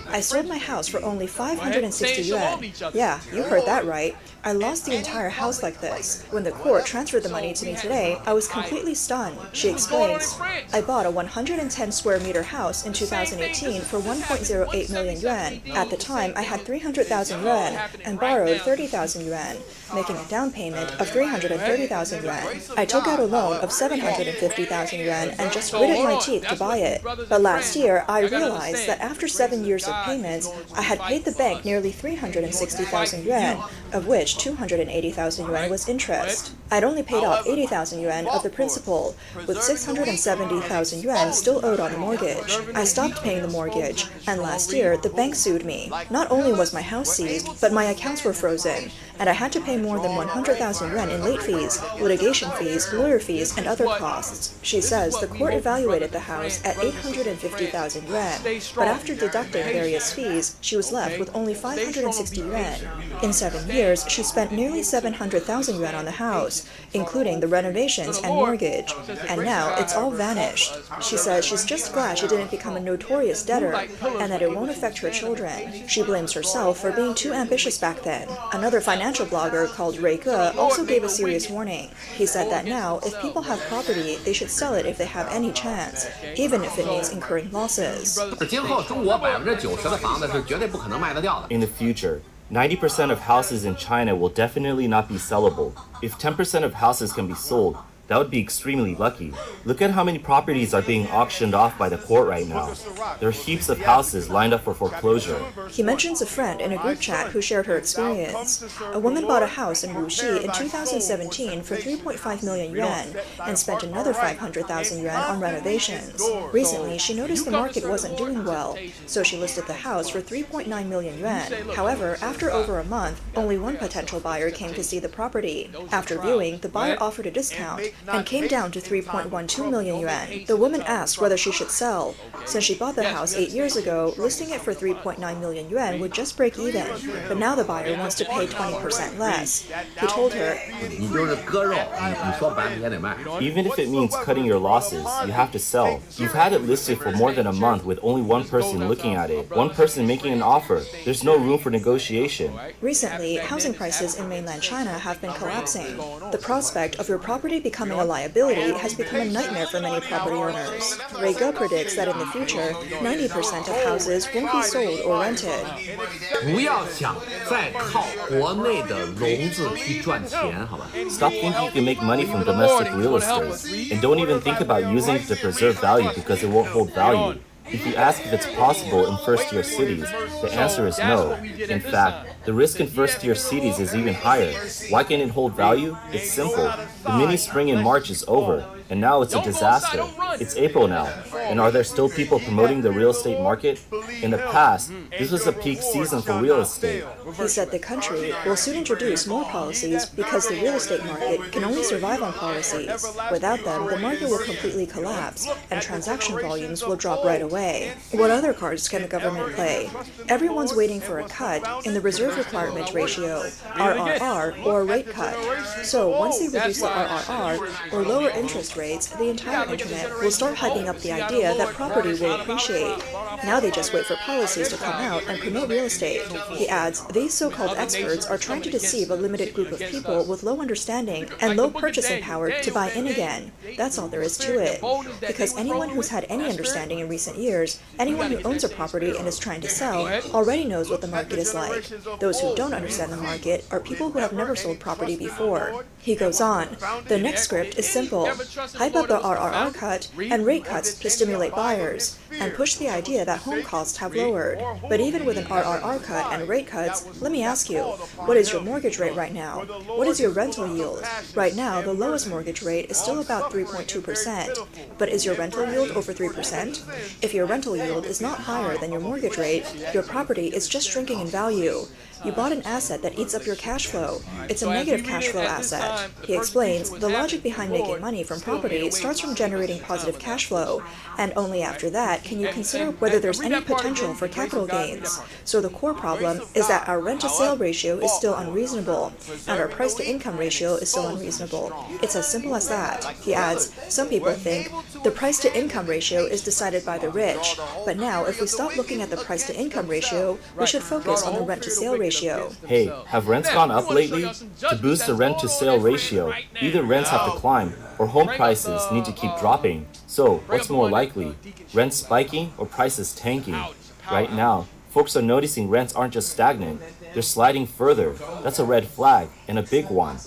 I sold my house for only 560 yuan. Yeah, you heard that right. I lost the entire house like this. When the court transferred the money to me today, I was completely stunned. She explains, I bought a 110 square meter house in 2018 for 1.08 million yuan. At the time, I had 300,000 yuan and borrowed 30,000 yuan, making a down payment of 330,000 yuan. I took out a loan of 750,000 yuan and just gritted my teeth to buy it. But last year, I realized that after 7 years of payments, I had paid the bank nearly 360,000 yuan, of which 280,000 yuan was interest. I'd only paid off 80,000 yuan of the principal, with 670,000 yuan still owed on the mortgage. I stopped paying the mortgage, and last year the bank sued me. Not only was my house seized, but my accounts were frozen, and I had to pay more than 100,000 yuan in late fees, litigation fees, lawyer fees, and other costs. She says the court evaluated the house at 850,000 yuan, but after deducting various fees, she was left with only 560 yuan. In 7 years, she spent nearly 700,000 yuan on the house, including the renovations and mortgage, and now it's all vanished. She says she's just glad she didn't become a notorious debtor and that it won't affect her children. She blames herself for being too ambitious back then. Another financial blogger called Rui Ge also gave a serious warning. He said that now, if people have property, they should sell it if they have any chance, even if it means incurring losses. In the future, 90% of houses in China will definitely not be sellable. If 10% of houses can be sold, that would be extremely lucky. Look at how many properties are being auctioned off by the court right now. There are heaps of houses lined up for foreclosure. He mentions a friend in a group chat who shared her experience. A woman bought a house in Wuxi in 2017 for 3.5 million yuan and spent another 500,000 yuan on renovations. Recently, she noticed the market wasn't doing well, so she listed the house for 3.9 million yuan. However, after over a month, only one potential buyer came to see the property. After viewing, the buyer offered a discount and came down to 3.12 million yuan. The woman asked whether she should sell. Since she bought the house 8 years ago, listing it for 3.9 million yuan would just break even. But now the buyer wants to pay 20% less. He told her, even if it means cutting your losses, you have to sell. You've had it listed for more than a month with only one person looking at it, one person making an offer. There's no room for negotiation. Recently, housing prices in mainland China have been collapsing. The prospect of your property becoming a liability has become a nightmare for many property owners. Rui Ge predicts that in the future, 90% of houses won't be sold or rented. Stop thinking you can make money from domestic real estate, and don't even think about using it to preserve value because it won't hold value. If you ask if it's possible in first-tier cities, the answer is no. In fact, the risk in first-tier cities is even higher. Why can't it hold value? It's simple. The mini spring in March is over, and now it's a disaster. It's April now, and are there still people promoting the real estate market? In the past, this was a peak season for real estate. He said the country will soon introduce more policies because the real estate market can only survive on policies. Without them, the market will completely collapse, and transaction volumes will drop right away. What other cards can the government play? Everyone's waiting for a cut in the reserve requirement ratio, RRR, or a rate cut. So once they reduce the RRR, or lower interest rates, the entire internet will start hyping up the idea that property will appreciate. Now they just wait for policies to come out and promote real estate. He adds, these so-called experts are trying to deceive a limited group of people with low understanding and low purchasing power to buy in again. That's all there is to it. Because anyone who's had any understanding in recent years, anyone who owns a property and is trying to sell, already knows what the market is like. Those who don't understand the market are people who have never sold property before. He goes on, the next script is simple. Hype up the RRR cut, and rate cuts to stimulate buyers, and push the idea that home costs have lowered. But even with an RRR cut and rate cuts, let me ask you, what is your mortgage rate right now? What is your rental yield? Right now, the lowest mortgage rate is still about 3.2%. But is your rental yield over 3%? If your rental yield is not higher than your mortgage rate, your property is just shrinking in value. You bought an asset that eats up your cash flow. It's a negative cash flow asset. He explains, the logic behind making money from property starts from generating positive cash flow, and only after that can you consider whether there's any potential for capital gains. So the core problem is that our rent-to-sale ratio is still unreasonable, and our price-to-income ratio is still unreasonable. It's as simple as that. He adds, some people think the price-to-income ratio is decided by the rich, but now if we stop looking at the price-to-income ratio, we should focus on the rent-to-sale ratio. Hey, have rents gone up lately? To boost the rent-to-sale ratio, either rents have to climb or home prices need to keep dropping. So, what's more likely? Rents spiking or prices tanking? Right now, folks are noticing rents aren't just stagnant, they're sliding further. That's a red flag, and a big one.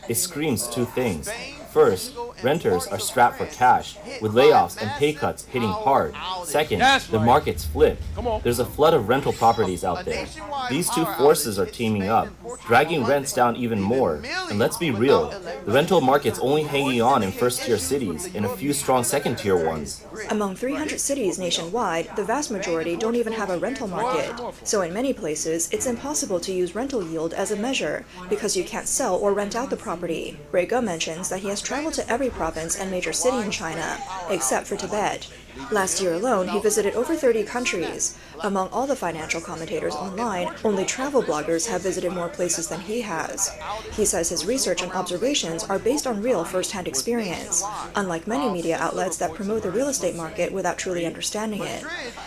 It screams two things. First, renters are strapped for cash, with layoffs and pay cuts hitting hard. Second, the market's flipped. There's a flood of rental properties out there. These two forces are teaming up, dragging rents down even more. And let's be real, the rental market's only hanging on in first-tier cities and a few strong second-tier ones. Among 300 cities nationwide, the vast majority don't even have a rental market. So in many places, it's impossible to use rental yield as a measure, because you can't sell or rent out the property. Ray Ge mentions that he has traveled to every province and major city in China, except for Tibet. Last year alone, he visited over 30 countries. Among all the financial commentators online, only travel bloggers have visited more places than he has. He says his research and observations are based on real first-hand experience, unlike many media outlets that promote the real estate market without truly understanding it.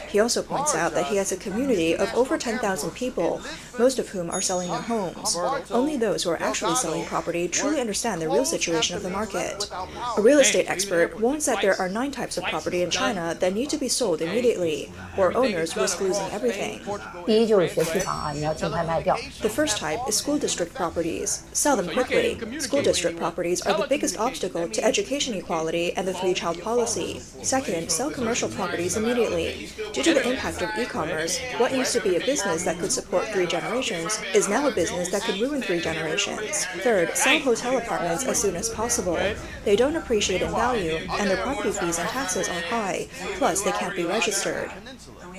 He also points out that he has a community of over 10,000 people, most of whom are selling their homes. Only those who are actually selling property truly understand the real situation of the market. A real estate expert warns that there are 9 types of property in China that need to be sold immediately, or owners risk losing everything. The first type is school district properties. Sell them quickly. School district properties are the biggest obstacle to education equality and the 3-child policy. Second, sell commercial properties immediately. Due to the impact of e-commerce, what used to be a business that could support 3 generations is now a business that could ruin 3 generations. Third, sell hotel apartments as soon as possible. They don't appreciate in value, and their property fees and taxes are high. Plus, they can't be registered.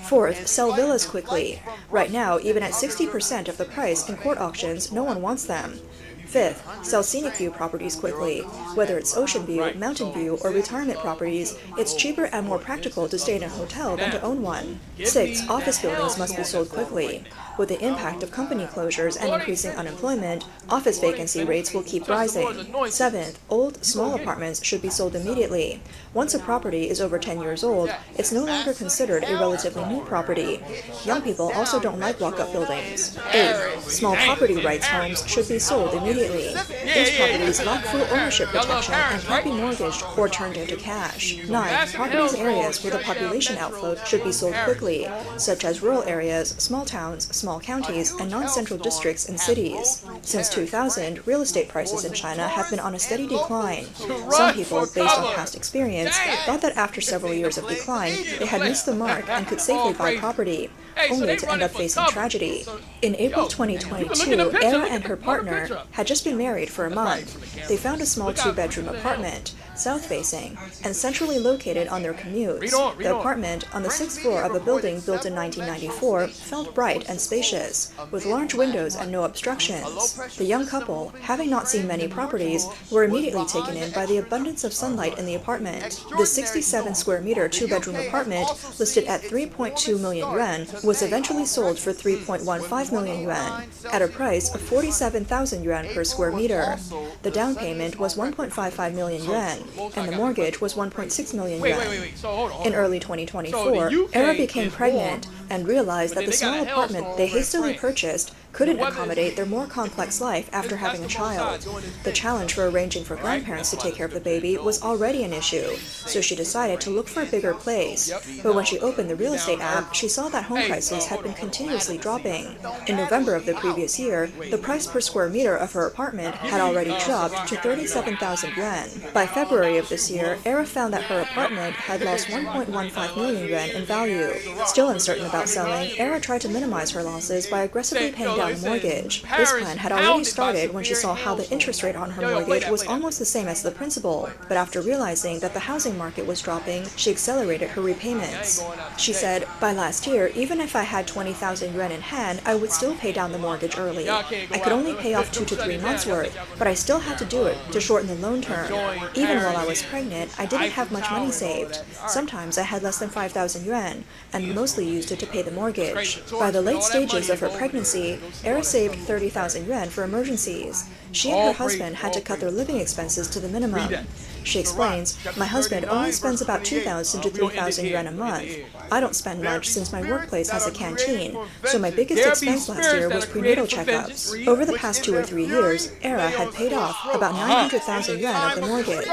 Fourth, sell villas quickly. Right now, even at 60% of the price in court auctions, no one wants them. Fifth, sell scenic view properties quickly. Whether it's ocean view, mountain view, or retirement properties, it's cheaper and more practical to stay in a hotel than to own one. Sixth, office buildings must be sold quickly. With the impact of company closures and increasing unemployment, office vacancy rates will keep rising. Seventh, old, small apartments should be sold immediately. Once a property is over 10 years old, it's no longer considered a relatively new property. Young people also don't like walk-up buildings. Eighth, small property rights homes should be sold immediately. These properties lack full ownership protection and can't be mortgaged or turned into cash. 9. Properties in areas with a population outflow should be sold quickly, such as rural areas, small towns, small counties, and non-central districts in cities. Since 2000, real estate prices in China have been on a steady decline. Some people, based on past experience, thought that after several years of decline, they had missed the mark and could safely buy property, only to end up facing tragedy. In April 2022, Era and her partner had just been married for a month. They found a small 2-bedroom apartment, south-facing, and centrally located on their commutes. The apartment, on the 6th floor of a building built in 1994, felt bright and spacious, with large windows and no obstructions. The young couple, having not seen many properties, were immediately taken in by the abundance of sunlight in the apartment. The 67-square-meter 2-bedroom apartment, listed at 3.2 million yuan, was eventually sold for 3.15 million yuan, at a price of 47,000 yuan per square meter. The down payment was 1.55 million yuan, and the mortgage was 1.6 million yuan. In early 2024, Era became pregnant and realized that the small apartment they hastily purchased couldn't accommodate their more complex life after having a child. The challenge for arranging for grandparents to take care of the baby was already an issue, so she decided to look for a bigger place. But when she opened the real estate app, she saw that home prices had been continuously dropping. In November of the previous year, the price per square meter of her apartment had already dropped to 37,000 yuan. By February of this year, Era found that her apartment had lost 1.15 million yuan in value. Still uncertain about selling, Era tried to minimize her losses by aggressively paying down the mortgage. This plan had already started when she saw how the interest rate on her mortgage was almost the same as the principal, but after realizing that the housing market was dropping, she accelerated her repayments. She said, "By last year, even if I had 20,000 yuan in hand, I would still pay down the mortgage early. I could only pay off 2 to 3 months worth, but I still had to do it to shorten the loan term. Even while I was pregnant, I didn't have much money saved. Sometimes I had less than 5,000 yuan, and mostly used it to pay the mortgage. By the late stages of her pregnancy, Era saved 30,000 yuan for emergencies. She and her husband had to cut their living expenses to the minimum. She explains, "My husband only spends about 2,000 to 3,000 yuan a month. I don't spend much since my workplace has a canteen, so my biggest expense last year was prenatal checkups." Over the past 2 or 3 years, Era had paid off about 900,000 yuan of the mortgage.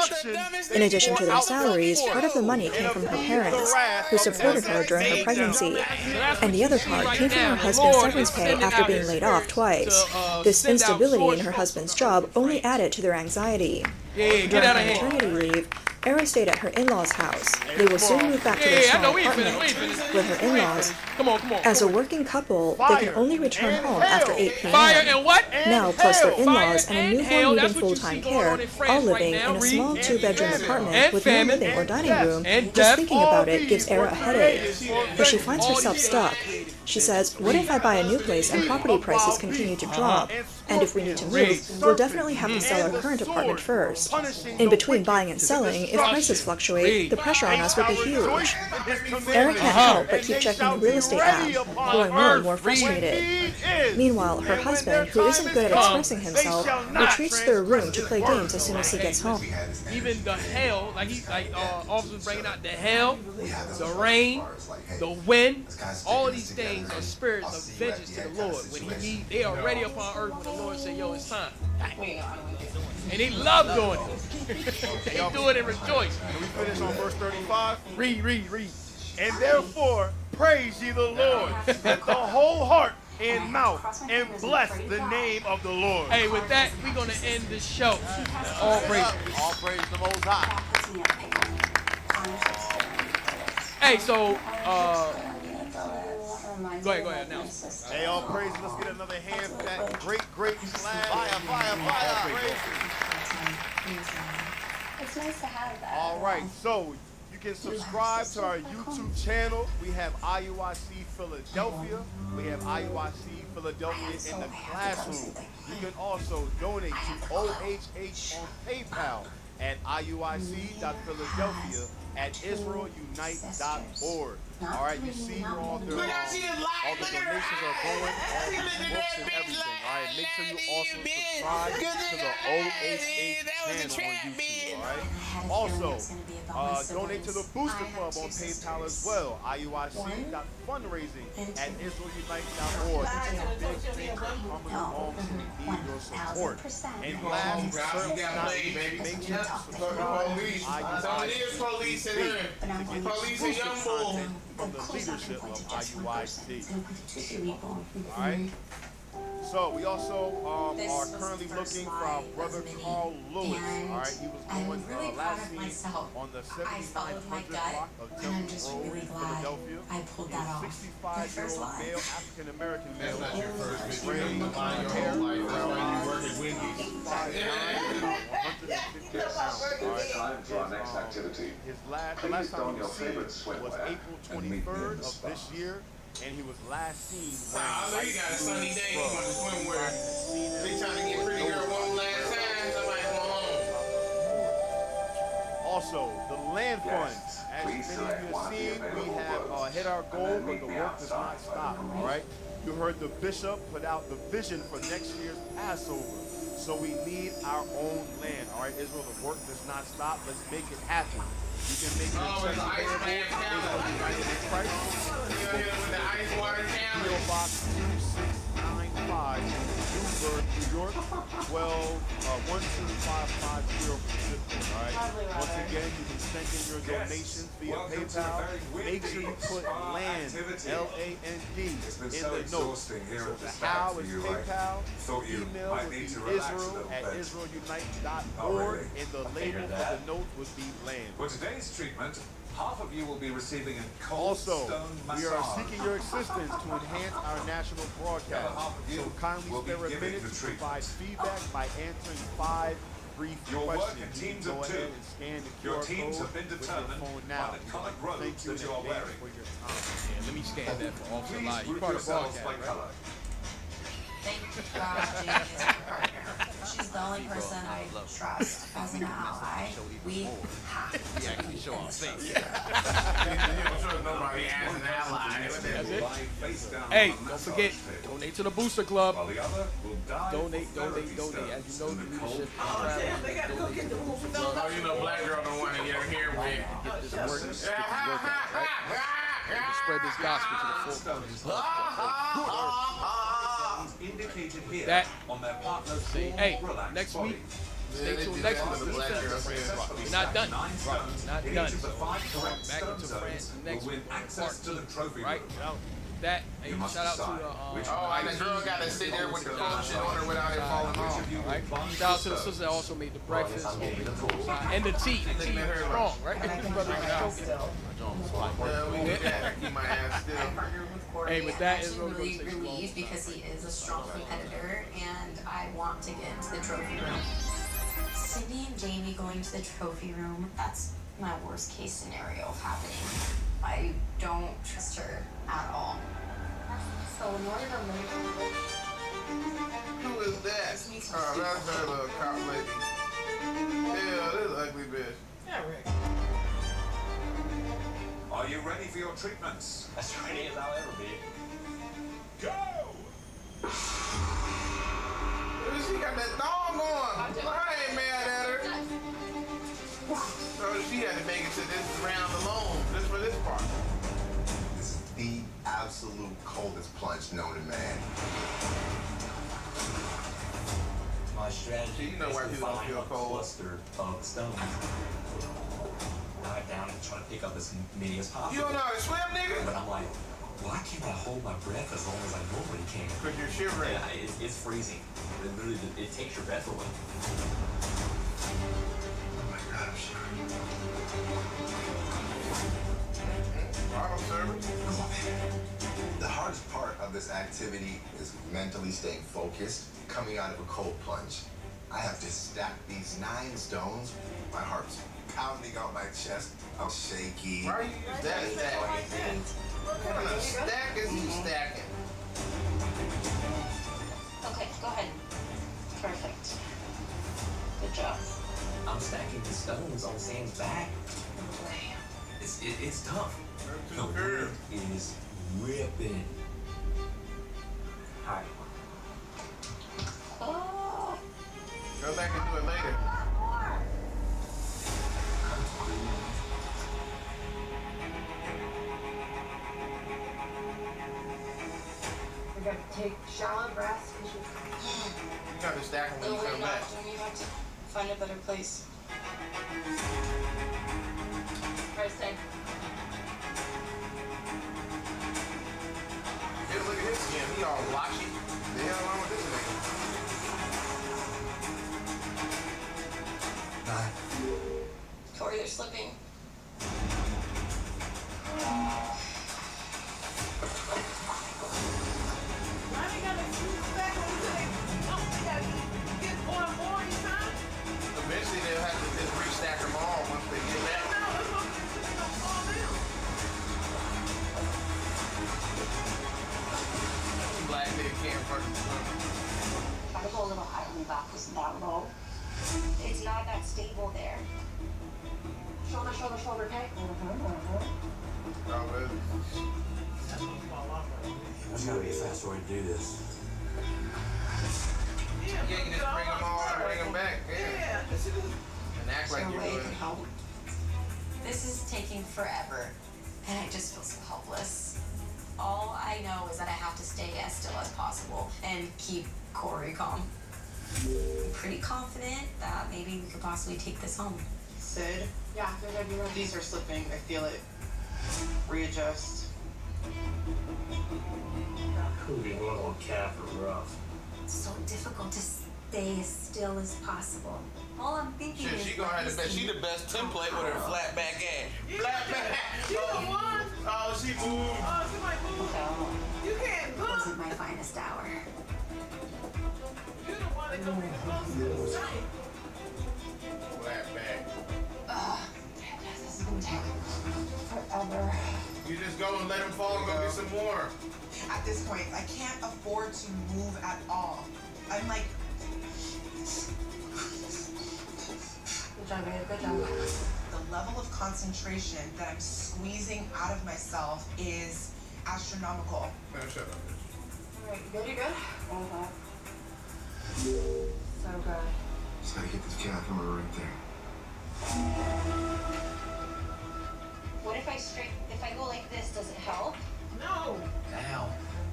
In addition to their salaries, part of the money came from her parents, who supported her during her pregnancy, and the other part came from her husband's severance pay after being laid off twice. This instability in her husband's job only added to their anxiety. During her maternity leave, Era stayed at her in-laws' house. They will soon move back to their small apartment with her in-laws. As a working couple, they can only return home after 8 p.m. Now, plus their in-laws and a newborn needing full-time care, all living in a small 2-bedroom apartment with no living or dining room, just thinking about it gives Era a headache. But she finds herself stuck. She says, "What if I buy a new place and property prices continue to drop? And if we need to move, we'll definitely have to sell our current apartment first. In between buying and selling, if prices fluctuate, the pressure on us will be huge." Era can't help but keep checking the real estate app, growing more and more frustrated. Meanwhile, her husband, who isn't good at expressing himself, retreats to their room to play games as soon as he gets home. Even the hell, officers bringing out the hell, the rain, the wind, all of these things are spirits of vengeance to the Lord. When they are ready upon earth when the Lord said, "Yo, it's time." And they love doing it. They do it and rejoice. Can we finish on verse 35? Read. "And therefore praise ye the Lord with the whole heart and mouth, and bless the name of the Lord." Hey, with that, we're going to end this show. All praise. All praise the Most High. Hey, so, go ahead now. Hey, all praise. Let's get another hand for that great flag. Fire. It's nice to have that. All right, so you can subscribe to our YouTube channel. We have IUIC Philadelphia. We have IUIC Philadelphia in the classroom. You can also donate to OHH on PayPal at IUIC.Philadelphia at IsraelUnite.org. All right, you see where all the donations are going, all the books and everything. All right, make sure you also subscribe to the OHH channel on YouTube. All right. Also, donate to the Booster Club on PayPal as well. IUIC.fundraising at IsraelUnite.org. This is a big thing coming along, so we need your support. And last but certainly not least, make sure to subscribe to IUIC to get exclusive content from the leadership of IUIC. All right. So we also are currently looking for our brother Carl Lewis. All right, he was born last seen on the 7900 block of Temple Road in Philadelphia. He's a 65-year-old male, African-American male, Israeli, hair, brown eyes, 150 pounds. All right. The last time he was seen was April 23rd of this year. And he was last seen wearing light blue scrubs. They trying to get pretty girl one last time. Somebody going home. Also, the land fund. As many of you have seen, we have hit our goal, but the work does not stop. All right. You heard the bishop put out the vision for next year's Passover. So we need our own land, all right, Israel. The work does not stop. Let's make it happen. You can make it accessible. Israel United in Christ. PO Box 2695, Newburgh, New York, 12550 for shipping, all right? Once again, you can send in your donations via PayPal. Make sure you put LAND, L-A-N-D, in the notes. So the how is PayPal, email would be Israel@israelunite.org, and the label for the notes would be LAND. For today's treatment, half of you will be receiving a cold Also, stone massage. we are seeking your assistance to enhance our national broadcast. So kindly spare a minute to provide feedback by answering 5 brief questions. You can go ahead and scan the QR code with your phone now. Thank you in advance for your time. Yeah, let me scan that for Officer Live. You part of broadcast, right? Thank God, Jamie is my partner. She's the only person I trust as an ally. We have to actually show our face. Hey, don't forget, donate to the Booster Club. Donate. As you know, the leadership. Oh, you know, black girl don't want to get here with. Get this work, get this work out, right? Spread this gospel to the full. Indicated here That on their partner's hey, next week. Stay tuned next week. We're not done. Not done. Back into France next week. Access to the trophy right? That hey, shout out to and the girl got to sit there with the phone shit on her without it falling off. Right? Shout out to the sister that also made the breakfast and the tea. The tea is strong, right? Hey, but that is really relieved because he is a strong competitor, and I want to get into the trophy room. Cindy and Jamie going to the trophy room, that's my worst case scenario happening. I don't trust her at all. So in order to live... Who is that? Oh, that's her little cop lady. Yeah, this ugly bitch. Yeah, Rick. Are you ready for your treatments? As ready as I'll ever be. Go! She got that dog on. I ain't mad at her. So she had to make it to this round alone, just for this part. This is the absolute coldest plunge known to man. My strategy you know why is to people don't find feel a cold. cluster of stones. Dive down and try to pick up as many as possible. You don't know how to swim, nigga? But I'm like, why can't I hold my breath as long as I normally can? Because you're shivering. Yeah, it's freezing. It literally, it takes your breath away. Oh my God, I'm shivering. Bottle service. Come on, man. The hardest part of this activity is mentally staying focused, coming out of a cold plunge. I have to stack these 9 stones. My heart's pounding on my chest. I'm shaky. Why are you use that stack? What kind of stack is he stacking? Okay, go ahead. Perfect. Good job. I'm stacking the stones on Sam's back. It's tough. The wind is ripping. Hi. Oh. Go back and do it later. We're going to take shallow breaths. You got to stack them when you come back. You have to find a better place. Try to stay. Hey, look at his skin. He all blotchy. The hell wrong with this nigga? Corey, they're slipping. Eventually they'll have to just restack them all once they get back. Black nigga can't fucking swim. Try to go a little higher when the back isn't that low. It's not that stable there. Shoulder, shoulder, shoulder, okay? There's gotta be a faster way to do this. Yeah, you just bring them all and bring them back. Yeah. And act like you're doing it. This is taking forever, and I just feel so helpless. All I know is that I have to stay as still as possible and keep Corey calm. I'm pretty confident that maybe we could possibly take this home. Sid? Yeah, they're gonna be right. These are slipping. I feel it. Readjust. Moving one on calf are rough. It's so difficult to stay as still as possible. All I'm thinking Shit, is she gonna have the best. She the best template with her flat back ass. Flat back. She the one. Oh, she moved. Oh, she might move. You can't move. Wasn't my finest hour. You're the one that gonna be the closest. Flat back. This is gonna take forever. You just go and let them fall. Go get some more. At this point, I can't afford to move at all. I'm like. Good job, babe. Good job. The level of concentration that I'm squeezing out of myself is astronomical. Man, shut up. All right, you good? You good? So good. Just gotta get this calf number right there. What if I go like this, does it help? No. Now,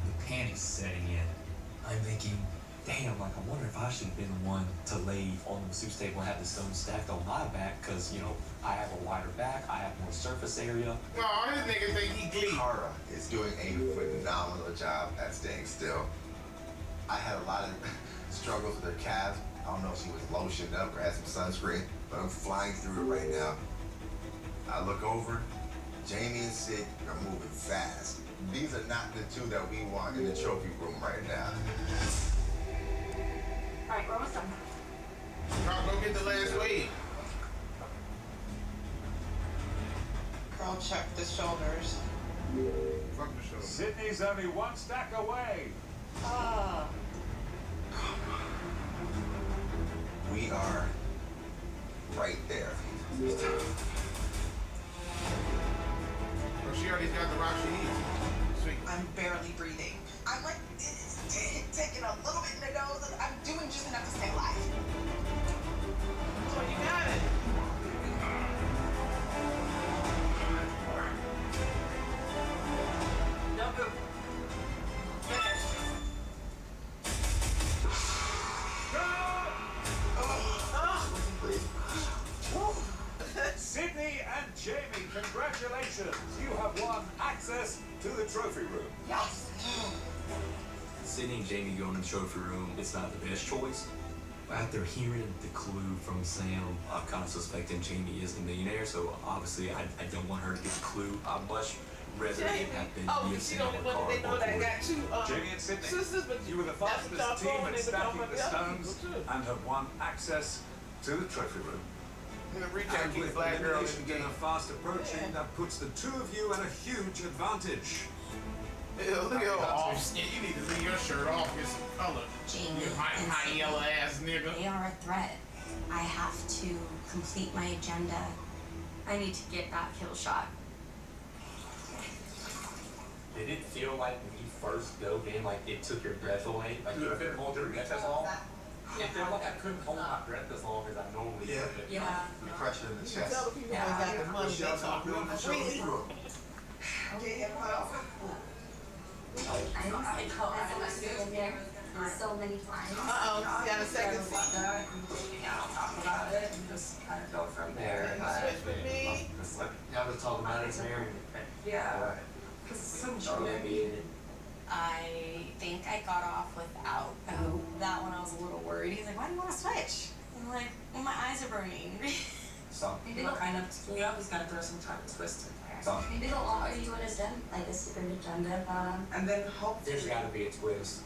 the panic's setting in. I'm thinking, damn, like, I wonder if I should have been the one to lay on the masseuse table and have the stone stacked on my back, because, you know, I have a wider back, I have more surface area. No, this nigga think he glee. Cara is doing a phenomenal job at staying still. I had a lot of struggles with her calves. I don't know if she was lotioned up or had some sunscreen, but I'm flying through it right now. I look over, Jamie and Sid are moving fast. These are not the two that we want in the trophy room right now. All right, we're almost done. Carl, go get the last weight. Carl, check the shoulders. Fuck the shoulders. Sydney's only one stack away. We are right there. Well, she already got the rock she needs. Sweet. I'm barely breathing. I'm like taking a little bit in the nose. I'm doing just enough to stay alive. So you got it. Number. Sydney and Jamie, congratulations. You have won access to the trophy room. Yes. Sydney and Jamie going in the trophy room, it's not the best choice. After hearing the clue from Sam, I'm kind of suspecting Jamie is the millionaire, so obviously I don't want her to get the clue. I'd much rather it have been me she's the only one they know that got two Jamie and Sydney, sisters, but you were the fastest team at stacking the stones and have won access to the trophy room. And with black girl in the elimination game. fast approaching, that puts the two of you at a huge advantage. Ew, look at your off skin. You need to leave your shirt off. Get some color. Jamie You hot, and hot Sydney, yellow ass nigga. they are a threat. I have to complete my agenda. I need to get that kill shot. Did it feel like when you first dove in, like it took your breath away? Like you couldn't hold your breath as long? It felt like I couldn't hold my breath as long as I normally could. Yeah. The pressure in the You chest. tell the people that got the money, they talk real freely. Get him out. I know I told I've been there so many times. Uh-oh, she got a second seat. I'll talk about it and just kind of go from there. Switch with me. Y'all just talk about it, it's Mary. Yeah. Some maybe. I think I got off without that one. I was a little worried. He's like, why do you want to switch? I'm like, well, my eyes are burning. So, Maybe they'll kind of, you always gotta throw some time and twist in there. So, Maybe they'll offer you an agenda, like a secret agenda, And then hopefully. there's gotta be a twist.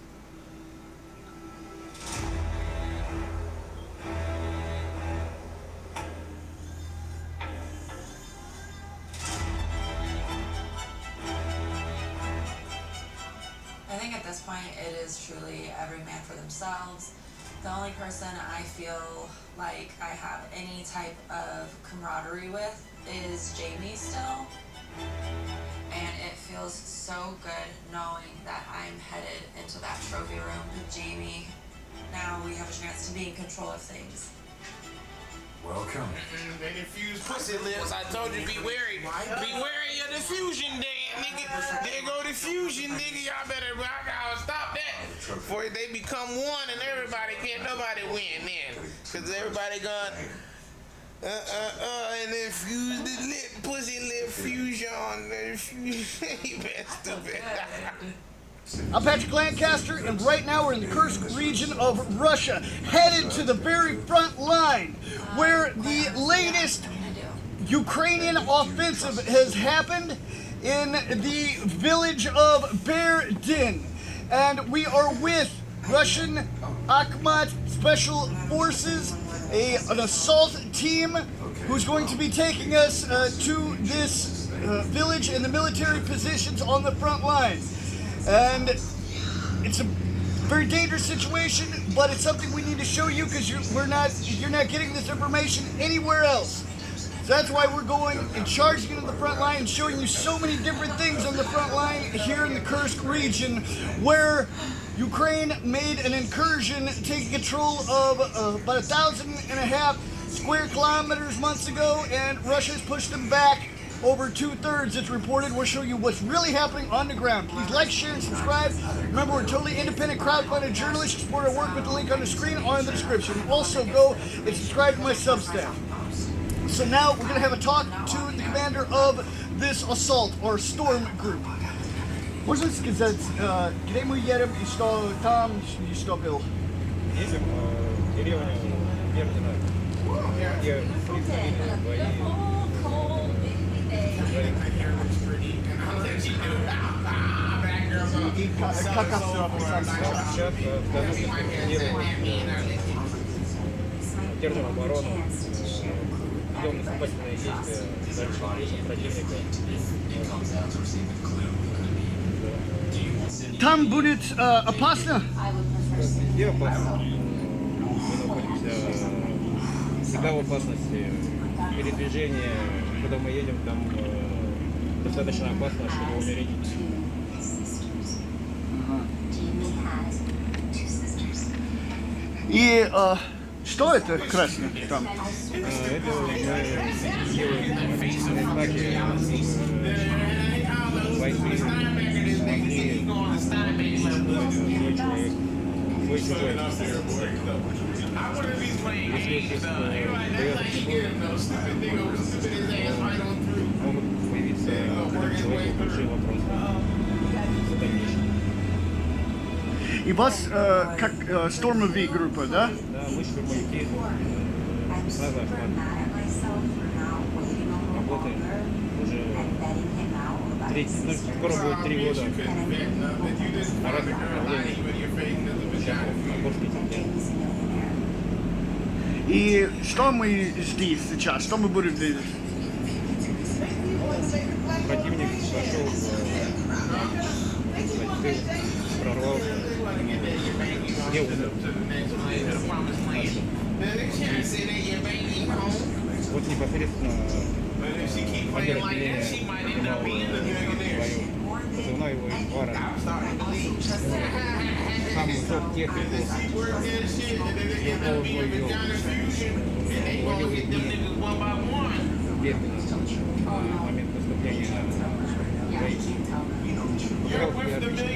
I think at this point it is truly every man for themselves. The only person I feel like I have any type of camaraderie with is Jamie still. And it feels so good knowing that I'm headed into that trophy room with Jamie Now we have a chance to be in control of things. Welcome. They diffuse pussy lips. I told you, be wary. Be wary of diffusion, nigga. There go diffusion, nigga. Y'all better stop that before they become one and everybody can't nobody win then. Cause everybody gone and then fuse the lip, pussy lip fusion. You been stupid. I'm Patrick Lancaster, and right now we're in the Kursk region of Russia, headed to the very front line, where the latest Ukrainian offensive has happened in the village of Berdin. And we are with Russian Akhmat Special Forces, an assault team who's going to be taking us to this village and the military positions on the front line. And it's a very dangerous situation, but it's something we need to show you because you're not getting this information anywhere else. So that's why we're going and charging into the front line and showing you so many different things on the front line here in the Kursk region, where Ukraine made an incursion, taking control of about 1,500 square kilometers months ago, and Russia's pushed them back over 2/3, it's reported. We'll show you what's really happening on the ground. Please like, share, and subscribe. Remember, we're totally independent, crowdfunded journalists. You support our work with the link on the screen or in the description. Also, go and subscribe to my Substack. So now we're going to have a talk to the commander of this assault, or storm group. Можно сказать, где мы едем и что там, и что был? Едем в деревню Бердина, где бои. Как обстановка? Сейчас держим оборону, идем наступательные действия дальше противника. Там будет опасно? Где опасно? Мы находимся всегда в опасности. Передвижение, когда мы едем, там достаточно опасно, чтобы умереть. И что это красное там? Это мы делаем атаки, бойцы свой сюжет. Если здесь могут появиться человеки большие вопросы за дальнейшее. И вас как штурмовые группы, да? Да, мы штурмовики. Сразу работаем уже скоро будет 3 года на разных направлениях. И что мы здесь сейчас? Что мы будем делать? Противник пошел в тыл, прорвался. Где умер? Вот непосредственно командир отделения принимал свою позывной его Вара. Сам зов технику, стрелковый бой вел. Уводил единиц Бердина в момент наступления на бои. Потерял себе отличных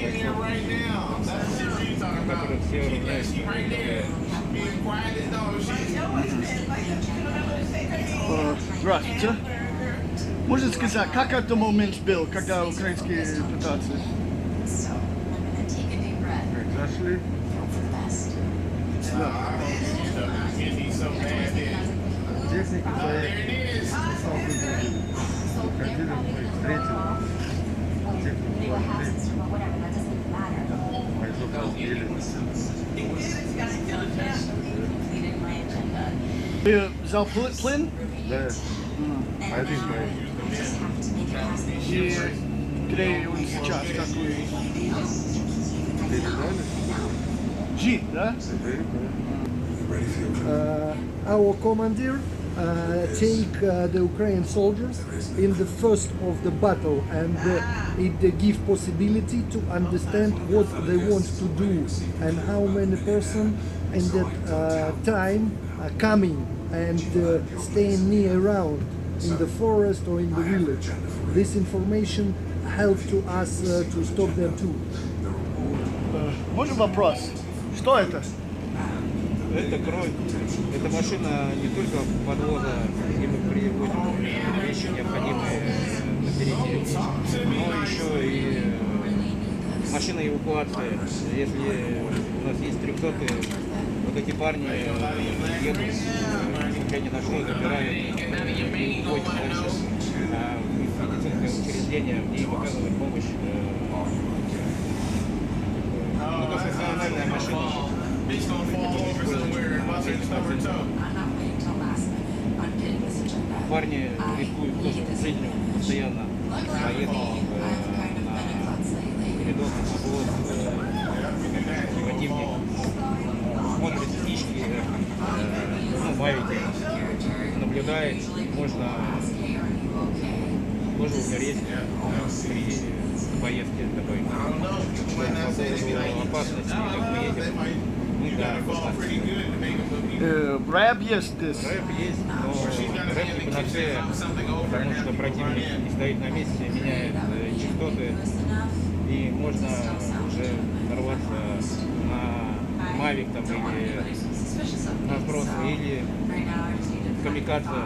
бойцов, которые все равняются. Здравствуйте. Можно сказать, как этот момент был, когда украинские пытаются? Зашли? Да. Техника ходили, мы встретили. Технику бойцов разбили. Ты взял плен? Да. Один боец. И где он сейчас? Как вы? Жит, да? Our commander take the Ukrainian soldiers in the first of the battle, and it give possibility to understand what they want to do and how many person in that time coming and staying near around in the forest or in the village. This information helped to us to stop them too. Можно вопрос? Что это? Это кровь. Эта машина не только подвоза, где мы привозим вещи, необходимые на передел, но еще и машина эвакуации. Если у нас есть 300-е, вот эти парни едут, несмотря ни на что, забирают и уходят дальше в медицинское учреждение, где им оказывают помощь. Многофункциональная машина. Парни рискуют тоже жизнью постоянно, поездки на передок, противник, смотрит птички, мавики, наблюдает, можно тоже умереть при поездке такой. По поводу опасности, как мы едем, мы да, Рэп есть здесь? Рэп есть, но рэп не панацея, потому что противник не стоит на месте, меняет частоты, и можно уже нарваться на мавик там, или на сброс, или камикадзе,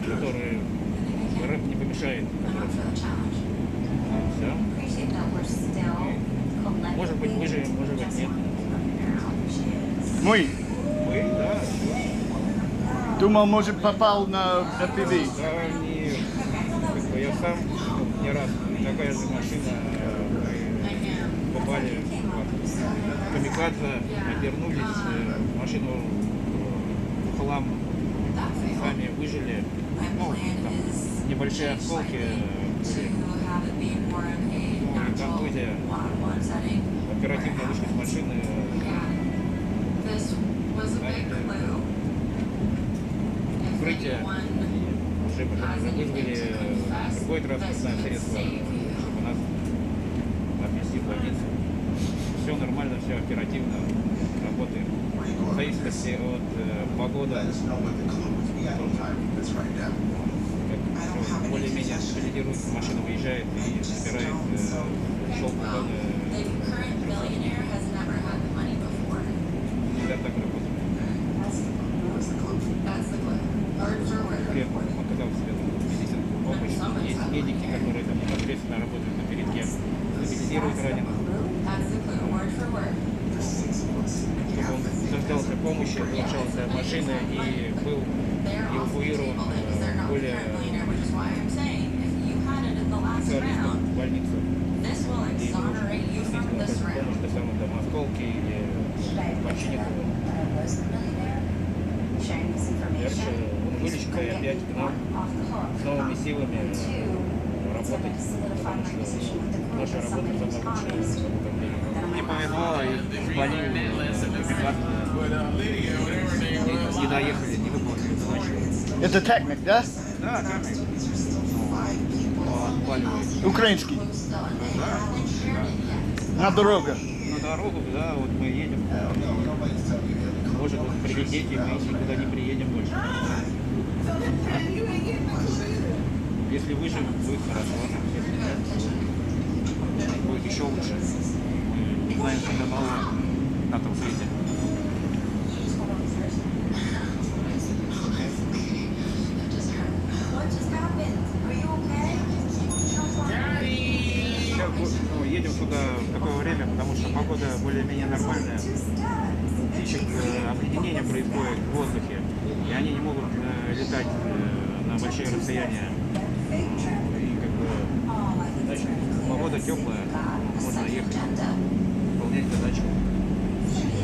которые рэп не помешает. Все. Может быть, выживем, может быть, нет. Мы? Мы, да. Думал, может, попал на FPV? Да, не, как бы я сам не раз, такая же машина, мы попали в камикадзе, обернулись, машину в хлам, сами выжили, ну, там, небольшие осколки, контузия, оперативно вышли с машины, укрытие, уже вызвали другое транспортное средство, чтобы нас отвезти в больницу. Все нормально, все оперативно работает. В зависимости от погоды, более-менее стабилизируется, машина выезжает и собирает шелковые всегда так работает. При этом оказал себе медицинскую помощь. Есть медики, которые там непосредственно работают на передке, стабилизируют раненых. Чтобы он дождался помощи, получался от машины и был эвакуирован более специалистом в больницу. И действительно помощь до самой там осколки или починит его. Дальше он вылечится и опять к нам с новыми силами работать, потому что наша работа самая лучшая. Мне повезло, и звонил не доехали, не выполнили задачу. Это техник, да? Да, техник. Украинский? Да. На дорогу? На дорогу, да, вот мы едем. Может вот прилететь, и мы никуда не приедем больше. Если выживем, будет хорошо. Если нет, будет еще лучше. Мы не знаем, что нового на том свете. Ну, едем сюда в такое время, потому что погода более-менее нормальная. Птичек обледенение происходит в воздухе, и они не могут летать на большие расстояния. И как бы, значит, погода теплая, можно ехать, выполнять задачу.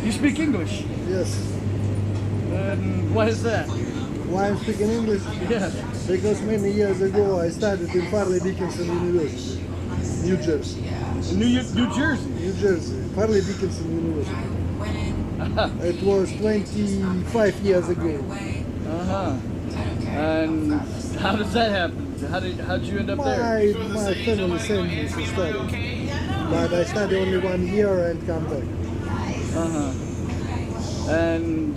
You speak English? Yes. Why is that? Why I'm speaking English? Yes. Because many years ago I studied in Farley Dickinson University, New Jersey. New Jersey? New Jersey, Farley Dickinson University. It was 25 years ago. Uh-huh. And how does that happen? How'd you end up there? My family sent me to study, but I studied only 1 year and come back. And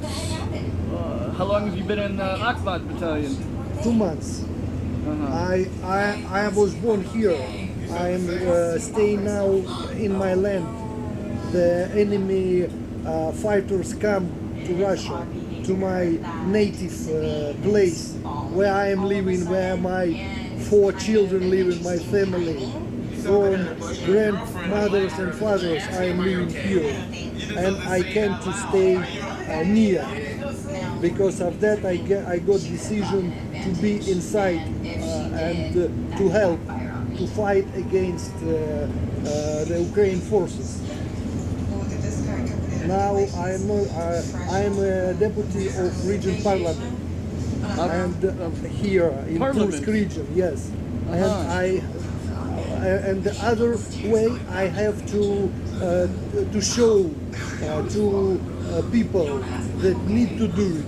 how long have you been in Akbat Battalion? 2 months. I was born here. I'm staying now in my land. The enemy fighters come to Russia, to my native place, where I am living, where my 4 children live in my family. From grandmothers and fathers, I am living here, and I came to stay near. Because of that, I got decision to be inside and to help to fight against the Ukraine forces. Now I'm a deputy of region parliament, and here in Kursk region, yes. And the other way, I have to show to people that need to do it,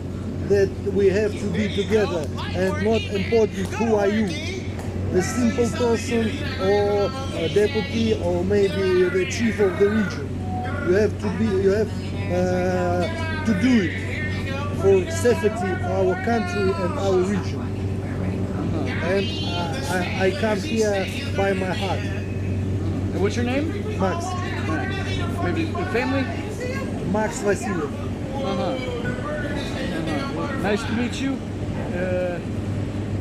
that we have to be together, and not important who are you, the simple person or a deputy or maybe the chief of the region. You have to do it for safety of our country and our region. And I come here by my heart. And what's your name? Max. Maybe family? Max Vasilyev. Well, nice to meet you.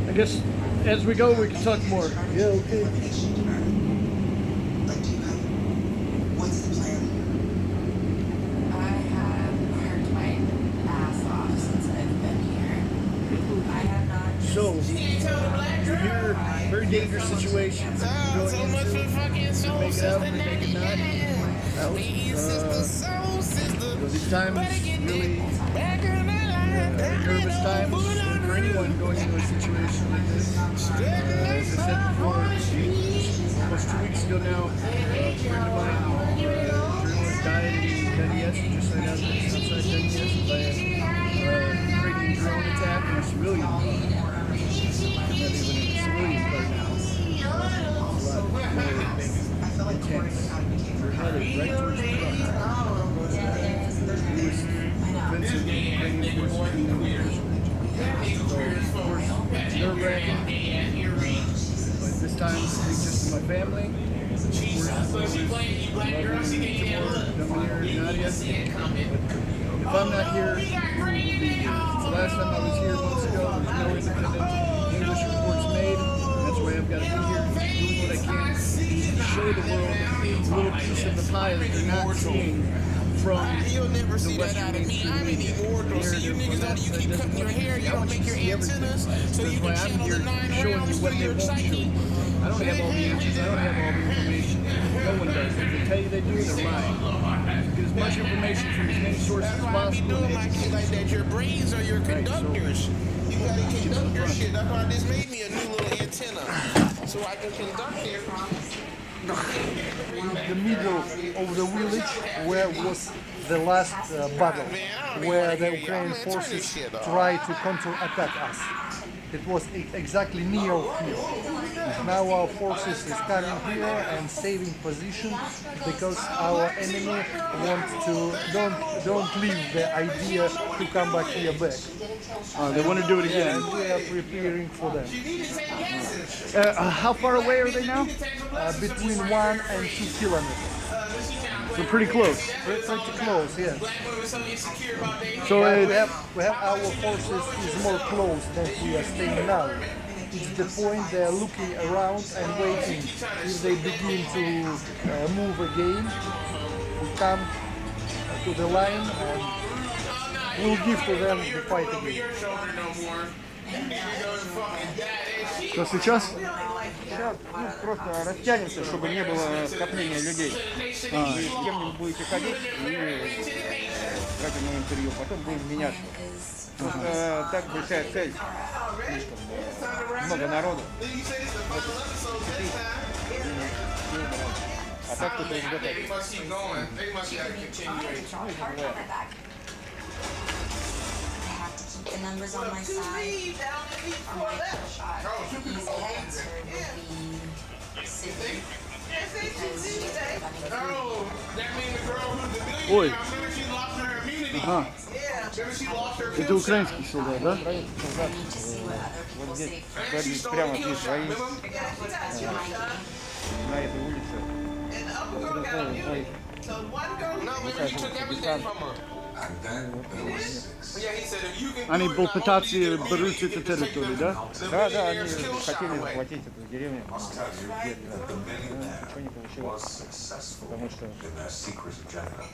I guess as we go, we can talk more. Yeah, okay. What's the plan? I have worked my ass off since I've been here. I have not. So, you're here, very dangerous situations. You're going into, you make it out, you make it not out. These times, really nervous times for anyone going into a situation like this. As I said before, almost 2 weeks ago now, a friend of mine, journalist, died in Donetsk, just right outside Donetsk, by a Ukrainian drone attack on a civilian. Not even a civilian part now. A lot more intense. We're headed right towards the front. He was offensive Ukrainian forces in the region. So, of course, it's nerve-wracking. But this time, it's just my family. If I'm not here, who will be here? The last time I was here months ago, there's no independent English reports made. That's why I've got to be here, doing what I can to show the world a little piece of the pie that they're not seeing from the Western mainstream media. The narrative from that side doesn't want you to see. I want you to see everything. That's why I'm here showing you what they won't show you. I don't have all the answers. I don't have all the information. No one does. If they tell you they do, they're lying. Get as much information from as many sources as possible. Like that, your brains are your conductors. You gotta conduct your shit. That's why this made me a new little antenna, so I can conduct it. In the middle of the village where was the last battle, where the Ukrainian forces tried to counter-attack us. It was exactly near here. Now our forces is coming here and saving position because our enemy don't leave the idea to come back here back. They want to do it again. And we are preparing for them. How far away are they now? Between 1 and 2 kilometers. So pretty close. Pretty close, yes. So we have our forces is more close than we are staying now. It's the point they are looking around and waiting. If they begin to move again, we come to the line and we'll give to them the fight again. Что сейчас? Сейчас просто растянется, чтобы не было скопления людей. Вы с кем-нибудь будете ходить и брать ему интервью, потом будем меняться. Просто так большая цель. Много народу. А так кто-то изготовит. The numbers on my side are my shot. These answer would be Sydney. Because she's running. Ой, Ага. Это украинский солдат, да? Вот здесь, прямо здесь двоих, на этой улице. Они был пытаться берут эту территорию, да? Да, да, они хотели захватить эту деревню. Ничего не получилось, потому что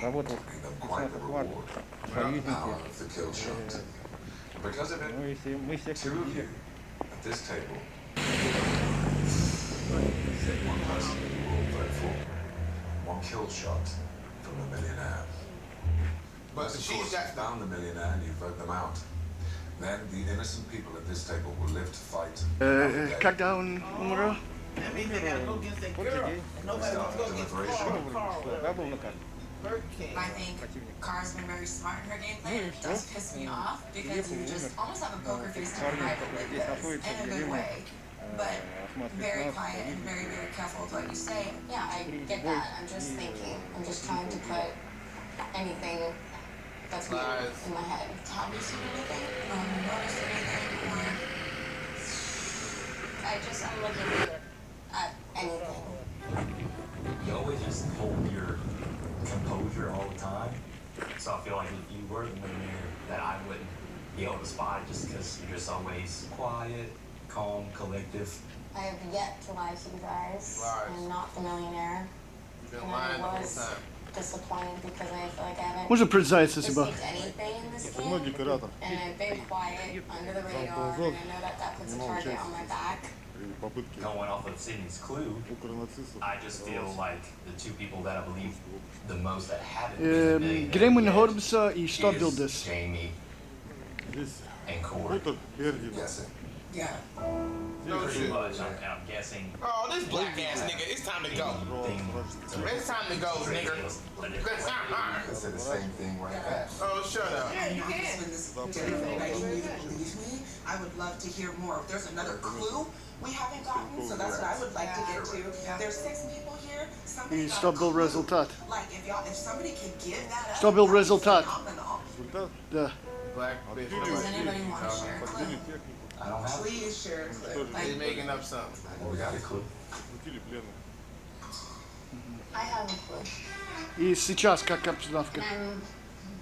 работал спецназ охват, союзники. Ну и мы всех победили. One kill shot from a millionaire. But of course, you found the millionaire and you vote them out. Then the innocent people at this table will live to fight. Когда он умрет? I think Kara's been very smart in her gameplay, and it does piss me off because you just almost have a poker face to rival with this in a good way, but very quiet and very, very careful with what you say. Yeah, I get that. I'm just thinking. I'm just trying to put anything that's weird in my head. Have you seen anything? Noticed anything? Or I'm looking at anything. You always just hold your composure all the time. So I feel like if you were the millionaire, that I wouldn't be able to spot it just because you're just always quiet, calm, collective. I have yet to lie to you guys. I'm not the millionaire. You've been And lying the I whole was time. disappointed because I feel like I haven't Можно представиться себя? received anything in this game. And I've been quiet, under the radar, and I know that that puts a target on my back. Going off of Sydney's clue, I just feel like the two people that I believe the most that haven't been millionaires Где мы находимся и что is билдес? Jamie and Corey. Yeah. Pretty much, I'm guessing. Oh, this black ass nigga, it's time to go. It's time to go, nigga. I said the same thing right back. Oh, shut up. Yeah, you can. I didn't even believe me. I would love to hear more. If there's another clue we haven't gotten, so that's what I would like to get to. There's 6 people here. Somebody И got что a был clue. результат? Like if somebody could give that up, Что был that'd be результат? phenomenal. Да. Black bitch. Does anybody want to share a clue? I don't have Please share a clue. He's making up something. We got a clue. I have a clue. И сейчас как обстановка? And I'm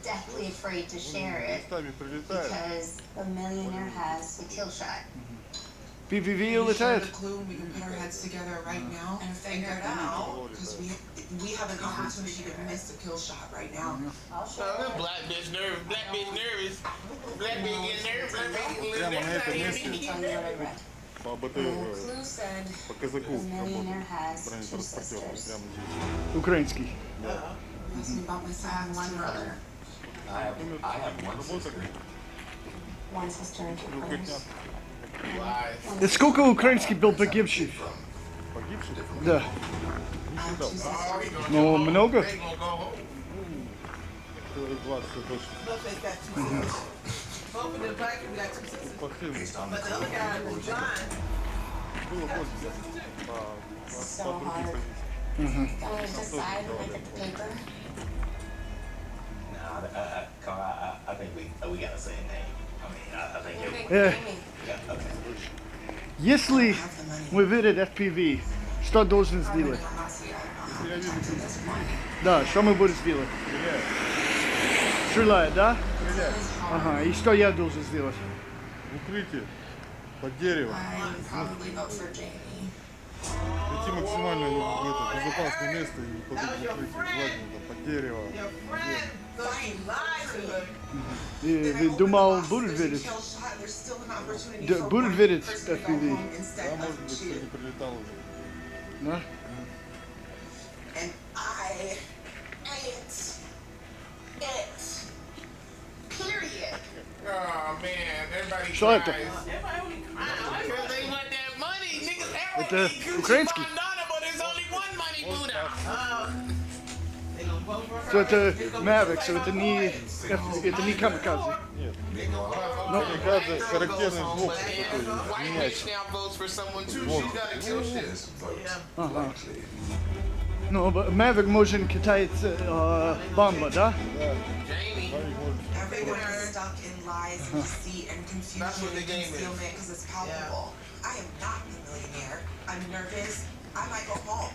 deathly afraid to share it because the millionaire has a kill shot. PVV Share улетает? the clue and we can put our heads together right now and figure it out because we have an opportunity to miss a kill shot right now. I'll share Oh, this it. black bitch nervous. Black bitch nervous. Black bitch getting nervous. Black bitch getting Let nervous. me tell you what I read. The clue said the millionaire has 2 sisters. Украинский. Ask me about my son, one brother. I have one sister. One sister and 2 brothers. Да сколько украинский был погибших? Да. Ну, много? Both they got 2 sisters. Both of the black people got 2 sisters. But the other guy was blind. So hard. Can we decide and look at the paper? I think we gotta say a name. I mean, I think it. Yeah, okay. Если мы видим FPV, что должен сделать? Да, что мы будем сделать? Стреляет, да? Ага, и что я должен сделать? Укрытие под деревом. I would probably vote for Jamie. Идти максимально в это безопасное место и под укрытие. Желательно там под дерево. Ты думал, будет видеть? Будет видеть FPV? Да, может быть, кто не прилетал уже. Да? And I ain't it. Period. Oh man, everybody Что это? Because they want that money, niggas. Это украинский? But there's only one money Buddha. Что это Mavic, что это не камикадзе. Нет. Камикадзе характерный звук такой, White bitch now votes for someone too. She's got to kill shit. Ага. Ну, Mavic может кидать бомба, да? Jamie. don't want to be stuck in lies and deceit and confusion and concealment because it's palpable. I am not the millionaire. I'm nervous. I might go home.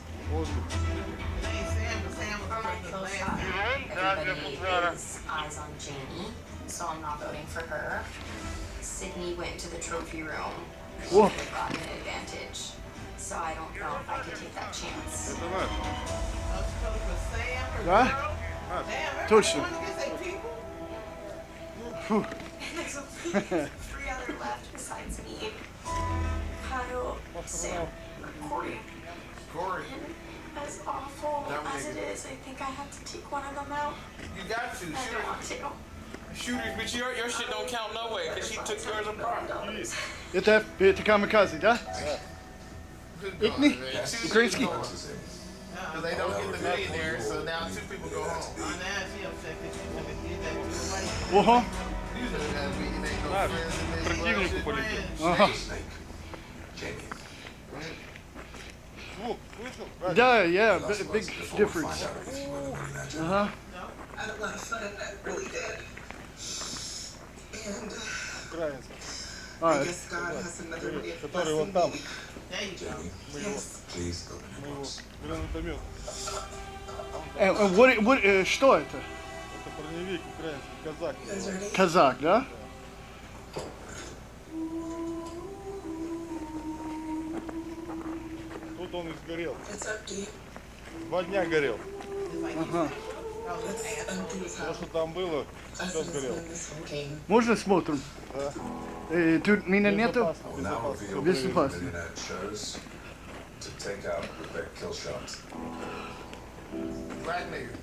Everybody is eyes on Jamie, so I'm not voting for her. Sydney went to the trophy room. She could have gotten an advantage. So I don't know if I could take that chance. Да? Точно. And there's only 3 other left besides me. Kyle, Sam, Corey. And as awful as it is, I think I have to take one of them out. You got to. I don't want to. Shooters, but your shit don't count no way, because she took yours apart. Это камикадзе, да? Икни? Украинский? Because they don't get the millionaire, so now 2 people go home. Ого. Противнику полетел. Ага. Да, yeah, big difference. Ага. I had a lot of fun, I really did. And I guess God has another way of blessing me. Yes. Please go to the box. Что это? Это броневик украинский, казак. Казак, да? Тут он и сгорел. It's empty. 2 дня горел. Ага. То, что там было, все сгорело. Можно смотрим? Да. Тут меня нету? Безопасно. To take out with their kill shots. Black nigga.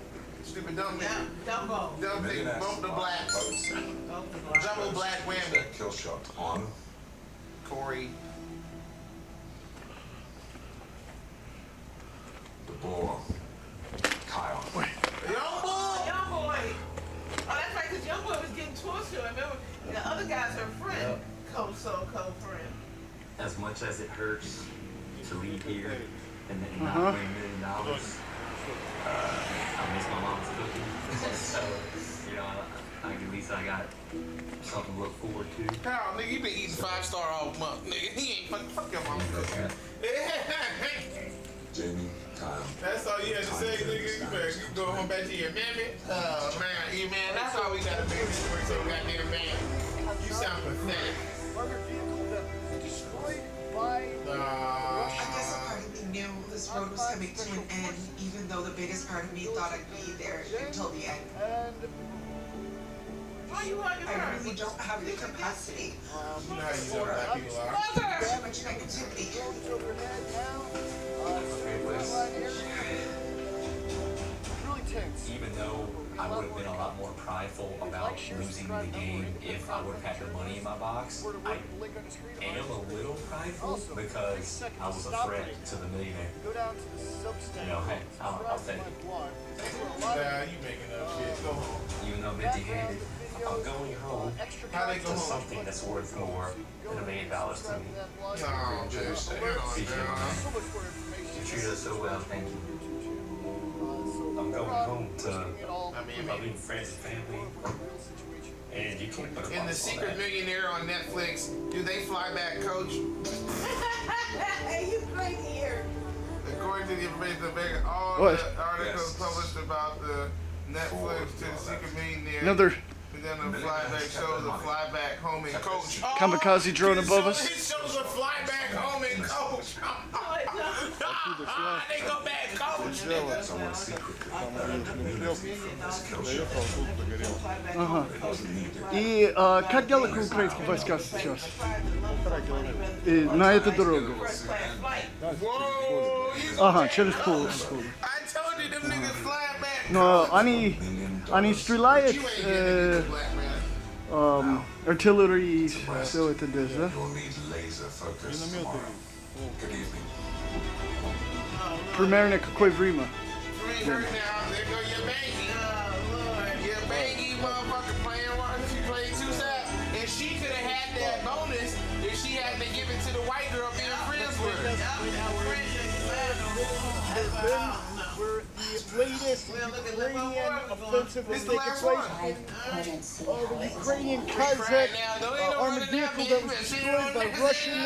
Stupid dumb nigga. Dumbo. Dumb nigga. Bump the blacks. Double black women. Kill shot on Corey. the ball. Kyle. Young boy. Oh, that's right, because young boy was getting tortured. Remember, the other guy's her friend, co-friend. As much as it hurts to leave here and then not win $1 million, I miss my mom's cooking. So, you know, at least I got something to look forward to. Kyle, nigga, you been eating 5-star all month, nigga. He ain't fuck your mom's cooking. Jamie, Kyle. That's all you had to say, nigga. You better go home back to your mammy. Oh, man, that's all we gotta make this work so goddamn man. You sound pathetic. I guess a part of me knew this road was coming to an end, even though the biggest part of me thought I'd be there until the end. I really don't have the capacity. You know how you know black people are. Too much negativity. Even though I would have been a lot more prideful about losing the game if I would have had the money in my box, I am a little prideful because I was a threat to the millionaire. You know, hey, I'll take it. Nah, you making up shit. Go home. Even though I'm empty-handed, I'm going home to something that's worth more than $1 million to me. No, just You treat us so well, thank you. I'm going home to loving friends and family. And you can't put a In The Secret Millionaire on Netflix, do they fly back, coach? Hey, you great here. According to the information, all the articles published about the Netflix to The Secret Millionaire. Another Then the flyback shows a flyback home and coach. kamikaze drone above us. It shows a flyback home and coach. They go back, coach. Ага. И как далеко украинские войска сейчас? На эту дорогу. Ага, через поле. Но они стреляют артиллерии, все это здесь, да? Примерно какое время? where the latest Ukrainian offensive is taking place. The Ukrainian Kazakh armored vehicle that was destroyed by Russian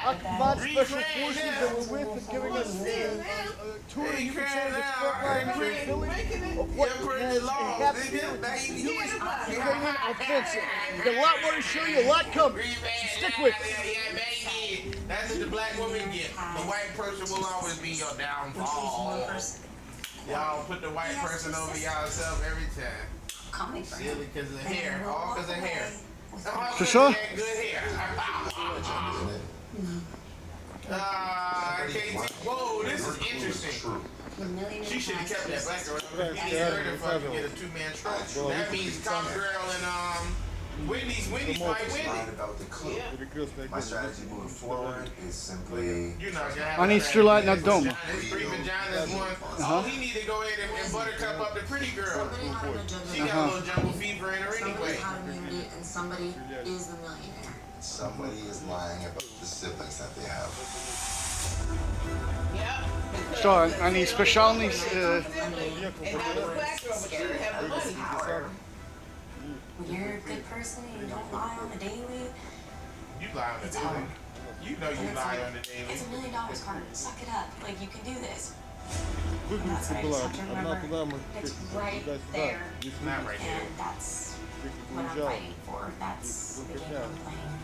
Akhmat special forces that were with and giving us a tour, you can say, this frontline capability of what has happened here with the newest Ukrainian offensive. We've got a lot more to show you, a lot coming. So stick with it. That's what the black woman get. The white person will always be your downfall. Y'all put the white person over yourself every time. Silly because of hair. All because of hair. For sure. Good hair. Whoa, this is interesting. She should have kept that black girl. Fucking get a two-man truck. That means Top Girl and Wendy's probably winning. About the clue. My strategy moving forward is simply. Они стреляют на дом. All he need to go ahead and buttercup up the pretty girl. She got a little jungle fever in her anyway. And somebody is the millionaire. Somebody is lying about the siblings that they have. Что, они специальные... When you're a good person and you don't lie on the daily, you lie on the daily. You know you lie on the daily. It's $1 million, Carter. Suck it up. Like, you can do this. And that's what I just have to remember. It's right there. It's not right there. And that's what I'm fighting for. That's the game I'm playing.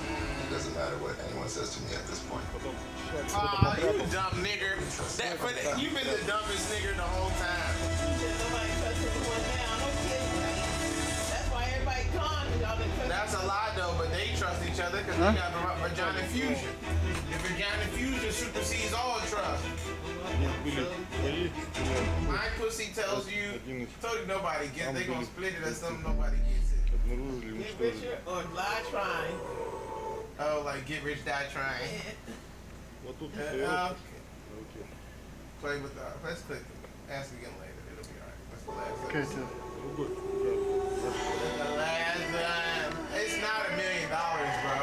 It doesn't matter what anyone says to me at this point. Aw, you dumb nigger. You've been the dumbest nigger the whole time. That's why everybody gone. That's a lie though, but they trust each other because they got vagina fusion. The vagina fusion supersedes all trust. My pussy tells you, nobody gets it. They gonna split it or something, nobody gets it. Get richer or die trying. Oh, like get rich, die trying. Okay. Play with let's click it. Ask again later. It'll be alright. That's the last the last time. It's not $1 million, bro.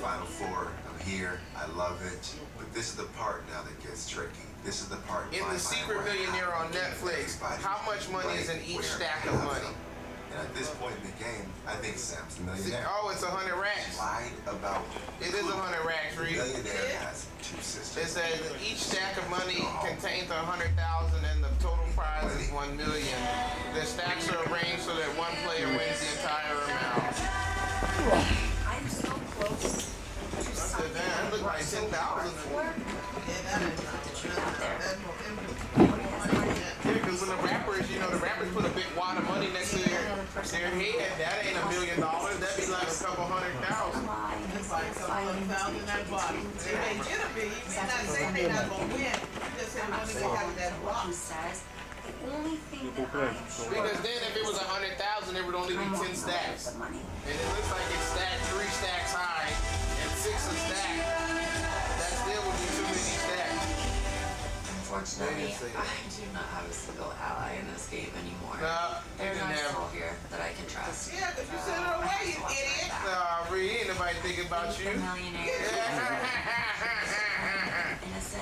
Final four. I'm here. I love it. But this is the part now that gets tricky. This is the part. In The Secret Millionaire on Netflix, how much money is in each stack of money? And at this point in the game, I think Sam's the millionaire. Oh, it's 100 racks. Lied about. It is 100 racks, Reed. The millionaire has two sisters. It says each stack of money contains 100,000 and the total prize is 1 million. The stacks are arranged so that one player wins the entire amount. I'm so close to something. That look like 10,000. Because when the rappers put a big wad of money next to their head, that ain't $1 million. That'd be like a couple $100,000. It's like a couple $100,000 at bottom. They may get a bid. You may not say they're not going to win. You just say money they have that block. The only thing that I am sure because then if it was 100,000, it would only be 10 stacks. And it looks like it's stacked 3 stacks high and 6 a stack. That still would be too many stacks. Unfortunately, I do not have a single ally in this game anymore. There's no soul here that I can trust. Yeah, because you sent her away, you idiot. Nah, Reed, ain't nobody thinking about you.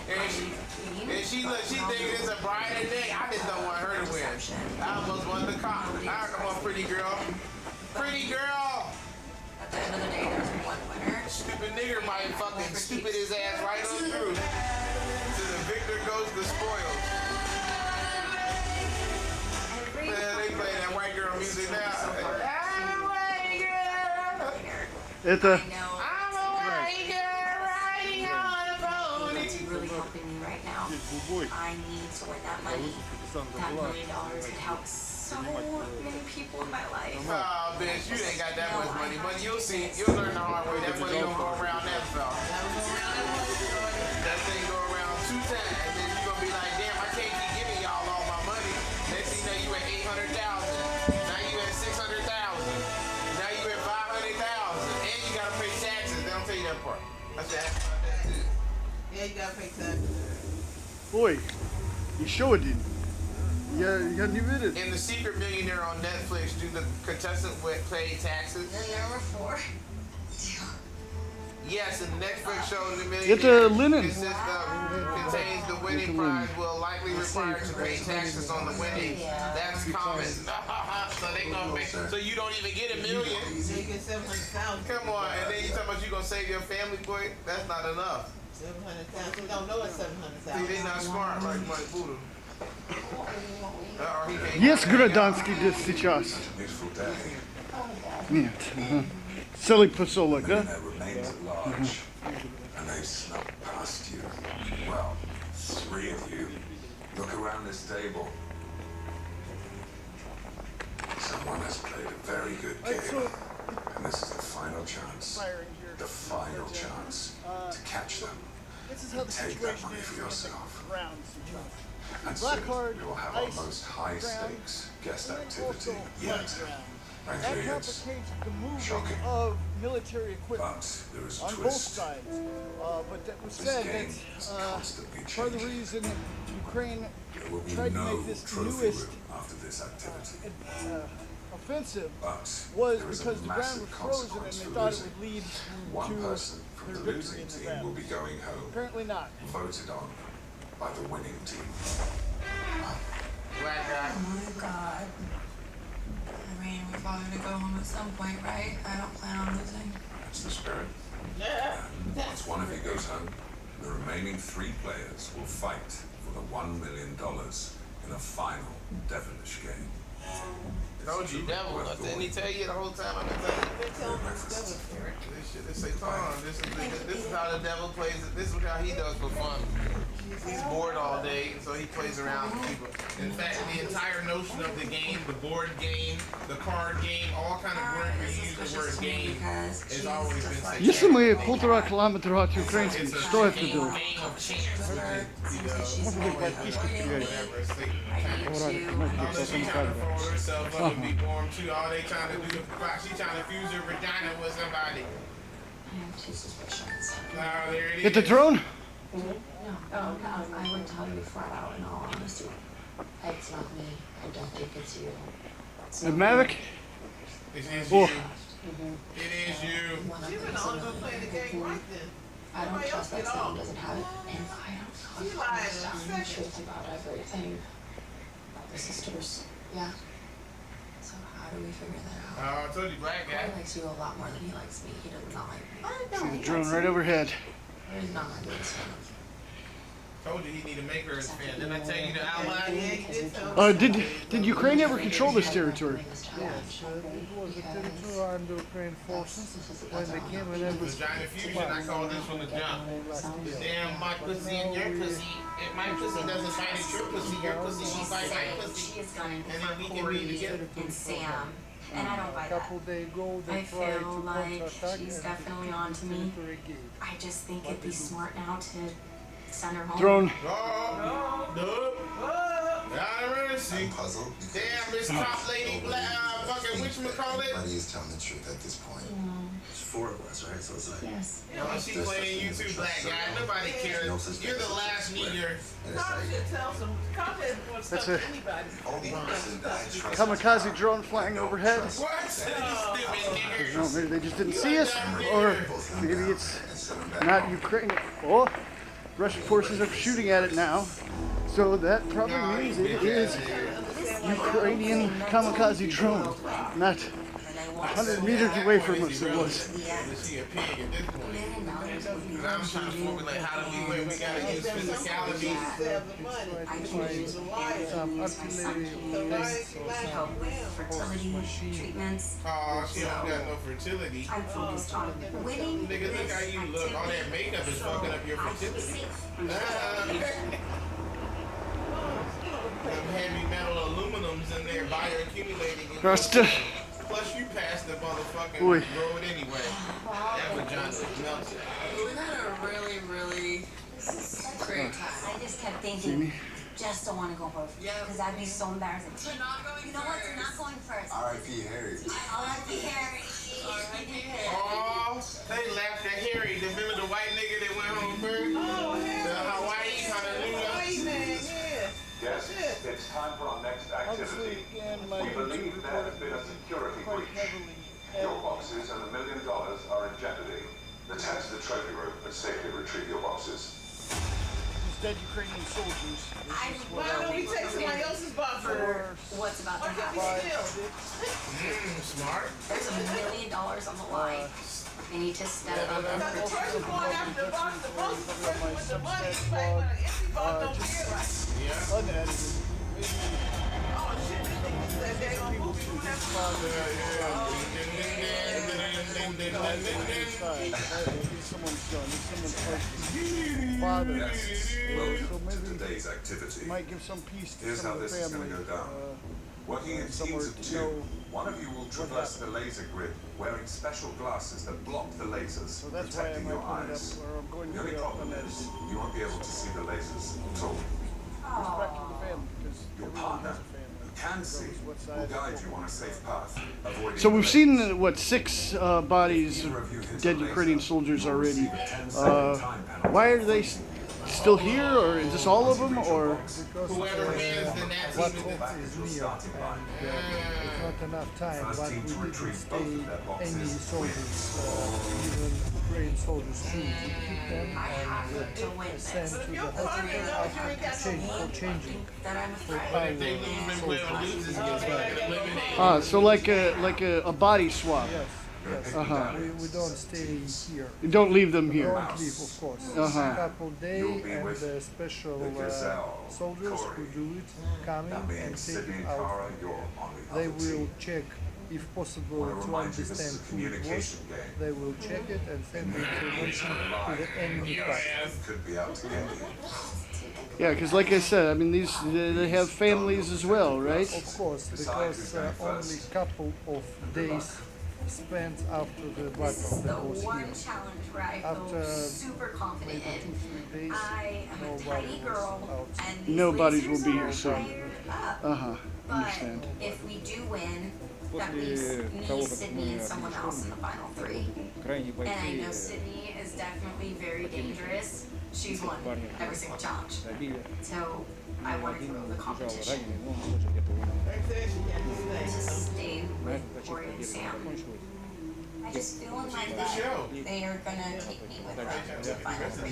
And she thinking it's a brighter day. I just don't want her to win. I almost want the cop. Come on, pretty girl. Pretty girl. At the end of the day, there's one winner. Stupid nigger might fucking stupid his ass right on through. To the victor goes the spoils. Man, they play that white girl music now. I'm a white girl. Это... Really helping me right now. I need to win that money. That $1 million could help so many people in my life. Oh, bitch, you ain't got that much money, but you'll see. You'll learn the hard way. That money don't go around that far. That thing go around 2 times, and then you gonna be like, damn, I can't keep giving y'all all my money. Next thing you know, you at 800,000. Now you at 600,000. Now you at 500,000, and you gotta pay taxes. They don't tell you that part. That's that. Yeah, you gotta pay taxes. Ой, еще один. Я не верю. In The Secret Millionaire on Netflix, do the contestants pay taxes? Millionaire number 4. Yes, and the next break show in the million Get the linen. contains the winning prize will likely require to pay taxes on the winnings. That's common. So they gonna make, so you don't even get $1 million. You get 700,000. Come on, and then you talking about you gonna save your family, boy? That's not enough. 700,000. We don't know it's 700,000. See, they not smart like Mike Buddha. Yes, Гражданский здесь сейчас. Нет. Целый поселок, да? And they snuck past you. Well, 3 of you. Look around this table. Someone has played a very good game. And this is the final chance. The final chance to catch them. And take that money for yourself. And soon we will have our most high stakes guest activity yet. Frankly, it's shocking. Of military equipment But there is a on both twist. sides. But that was said that part of the reason Ukraine There will be tried to no make this trophy newest room after this activity. offensive But was there is because a the ground was massive frozen and consequence they for thought it losing. would lead One to person from their the victory losing in the team battle. will be going home. Apparently not. Voted on by the winning team. Black guy. Oh my god. I mean, we're probably gonna go home at some point, right? I don't plan on losing. That's the spirit. And once one of you goes home, the remaining 3 players will fight for the $1 million in a final devilish game. Told you, devil. Didn't he tell you the whole time? I've been telling you. This shit is Satan. This is how the devil plays it. This is how he does for fun. He's bored all day, so he plays around with people. In fact, the entire notion of the game, the board game, the card game, all kind of word we use the word game has always been Satan. Если мы 1,5 километра от украинской, что это было? Можно быть подпиской переварить. All they trying to do, she trying to fuse her vagina with somebody. I have 2 suspicions. Oh, there it is. Get the drone? No, I would tell you flat out in all honesty. It's not me. I don't think it's you. It's The not Mavic? me. It is Oh. you. It is you. You've been on to play the game right then. I don't Nobody else trust that get Sam off. doesn't have it, and I don't know She if lied I'm in a telling the second. truth about everything. About the sisters. Yeah. So how do we figure that out? Oh, I told you, black guy. He likes you a lot more than he likes me. He does not like me. See the drone right overhead. He's not my biggest fan. Told you he need to make her his fan. Didn't I tell you the outline? Yeah, you did tell me. Did Ukraine ever control this territory? Yes, it was a territory under Ukraine forces when they came and then was Vagina fusion, I call this from the jump. Damn, my pussy and your pussy. If my pussy doesn't fight at your pussy won't fight my pussy. She has gone into And then we can be Corey together. and Sam. And I don't buy a that. couple days ago they I tried feel to like counterattack she's and definitely on to me. territory gave. I just think it'd be smart now to send her home. Drone. I'm puzzled. Damn, this top lady, fucking whatchamacallit? Everybody is telling the truth at this point. There's 4 of us, right? So it's like. Yes. No, she playing you too, black guy. Nobody cares. You're the last nigger. And it's Tom like, should tell some. Tom hasn't want to That's stuff a- to anybody. only person that I trust. Kamikaze drone flying overhead. What? You stupid nigger. No, maybe they just didn't see us, or maybe it's not Ukraine. Oh, Russian forces are shooting at it now, so that probably means it is Ukrainian kamikaze drone, not 100 meters away from us it was. She a pig at this point. And I'm trying to formulate how do we gotta use physicality. Fertility treatments. Oh, she don't got no fertility. I'm focused on winning Nigga, look how you look. All that makeup is fucking up your fertility. Them heavy metal aluminums in there bioaccumulating. Rasta. Plus you passed the motherfucking Oi. road anyway. That vagina is melted. We had a really, really great time. I just kept thinking, just don't want to go first. Yeah. Because that'd be so embarrassing. We're not going You know what? We're not going first. R.I.P. Harry. R.I.P. Harry. Oh, they laughed at Harry. Remember the white nigga that went home first? Oh, The Hawaii kind of Hawaii man, yeah. Yes, it's time for our next activity. We believe there has been a security breach. Your boxes and $1 million are in jeopardy. The tax the but safely retrieve your boxes. These dead Ukrainian soldiers. Why don't we take somebody else's buffer? What's about to happen? Smart. There's $1 million on the line. They need to step up and protect First going after the box, the box is the person with the money. It's like when an empty box don't get right. Yeah. Unedited. Oh shit, they gonna move you that Someone's son, someone's father. So maybe Today's activity. might give some peace to Here's some how of the this is family. going to go down. Working in somewhere teams of to two, know one of you will traverse the laser grid wearing special glasses that block the lasers, So that's why I protecting might your put it eyes. up where I'm going The to only put it up problem unedited. is you won't be able to see the lasers at all. Respect to the family, because Your everyone partner, has a family. who can see, will guide you on a safe path. avoiding So we've the seen what 6 bodies of dead Ukrainian soldiers already. Why are they still here, or is this all of them, or? Because Whoever wins, then that's what even hope is near, and it's not enough time, but we didn't stay any soldiers, even Ukrainian soldiers too, to keep them and send to the hospital after changing for power soldiers. So like a body swap. Yes, yes. We don't stay here. You don't leave them here. Don't leave, of course. Uh-huh. A couple days, and the special soldiers who do it coming and take it out. They will check, if possible, to understand who it was. They will check it and send the information to the enemy party. could be out to get you. Yeah, because like I said, I mean they have families as well, right? Of course, because only couple of days spent after the battle This is the that was one here. challenge where I feel After super confident maybe in. 2-3 days, I am a nobody tiny was girl, out. and these Nobody's lasers will be are here soon. fired up. But Understand. if we do win, that leaves me, Sydney, and someone else in the final 3. And I know Sydney is definitely very dangerous. She's won every single challenge. So I want to grow the competition. To stay with Corey and Sam. I just feel in like that they are gonna take me with them to the final 3.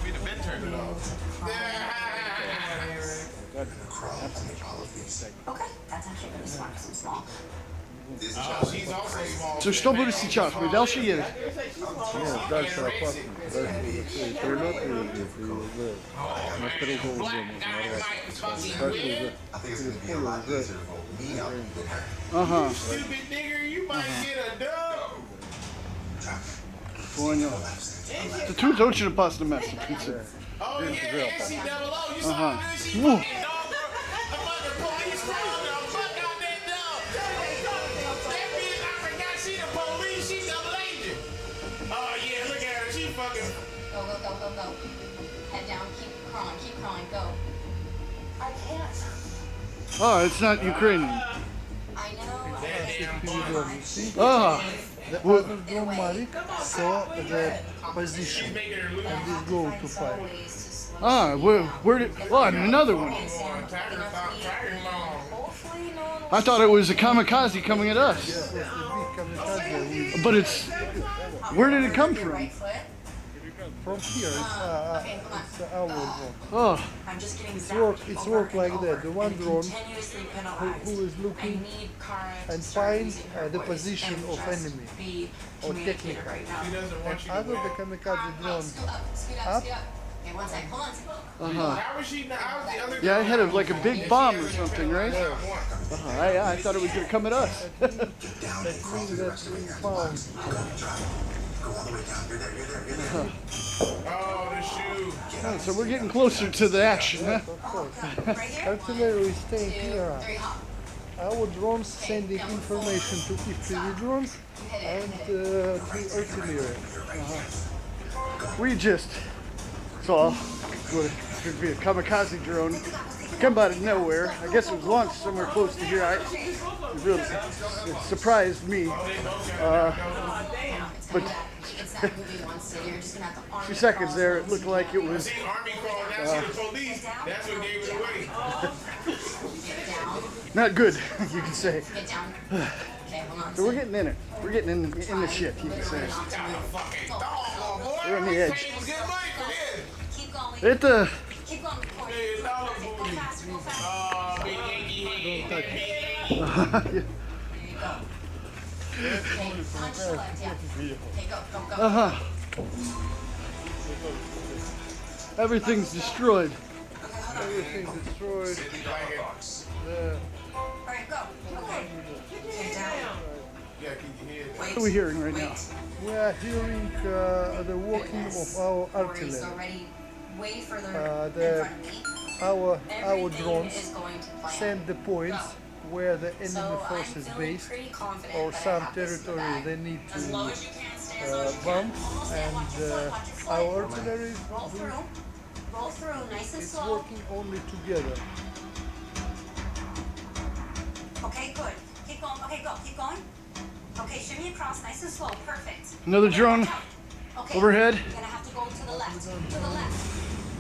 We'd have been turned it off. Okay, that's actually really smart because I'm small. She's also small. So что будет сейчас? Мы дальше едем? Нет, дальше опасно. Дальше прилет и уже на стрелку уже можно ворваться. Дальше уже через поле уже. Ага. Stupid nigger, you might get a dub. Понял. Это тут очень опасно место, в принципе. Oh yeah, NCAA, you saw Ага. her, she Во. fucking dog her. I'm under police round the fuck out that dog. That bitch, I forgot she the police, she double agent. Oh yeah, look at her, she fucking. Go, go, go, go, go. Head down, keep crawling, go. I can't. Oh, it's not Ukrainian. I know. You see? Ah. The other drone Mavic saw the position and this go to fire. Ah, where did? Oh, and another one. I thought it was a kamikaze coming at us. Yes, the big kamikaze. But it's. Where did it come from? From here, it's our drone. Oh. I'm just getting It's work like that. The one drone who is looking and find the position of enemy or technical. And other the kamikaze drone up. Uh-huh. How was she? How was the other? Yeah, I had like a big bomb or something, right? I thought it was gonna come at us. That means that we found. Oh, the shoe. Oh, so we're getting closer to the action, huh? Of course. Artillery staying here. Our drones sending information to FPV drones and to artillery. We just saw what could be a kamikaze drone come out of nowhere. I guess it was launched somewhere close to here. It surprised me. But a few seconds there, it looked like it was. Army called, now see the police. That's what gave it away. Not good, you can say. So we're getting in it. We're getting in the shit, you can say. We're on the edge. Keep going. Это... Keep going. Perfect. Go faster, go faster. There you go. Okay, punch to the left, yeah. Okay, go, go, go. Everything's destroyed. Everything's destroyed. Alright, go. Okay. Okay, down. What are we hearing right now? We are hearing the working of our artillery. So ready way further in front of me. Our Everything drones is going to plan. send the points where the enemy So force I'm is feeling based, pretty confident or that I some have this in the territory bag. they need As low as you can, stay as low as to you can. bomb, Almost there, watch your foot, watch your and foot. our artillery Roll through. Roll through, nice and is slow. working only together. Okay, good. Keep going. Okay, go. Keep going. Okay, shimmy across, nice and slow. Perfect. Another drone Okay. overhead. You're gonna have to go to the left. To the left.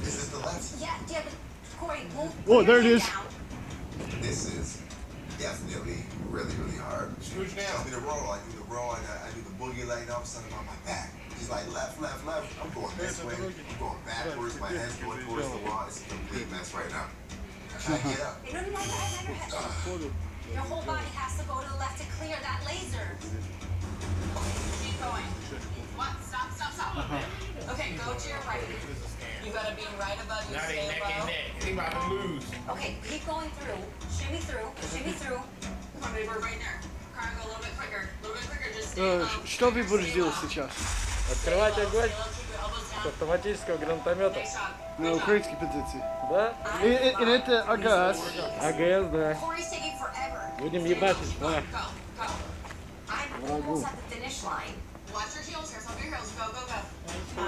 Is this the left? Yeah, but Corey, move. Whoa, there it is. This is definitely really, really hard. Scrooge now. Tell me the roll. I do the roll. I do the boogie leg. All of a sudden on my back. He's like left, left, left. I'm going this way. I'm going backwards. My head's going towards the wall. It's a complete mess right now. I can't get up. No, your head. Your whole body has to go to the left to clear that laser. Keep going. What? Stop, stop, stop. Okay, go to your right. You gotta be right above you. Now they Stay neck above. and neck. They about to lose. Okay, keep going through. Shimmy through. Shimmy through. Come on, baby, we're right there. Car, go a little bit quicker. A little bit quicker. Just stay low. Что ты будешь делать сейчас? Открывать огонь с автоматического гранатомета. На украинской позиции. Да? И это АГС. АГС, да. Corey's taking forever. Будем ебашить, Go, да. go, go. I'm almost at the finish line. Watch your heels, careful of your heels. Go, go, go. I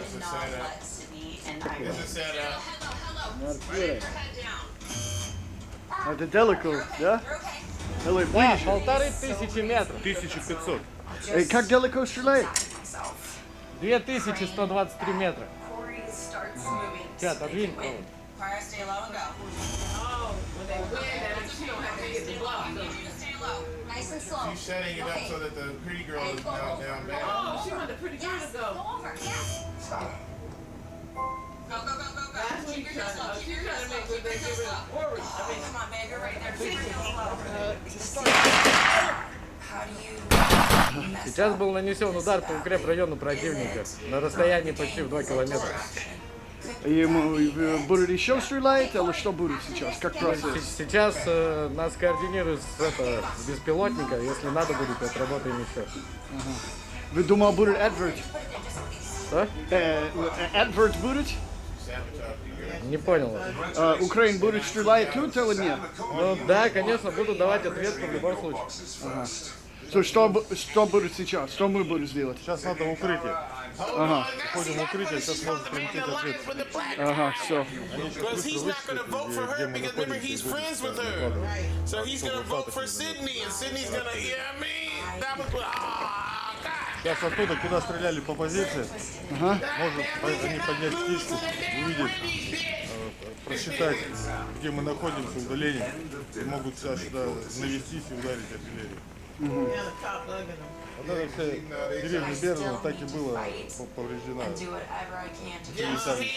did not let Sydney and I It's a setup. hello. Put your head down. Это далеко, да? Давай, Да, ближе. 1500 метров. 1500. Как далеко стреляет? 2123 метра. Corey starts moving. Тебя отодвинь. Car, stay low and go. Oh, when they win, that means you don't have to get the block. I need you to stay low. Nice and slow. She's setting it up so that the pretty girl is now down bad. Oh, she want the pretty girl to go. Go over. Yes. Stop. Go, go, go, go, go. That's what Keep you're your heels trying low. to Keep your heels low. make Keep your get heels rid low. of Orange. I mean, Come on, babe. You're right there. Keep your heels low. How do you mess Сейчас up? был нанесен удар по укрепрайону противника на расстоянии почти в 2 километра. Ему будет еще стрелять, или что будет сейчас? Как процесс? Сейчас нас координируют с беспилотника, если надо будет, отработаем еще. Вы думал, будет Эдвард? Что? Эдвард будет? Не понял. Украина будет стрелять тут или нет? Ну да, конечно, буду давать ответку в любом случае. Что будет сейчас? Что мы будем делать? Сейчас надо в укрытие. Ага. Входим в укрытие, сейчас может прилететь ответ. Ага, все. Because he's not going to vote for her because remember he's friends with her. So he's going to vote for Sydney and Sydney's going to, you know what I mean? That was, oh, God. Сейчас оттуда, куда стреляли по позиции, может они поднять птичку, увидеть, просчитать, где мы находимся, удаление, и могут сейчас сюда навестись и ударить артиллерию. Вот эта вся деревня Берна так и была повреждена. And do whatever I can to Или сами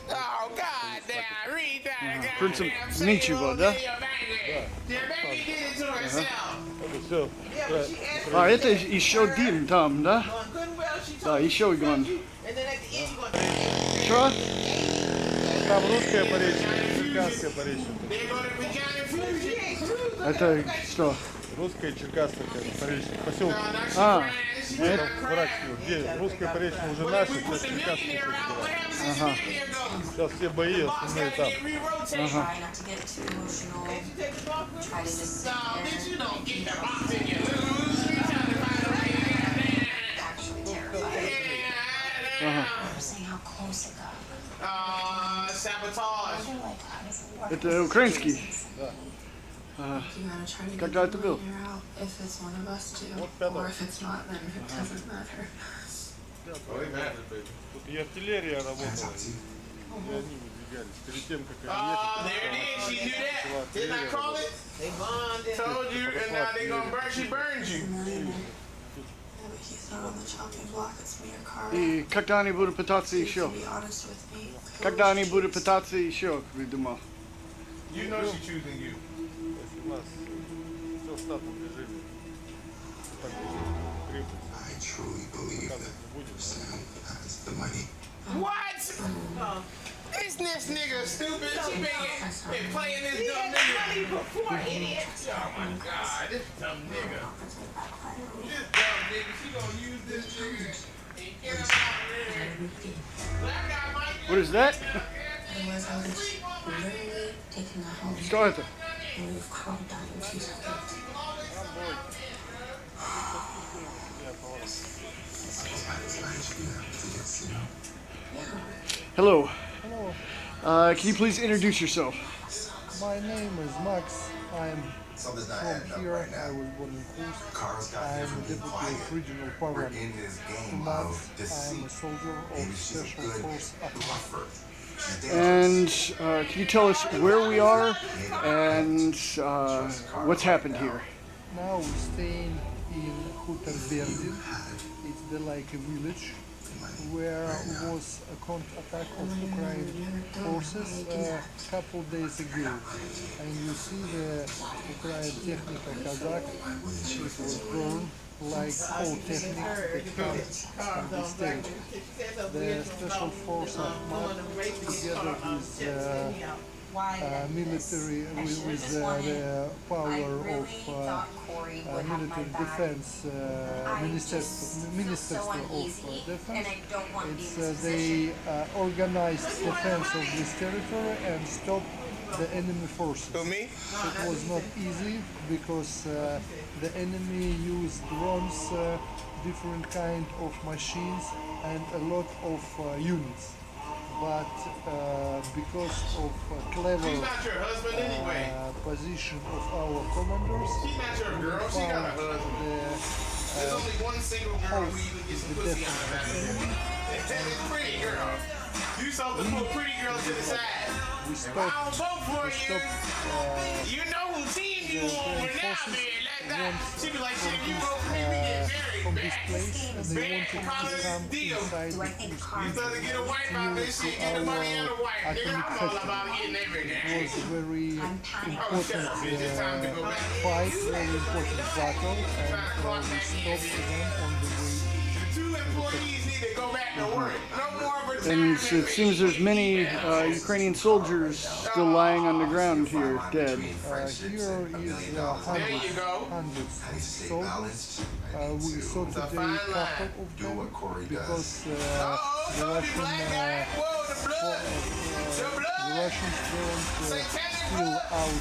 Oh, God, damn, read that. В принципе, ничего, да? Это все. А это еще дым там, да? Да, еще огонь. Что? Там русская поречье, черкасская поречье. Это что? Русская черкасская поречье. Поселок. Это... Враг, где русская поречье уже наша, сейчас черкасская. Ага. Сейчас все бои основные там. Ага. try not to get too emotional. Try to just sit there. Actually terrified. I'm saying how close it got. Sabotage. Like, how does it work? Это украинский. You gotta try to Когда get это the был? layer out if it's one of us two, or if it's not, then it doesn't matter. Тут и артиллерия работала, и они There it is. She knew that. Didn't I call it? They bonded. Told you, and now they gonna burn. She burned you. He's not on the chopping block. It's me or Cara. И когда они будут пытаться еще? To be honest with me. Когда они будут пытаться еще, видимо. You know she choosing you. I truly believe that Sam has the money. What? This nigga stupid. She been playing this dumb nigga. Before, idiot. Oh my God, this dumb nigga. This dumb nigga. She gonna use this nigga and get him out of there. What is that? Otherwise, I would have literally taken that home. Что это? And we've calmed down in 2 seconds. Hello. Hello. Can you please introduce yourself? My name is Max. I'm Something's not from adding up here. right now. I was born in Kursk. Carl's got I'm here a from being deputy quiet. of regional We're parliament. in this 2 game months. of I'm deceit. a soldier of Maybe she's a Special good Force Afghan. bluffer. She's And dangerous. can you tell us where we are and what's happened here? Now we're staying in Hutarberdi. It's like a village where was a counterattack of Ukrainian forces a couple days ago. And you see the Ukrainian technical Kazakh, it was burned like all technique that comes from this territory. The special force of MAT together with military, with the power of military defense, Minister of Defense, it's they organized defense of this territory and stopped the enemy forces. It was not easy because the enemy used drones, different kind of machines and a lot of units. But because of clever position of our commanders, She's not your girl. She got a husband. There's only one single girl who you can get some pussy out of that enemy. It's pretty girl. You saw the little pretty girl to the side. we stopped, I don't vote for you. You know who team you on when that man. She be like, shit, if you vote for me, we get married. from this place and they wanted to come inside the Kursk You better get a wife out there. Shit, get the money and a wife. Nigga, I'm all about getting everything. It was a very important fight, very important battle, and we stopped them on the way. Two employees need to go back to work. No more And it seems there's many Ukrainian soldiers still lying on the ground here, dead. Here is hundreds soldiers. We saw today a couple of them because the Russians don't steal out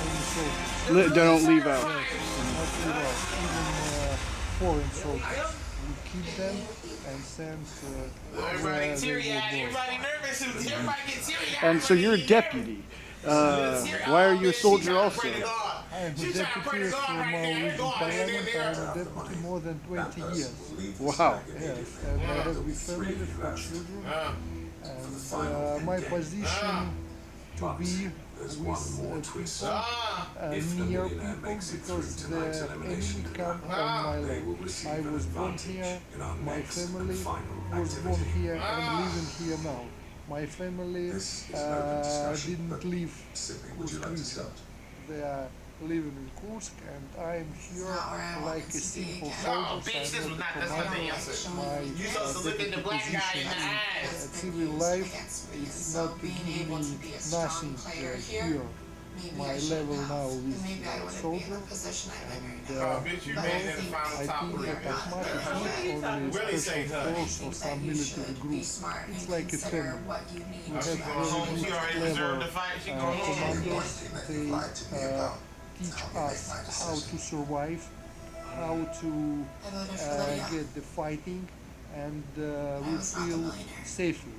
any soldiers. They don't leave out. Yes, not leave out. Even foreign soldiers. We keep them and send everybody teary-eyed, everybody nervous, everybody get teary-eyed. And so you're a deputy. Why are you a soldier also? I am a deputy from our region parliament. I am a deputy more than 20 years. Wow. Yes, and I have a family, 4 children. And my position to be with people, near people, because the enemy come on my leg. I was born here, my family was born here and living here now. My family didn't leave Kursk. They are living in Kursk, and I'm here like a simple soldier. I'm not the commander. My deputy position in civil life is not giving me nothing here. My level now is soldier, and I think that Ahmad is not only special force or some military group. It's like a family. We have very good, clever commanders. They teach us how to survive, how to get the fighting, and we feel safely.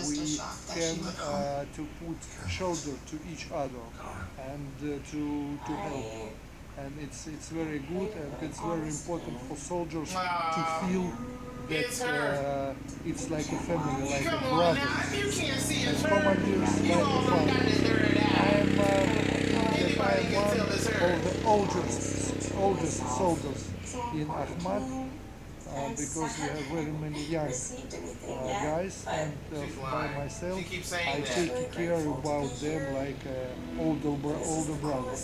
We can to put shoulder to each other and to help. And it's very good, and it's very important for soldiers to feel that it's like a family, like a brother. And commanders like a father. I am one of the oldest soldiers in Ahmad. Because we have very many young guys, and by myself I take care about them like older brother.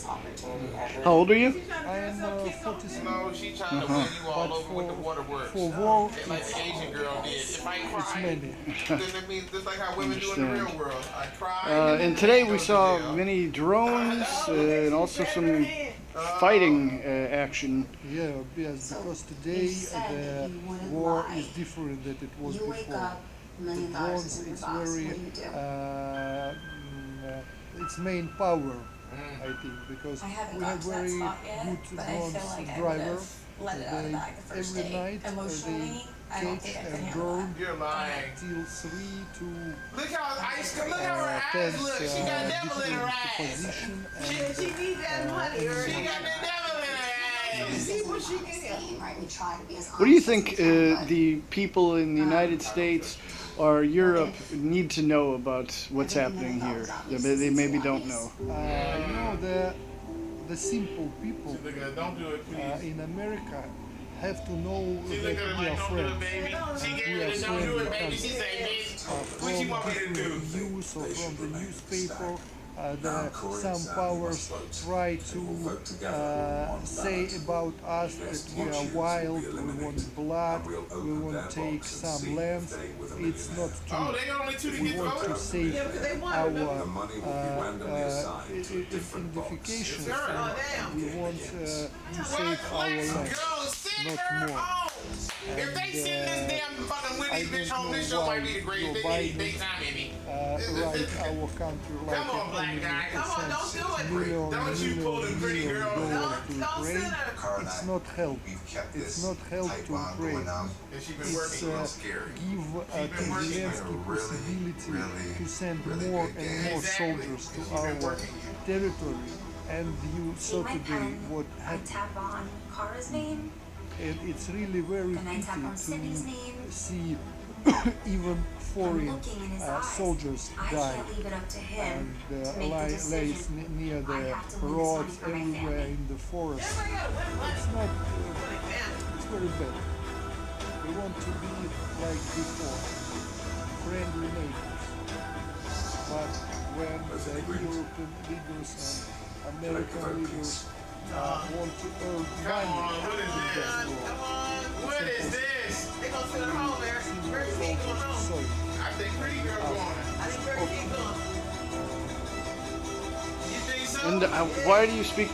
How old are you? I am 46. No, she trying to win you all over with the waterworks. For war, like the Asian girl did. If I it's cry, many. then it means just like how women do in the real world. I cry. And today we saw many drones and also some fighting action. Yeah, yes, because today the war is different than it was before. The drones, it's very, its main power, I think, because we have very good drones driver. Every night they catch and drone till 3 to look how her eyes look. She got devil in her eyes. Position She need that money. She got the devil in her eyes. See what she can get. What do you think the people in the United States or Europe need to know about what's happening here that they maybe don't know? You know, the simple people in America have to know that we are friends. We are friends from different views or from the newspaper. Some powers try to say about us that we are wild, we want blood, we want to take some land. It's not true. We want to save our identification. We want to save our land, not more. If they send this damn fucking Whitney bitch home, this show might be the greatest thing in daytime, Amy. Right, our country like come on, black guy. Come on, don't do it. Don't you pull the pretty girl. Don't send her. It's not help. It's not help to Ukraine. It's give to Zelensky possibility to send more and more soldiers to our territory. And you saw today what happened. And it's really very pity to see even foreign soldiers die and lays near the roads everywhere in the forest. It's not. It's very bad. We want to be like before, friendly neighbors. But when the European leaders and American leaders want to earn money in that war. What is this? They gonna send her home there. Pretty King going home. I think Pretty Girl going. I think Pretty King going. You think so? And why do you speak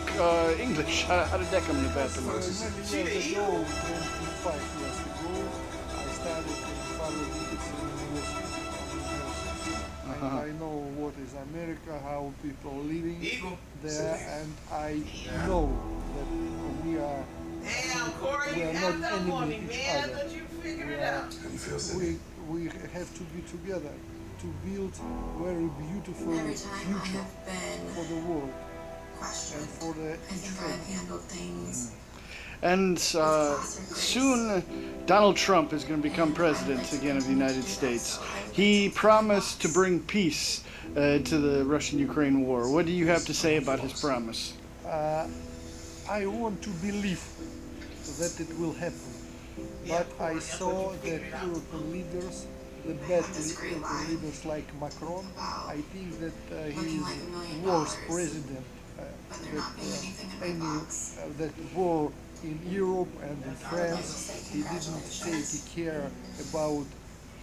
English? How did that come to pass? Many years ago, 25 years ago, I started in University. I know what is America, how people are living there, and I know that we are not enemy each other. We have to be together to build a very beautiful future for the world and for each other. And soon Donald Trump is going to become president again of the United States. He promised to bring peace to the Russian-Ukraine war. What do you have to say about his promise? I want to believe that it will happen. But I saw that European leaders, the bad European leaders like Macron, I think that he is worst president that war in Europe and in France. He didn't take care about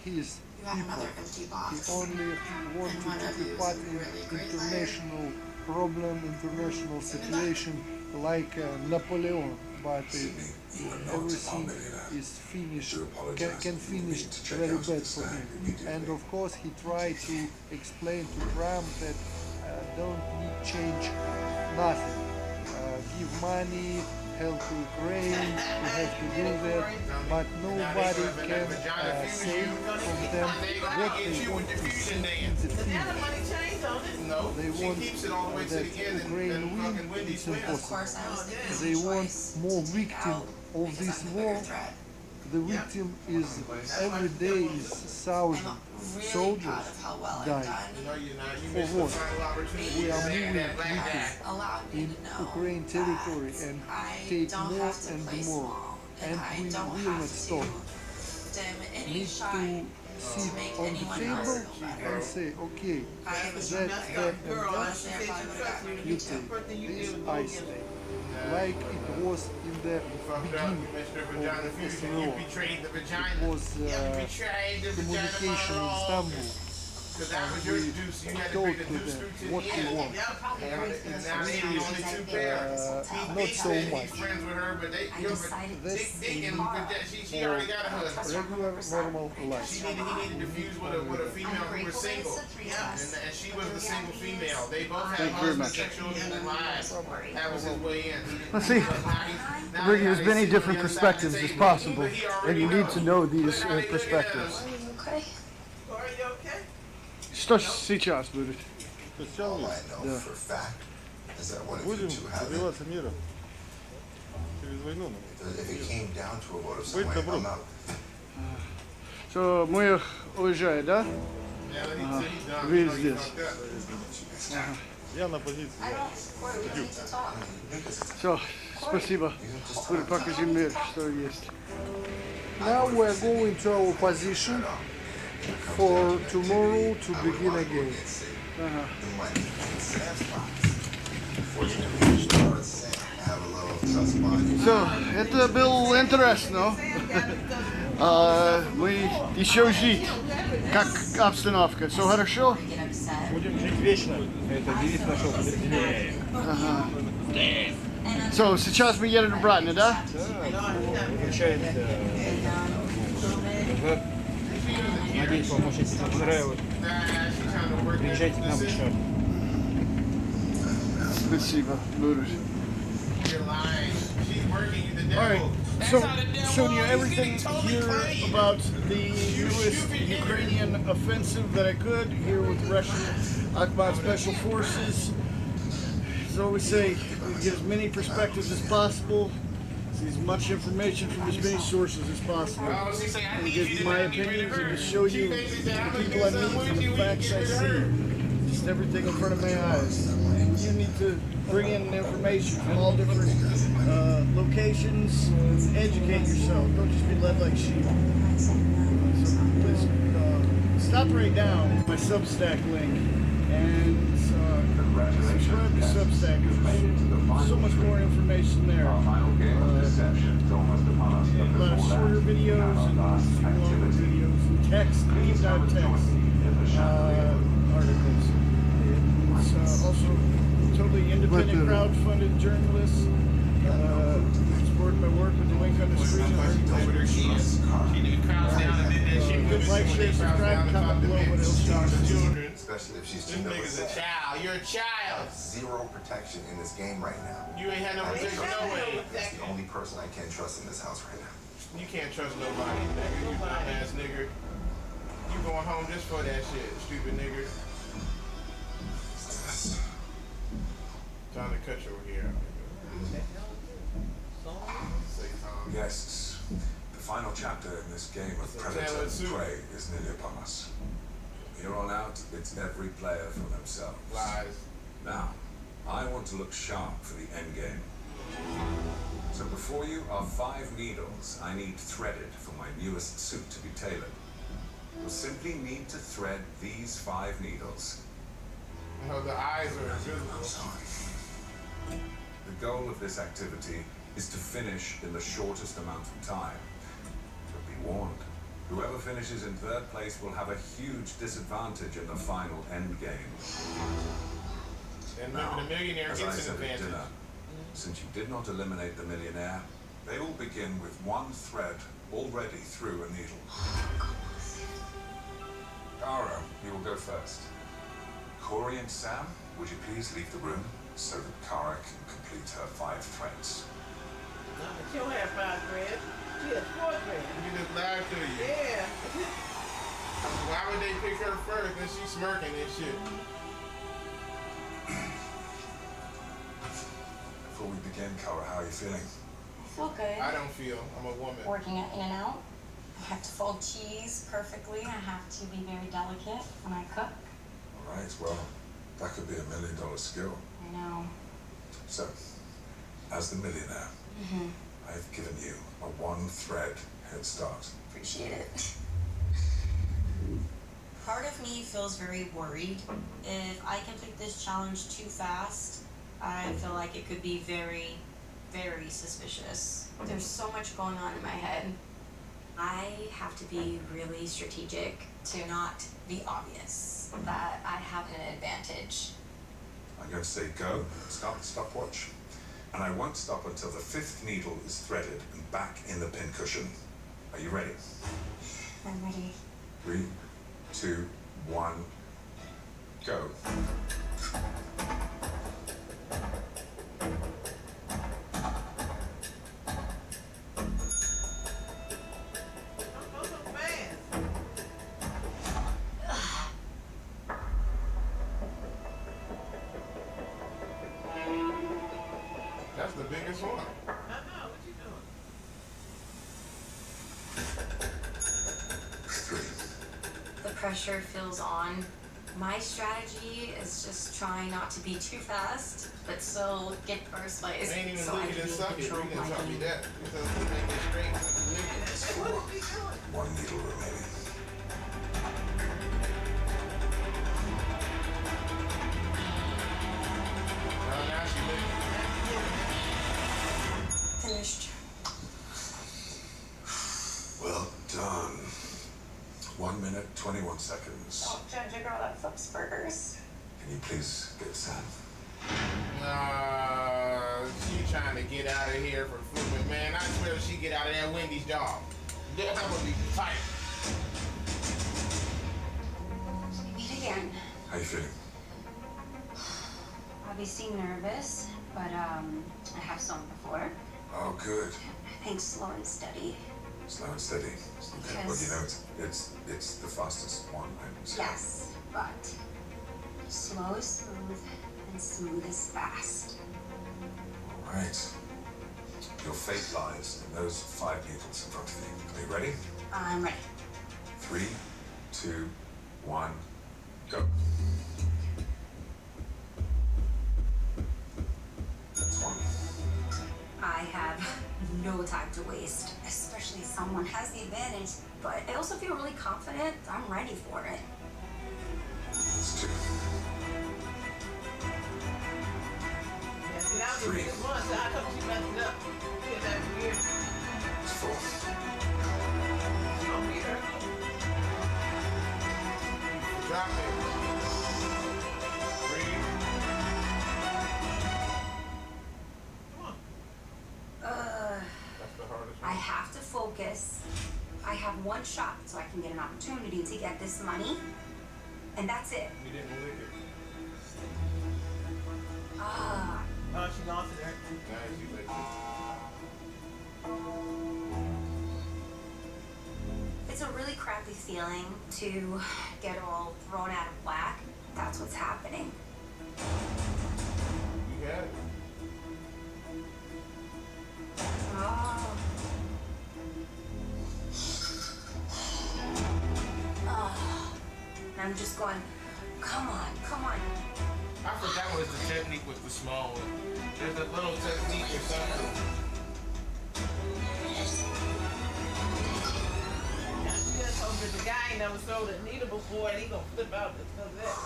his people. He only wanted to be part in international problem, international situation like Napoleon. But everything is finished, can finish very bad for him. And of course he tried to explain to Trump that don't need change nothing. Give money, help Ukraine, you have to do that, but nobody can say from them what they want to see in the field. They want that Ukraine win, it's impossible. They want more victims of this war, the victim is every day is 1,000 soldiers die. For what? We are moving quickly in Ukraine territory and take more and more, and we will not stop. Need to sit on the table and say, okay, that and that, you take this, I stay. Like it was in the beginning of the SVO. It was communication in Istanbul. And we told to them what we want. It's really not so much. This for regular, normal life. He needed to fuse with a female who was single. And she was the single female. They both had husbands and children and lives. That was his way in. Let's see. Bringing as many different perspectives as possible, and you need to know these perspectives. Что сейчас будет? Да. Будем добиваться мира через войну. Быть добром. Что, мы уезжаем, да? Ага. Вы здесь. Ага. Я на позиции. Все, спасибо. Покажи мне, что есть. Now we are going to our position for tomorrow to begin again. Все, это было интересно. Мы еще жить. Как обстановка? Все хорошо? Будем жить вечно. Это девиз нашего подразделения. Ага. So, сейчас мы едем обратно, да? Да, получается. Надеюсь, вам очень сильно понравилось. Приезжайте к нам еще. Спасибо, Buddha. Alright, so showing you everything here about the newest Ukrainian offensive that I could here with Russian Akhmat Special Forces. As I always say, we get as many perspectives as possible, see as much information from as many sources as possible. And give my opinions and to show you the people I meet and the facts I see. Just everything in front of my eyes. And you need to bring in information from all different locations and educate yourself. Don't just be led like sheep. So please stop right down my Substack link and subscribe to Substack. There's so much more information there. A lot of shorter videos and longer videos and text, deep dive text articles. It's also totally independent, crowd-funded journalists. Support my work with the link on the screen. Like, share, subscribe, comment below what else you want to do. Especially if she's This nigga's a child. You're a child. Zero protection in this game right now. You ain't had no protection no way. That's the only person I can trust in this house right now. You can't trust nobody, nigga. You dumbass nigga. You going home just for that shit, stupid nigga. Time to cut your hair. Guests, the final chapter in this game of predator and prey is nearly upon us. From here on out, it's every player for themselves. Lies. Now, I want to look sharp for the end game. So before you are 5 needles I need threaded for my newest suit to be tailored. You'll simply need to thread these 5 needles. Oh, the eyes are invisible. The goal of this activity is to finish in the shortest amount of time. But be warned, whoever finishes in 3rd place will have a huge disadvantage in the final end game. And now, the millionaire as I gets an said at advantage. dinner, since you did not eliminate the millionaire, they all begin with 1 thread already through a needle. Kara, you will go first. Corey and Sam, would you please leave the room so that Kara can complete her 5 threads? She don't have 5 threads. She has 4 threads. You just lied to you. Yeah. Why would they pick her first and she's smirking and shit? Before we begin, Kara, how are you feeling? feel good. I don't feel. I'm a woman. Working at In-N-Out. I have to fold cheese perfectly. I have to be very delicate when I cook. All right, well, that could be $1 million skill. I know. So, as the millionaire, I've given you a one-thread head start. Appreciate it. Part of me feels very worried. If I complete this challenge too fast, I feel like it could be very, very suspicious. There's so much going on in my head. I have to be really strategic to not be obvious that I have an advantage. I'm going to say go, start the stopwatch, and I won't stop until the 5th needle is threaded and back in the pincushion. Are you ready? I'm ready. 3, 2, 1, go. That's the biggest one. The pressure feels on. My strategy is just trying not to be too fast, but still get first place. They ain't even so I looking can at suck it. control We can my tell me game. that. Because we make it straight. 1 needle remaining. Now she Finished. Well done. 1 minute, 21 seconds. Don't judge a girl that flips burgers. Can you please get Sam? She trying to get out of here for flipping, man. I swear she get out of that Wendy's job. That would be tight. Meet again. How you feeling? Obviously nervous, but I have some before. Oh, good. I think slow and steady. Slow and steady. Okay. Well, you know, it's the fastest one. Yes, but slow is smooth and smooth is fast. All right. Your fate lies in those 5 needles in front of you. Are you ready? I'm ready. 3, 2, 1, go. That's 1. I have no time to waste, especially if someone has the advantage, but I also feel really confident. I'm ready for it. That's 2. Yeah, see, that was the biggest one, so how come she messed it up? She had that weird. It's 4. Oh, Peter. Drop it. 3. That's the hardest I one. have to focus. I have 1 shot, so I can get an opportunity to get this money, and that's it. You didn't lick it. Ah. Oh, she lost it. Nice, you licked it. It's a really crappy feeling to get all thrown out of whack. That's what's happening. You got it. Oh. Oh. And I'm just going, come on, come on. I forgot what the technique with the small one. There's a little technique or something. She just hoped that the guy ain't never sold a needle before and he gonna flip out because of that.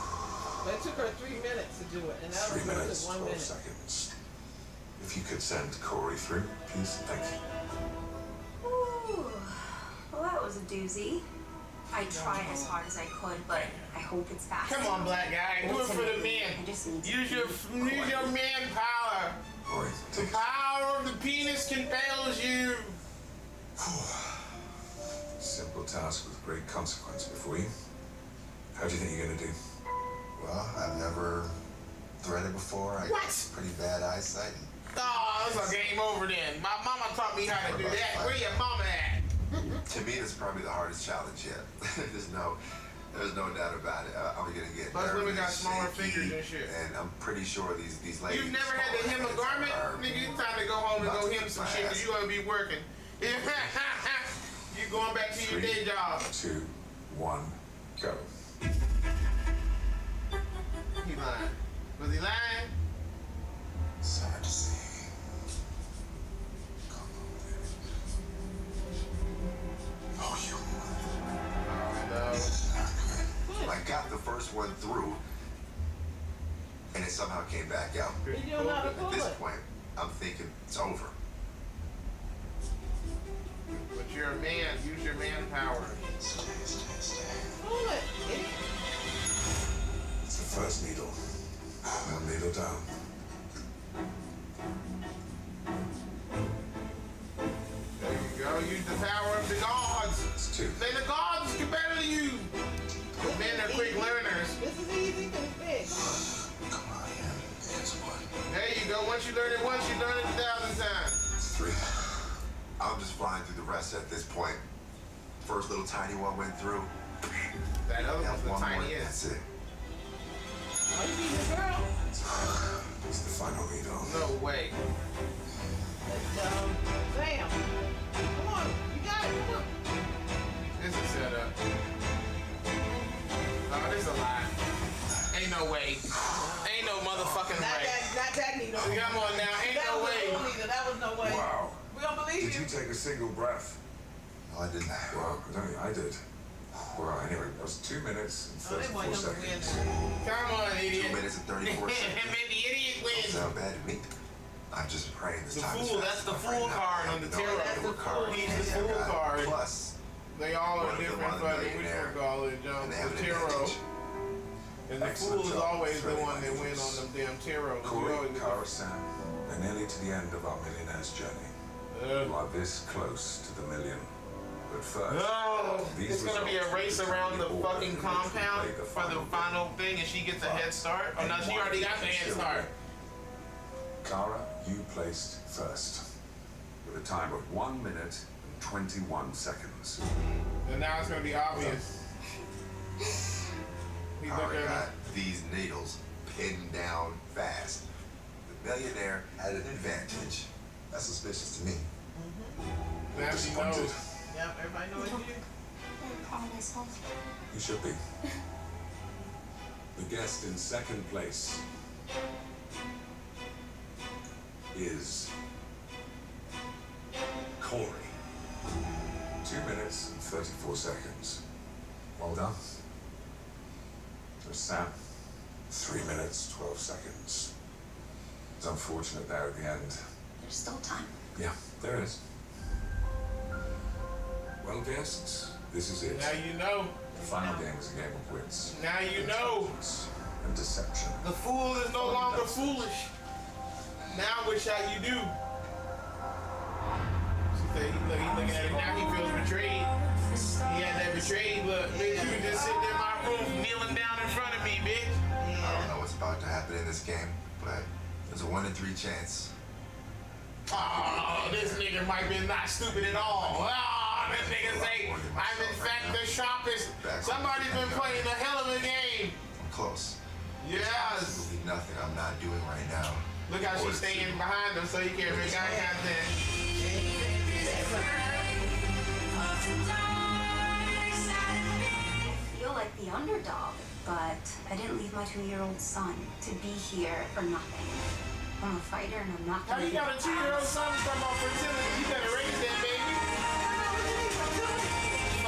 But it took her 3 minutes to do it, and that 3 was minutes, just 1 12 minute. seconds. If you could send Corey through, please. Thank you. Ooh. Well, that was a doozy. I tried as hard as I could, but I hope it's fast. Come on, black guy. Do it for the men. Use your manpower. Corey, The power of the penis compels you. simple task with great consequence before you. How do you think you're going to do? Well, I've never threaded before. I What? Pretty bad eyesight. Oh, it's a game over then. My mama taught me how to do that. Where your mama at? To me, it's probably the hardest challenge yet. There's no There's no doubt about it. I'm gonna get Plus, women got smaller shaky, fingers and shit. and I'm pretty sure these ladies. You've never had to hem a garment? Nigga, it's time to go home and go hem some shit because you gonna be working. You going back to your day job. 2, 1, go. He lying. Was he lying? Sad to see. Oh, you. I got the first one through, and it somehow came back out. At this point, I'm thinking it's over. But you're a man. Use your manpower. Pull it. It's the first needle. Now needle down. There you go. Use the power of the gods. It's 2. May the gods be better than you. But men are quick learners. This is easy because it's big. Come on, yeah. There's 1. There you go. Once you learn it once, you learn it 1,000 times. 3. I'm just flying through the rest at this point. First little tiny one went through. That other Got one's the one more, tiniest. that's it. Oh, you beat the girl. It's the final needle. No way. Bam. Come on. You got it. Come on. This is set up. Oh, this is a lie. Ain't no way. Ain't no motherfucking way. Not that needle. Come on now. Ain't no way. That was no way. Wow. We don't believe Did you take a single breath? No, I didn't. Well, I don't think I did. Well, anyway, that was 2 minutes and 34 seconds. Come on, idiot. 2 minutes and 34 seconds. Man, the idiot wins. Sound bad to me. I'm just praying this The time. fool, that's the fool card on the tarot. He's the fool card. Plus, they all are different fucking, which one call it, the tarot. And the fool is always the one that wins on them damn tarot. Corey, Cara, Sam, we're nearly to the end of our millionaire's journey. You are this close to the million. But first, no, it's gonna be a race around the fucking compound for the final thing, and she gets a head start. Oh no, she already got the head start. Cara, you placed first with a time of 1 minute and 21 seconds. And now it's gonna be obvious. Cara got these needles pinned down fast. The millionaire had an advantage. That's suspicious to me. Now she knows. Yep, everybody knows you. I'm proud of myself. You should be. The guest in second place is Corey. 2 minutes and 34 seconds. Well done. There's Sam. 3 minutes, 12 seconds. It's unfortunate there at the end. There's still time. Yeah, there is. Well, guests, this is it. Now you know. The final game is a game of wits. Now you know. And deception. The fool is no longer foolish. Now what shall you do? She said, he's looking at him now, he feels betrayed. He had that betrayed look. Bitch, you just sitting in my room, kneeling down in front of me, bitch. I don't know what's about to happen in this game, but there's a 1 in 3 chance. Oh, this nigga might be not stupid at all. Oh, this nigga say, I'm in fact the sharpest. Somebody's been playing a hell of a game. I'm close. Yes. Absolutely nothing I'm not doing right now. Look how she's staying behind him so he can't make eye contact. I feel like the underdog, but I didn't leave my 2-year-old son to be here for nothing. I'm a fighter and I'm not How gonna you got a 2-year-old son from a fertility? You better raise that baby. 5-0,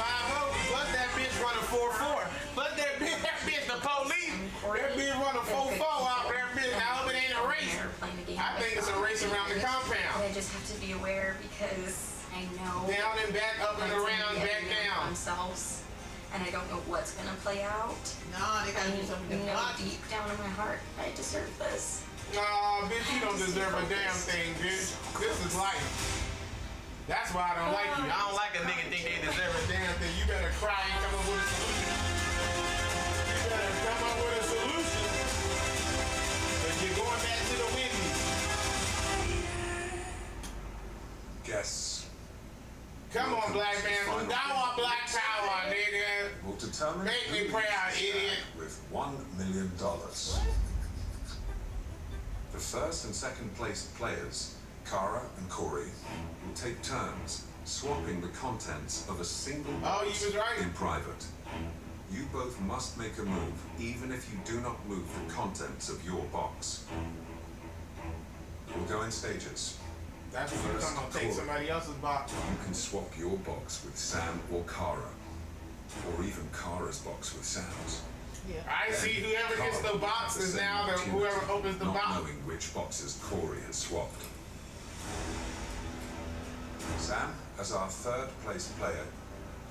but that bitch run a 4-4. But that bitch the police. That bitch run a 4-4 out there, bitch. I hope it ain't a race. I think it's a race around the compound. I just have to be aware because I know down and back, up and around, back down. Themselves, and I don't know what's gonna play out. No, they gotta do something I know deep down in my heart I deserve this. Nah, bitch, you don't deserve a damn thing, bitch. This is life. That's why I don't like you. I don't like a nigga think they deserve a damn thing. You better cry and come up with a solution. You better come up with a solution. But you're going back to the Wendy's. Guests. Come on, black man. I want black power, nigga. Multiple Determine Make me proud, idiot. with $1 million. The first and second place players, Kara and Corey, will take turns swapping the contents of a single box in private. You both must make a move, even if you do not move the contents of your box. We'll go in stages. That's when you're gonna take somebody else's box. You can swap your box with Sam or Kara, or even Kara's box with Sam's. Yeah. I see whoever gets the box is now the whoever opens the box. Not knowing which boxes Corey has swapped. Sam, as our third place player,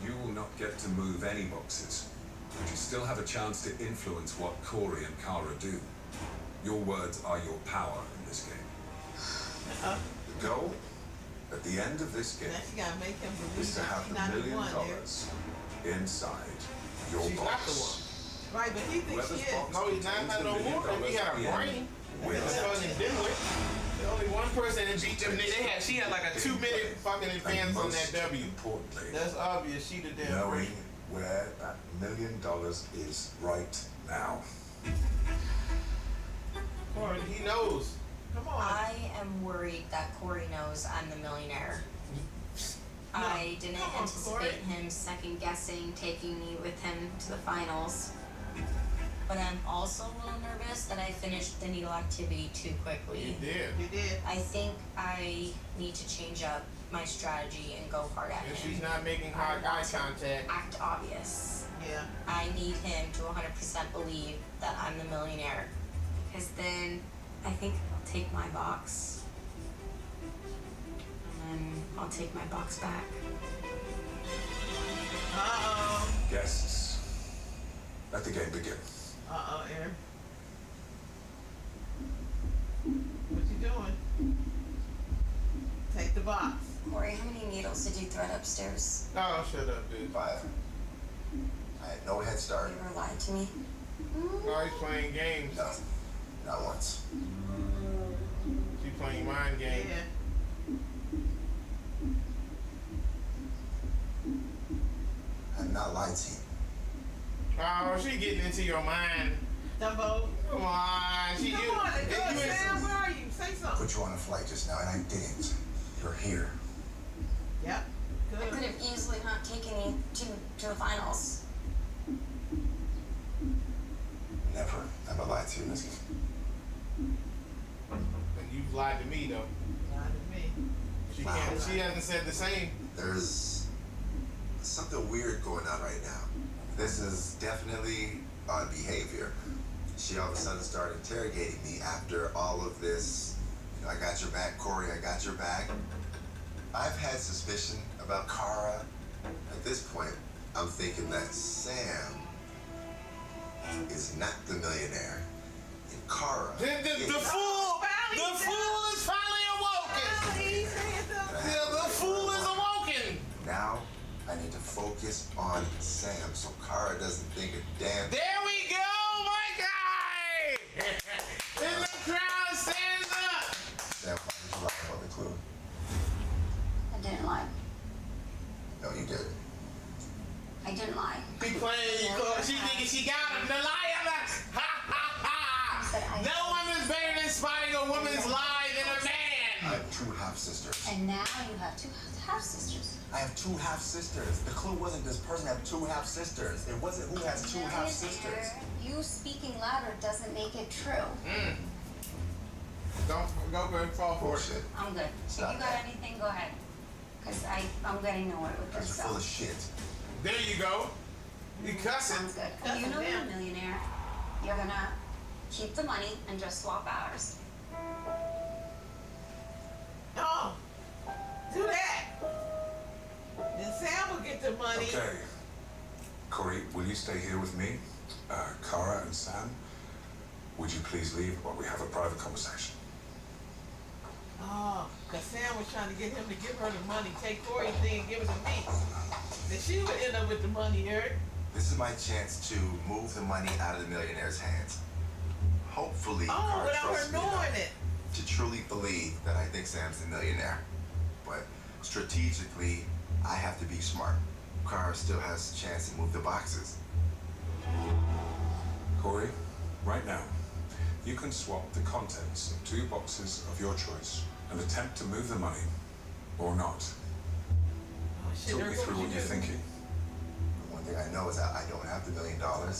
you will not get to move any boxes, but you still have a chance to influence what Corey and Kara do. Your words are your power in this game. The goal at the end of this game is to have the $1 million inside your box. Right, but he thinks she is. No, he's not no more. He had a brain. That's fun and dimwit. There's only one person that beat them. She had like a 2-minute fucking advance on that W. Importantly, that's obvious. She the damn knowing where that $1 million is right now. Corey, he knows. Come on. I am worried that Corey knows I'm the millionaire. I didn't anticipate him second guessing taking me with him to the finals. But I'm also a little nervous that I finished the needle activity too quickly. You did. You did. I think I need to change up my strategy and go hard at him. If she's not making hard eye contact. Act obvious. Yeah. I need him to 100% believe that I'm the millionaire. Because then I think I'll take my box. And then I'll take my box back. Uh-oh. Guests, let the game begin. Uh-oh, Aaron. What you doing? Take the box. Corey, how many needles did you thread upstairs? Oh, shut up, dude. 5. I had no head start. You ever lied to me? No, he's playing games. No, not once. She's playing mind games. Yeah. I'm not lied to you. Oh, she getting into your mind. Dumbo. Come on. Come on, Sam, where are you? Say something. Put you on a flight just now, and I didn't. You're here. Yep. Good. I could have easily not taken you to the finals. Never lied to you in this game. And you've lied to me, though. Lied to me. She can't. She hasn't said the same. There's something weird going on right now. This is definitely odd behavior. She all of a sudden started interrogating me after all of this. You know, I got your back, Corey, I got your back. I've had suspicion about Kara. At this point, I'm thinking that Sam is not the millionaire. And Kara The fool is finally awoken. The fool is awoken. Now, I need to focus on Sam so Kara doesn't think a damn. There we go, my guy! And the crowd stands up! Sam, why did you lie about the clue? I didn't lie. No, you didn't. I didn't lie. He playing, she thinking she got him. The liar! Ha ha ha! No one is better than spotting a woman's lie than a man! I have 2 half-sisters. And now you have 2 half-sisters. I have 2 half-sisters. The clue wasn't this person have 2 half-sisters. It wasn't who has 2 half-sisters. You speaking louder doesn't make it true. Don't go and fall for it. I'm good. Stop if you got anything, go ahead. Because I'm getting nowhere with this. You're full of shit. There you go. You cussing. Sounds good. You know you're a millionaire. You're gonna keep the money and just swap ours. No. Do that. Then Sam will get the money. Okay. Corey, will you stay here with me? Kara and Sam, would you please leave while we have a private conversation? Oh, because Sam was trying to get him to give her the money, take Corey's thing and give it to me. Then she would end up with the money, Eric. This is my chance to move the money out of the millionaire's hands. Hopefully, Kara without trusts her me knowing enough it. to truly believe that I think Sam's the millionaire. But strategically, I have to be smart. Kara still has a chance to move the boxes. Corey, right now, you can swap the contents of 2 boxes of your choice and attempt to move the money, or not. Talk me through what you're thinking. One thing I know is that I don't have the $1 million. I'm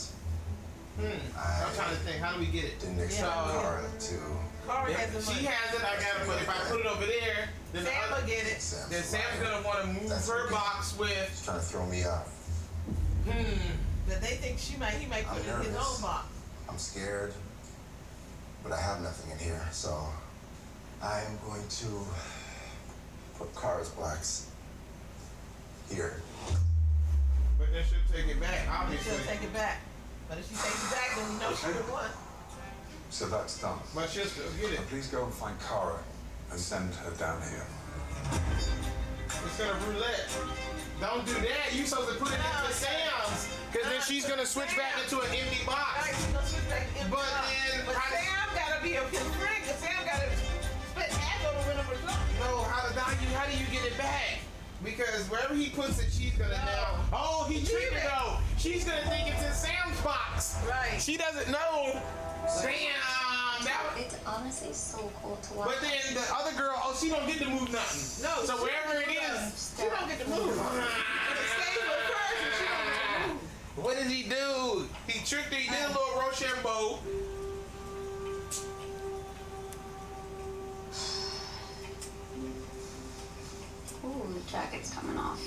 trying to think, how do we get it? Didn't expect Kara to. Kara has the money. She has it, I got it, but if I put it over there, then Sam will get it. Then Sam's gonna want to move her box with. She's trying to throw me off. But they think he might put it in his own box. I'm scared, but I have nothing in here, so I'm going to put Kara's box here. But then she'll take it back, obviously. She'll take it back. But if she takes it back, then we know she would have won. So that's done. But she'll still get it. Now please go and find Kara and send her down here. It's gonna roulette. Don't do that. You supposed to put it into Sam's, because then she's gonna switch back into an empty box. Right, she's gonna switch back to empty box. But Sam gotta be a his friend, because Sam gotta split half of the winner for something. No, how do you get it back? Because wherever he puts it, she's gonna know. Oh, he tricked her though. She's gonna think it's in Sam's box. Right. She doesn't know. Damn. It's honestly so cool to watch. But then the other girl, she don't get to move nothing. No. So wherever it is, she don't get to move. But it stays with her, and she don't get to move. What did he do? He tricked her. He did a little Rochambeau. Ooh, the jacket's coming off.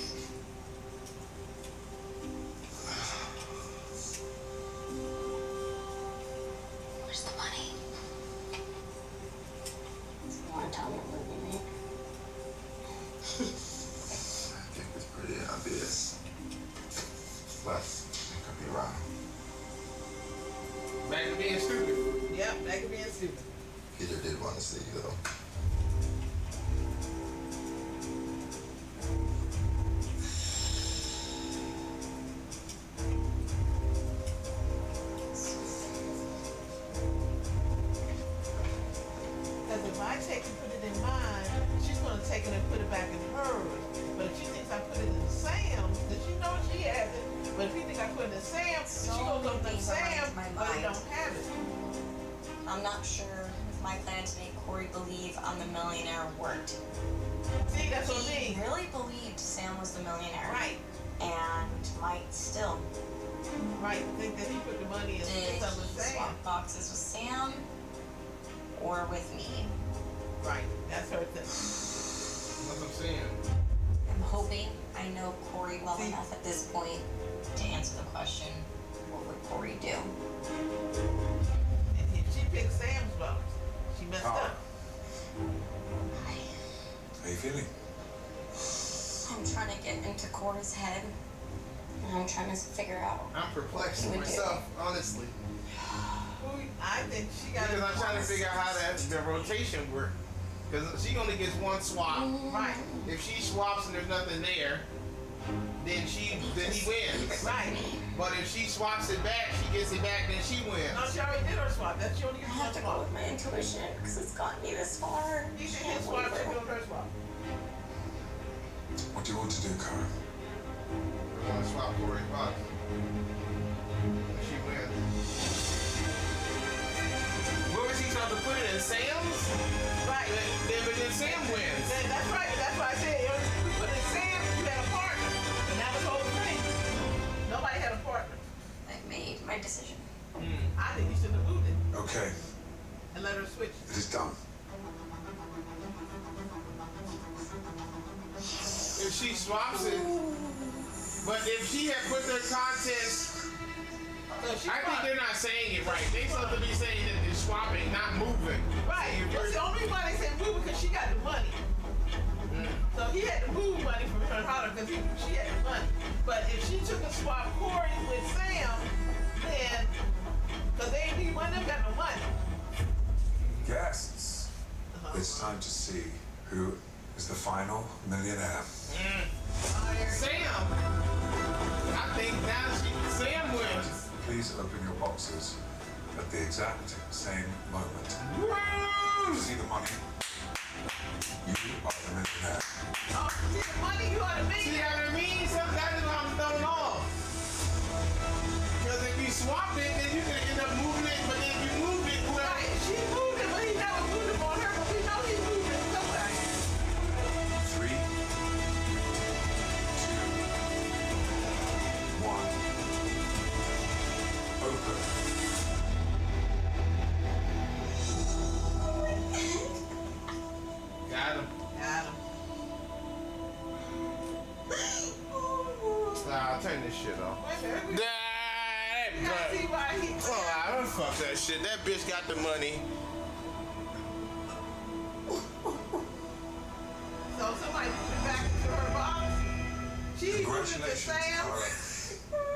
Where's the money? You want to tell me what you mean? I think it's pretty obvious. But I could be wrong. Back to being stupid. Yep, back to being stupid. Peter did want to see you though. Because if I take and put it in mine, she's going to take it and put it back in hers. But if she thinks I put it in Sam's, then she knows she has it. But if she thinks I put it in Sam's, she goes up to Sam's, but it don't have it. I'm not sure if my plan to make Corey believe I'm the millionaire worked. See, that's what I mean. He really believed Sam was the millionaire. Right. And might still. Right, think that he put the money in Did something with he Sam. swap boxes with Sam or with me? Right, that's her thing. That's what I'm saying. I'm hoping I know Corey well enough at this point to answer the question, what would Corey do? And if she picked Sam's box, she messed up. How you feeling? I'm trying to get into Corey's head. And I'm trying to figure out. I'm perplexed myself, honestly. I think she got Because I'm trying to figure out how the rotation works. Because she only gets one swap. Right. If she swaps and there's nothing there, then he wins. Right. But if she swaps it back, she gets it back, then she wins. No, she already did her swap. That's she only I gets have one to swap. go with my intuition because it's gotten me this far. You did his swap, she doing her swap. What do you want to do, Kara? I want to swap Corey's box. She wins. Where was he supposed to put it in? Sam's? Right. But then Sam wins. That's right. That's why I said, you put in Sam, you had a partner. And that was the whole thing. Nobody had a partner. I've made my decision. I think you should have moved it Okay, and let her switch. it is done. If she swaps it, but if she had put their contents, I think they're not saying it right. They're supposed to be saying that they're swapping, not moving. Right. That's the only reason why they said move because she got the money. So he had to move money from her house because she had the money. But if she took a swap Corey with Sam, then because one of them got no money. Guests, it's time to see who is the final millionaire. Sam! I think now Sam wins. Please open your boxes at the exact same moment. Woo! See the money? You are the millionaire. Oh, see the money, you are the millionaire. See what I mean? Sometimes I'm this shit off. Now see why he. Oh, I don't fuck that shit. That bitch got the money. So somebody put it back into her box. She put it to Congratulations, Sam.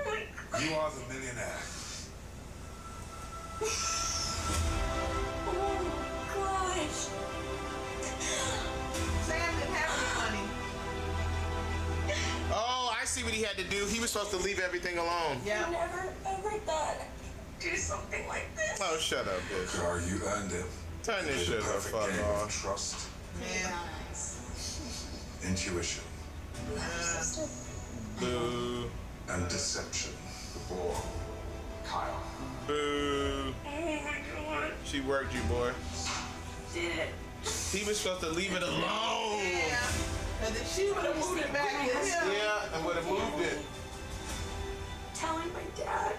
Tara. You are the millionaire. Oh gosh. Sam didn't have any money. Oh, I see what he had to do. He was supposed to leave everything alone. Yeah. I never ever thought I'd do something like this. Oh, shut up, bitch. Car, you earned it. Turn this shit the fuck off. Trust. Man. Intuition. Boo. And deception. The ball. Kyle. Boo. Oh my god. She worked you, boy. Did it. He was supposed to leave it alone. Yeah. And then she would have moved it back to him. Yeah, and would have moved it. Telling my dad.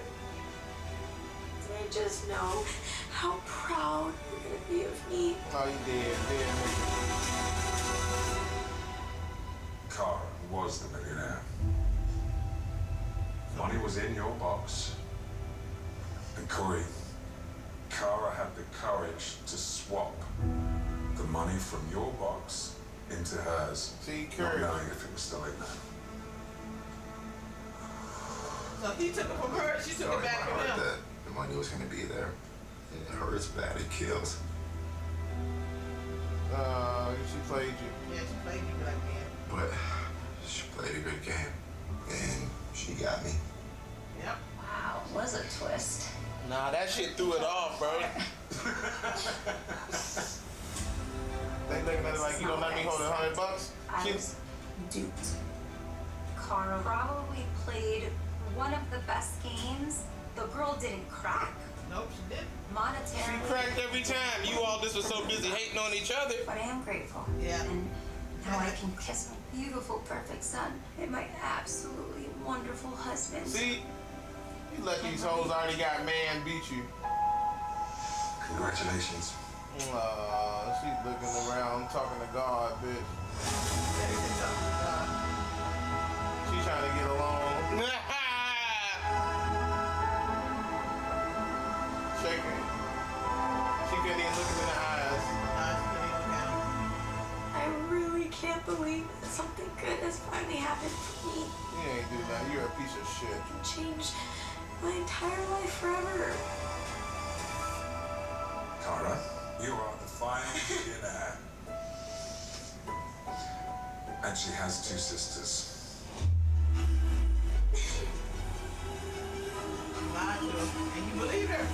I just know how proud you're gonna be of me. Oh, you did, Kara was the millionaire. Money was in your box. And Corey, Kara had the courage to swap the money from your box into hers. See, not courage. knowing if it was still in there. So he took it from her, she took it back from him. That the money was gonna be there. And it hurts bad, it kills. She played you. Yeah, she played you like that. But she played a good game. And she got me. Yep. Wow, was a twist. Nah, that shit threw it off, bro. They looking at it like, you gonna let me hold $100? I was duped. Kara probably played one of the best games. The girl didn't crack. Nope, she didn't. Monetarily. She cracked every time. You all just was so busy hating on each other. But I am grateful. Yeah. And now I can kiss my beautiful, perfect son and my absolutely wonderful husband. See? You let these hoes already got man beat you. Congratulations. She's looking around talking to God, bitch. She's trying to get along. Shaking. She couldn't even look him in the eyes. I really can't believe that something good has finally happened for me. You ain't do that. You're a piece of shit. It changed my entire life forever. Kara, you are the final millionaire. And she has 2 sisters. Lied to her, and you believe her.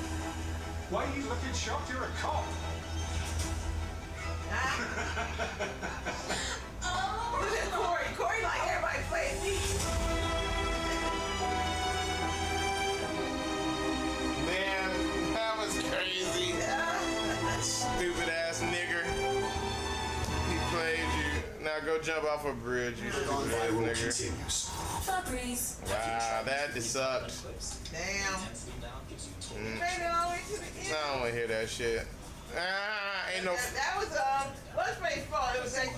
Why are you looking shocked? You're a cop. Oh, look at Corey. Corey like everybody playing me. Man, that was crazy. Stupid ass nigger. He played you. Now go jump off a bridge, you stupid ass nigger. Wow, that just sucked. Damn. Made it all the way to the end. I don't want to hear that shit. Ain't no. That was what's my fault? It was like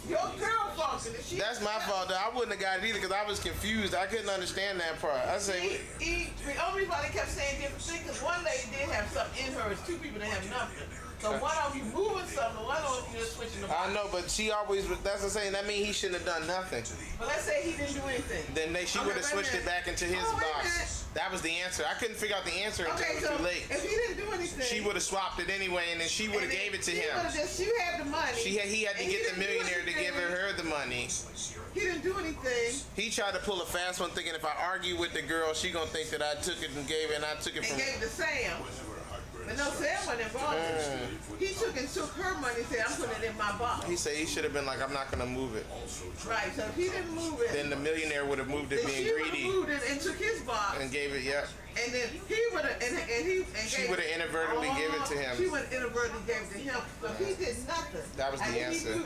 your girl fault. That's my fault. Though. I wouldn't have got it either because I was confused. I couldn't understand that part. I say. Everybody kept saying different things because one lady did have something in her. It's 2 people that have nothing. So one of you moving something, one of you just switching the box. I know, but she always. That's what I'm saying. That means he shouldn't have done nothing. But let's say he didn't do anything. Then she would have switched it back into his box. That was the answer. I couldn't figure out the answer until it was too late. If he didn't do anything, she would have swapped it anyway, and then she would have gave it to him. She had the money. He had to get the millionaire to give her the money. He didn't do anything. He tried to pull a fast one, thinking if I argue with the girl, she gonna think that I took it and gave it, and I took it from. And gave it to Sam. But no, Sam wasn't involved. He took her money and said, I'm putting it in my box. He said he should have been like, I'm not gonna move it. Right, so if he didn't move it, then the millionaire would have moved it, being greedy. She moved it and took his box. And gave it, yeah. And then he would have, she would have inadvertently gave it to him. She would have inadvertently gave it to him, so he did nothing. That was the answer.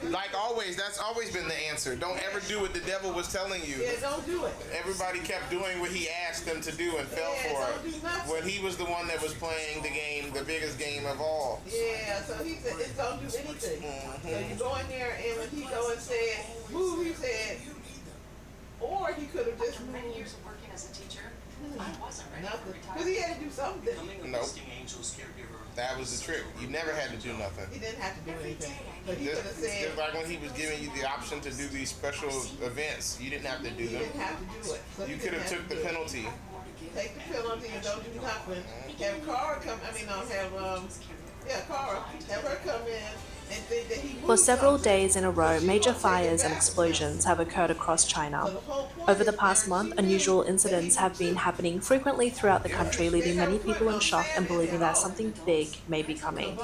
Like always, that's always been the answer. Don't ever do what the devil was telling you. Yeah, don't do it. Everybody kept doing what he asked them to do and fell for it. When he was the one that was playing the game, the biggest game of all. Yeah, so he said, it don't do anything. So you go in there, and when he go and said, move, he said, Or he could have just moved. Many years of working as a teacher, I wasn't ready Nothing. for retirement. Because he had to do something. Nope. That was the trick. You never had to do nothing. He didn't have to do anything. But he could have said. Just like when he was giving you the option to do these special events, you didn't have to do He them. didn't have to do it. So You he could didn't have took to the do it. penalty. Take the penalty and don't do nothing. Have Cara come. Have Cara. Have her come in and think that he. For several days in a row, major fires and explosions have occurred across China. Over the past month, unusual incidents have been happening frequently throughout the country, leaving many people in shock and believing that something big may be coming.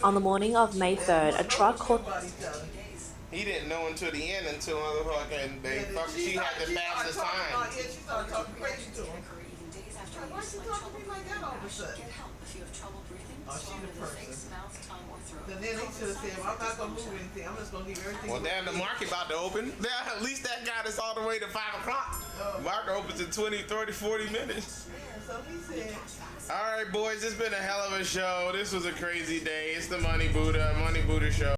On the morning of May 3rd, a truck caught... He didn't know until the end until motherfucking she had the fastest time. Yeah, she started talking crazy to him. Why she talking to me like that all of a sudden? Oh, she the person. Then he should have said, well, I'm not going to move anything. I'm just going to leave everything. Well, damn, the market about to open. At least that got us all the way to 5 o'clock. Market opens in 20, 30, 40 minutes. Yeah, so he said. All right, boys, it's been a hell of a show. This was a crazy day. It's the Money Buddha Show.